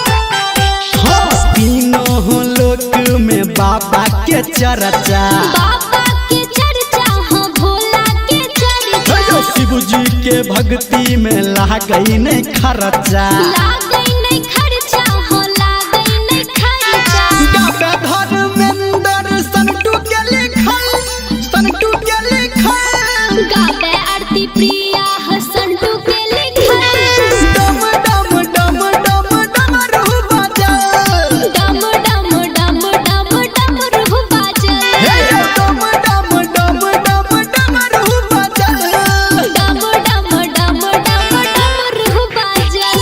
Speaker 1: हाँ तीनों लोक में बाबा के चर्चा
Speaker 2: बाबा के चर्चा हो भोला के चर्चा
Speaker 1: शिव जी के भक्ति में लागई नहीं खर्चा
Speaker 2: लागई नहीं खर्चा हो लागई नहीं खर्चा
Speaker 1: गावे धर्मेंद्र संटू के लिखल
Speaker 2: गावे आरती प्रिया हो संटू के लिखल
Speaker 1: डम डम डम डम डमरू बजल
Speaker 2: डम डम डम डम डमरू बजल
Speaker 1: डम डम डम डम डमरू बजल
Speaker 2: डम डम डम डम डमरू बजल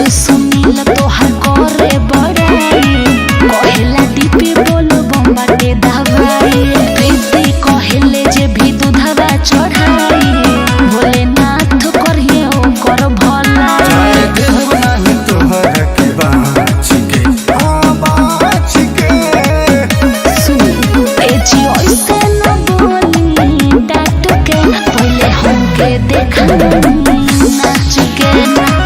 Speaker 3: राहुल सुनील तोहर करे बड़ाई कहेला दीपी बोलो बम्बाटे दवाई प्रीति कहेले जे भी दूधवा चढ़ाई भोलेनाथ करिए ओकर भलाई
Speaker 4: देव नाही तोहर के बाँच के बाँच के
Speaker 3: ए जी ऐसे न बोली डांट के पहले हमके देखा नाच के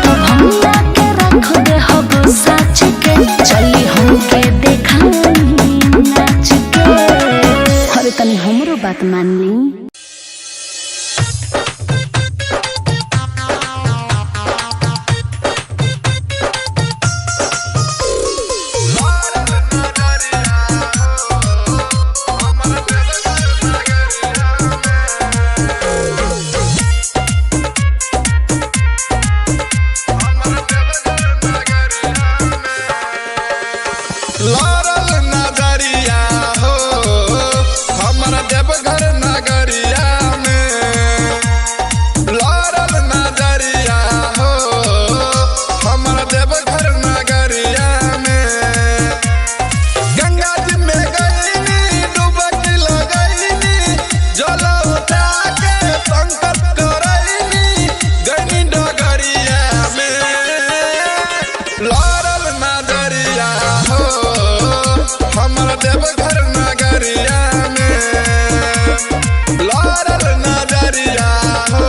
Speaker 3: तो भंगा के रख दे हब साच के चली हमके देखा नाच के अरे तनी हमरो बात मान ली
Speaker 6: लारल नजरिया हो हमारा देवघर नगरिया में लारल नजरिया हो हमारा देवघर नगरिया में गंगा जी में गईनी डुबकी लगईनी जल उठा के संकट करईनी गईनी डगरिया में लारल नजरिया हो हमारा देवघर नगरिया में लारल नजरिया हो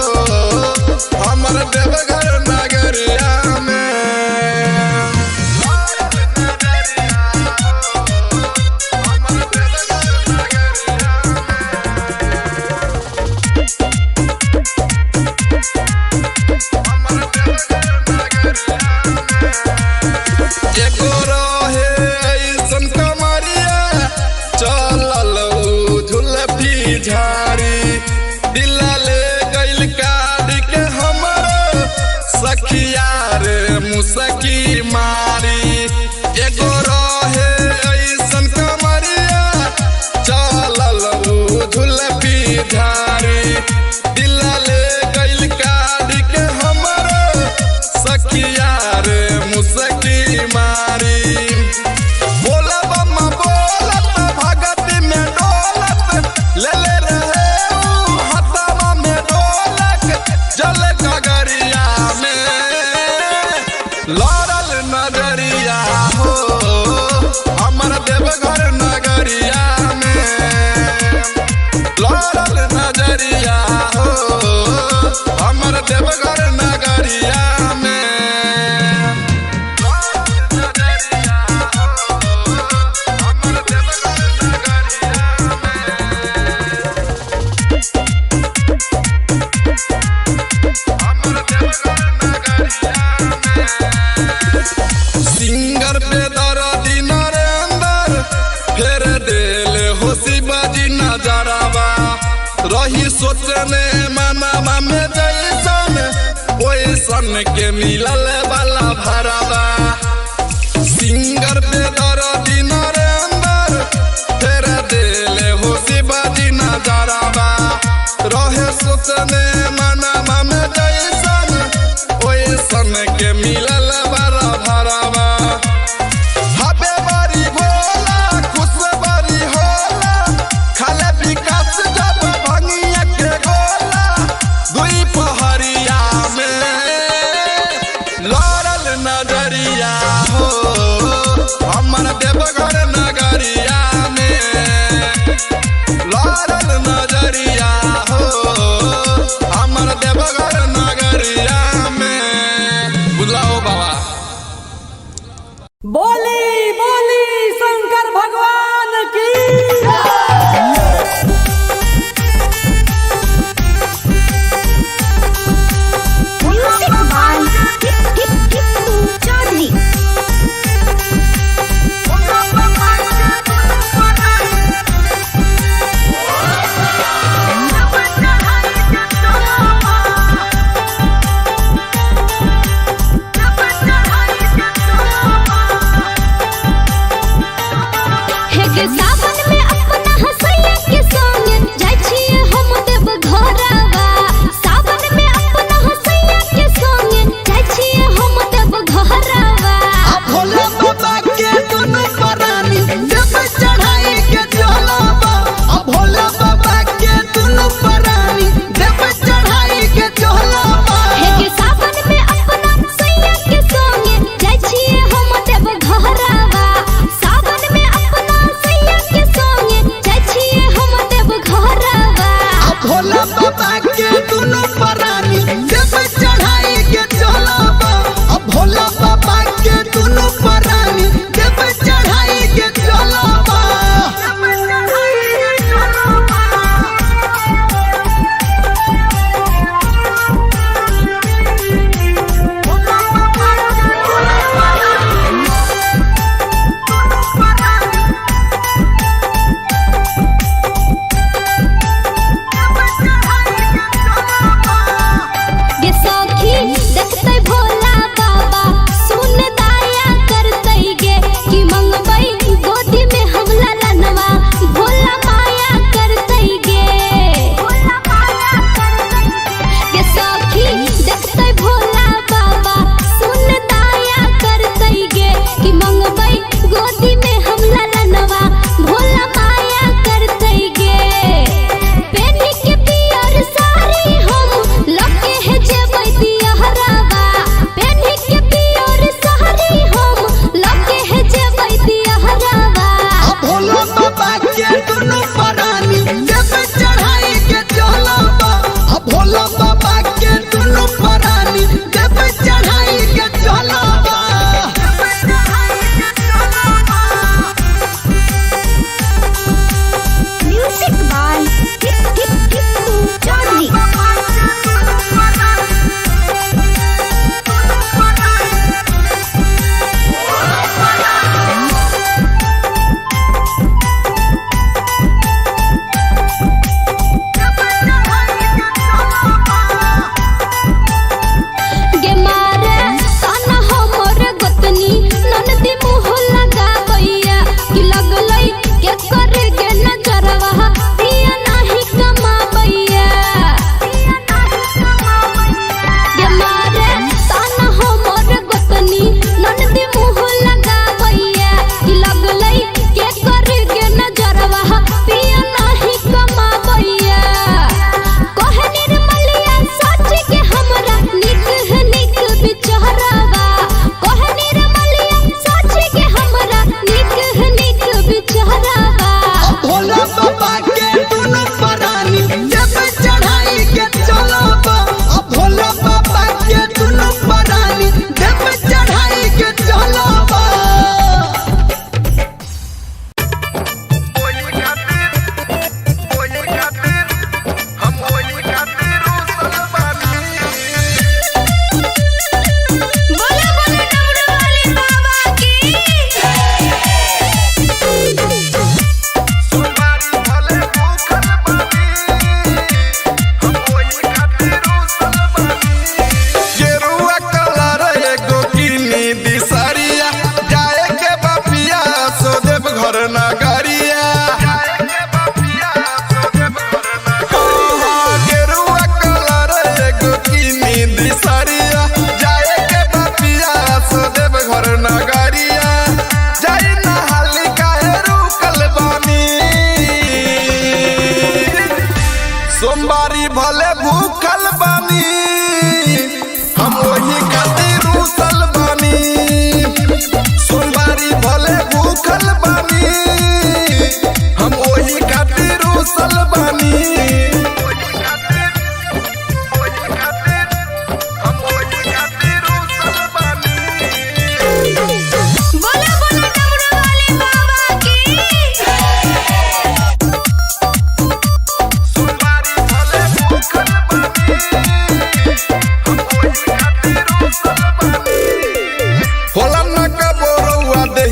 Speaker 6: हमारा देवघर नगरिया में लारल नजरिया हो हमारा देवघर एगो रहे ऐसन कमरिया चलल झुलफी झाड़ी दिला ले गइल काढ़ के हमर सखिया रे मुसकी मारी एगो रहे ऐसन कमरिया चलल झुलफी झाड़ी दिला ले गइल काढ़ के हमर सखिया रे मुसकी मारी बोला बम्मा बोलत भगत में डोलत ले ले रहे हथवा में ढोलक जल गगरिया में लारल नजरिया हो हमारा देवघर नगरिया में लारल नजरिया हो हमारा देवघर नगरिया में सिंगर पे दर्दी नरेंद्र फेर देले हो शिवाजी नजरवा रही सोचने मनवा में जैसन वैसन के मिलल वाला भरवा सिंगर पे दर्दी नरेंद्र फेर देले हो शिवाजी नजरवा रहे सोचने मनवा में जैसन वैसन के मिलल वाला भरवा हबे बड़ी भोला खुश बड़ी होला खाले विकास जब भंगिया के गोला दुई पहरिया में लारल नजरिया हो हमर देवघर नगरिया में लारल नजरिया हो हमर देवघर नगरिया में बुलाओ बाबा
Speaker 5: बोली बोली शंकर भगवान की
Speaker 2: म्यूजिक बाय चौधरी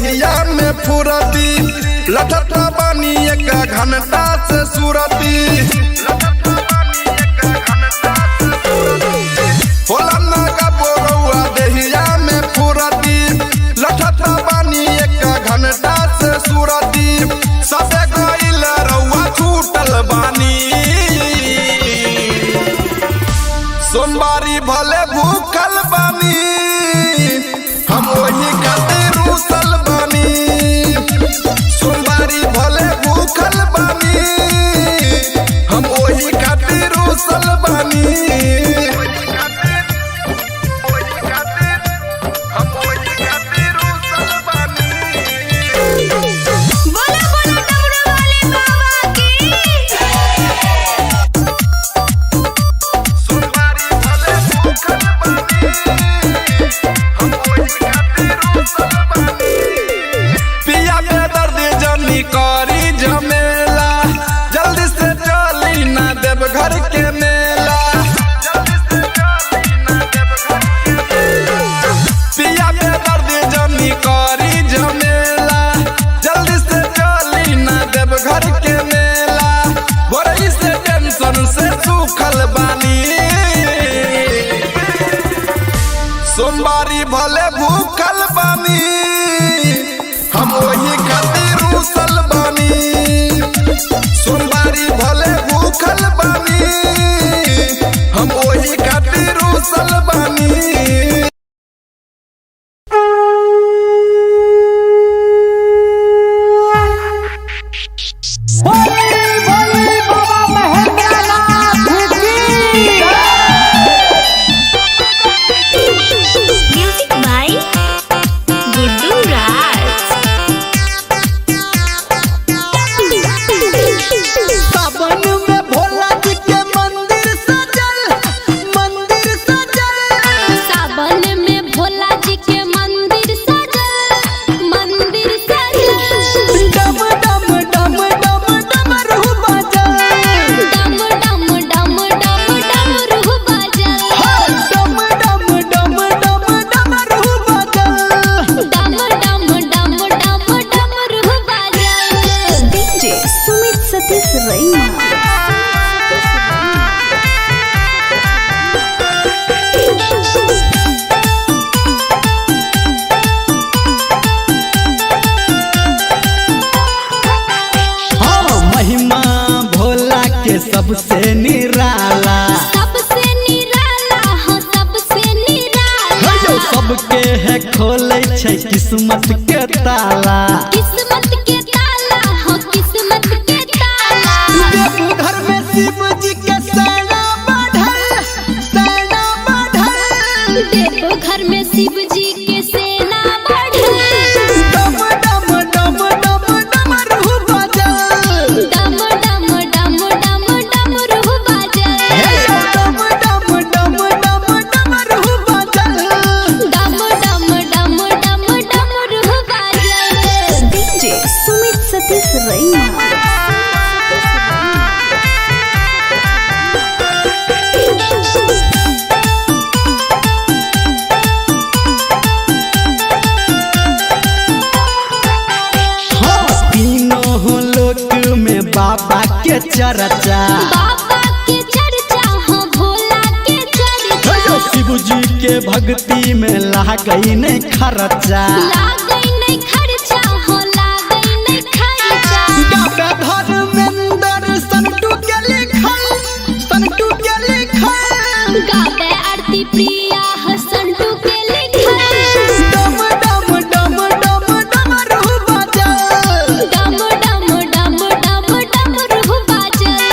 Speaker 6: दहिया में फुरती लठता बानी एक घंटा से सुरती होला नागा बोरौआ दहिया में फुरती लठता बानी एक घंटा से सुरती सबे गइल रउआ छूटल बानी सोमवारी भले भूखल बानी हम वही खातिर रूसल बानी सोमवारी भले भूखल बानी हम वही खातिर रूसल बानी
Speaker 2: बोला बोला डमरू वाले बाबा की
Speaker 6: सोमवारी भले भूखल बानी हम वही खातिर रूसल बानी पिया के दर्द जनी करी झमेला जल्दी से चली ना देव घर के मेला पिया के दर्द जनी करी झमेला जल्दी से चली ना देव घर के मेला बड़ी से टेंशन से सूखल बानी सोमवारी भले भूखल बानी हम वही खातिर रूसल बानी सोमवारी भले भूखल बानी हम वही खातिर रूसल बानी
Speaker 2: म्यूजिक बाय गुड्डू राज
Speaker 1: सावन में भोला जी के मंदिर सजल
Speaker 2: सावन में भोला जी के मंदिर सजल
Speaker 1: डम डम डम डम डमरू बजल
Speaker 2: डम डम डम डम डमरू बजल
Speaker 1: डम डम डम डम डमरू बजल
Speaker 2: डम डम डम डम डमरू बजल
Speaker 3: डीजे सुमित सतीश रैना
Speaker 1: हाँ महिमा भोला के सबसे निराला
Speaker 2: सबसे निराला हो सबसे निराला
Speaker 1: जो सबके है खोले छै किस्मत के ताला
Speaker 2: किस्मत के ताला हो किस्मत के ताला
Speaker 1: देवघर में शिव जी के सेना बढ़ल
Speaker 2: देखो घर में शिव जी के सेना बढ़ल
Speaker 1: डम डम डम डम डमरू बजल
Speaker 2: डम डम डम डम डमरू बजल
Speaker 1: डम डम डम डम डमरू बजल
Speaker 2: डम डम डम डम डमरू बजल
Speaker 3: डीजे सुमित सतीश रैना
Speaker 1: हाँ तीनों लोक में बाबा के चर्चा
Speaker 2: बाबा के चर्चा हो भोला के चर्चा
Speaker 1: शिव जी के भक्ति में लागई नहीं खर्चा
Speaker 2: लागई नहीं खर्चा हो लागई नहीं खर्चा
Speaker 1: गाता धर्मेंद्र संटू के लिखल
Speaker 2: गावे आरती प्रिया हसंटू के लिखल
Speaker 1: डम डम डम डम डमरू बजल
Speaker 2: डम डम डम डम डमरू बजल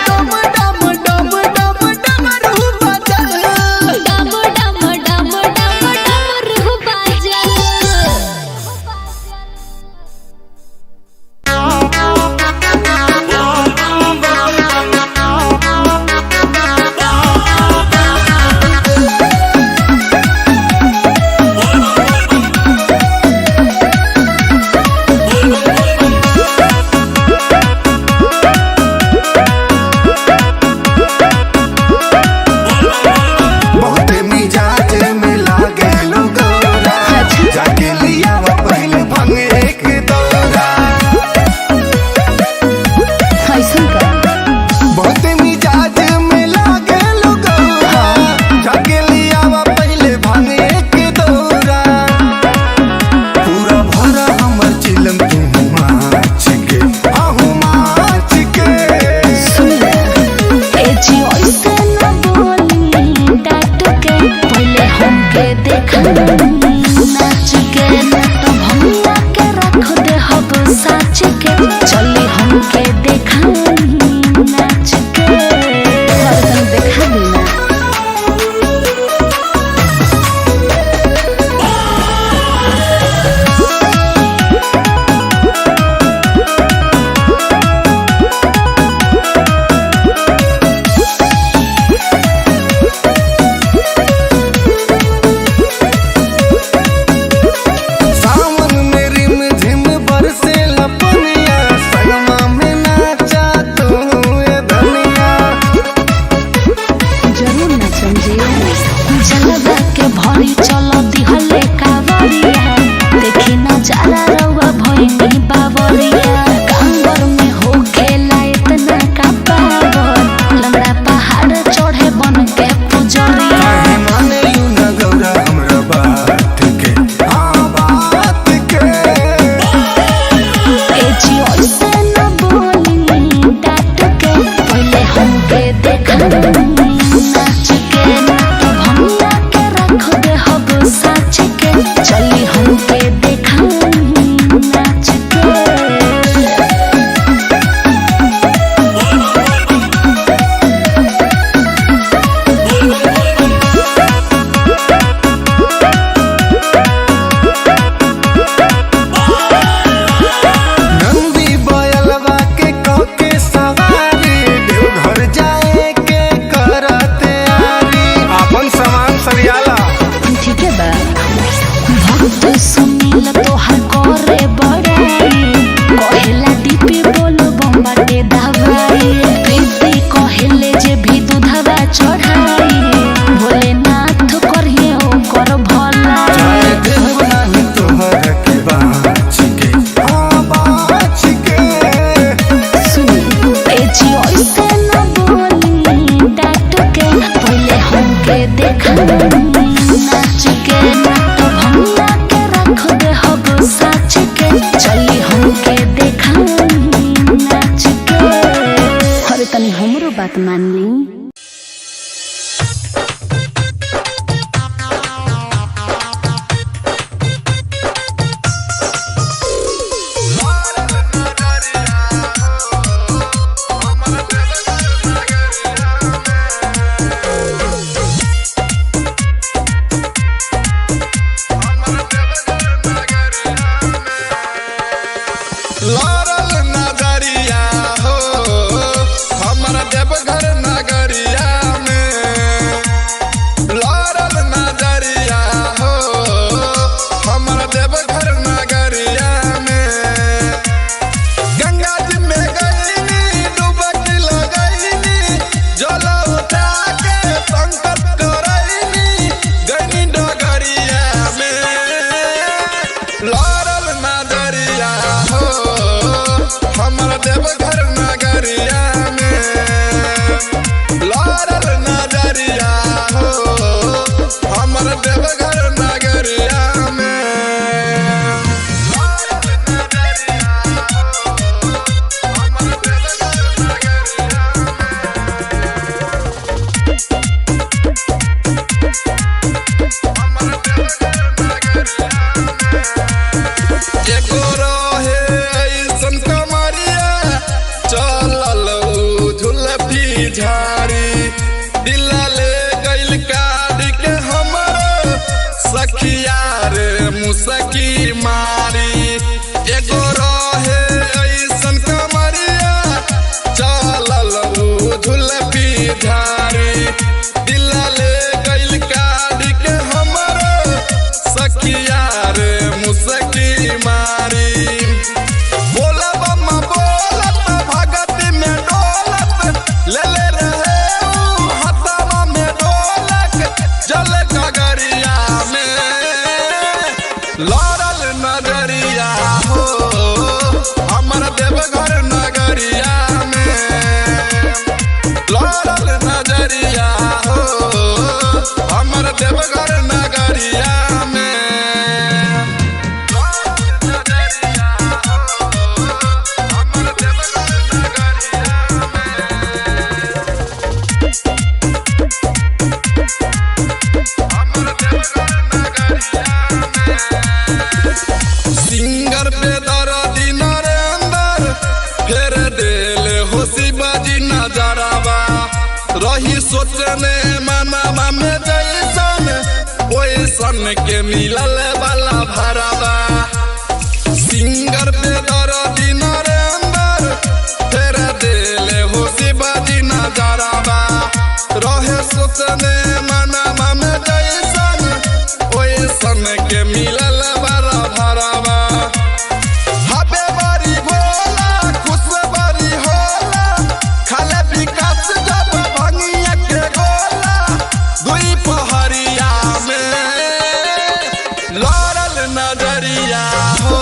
Speaker 1: डम डम डम डम डमरू बजल
Speaker 2: डम डम डम डम डमरू बजल
Speaker 3: नाच के तो भैया के रख दे हब साच के चली हमके देखाई नाच के देखा देना बात मान ली।
Speaker 6: मुसकी मारी एगो रहे ऐसन कमरिया चलल झुलपी झारी दिल ले गइल काढ़ी के हमर सखिया रे मुसकी मारी बोला बम्मा बोलत भगत में डोलत ले ले रहे हथवा में ढोलक जल गगरिया में लड़ल नगरिया हो हमर देवघर नगरिया में लड़ल नजरिया हो हमर देवघर नगरिया में एगो सोचने मनवा में जैसन ओइसन के मिलल वाला भरावा सिंगर पे दर्दी नरेंद्र फेर देले हो शिवाजी नजरावा रहे सोचने मनवा में जैसन ओइसन के मिलल वाला भरावा हबे बड़ी भोला खुश बड़ी होला खाले विकास जब भंगिया के गोला दुई पहरिया में लड़ल नजरिया हो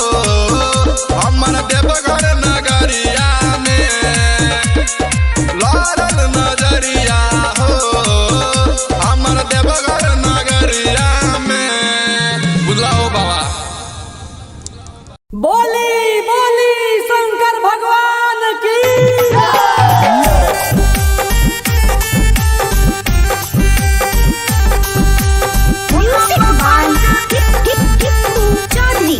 Speaker 6: हमर देवघर नगरिया में लड़ल नजरिया हो हमर देवघर नगरिया में बुलाओ बाबा
Speaker 5: बोली बोली शंकर भगवान की
Speaker 3: म्यूजिक बाय टिप्पू चौधरी।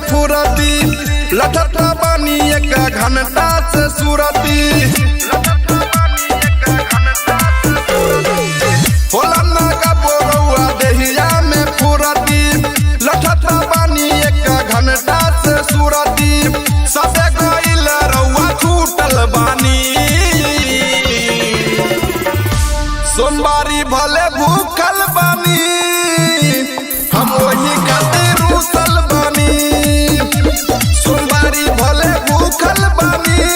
Speaker 6: फुरती लठत बानी एक घंटा से सुरती होला नागा बोरौआ देहिया में फुरती लठत बानी एक घंटा से सुरती सबे गइल रउआ छूटल बानी सोमवारी भले भूखल बानी हम वही खातिर रूसल बानी सोमवारी भले भूखल बानी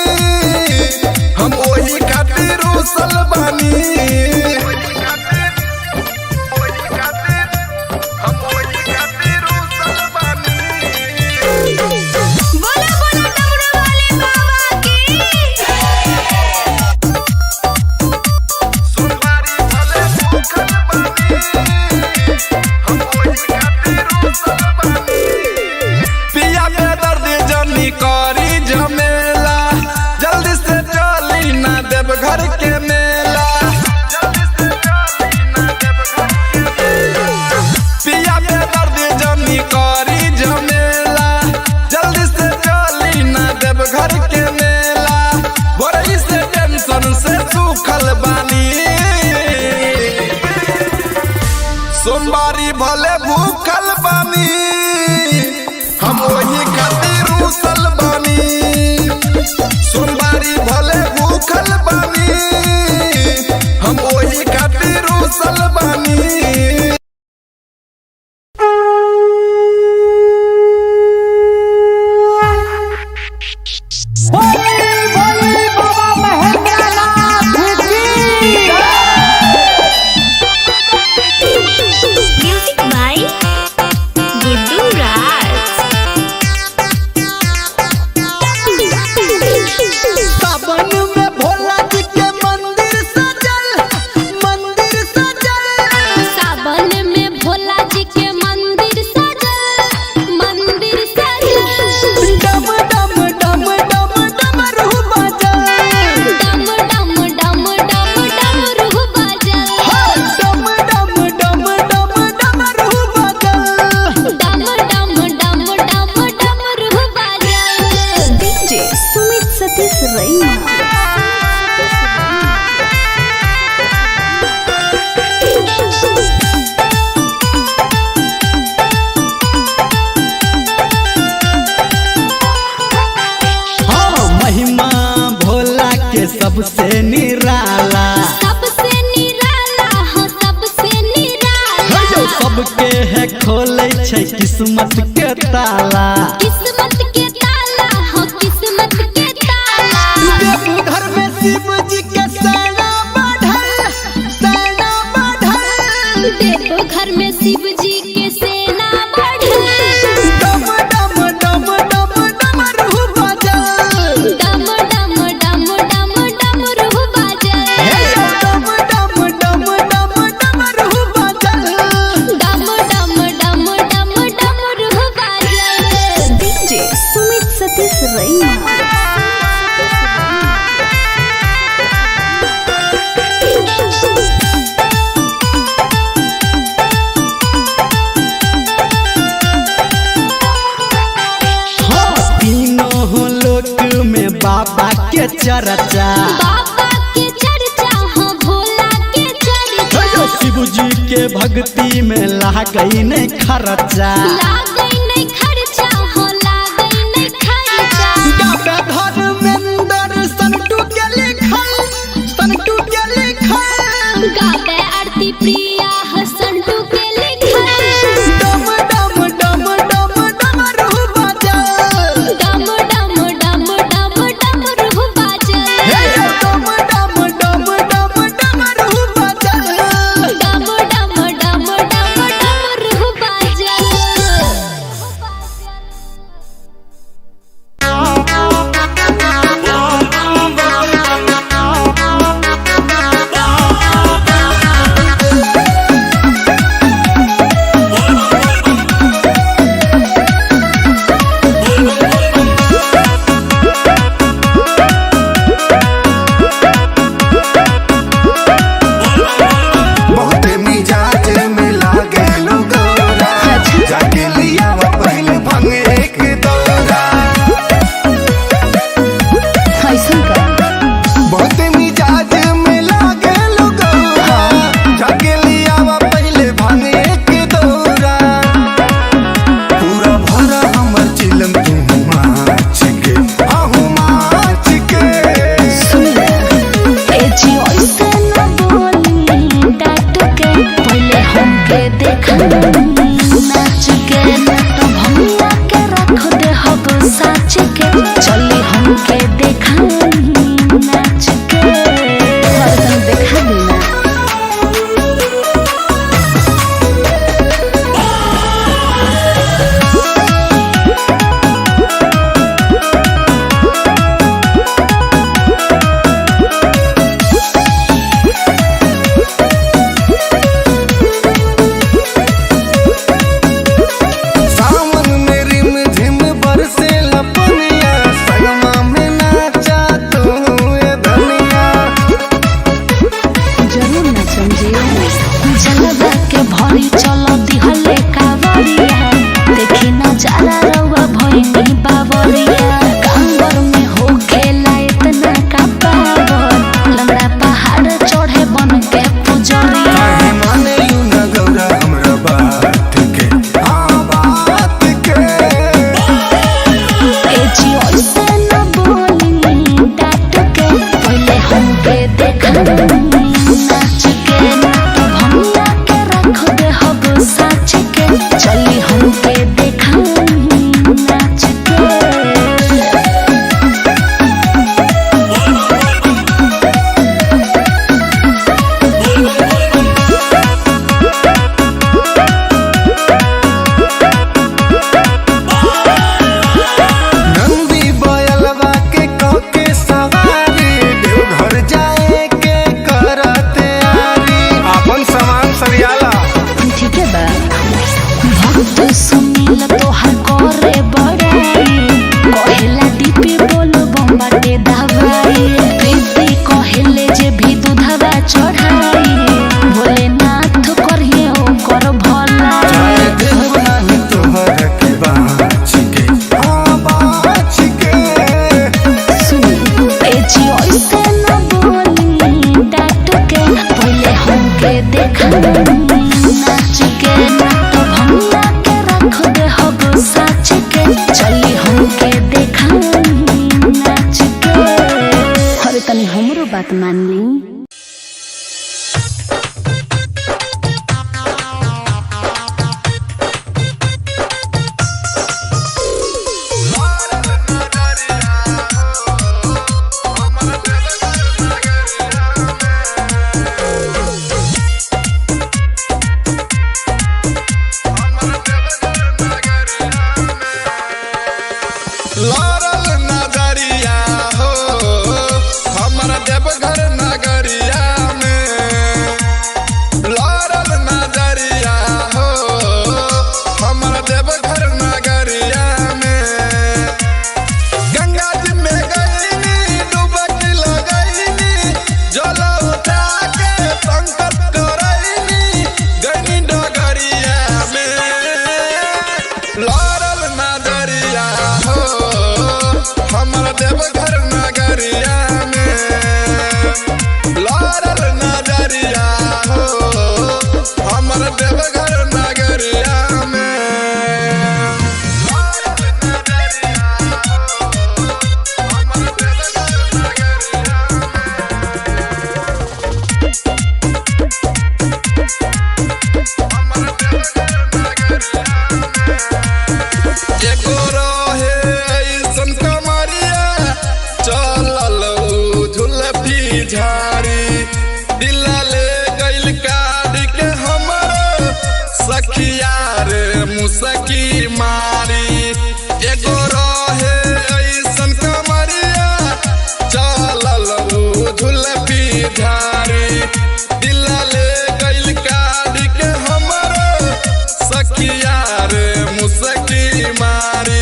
Speaker 6: हम वही खातिर रूसल बानी करी झमेला जल्दी से चली ना देव घर के मेला पिया पे दर्द जनी करी झमेला जल्दी से चली ना देव घर के मेला बड़ी से टेंशन से सूखल बानी सोमवारी भले भूखल बानी हम वही खातिर रूसल बानी सोमवारी भले भूखल बानी हम वही खातिर रूसल बानी
Speaker 1: सबसे निराला
Speaker 2: हाँ सबसे निराला
Speaker 1: सबके है खोले छै किस्मत के ताला
Speaker 2: किस्मत के ताला हाँ किस्मत के ताला
Speaker 1: देवघर में शिव जी के सेना बढ़ल
Speaker 2: देवघर में शिव जी के सेना बढ़ल
Speaker 1: डम डम डम डम डमरू बजल
Speaker 2: डम डम डम डम डमरू बजल
Speaker 1: डम डम डम डम डमरू बजल
Speaker 2: डम डम डम डम डमरू बजल
Speaker 3: डीजे सुमित सतीश रैना
Speaker 1: बाबा के चर्चा
Speaker 2: बाबा के चर्चा हाँ भोला के चर्चा
Speaker 1: शिव जी के भक्ति में लागई नहीं खर्चा
Speaker 2: लागई नहीं खर्चा हाँ लागई नहीं खर्चा
Speaker 1: गावे धर्मेंद्र संटू के लिखल
Speaker 2: गावे आरती प्रिया हाँ संटू के लिखल
Speaker 1: डम डम डम डम डमरू बजल
Speaker 2: डम डम डम डम डमरू बजल
Speaker 1: डम डम डम डम डमरू बजल
Speaker 2: डम डम डम डम डमरू बजल
Speaker 3: चली हमके देखाई नाच के।
Speaker 4: नंदी बयलवा के कके सवारी देवघर जाए के करते आरी अपन सामान सरियाला
Speaker 3: ठीक है बा भक्त सुनील तोहर करे बड़ाई कहेला दीपी बोलो बम्बाटे दवाई प्रीति कहेले जे भी दूधवा चढ़ाई भोलेनाथ करिए ओकर भला
Speaker 4: देव नाही तोहर के बाछ के बाछ के
Speaker 3: सुनी ए जी ऐसे न बोली डाट के पहले हमके देखाई नाच के तो भंगा के रख दे हब साच के चली हमके देखाई नाच के। अरे तनी हमरो बात मान ली।
Speaker 6: लारल नजरिया हो हमर देवघर नगरिया में। लारल नजरिया हो हमर देवघर नगरिया में। गंगा जी में गईनी डुबकी लगईनी जल उठा के संकट करईनी गईनी डगरिया में। लारल नजरिया हो हमर देवघर नगरिया में। लारल नजरिया हो हमर देवघर नगरिया में। लारल नजरिया हो हमर देवघर नगरिया एगो रहे ऐसन कमरिया चलल उ झुलफी झाड़ी दिला ले गइल काढ़ के हमर सखिया रे मुसकी मारी। एगो रहे ऐसन कमरिया चलल उ झुलफी झाड़ी दिला ले गइल काढ़ के हमर सखिया रे मुसकी मारी।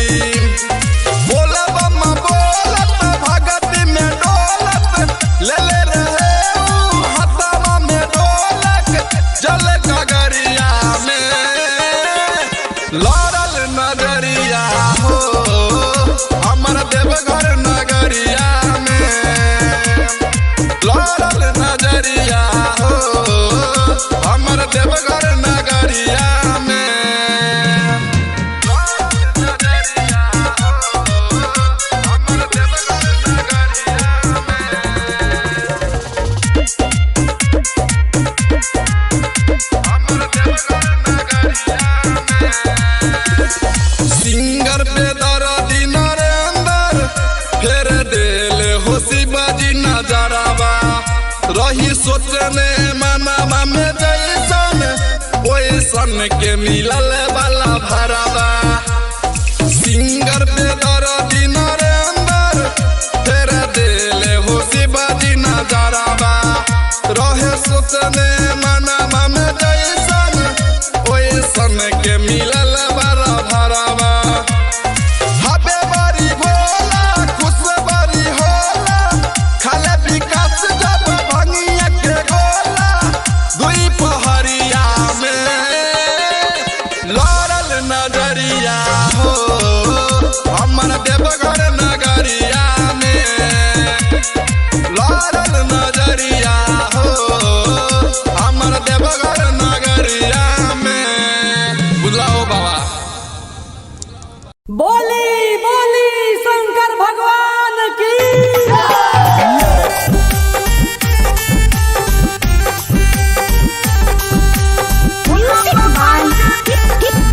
Speaker 6: बोला बम्मा बोलत भगती में डोलत ले ले रहे उ हथवा में ढोलक जल गगरिया में। लारल नजरिया हो हमर देवघर नगरिया में। लारल नजरिया हो हमर देवघर नगरिया में। सिंगर पे दर्दी नरेंदर फेर देल हो शिवाजी नजरवा रही सोचने मनवा में जैसन ओइसन के मिलल वाला भरवा। सिंगर पे दर्दी नरेंदर फेर देल हो शिवाजी नजरवा रहे सोचने मनवा में जैसन ओइसन के मिलल वाला भरवा। हबे बड़ी भोला खुश बड़ी होला खाले विकास जब भंगिया के गोला दुई पहरिया में। लारल नजरिया हो हमर देवघर नगरिया में। लारल नजरिया हो हमर देवघर नगरिया में। बुलाओ बाबा।
Speaker 5: बोली बोली शंकर भगवान की।
Speaker 2: Music by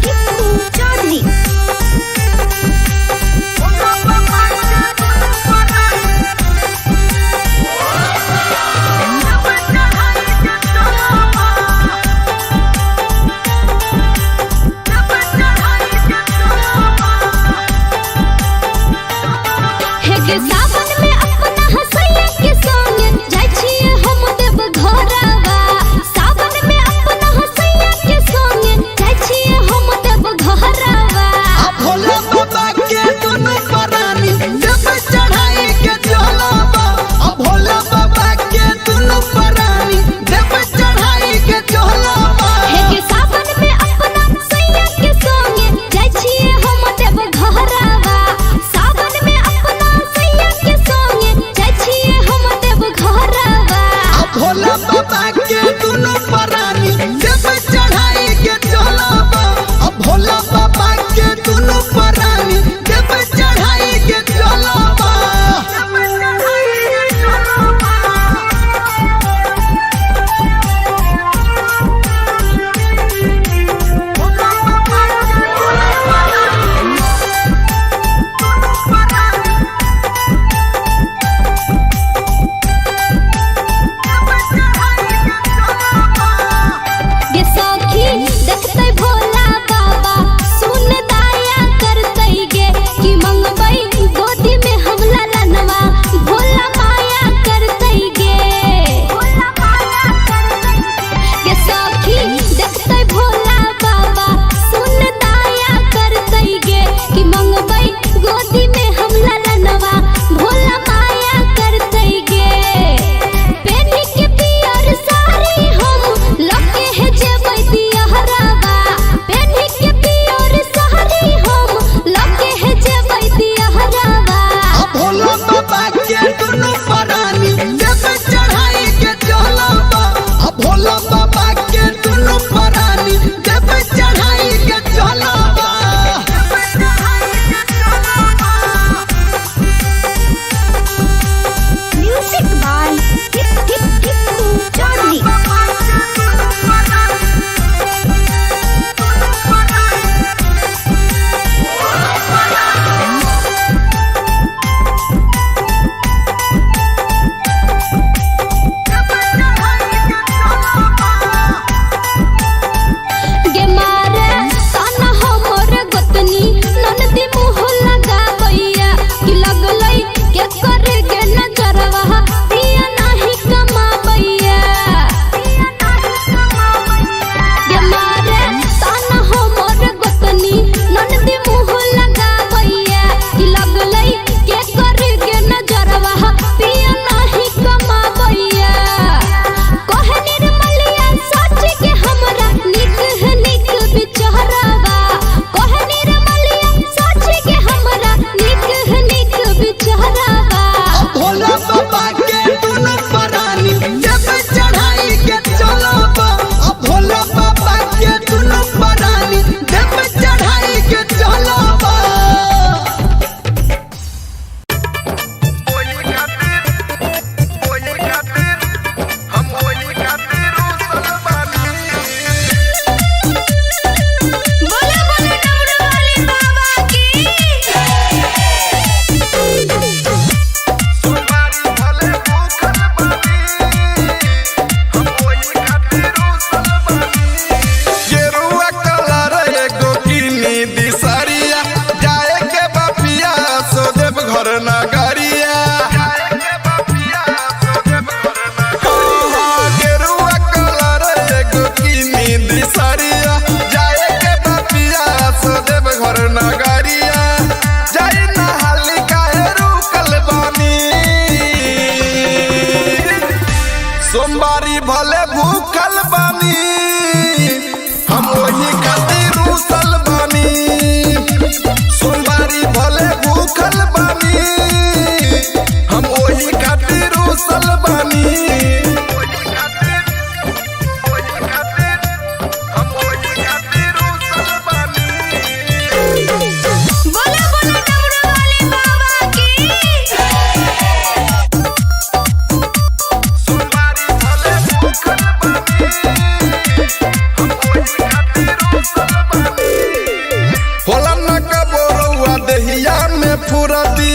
Speaker 6: फुरती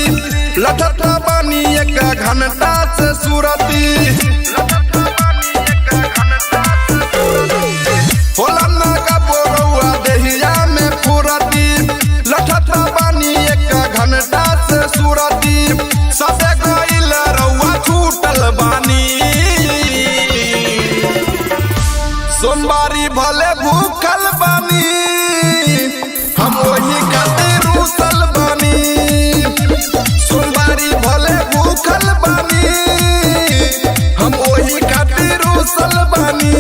Speaker 6: लठता बानी एक घंटा से सुरती होला नागा बोरौआ देहिया में फुरती लठता बानी एक घंटा से सुरती सबे गइल रउआ छूटल बानी सोमवारी भले भूखल बानी हम वही खातिर रूसल बानी सोमवारी भले भूखल बानी हम वही खातिर रूसल बानी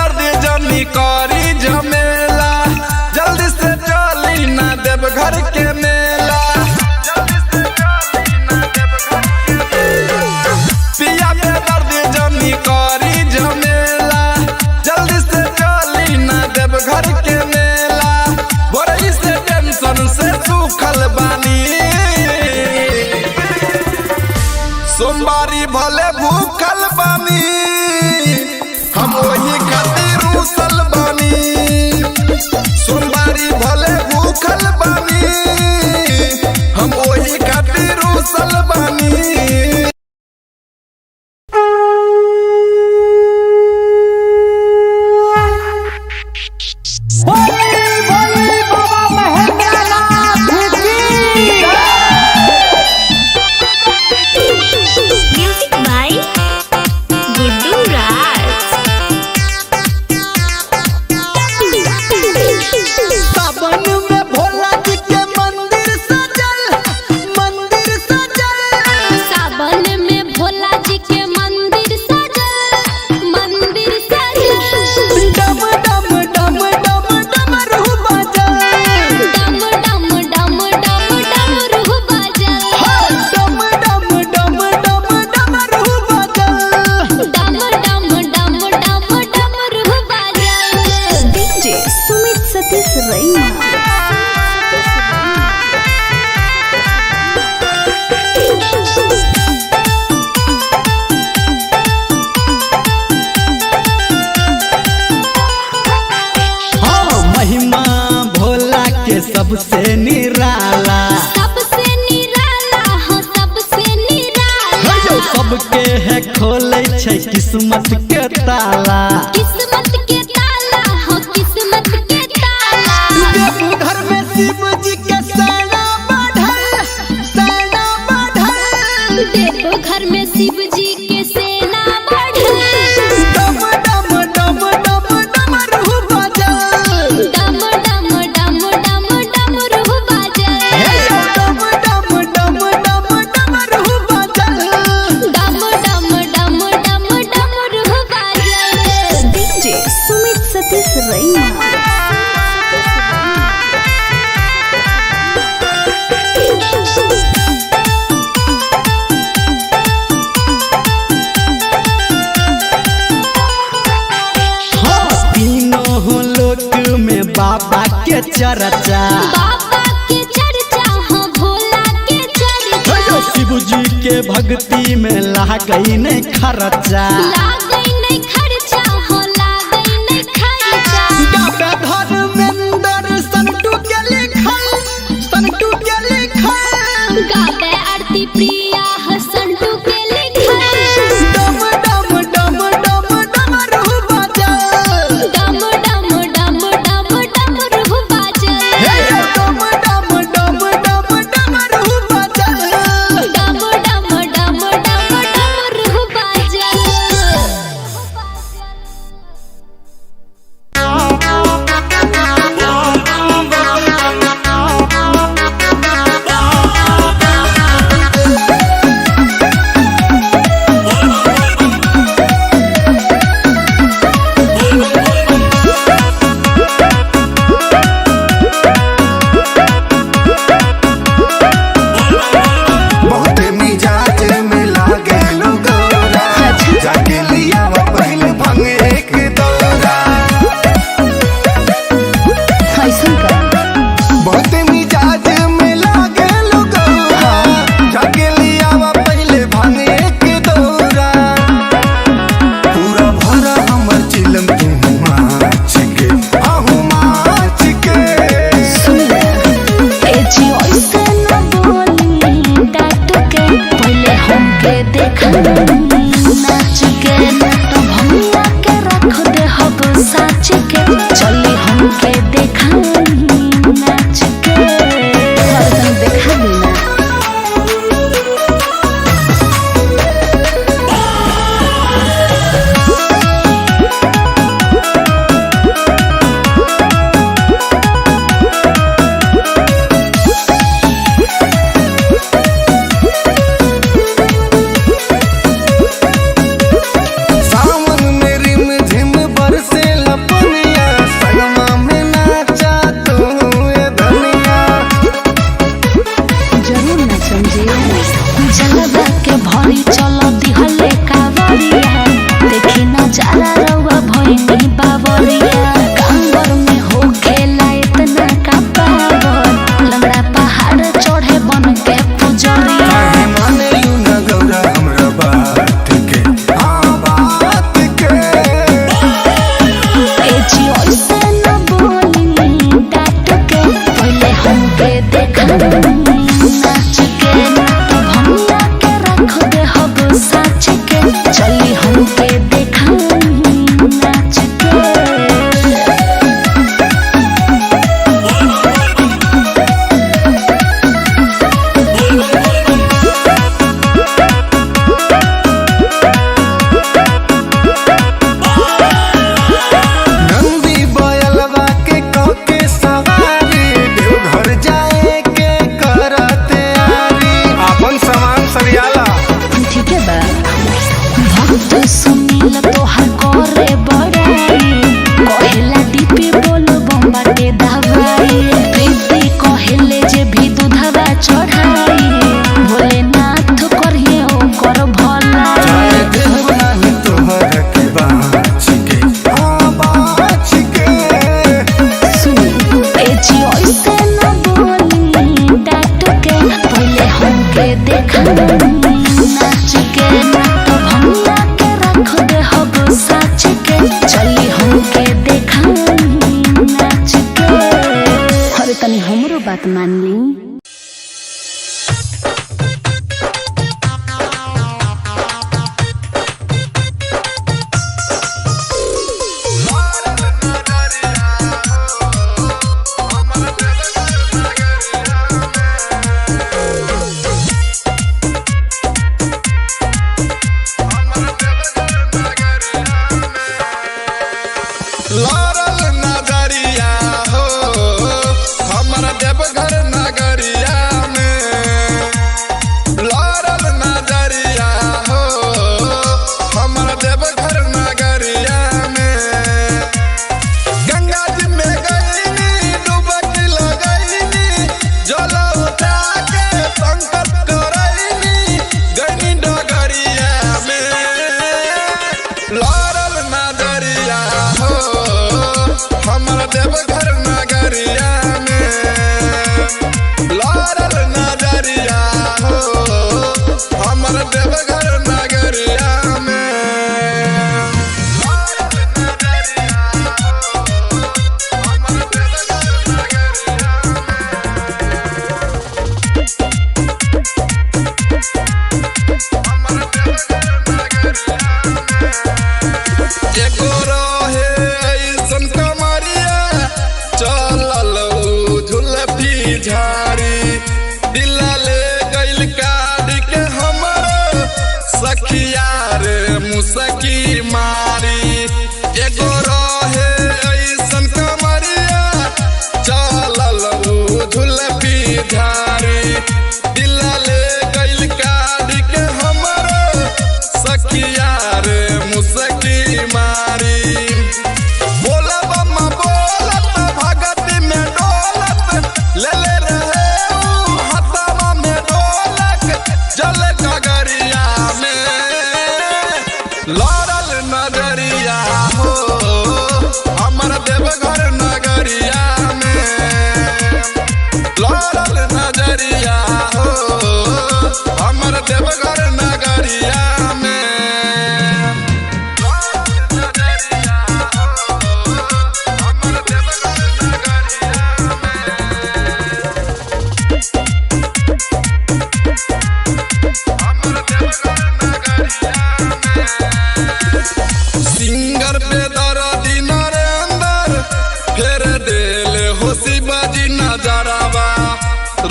Speaker 6: करी झमेला जल्दी से चली ना देव घर के मेला पिया के दर्द जमी करी झमेला जल्दी से चली ना देव घर के मेला बड़ी से टेंशन से सूखल बानी सोमवारी भले भूखल बानी हम वही खातिर रूसल बानी सोमवारी भले भूखल बानी हम वही खातिर रूसल बानी
Speaker 1: सबसे निराला
Speaker 2: हाँ सबसे निराला
Speaker 1: सबके है खोले छै किस्मत के ताला
Speaker 2: किस्मत के ताला हाँ किस्मत के ताला
Speaker 1: घर में शिव जी के सेना बढ़ल
Speaker 2: देखो घर में शिव जी के सेना बढ़ल
Speaker 1: डम डम डम डम डमरू बजल
Speaker 2: डम डम डम डम डमरू बजल
Speaker 1: डम डम डम डम डमरू बजल
Speaker 2: डम डम डम डम डमरू बजल
Speaker 3: डीजे सुमित सतीश रैना
Speaker 1: बाबा के चर्चा
Speaker 2: बाबा के चर्चा हाँ भोला के चर्चा
Speaker 1: शिव जी के भक्ति में लागई नहीं खर्चा
Speaker 2: लागई नहीं खर्चा हाँ लागई नहीं खर्चा
Speaker 1: धर्मेंद्र संटू के लिखल
Speaker 2: गावे आरती प्रिया संटू के लिखल
Speaker 1: डम डम डम डम डमरू बजल
Speaker 2: डम डम डम डम डमरू बजल
Speaker 1: डम डम डम डम डमरू बजल
Speaker 2: डम डम डम डम डमरू बजल
Speaker 3: अमित सुनील तोहर करे बड़ाई कहेला दीपी बोल बम्बाटे दवाई प्रीति कहेले जे भी दूधवा चढ़ाई भोलेनाथ करिए ओकर भला
Speaker 4: देव नाही तोहर के बाँच के बाँच के
Speaker 3: सुनी ए जी ऐसे न बोली डाट के पहले हमके देखा नाच के तब हमरा के रख दे हब साच के चली हमके देखा नाच के अरे तनी हमरो बात मान ली
Speaker 6: लारल नजरिया हो हमरा देवघर नगरिया में लारल नजरिया हो हमरा देवघर नगरिया में गंगा जी में गईनी डुबकी लगईनी जल उठा के संकट करईनी गईनी डगरिया में लारल नजरिया हो हमरा देवघर नगरिया में लारल नजरिया हो हमरा देवघर नगरिया में लारल नजरिया हो हमरा देवघर एगो रहे ऐसन कमरिया चलल झुलफी झाड़ी दिला ले गइल काढ़ के हमर सखिया रे मुसकी मारी एगो रहे ऐसन कमरिया चलल झुलफी झाड़ी दिला ले गइल काढ़ के हमर सखिया रे मुसकी मारी बोला बम्मा बोलत भगती में डोलत ले ले रहे ऊ हथवा में ढोलक जल गगरिया में लारल नजरिया हो हमर देवघर नगरिया में लारल नजरिया हो हमर देवघर नगरिया में सिंगर पे दर्दी नरेंद्र फेर देले हो शिवाजी नजरवा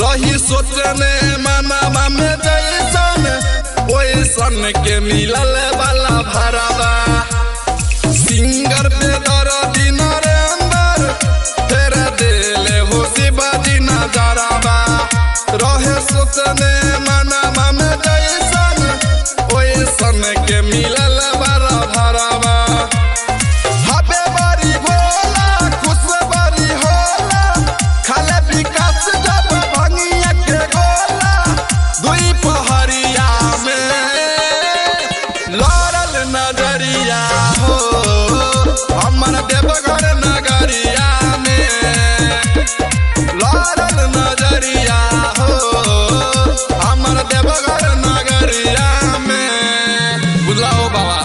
Speaker 6: रही सोचने मनवा में जैसन ओइसन के मिलल वाला भरवा सिंगर पे दर्दी नरेंद्र फेर देले हो शिवाजी नजरवा रहे सोचने मनवा में जैसन ओइसन के मिलल वाला भरवा हबे बड़ी भोला खुश बड़ी होला खाले विकास जब भंगिया के गोला दुई पहरिया में लारल नजरिया हो हमर देवघर नगरिया में लारल नजरिया हो हमर देवघर नगरिया में बुलाओ बाबा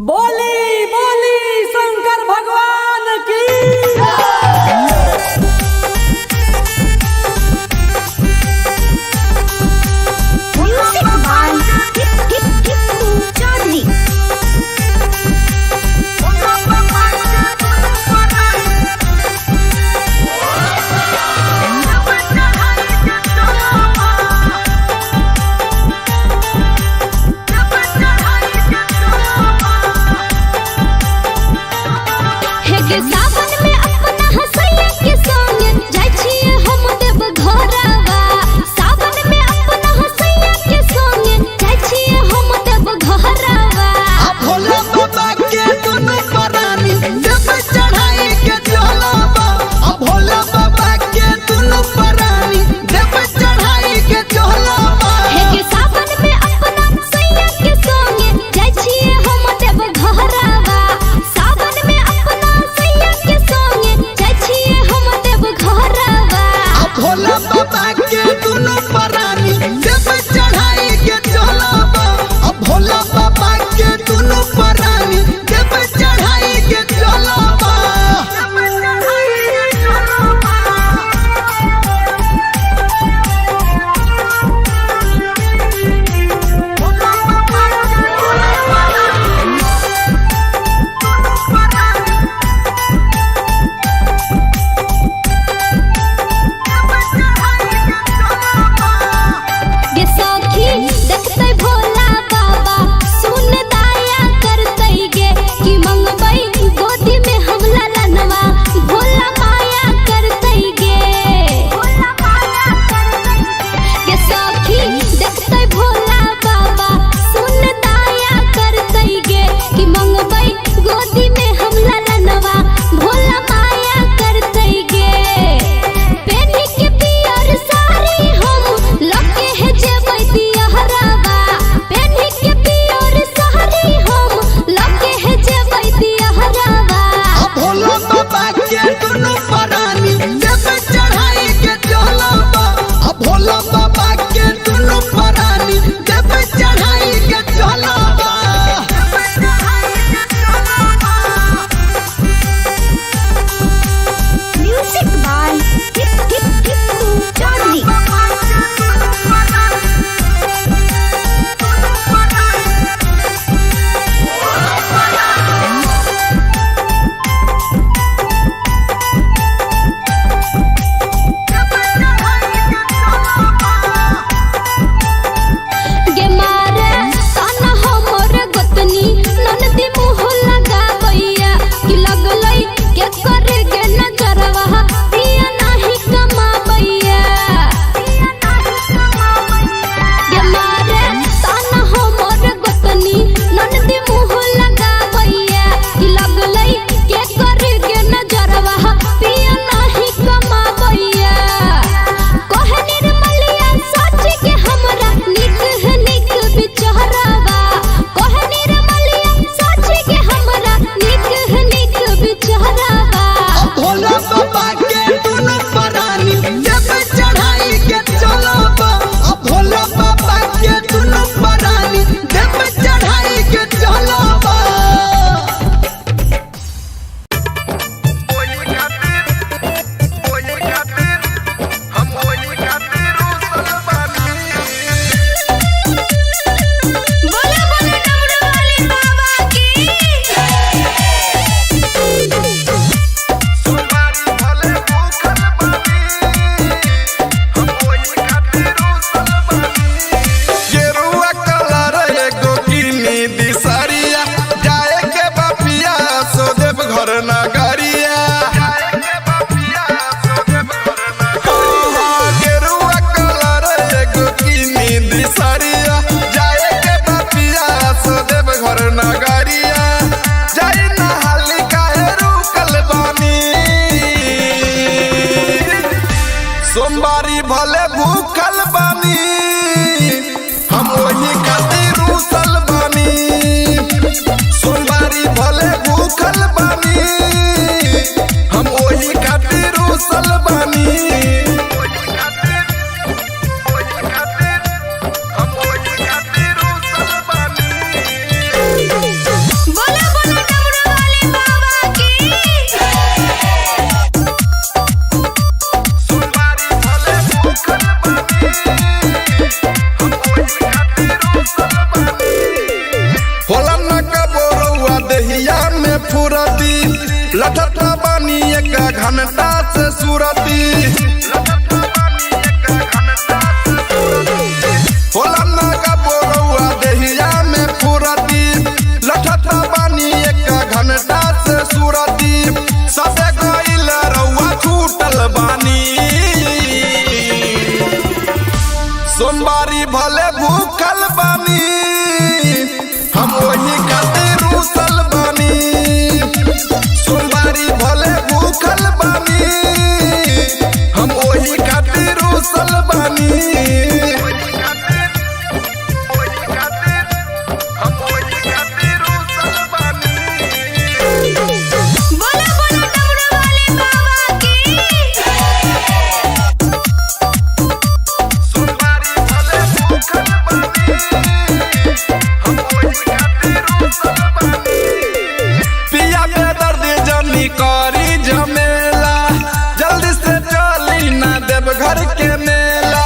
Speaker 5: बोली बोली शंकर भगवान की
Speaker 6: सूरती लठत बानी एक घंटा से सूरती होला नागा बोरौआ देहिया में फुरती लठत बानी एक घंटा से सूरती सबे गइल रउआ छूटल बानी सोमवारी भले भूखल बानी हम वही खातिर रूसल बानी सोमवारी भले भूखल बानी हम वही खातिर रूसल बानी करी झमेला जल्दी से चली ना देव घर के मेला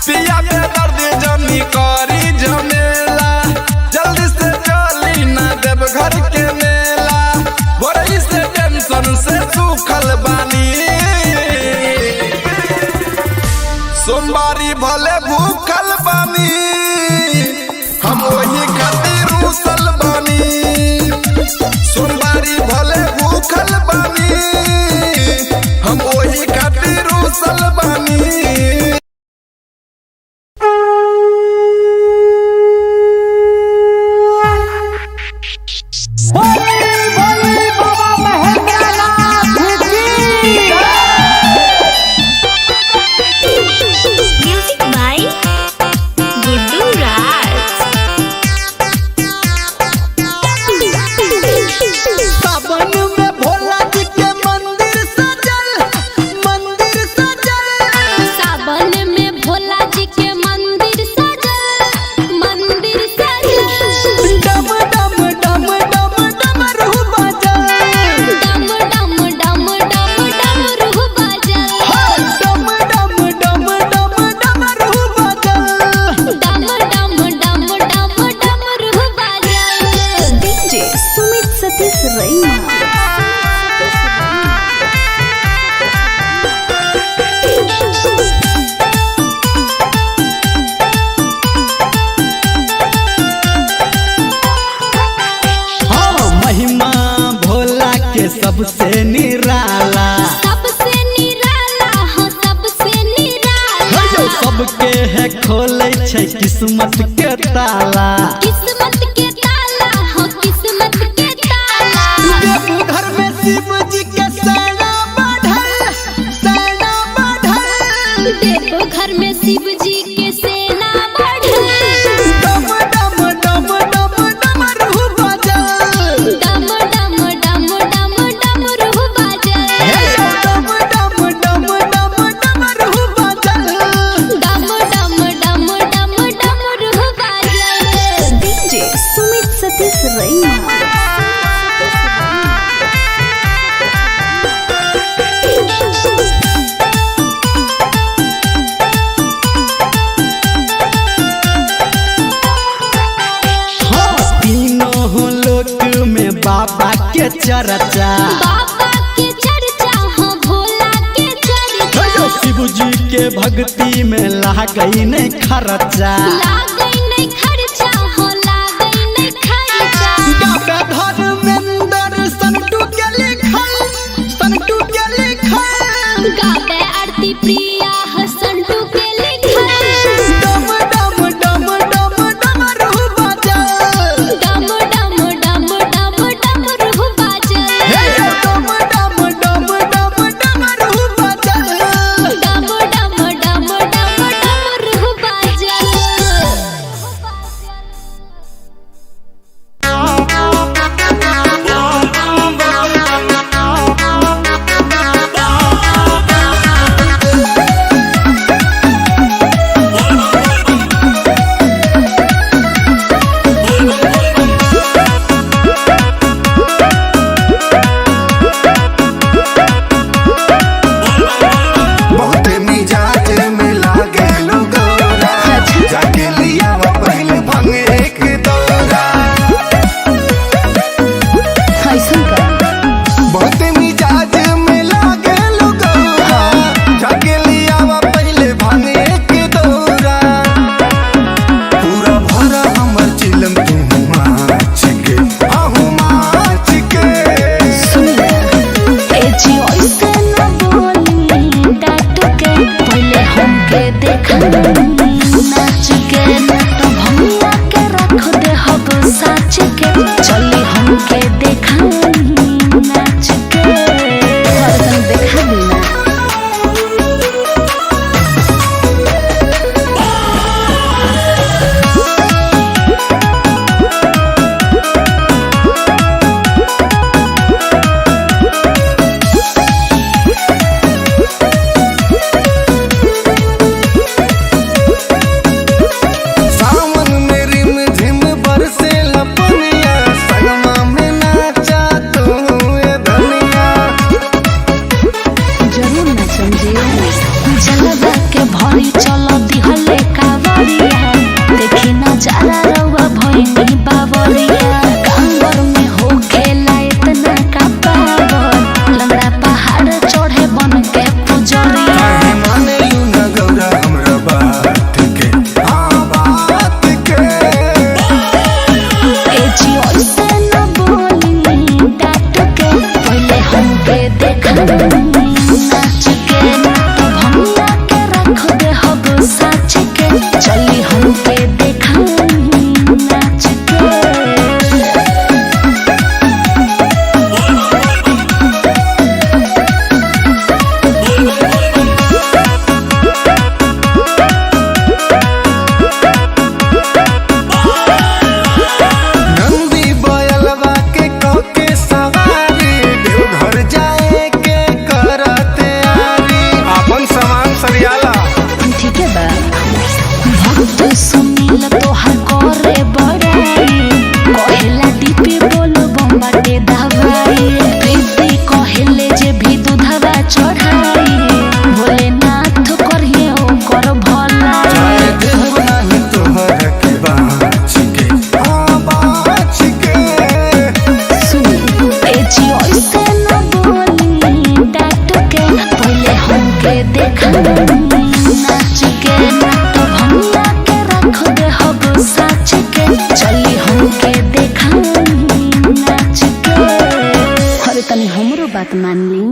Speaker 6: पिया के दर्द जनी करी झमेला जल्दी से चली ना देव घर के मेला बड़ी से टेंशन से सूखल बानी सोमवारी भले भूखल बानी हम वही खातिर रूसल बानी सोमवारी भले भूखल बानी हम वही खातिर रूसल बानी
Speaker 1: सबसे निराला
Speaker 2: हाँ सबसे निराला
Speaker 1: सबके है खोले छै किस्मत के ताला
Speaker 2: किस्मत के ताला हाँ किस्मत के ताला
Speaker 1: देवघर में शिव जी के सेना बढ़ल
Speaker 2: देवघर में शिव जी के सेना बढ़ल
Speaker 1: डम डम डम डम डमरू बजल
Speaker 2: डम डम डम डम डमरू बजल
Speaker 1: डम डम डम डम डमरू बजल
Speaker 2: डम डम डम डम डमरू बजल
Speaker 3: डीजे सुमित सतीश रैना
Speaker 1: बाबा के चर्चा
Speaker 2: बाबा के चर्चा हाँ भोला के चर्चा
Speaker 1: शिव जी के भक्ति में लागई नहीं खर्चा
Speaker 2: लागई नहीं खर्चा हाँ लागई नहीं खर्चा
Speaker 1: धर्मेंद्र संटू के लिखल
Speaker 2: गावे आरती प्रिया संटू के लिखल
Speaker 1: डम डम डम डम डमरू बजल
Speaker 2: डम डम डम डम डमरू बजल
Speaker 1: डम डम डम डम डमरू बजल
Speaker 2: डम डम डम डम डमरू बजल
Speaker 3: नाच के तो भैया के रख दे हब साच के चली हमके देखाई नाच के देखा देना बात मान ली।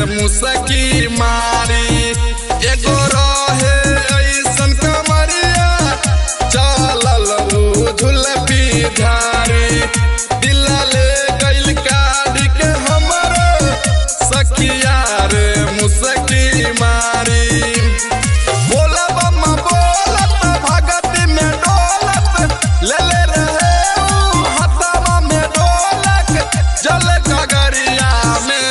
Speaker 6: मुसकी मारी एगो रहे ऐसन कमरिया चलल झुलपी झारी दिल ले गइल काढ़ी के हमरो सखिया रे मुसकी मारी बोला बम्मा बोलत भगत में डोलत ले ले रहे हथवा में ढोलक जल गगरिया में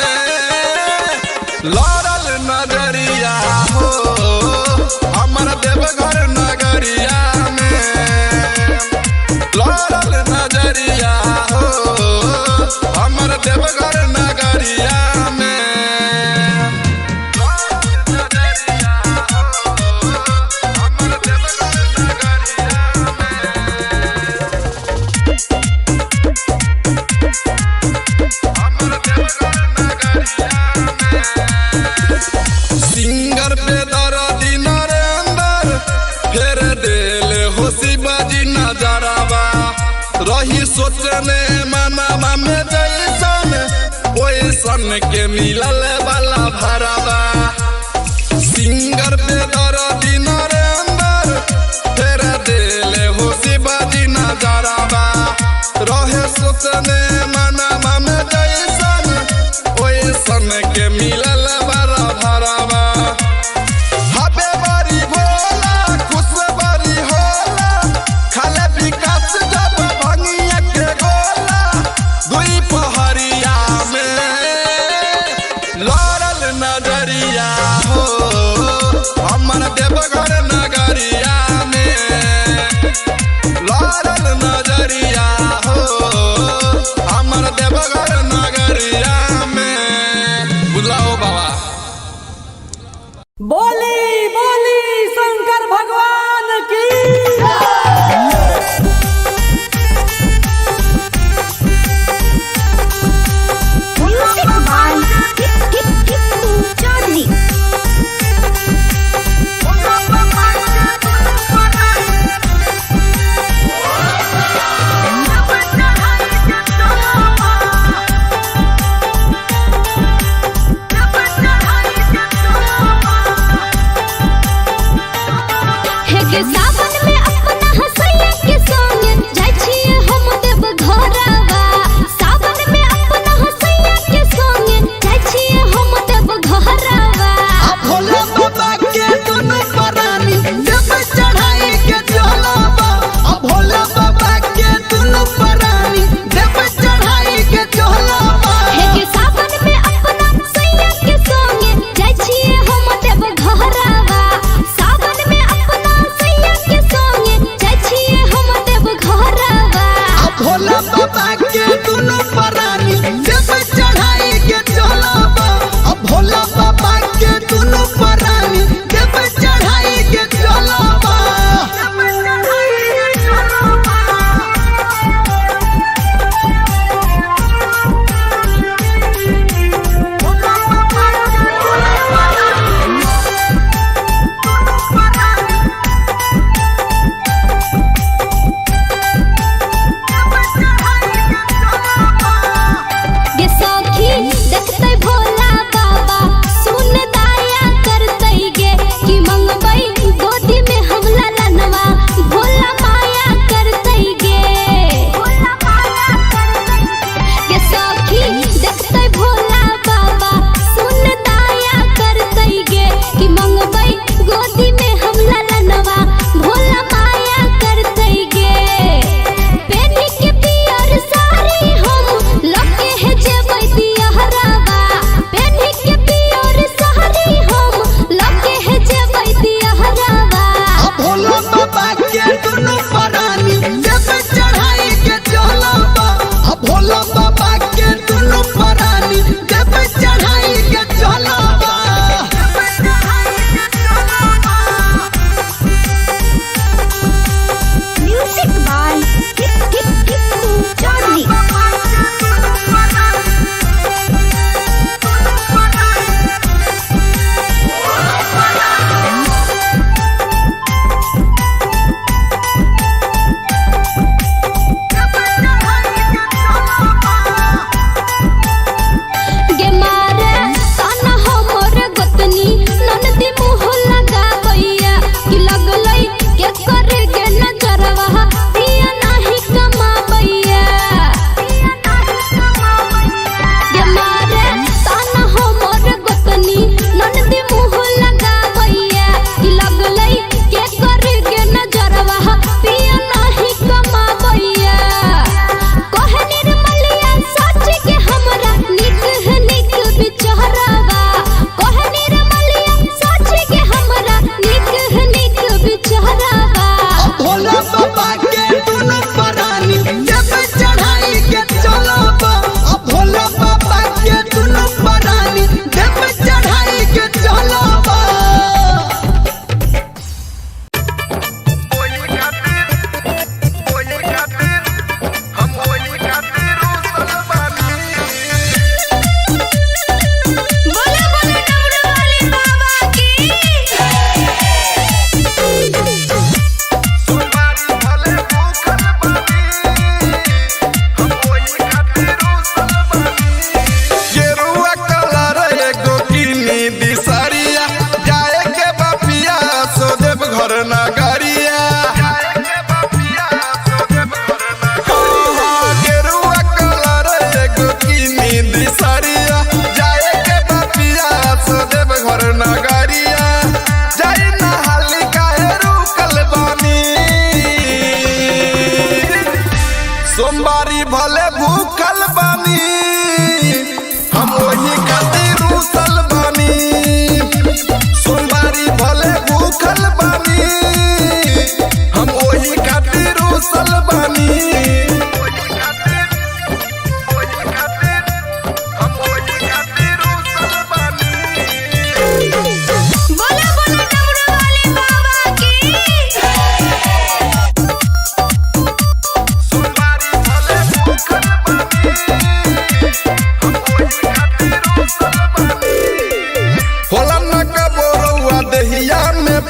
Speaker 6: लड़ल नगरिया हो हमर देवघर नगरिया में लड़ल नजरिया हो हमर देवघर नगरिया में नजरिया हो हमर देवघर नगरिया में हमर देवघर नगरिया में सोचने मनवा में जैसन ओइसन के मिलल वाला भरावा सिंगर पे दर्दी नरेंद्र फेर देले हो शिवाजी नजरावा रहे सोचने मनवा में जैसन ओइसन के मिलल वाला भरावा हबे बारी भोला खुश बारी होला खाले विकास जब भंगिया के गोला दुई पहरिया में लड़ल नजरिया हो हमर देवघर नगरिया में लड़ल नजरिया हो हमर देवघर नगरिया में बुलाओ बाबा
Speaker 5: बोली बोली शंकर भगवान की
Speaker 2: म्यूजिक बाय चौधरी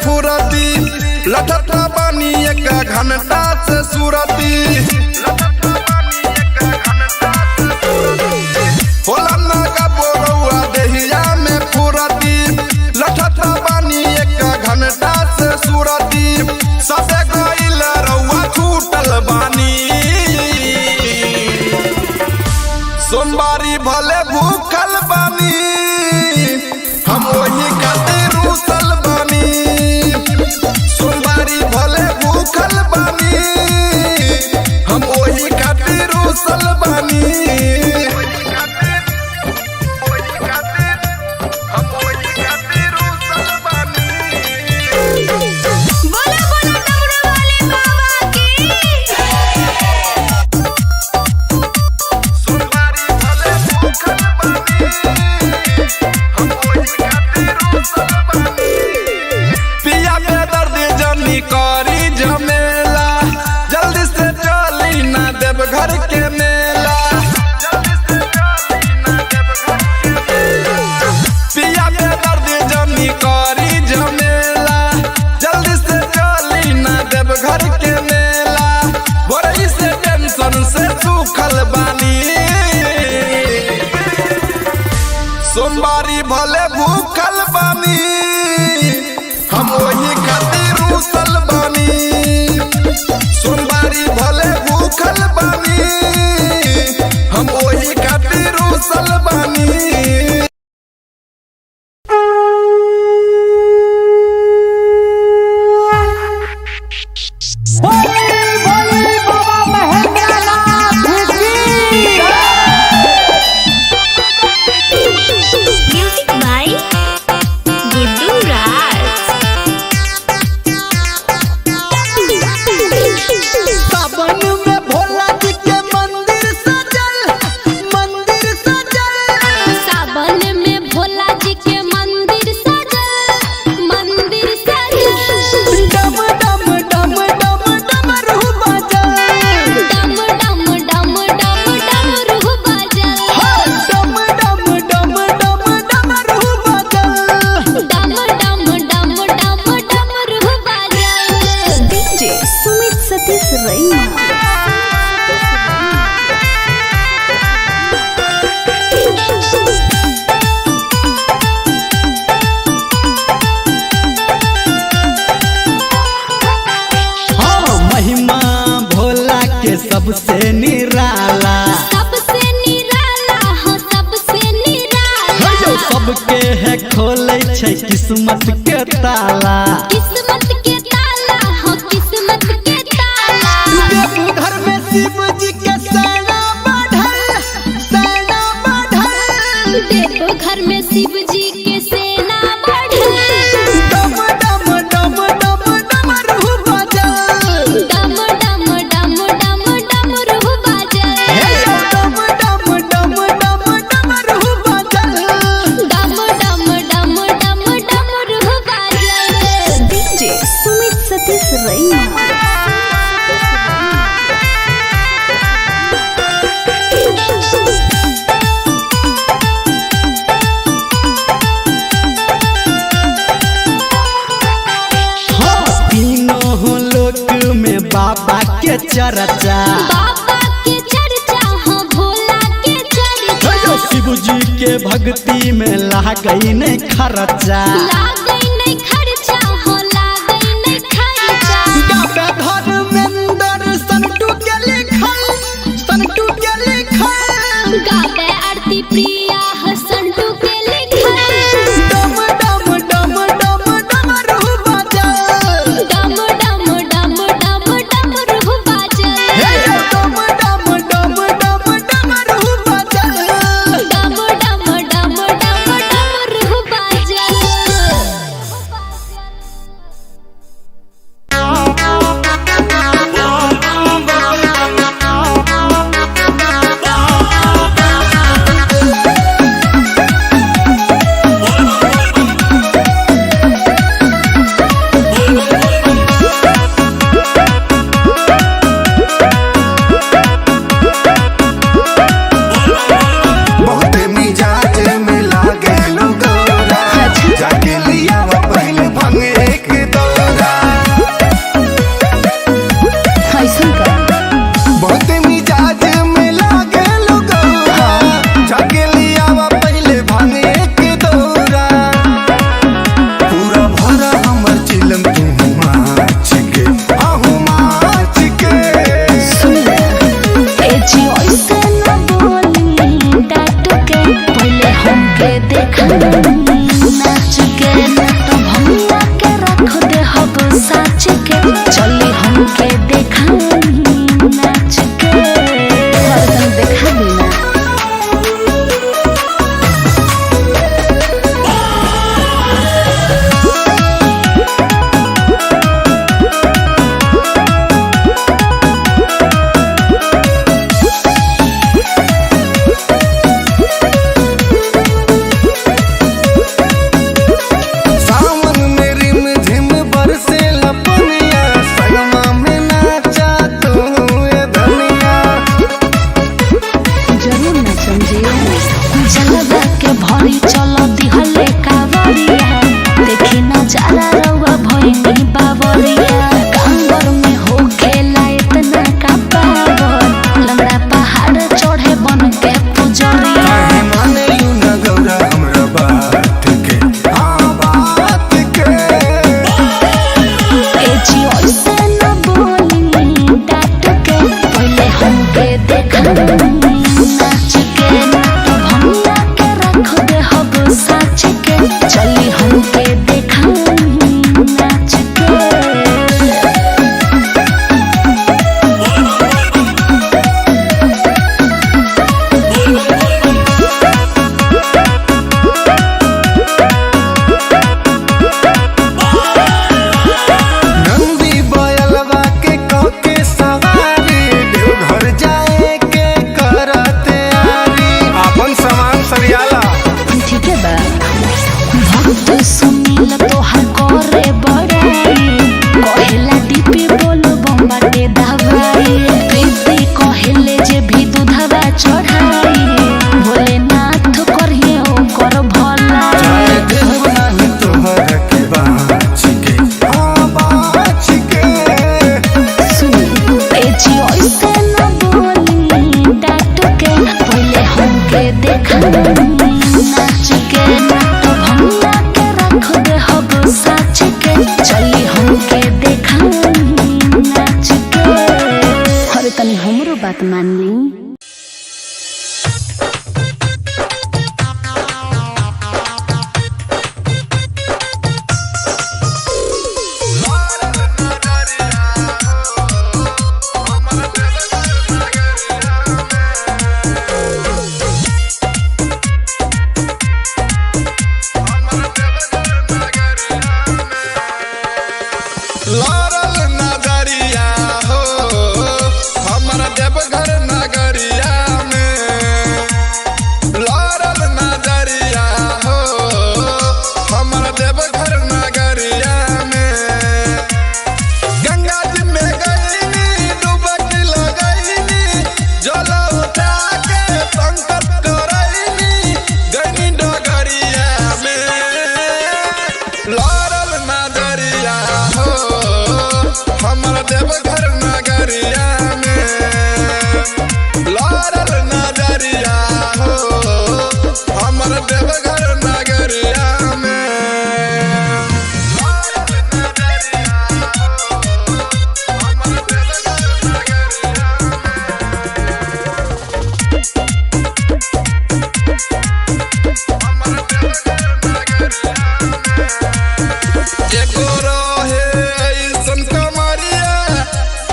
Speaker 6: फुरती लठत बानी एक घंटा से सुरती होला नागा बोरौआ देहिया में फुरती लठत बानी एक घंटा से सुरती सबे गइल रउआ छूटल बानी सोमवारी भले भूखल बानी हम वही खातिर रुसल बानी सोमवारी भले भूखल बानी हम वही खातिर रुसल बानी
Speaker 2: बोला बोला डमरू वाले बाबा की
Speaker 6: सोमवारी भले भूखल बानी हम वही खातिर रुसल बानी पिया के दर्द जनी करी झमेला जल्दी से चली ना देव घर के मेला पिया के दर्द जनी करी झमेला जल्दी से चली ना देव घर के मेला बोरई से टेंशन से सूखल बानी सोमवारी भले भूखल बानी हम वही खातिर रुसल बानी सोमवारी भले भूखल बानी हम वही खातिर रुसल बानी
Speaker 5: बोली बाबा महेंद्रनाथ की
Speaker 3: म्यूजिक बाय गुड्डू राज।
Speaker 1: सावन में भोला जी के मंदिर सजल
Speaker 2: सावन में भोला जी के मंदिर सजल
Speaker 1: डम डम डम डम डमरू बजल
Speaker 2: डम डम डम डम डमरू बजल
Speaker 1: डम डम डम डम डमरू बजल
Speaker 2: डम डम डम डम डमरू बजल
Speaker 3: डीजे सुमित सतीश रैना।
Speaker 1: हाँ महिमा भोला के सबसे निराला
Speaker 2: सबसे निराला हो सबसे निराला
Speaker 1: सबके है खोले छै किस्मत के ताला
Speaker 2: किस्मत के ताला हो किस्मत के ताला
Speaker 1: घर में शिव जी के सेना बढ़ल
Speaker 2: देव घर में शिव जी के सेना बढ़ल
Speaker 1: डम डम डम डम डमरू बजल
Speaker 2: डम डम डम डम डमरू बजल
Speaker 1: डम डम डम डम डमरू बजल
Speaker 2: डम डम डम डम डमरू बजल
Speaker 3: डीजे सुमित सतीश रैना।
Speaker 1: हाँ तीनों लोक में बाबा के चर्चा
Speaker 2: बाबा के चर्चा हो भोला के चर्चा
Speaker 1: शिव जी के भक्ति में लागई नहीं खर्चा
Speaker 2: लागई नहीं खर्चा हो लागई नहीं खर्चा
Speaker 1: गाता धर्मेंद्र संटू के लिखल
Speaker 2: गावे आरती प्रिया हसंटू के लिखल
Speaker 1: डम डम डम डम डमरू बजल
Speaker 2: डम डम डम डम डमरू बजल
Speaker 1: डम डम डम डम डमरू बजल
Speaker 2: डम डम डम डम डमरू बजल
Speaker 3: नाच के तो भैया के रख दे हब साच के चली हमके देखाई नाच के हरदम देखा देना
Speaker 4: सावन में रिम झिम बरसे लपनिया संगमा में नाचा तू ये धनिया
Speaker 3: जरूर न समझिए जलवा के भरी चलो दिहले कावरिया देखी नजारा रउआ भइनी बावरिया कांवर में हो खेला इतना का पावर लंगड़ा पहाड़ चढ़े बन के पुजरिया
Speaker 4: काहे माने यू न गौरा हमरा बात के बात के
Speaker 3: ए जी ऐसे न बोली डांट के पहले हमके देखा नाच के तो भैया के रख दे हब साच के चली हमके देखा नाच के
Speaker 4: नंदी बयलवा के कके सवारी देवघर जाए के करते आरी अपन सामान सरियाला
Speaker 3: ठीक है बा भक्त सुनील तोहर करे बड़ाई कहेला दीपी बोलो बम्बाटे दवाई प्रीति कहेले जे भी दूधवा चढ़ाई भोलेनाथ करिए ओकर भला
Speaker 4: जाए देव नाही तोहर के बाच के
Speaker 3: सुनी ए जी ऐसे न बोली डांट के पहले हमके देखा नाच के तो भैया के रख दे हब साच के चली हमके देखा नाच के अरे तनी हमरो बात मान ली
Speaker 6: लारल नजरिया हो हमर देवघर नगरिया में लारल नजरिया हो हमर देवघर नगरिया में गंगा जी में गईनी डुबकी लगईनी जल उठा के संकट करईनी गईनी डगरिया में लारल नजरिया हो हमर देवघर नगरिया में लारल नजरिया हो हमर देवघर नगरिया में लारल नजरिया हो हमर देवघर नगरिया एगो रहे ऐसन कमरिया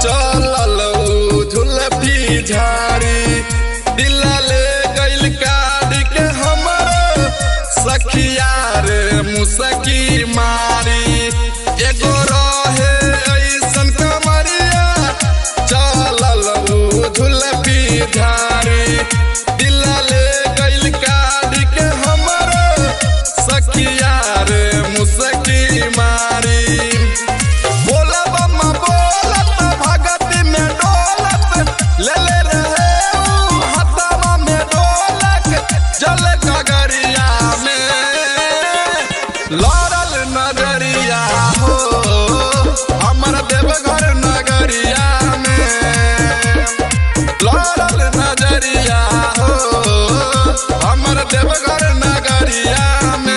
Speaker 6: चलल झुलफी झाड़ी दिला ले गइल काढ़ी के हमर सखिया रे मुसकी मारी एगो रहे ऐसन कमरिया चलल झुलफी झाड़ी दिला ले गइल काढ़ी के हमर सखिया रे मुसकी मारी बोला बम्मा बोलत भगती में डोलत ले ले रहे ऊ हथवा में ढोलक जल गगरिया में लारल नजरिया हो हमर देवघर नगरिया में लारल नजरिया हो हमर देवघर नगरिया में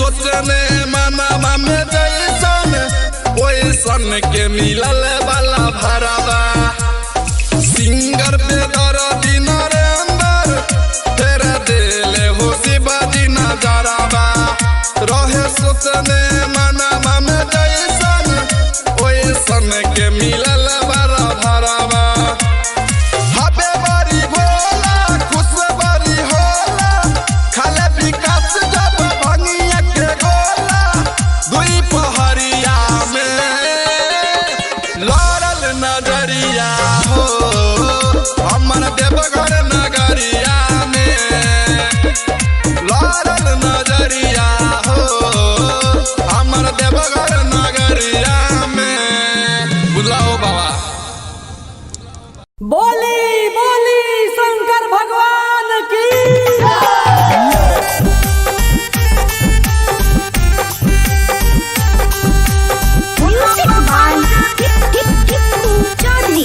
Speaker 6: सोचने मनवा में जैसन ओइसन के मिलल वाला भरावा सिंगर पे दर्दी नरेंद्र फेर देले हो शिवाजी नजरावा रहे सोचने मनवा में जैसन ओइसन के मिलल वाला भरावा हबे बारी भोला खुश बारी होला खाले विकास जब भंगिया के गोला दुई पहरिया में लड़ल नजरिया हो हमर देवघर नगरिया में लड़ल नजरिया हो हमर देवघर नगरिया में बुलाओ बाबा
Speaker 5: बोली बोली शंकर भगवान की
Speaker 2: म्यूजिक बाय टिप्पू चौधरी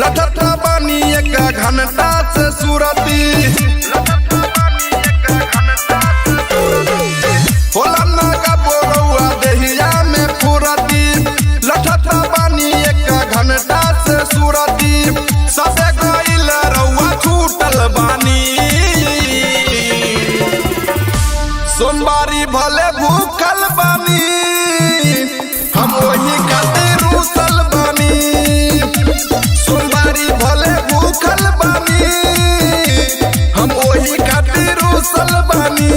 Speaker 6: लठत बानी एक घंटा से सुरती होला नागा बोरौआ देहिया में फुरती लठत बानी एक घंटा से सुरती सबे गइल रउआ छूटल बानी सोमवारी भले भूखल बानी हम वही खातिर रूसल बानी सोमवारी भले भूखल बानी हम वही खातिर रूसल बानी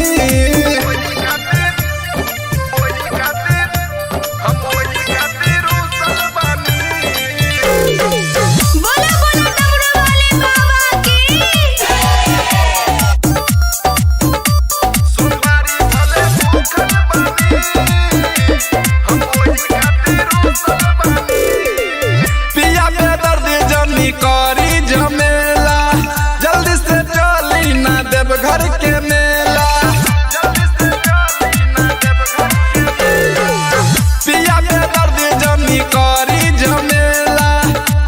Speaker 2: बोला बोला डमरू वाले बाबा की
Speaker 6: सोमवारी भले भूखल बानी हम वही खातिर रूसल बानी पिया पे दर्द जनी करी झमेला जल्दी से चली ना देव घर के मेला पिया पे दर्द जनी करी झमेला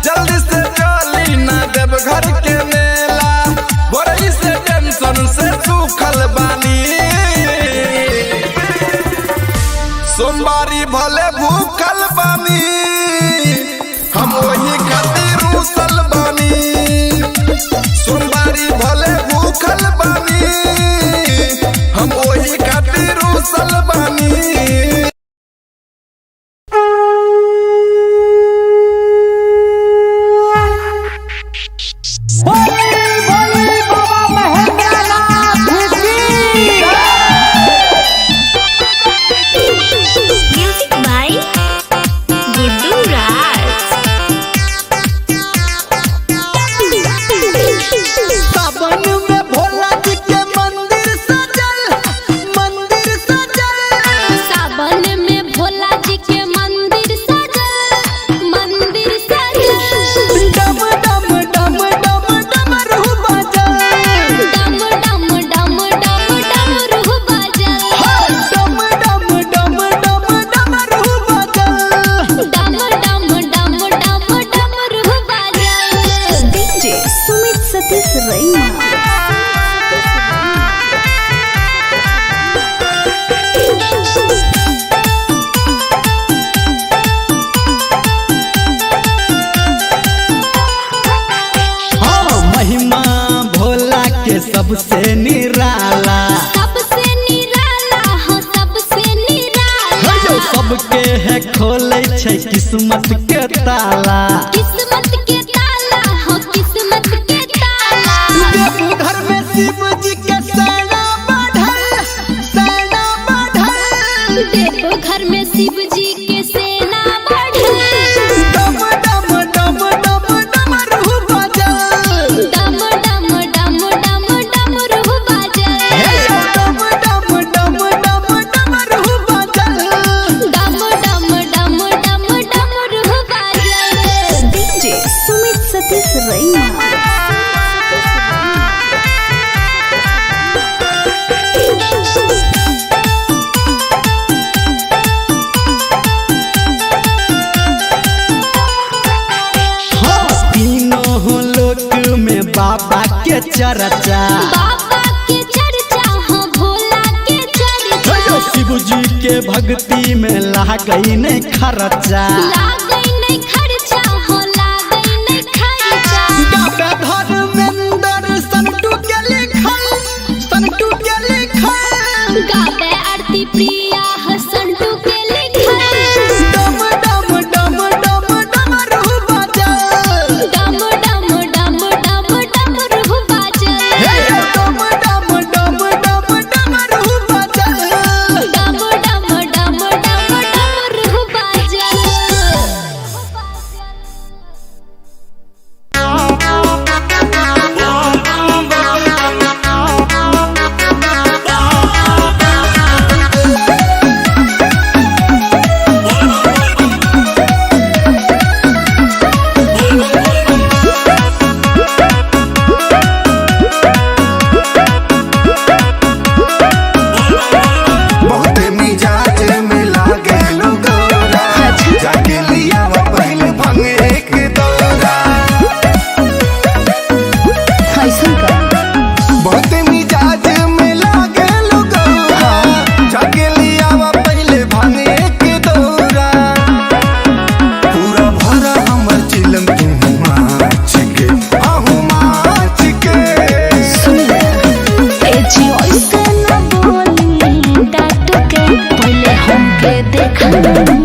Speaker 6: जल्दी से चली ना देव घर के मेला बड़ी से टेंशन से सूखल बानी सोमवारी भले भूखल बानी हम वही खातिर रूसल बानी सोमवारी भले भूखल बानी हम वही खातिर रूसल बानी
Speaker 5: बोली बाबा महेंद्रनाथ की
Speaker 3: म्यूजिक बाय गुड्डू राज।
Speaker 1: सावन में भोला जी के मंदिर सजल
Speaker 2: सावन में भोला जी के मंदिर सजल
Speaker 1: डम डम डम डम डमरू बजल
Speaker 2: डम डम डम डम डमरू बजल
Speaker 1: डम डम डम डम डमरू बजल
Speaker 2: डम डम डम डम डमरू बजल
Speaker 3: डीजे सुमित सतीश रैना।
Speaker 1: हाँ महिमा भोला के सबसे निराला
Speaker 2: सबसे निराला हो सबसे निराला
Speaker 1: जो सबके है खोले छै किस्मत के ताला
Speaker 2: किस्मत के ताला हो किस्मत के ताला
Speaker 1: देवघर में शिव जी के सेना बढ़ल
Speaker 2: देव घर में शिव जी के सेना बढ़ल
Speaker 1: डम डम डम डम डमरू बजल
Speaker 2: डम डम डम डम डमरू बजल
Speaker 1: डम डम डम डम डमरू बजल
Speaker 2: डम डम डम डम डमरू बजल
Speaker 3: डीजे सुमित सतीश रैना।
Speaker 1: हाँ तीनों लोक में बाबा के चर्चा
Speaker 2: बाबा के चर्चा हो भोला के चर्चा
Speaker 1: शिव जी के भक्ति में लागई नहीं खर्चा
Speaker 2: लागई नहीं खर्चा हो लागई नहीं खर्चा
Speaker 1: गाता धर्मेंद्र संतू के लिखल
Speaker 2: गावे आरती प्रिया हसंटू के लिखल
Speaker 1: डम डम डम डम डमरू बजल
Speaker 2: डम डम डम डम डमरू बजल
Speaker 1: डम डम डम डम डमरू बजल
Speaker 2: डम डम डम डम डमरू बजल
Speaker 3: देखनी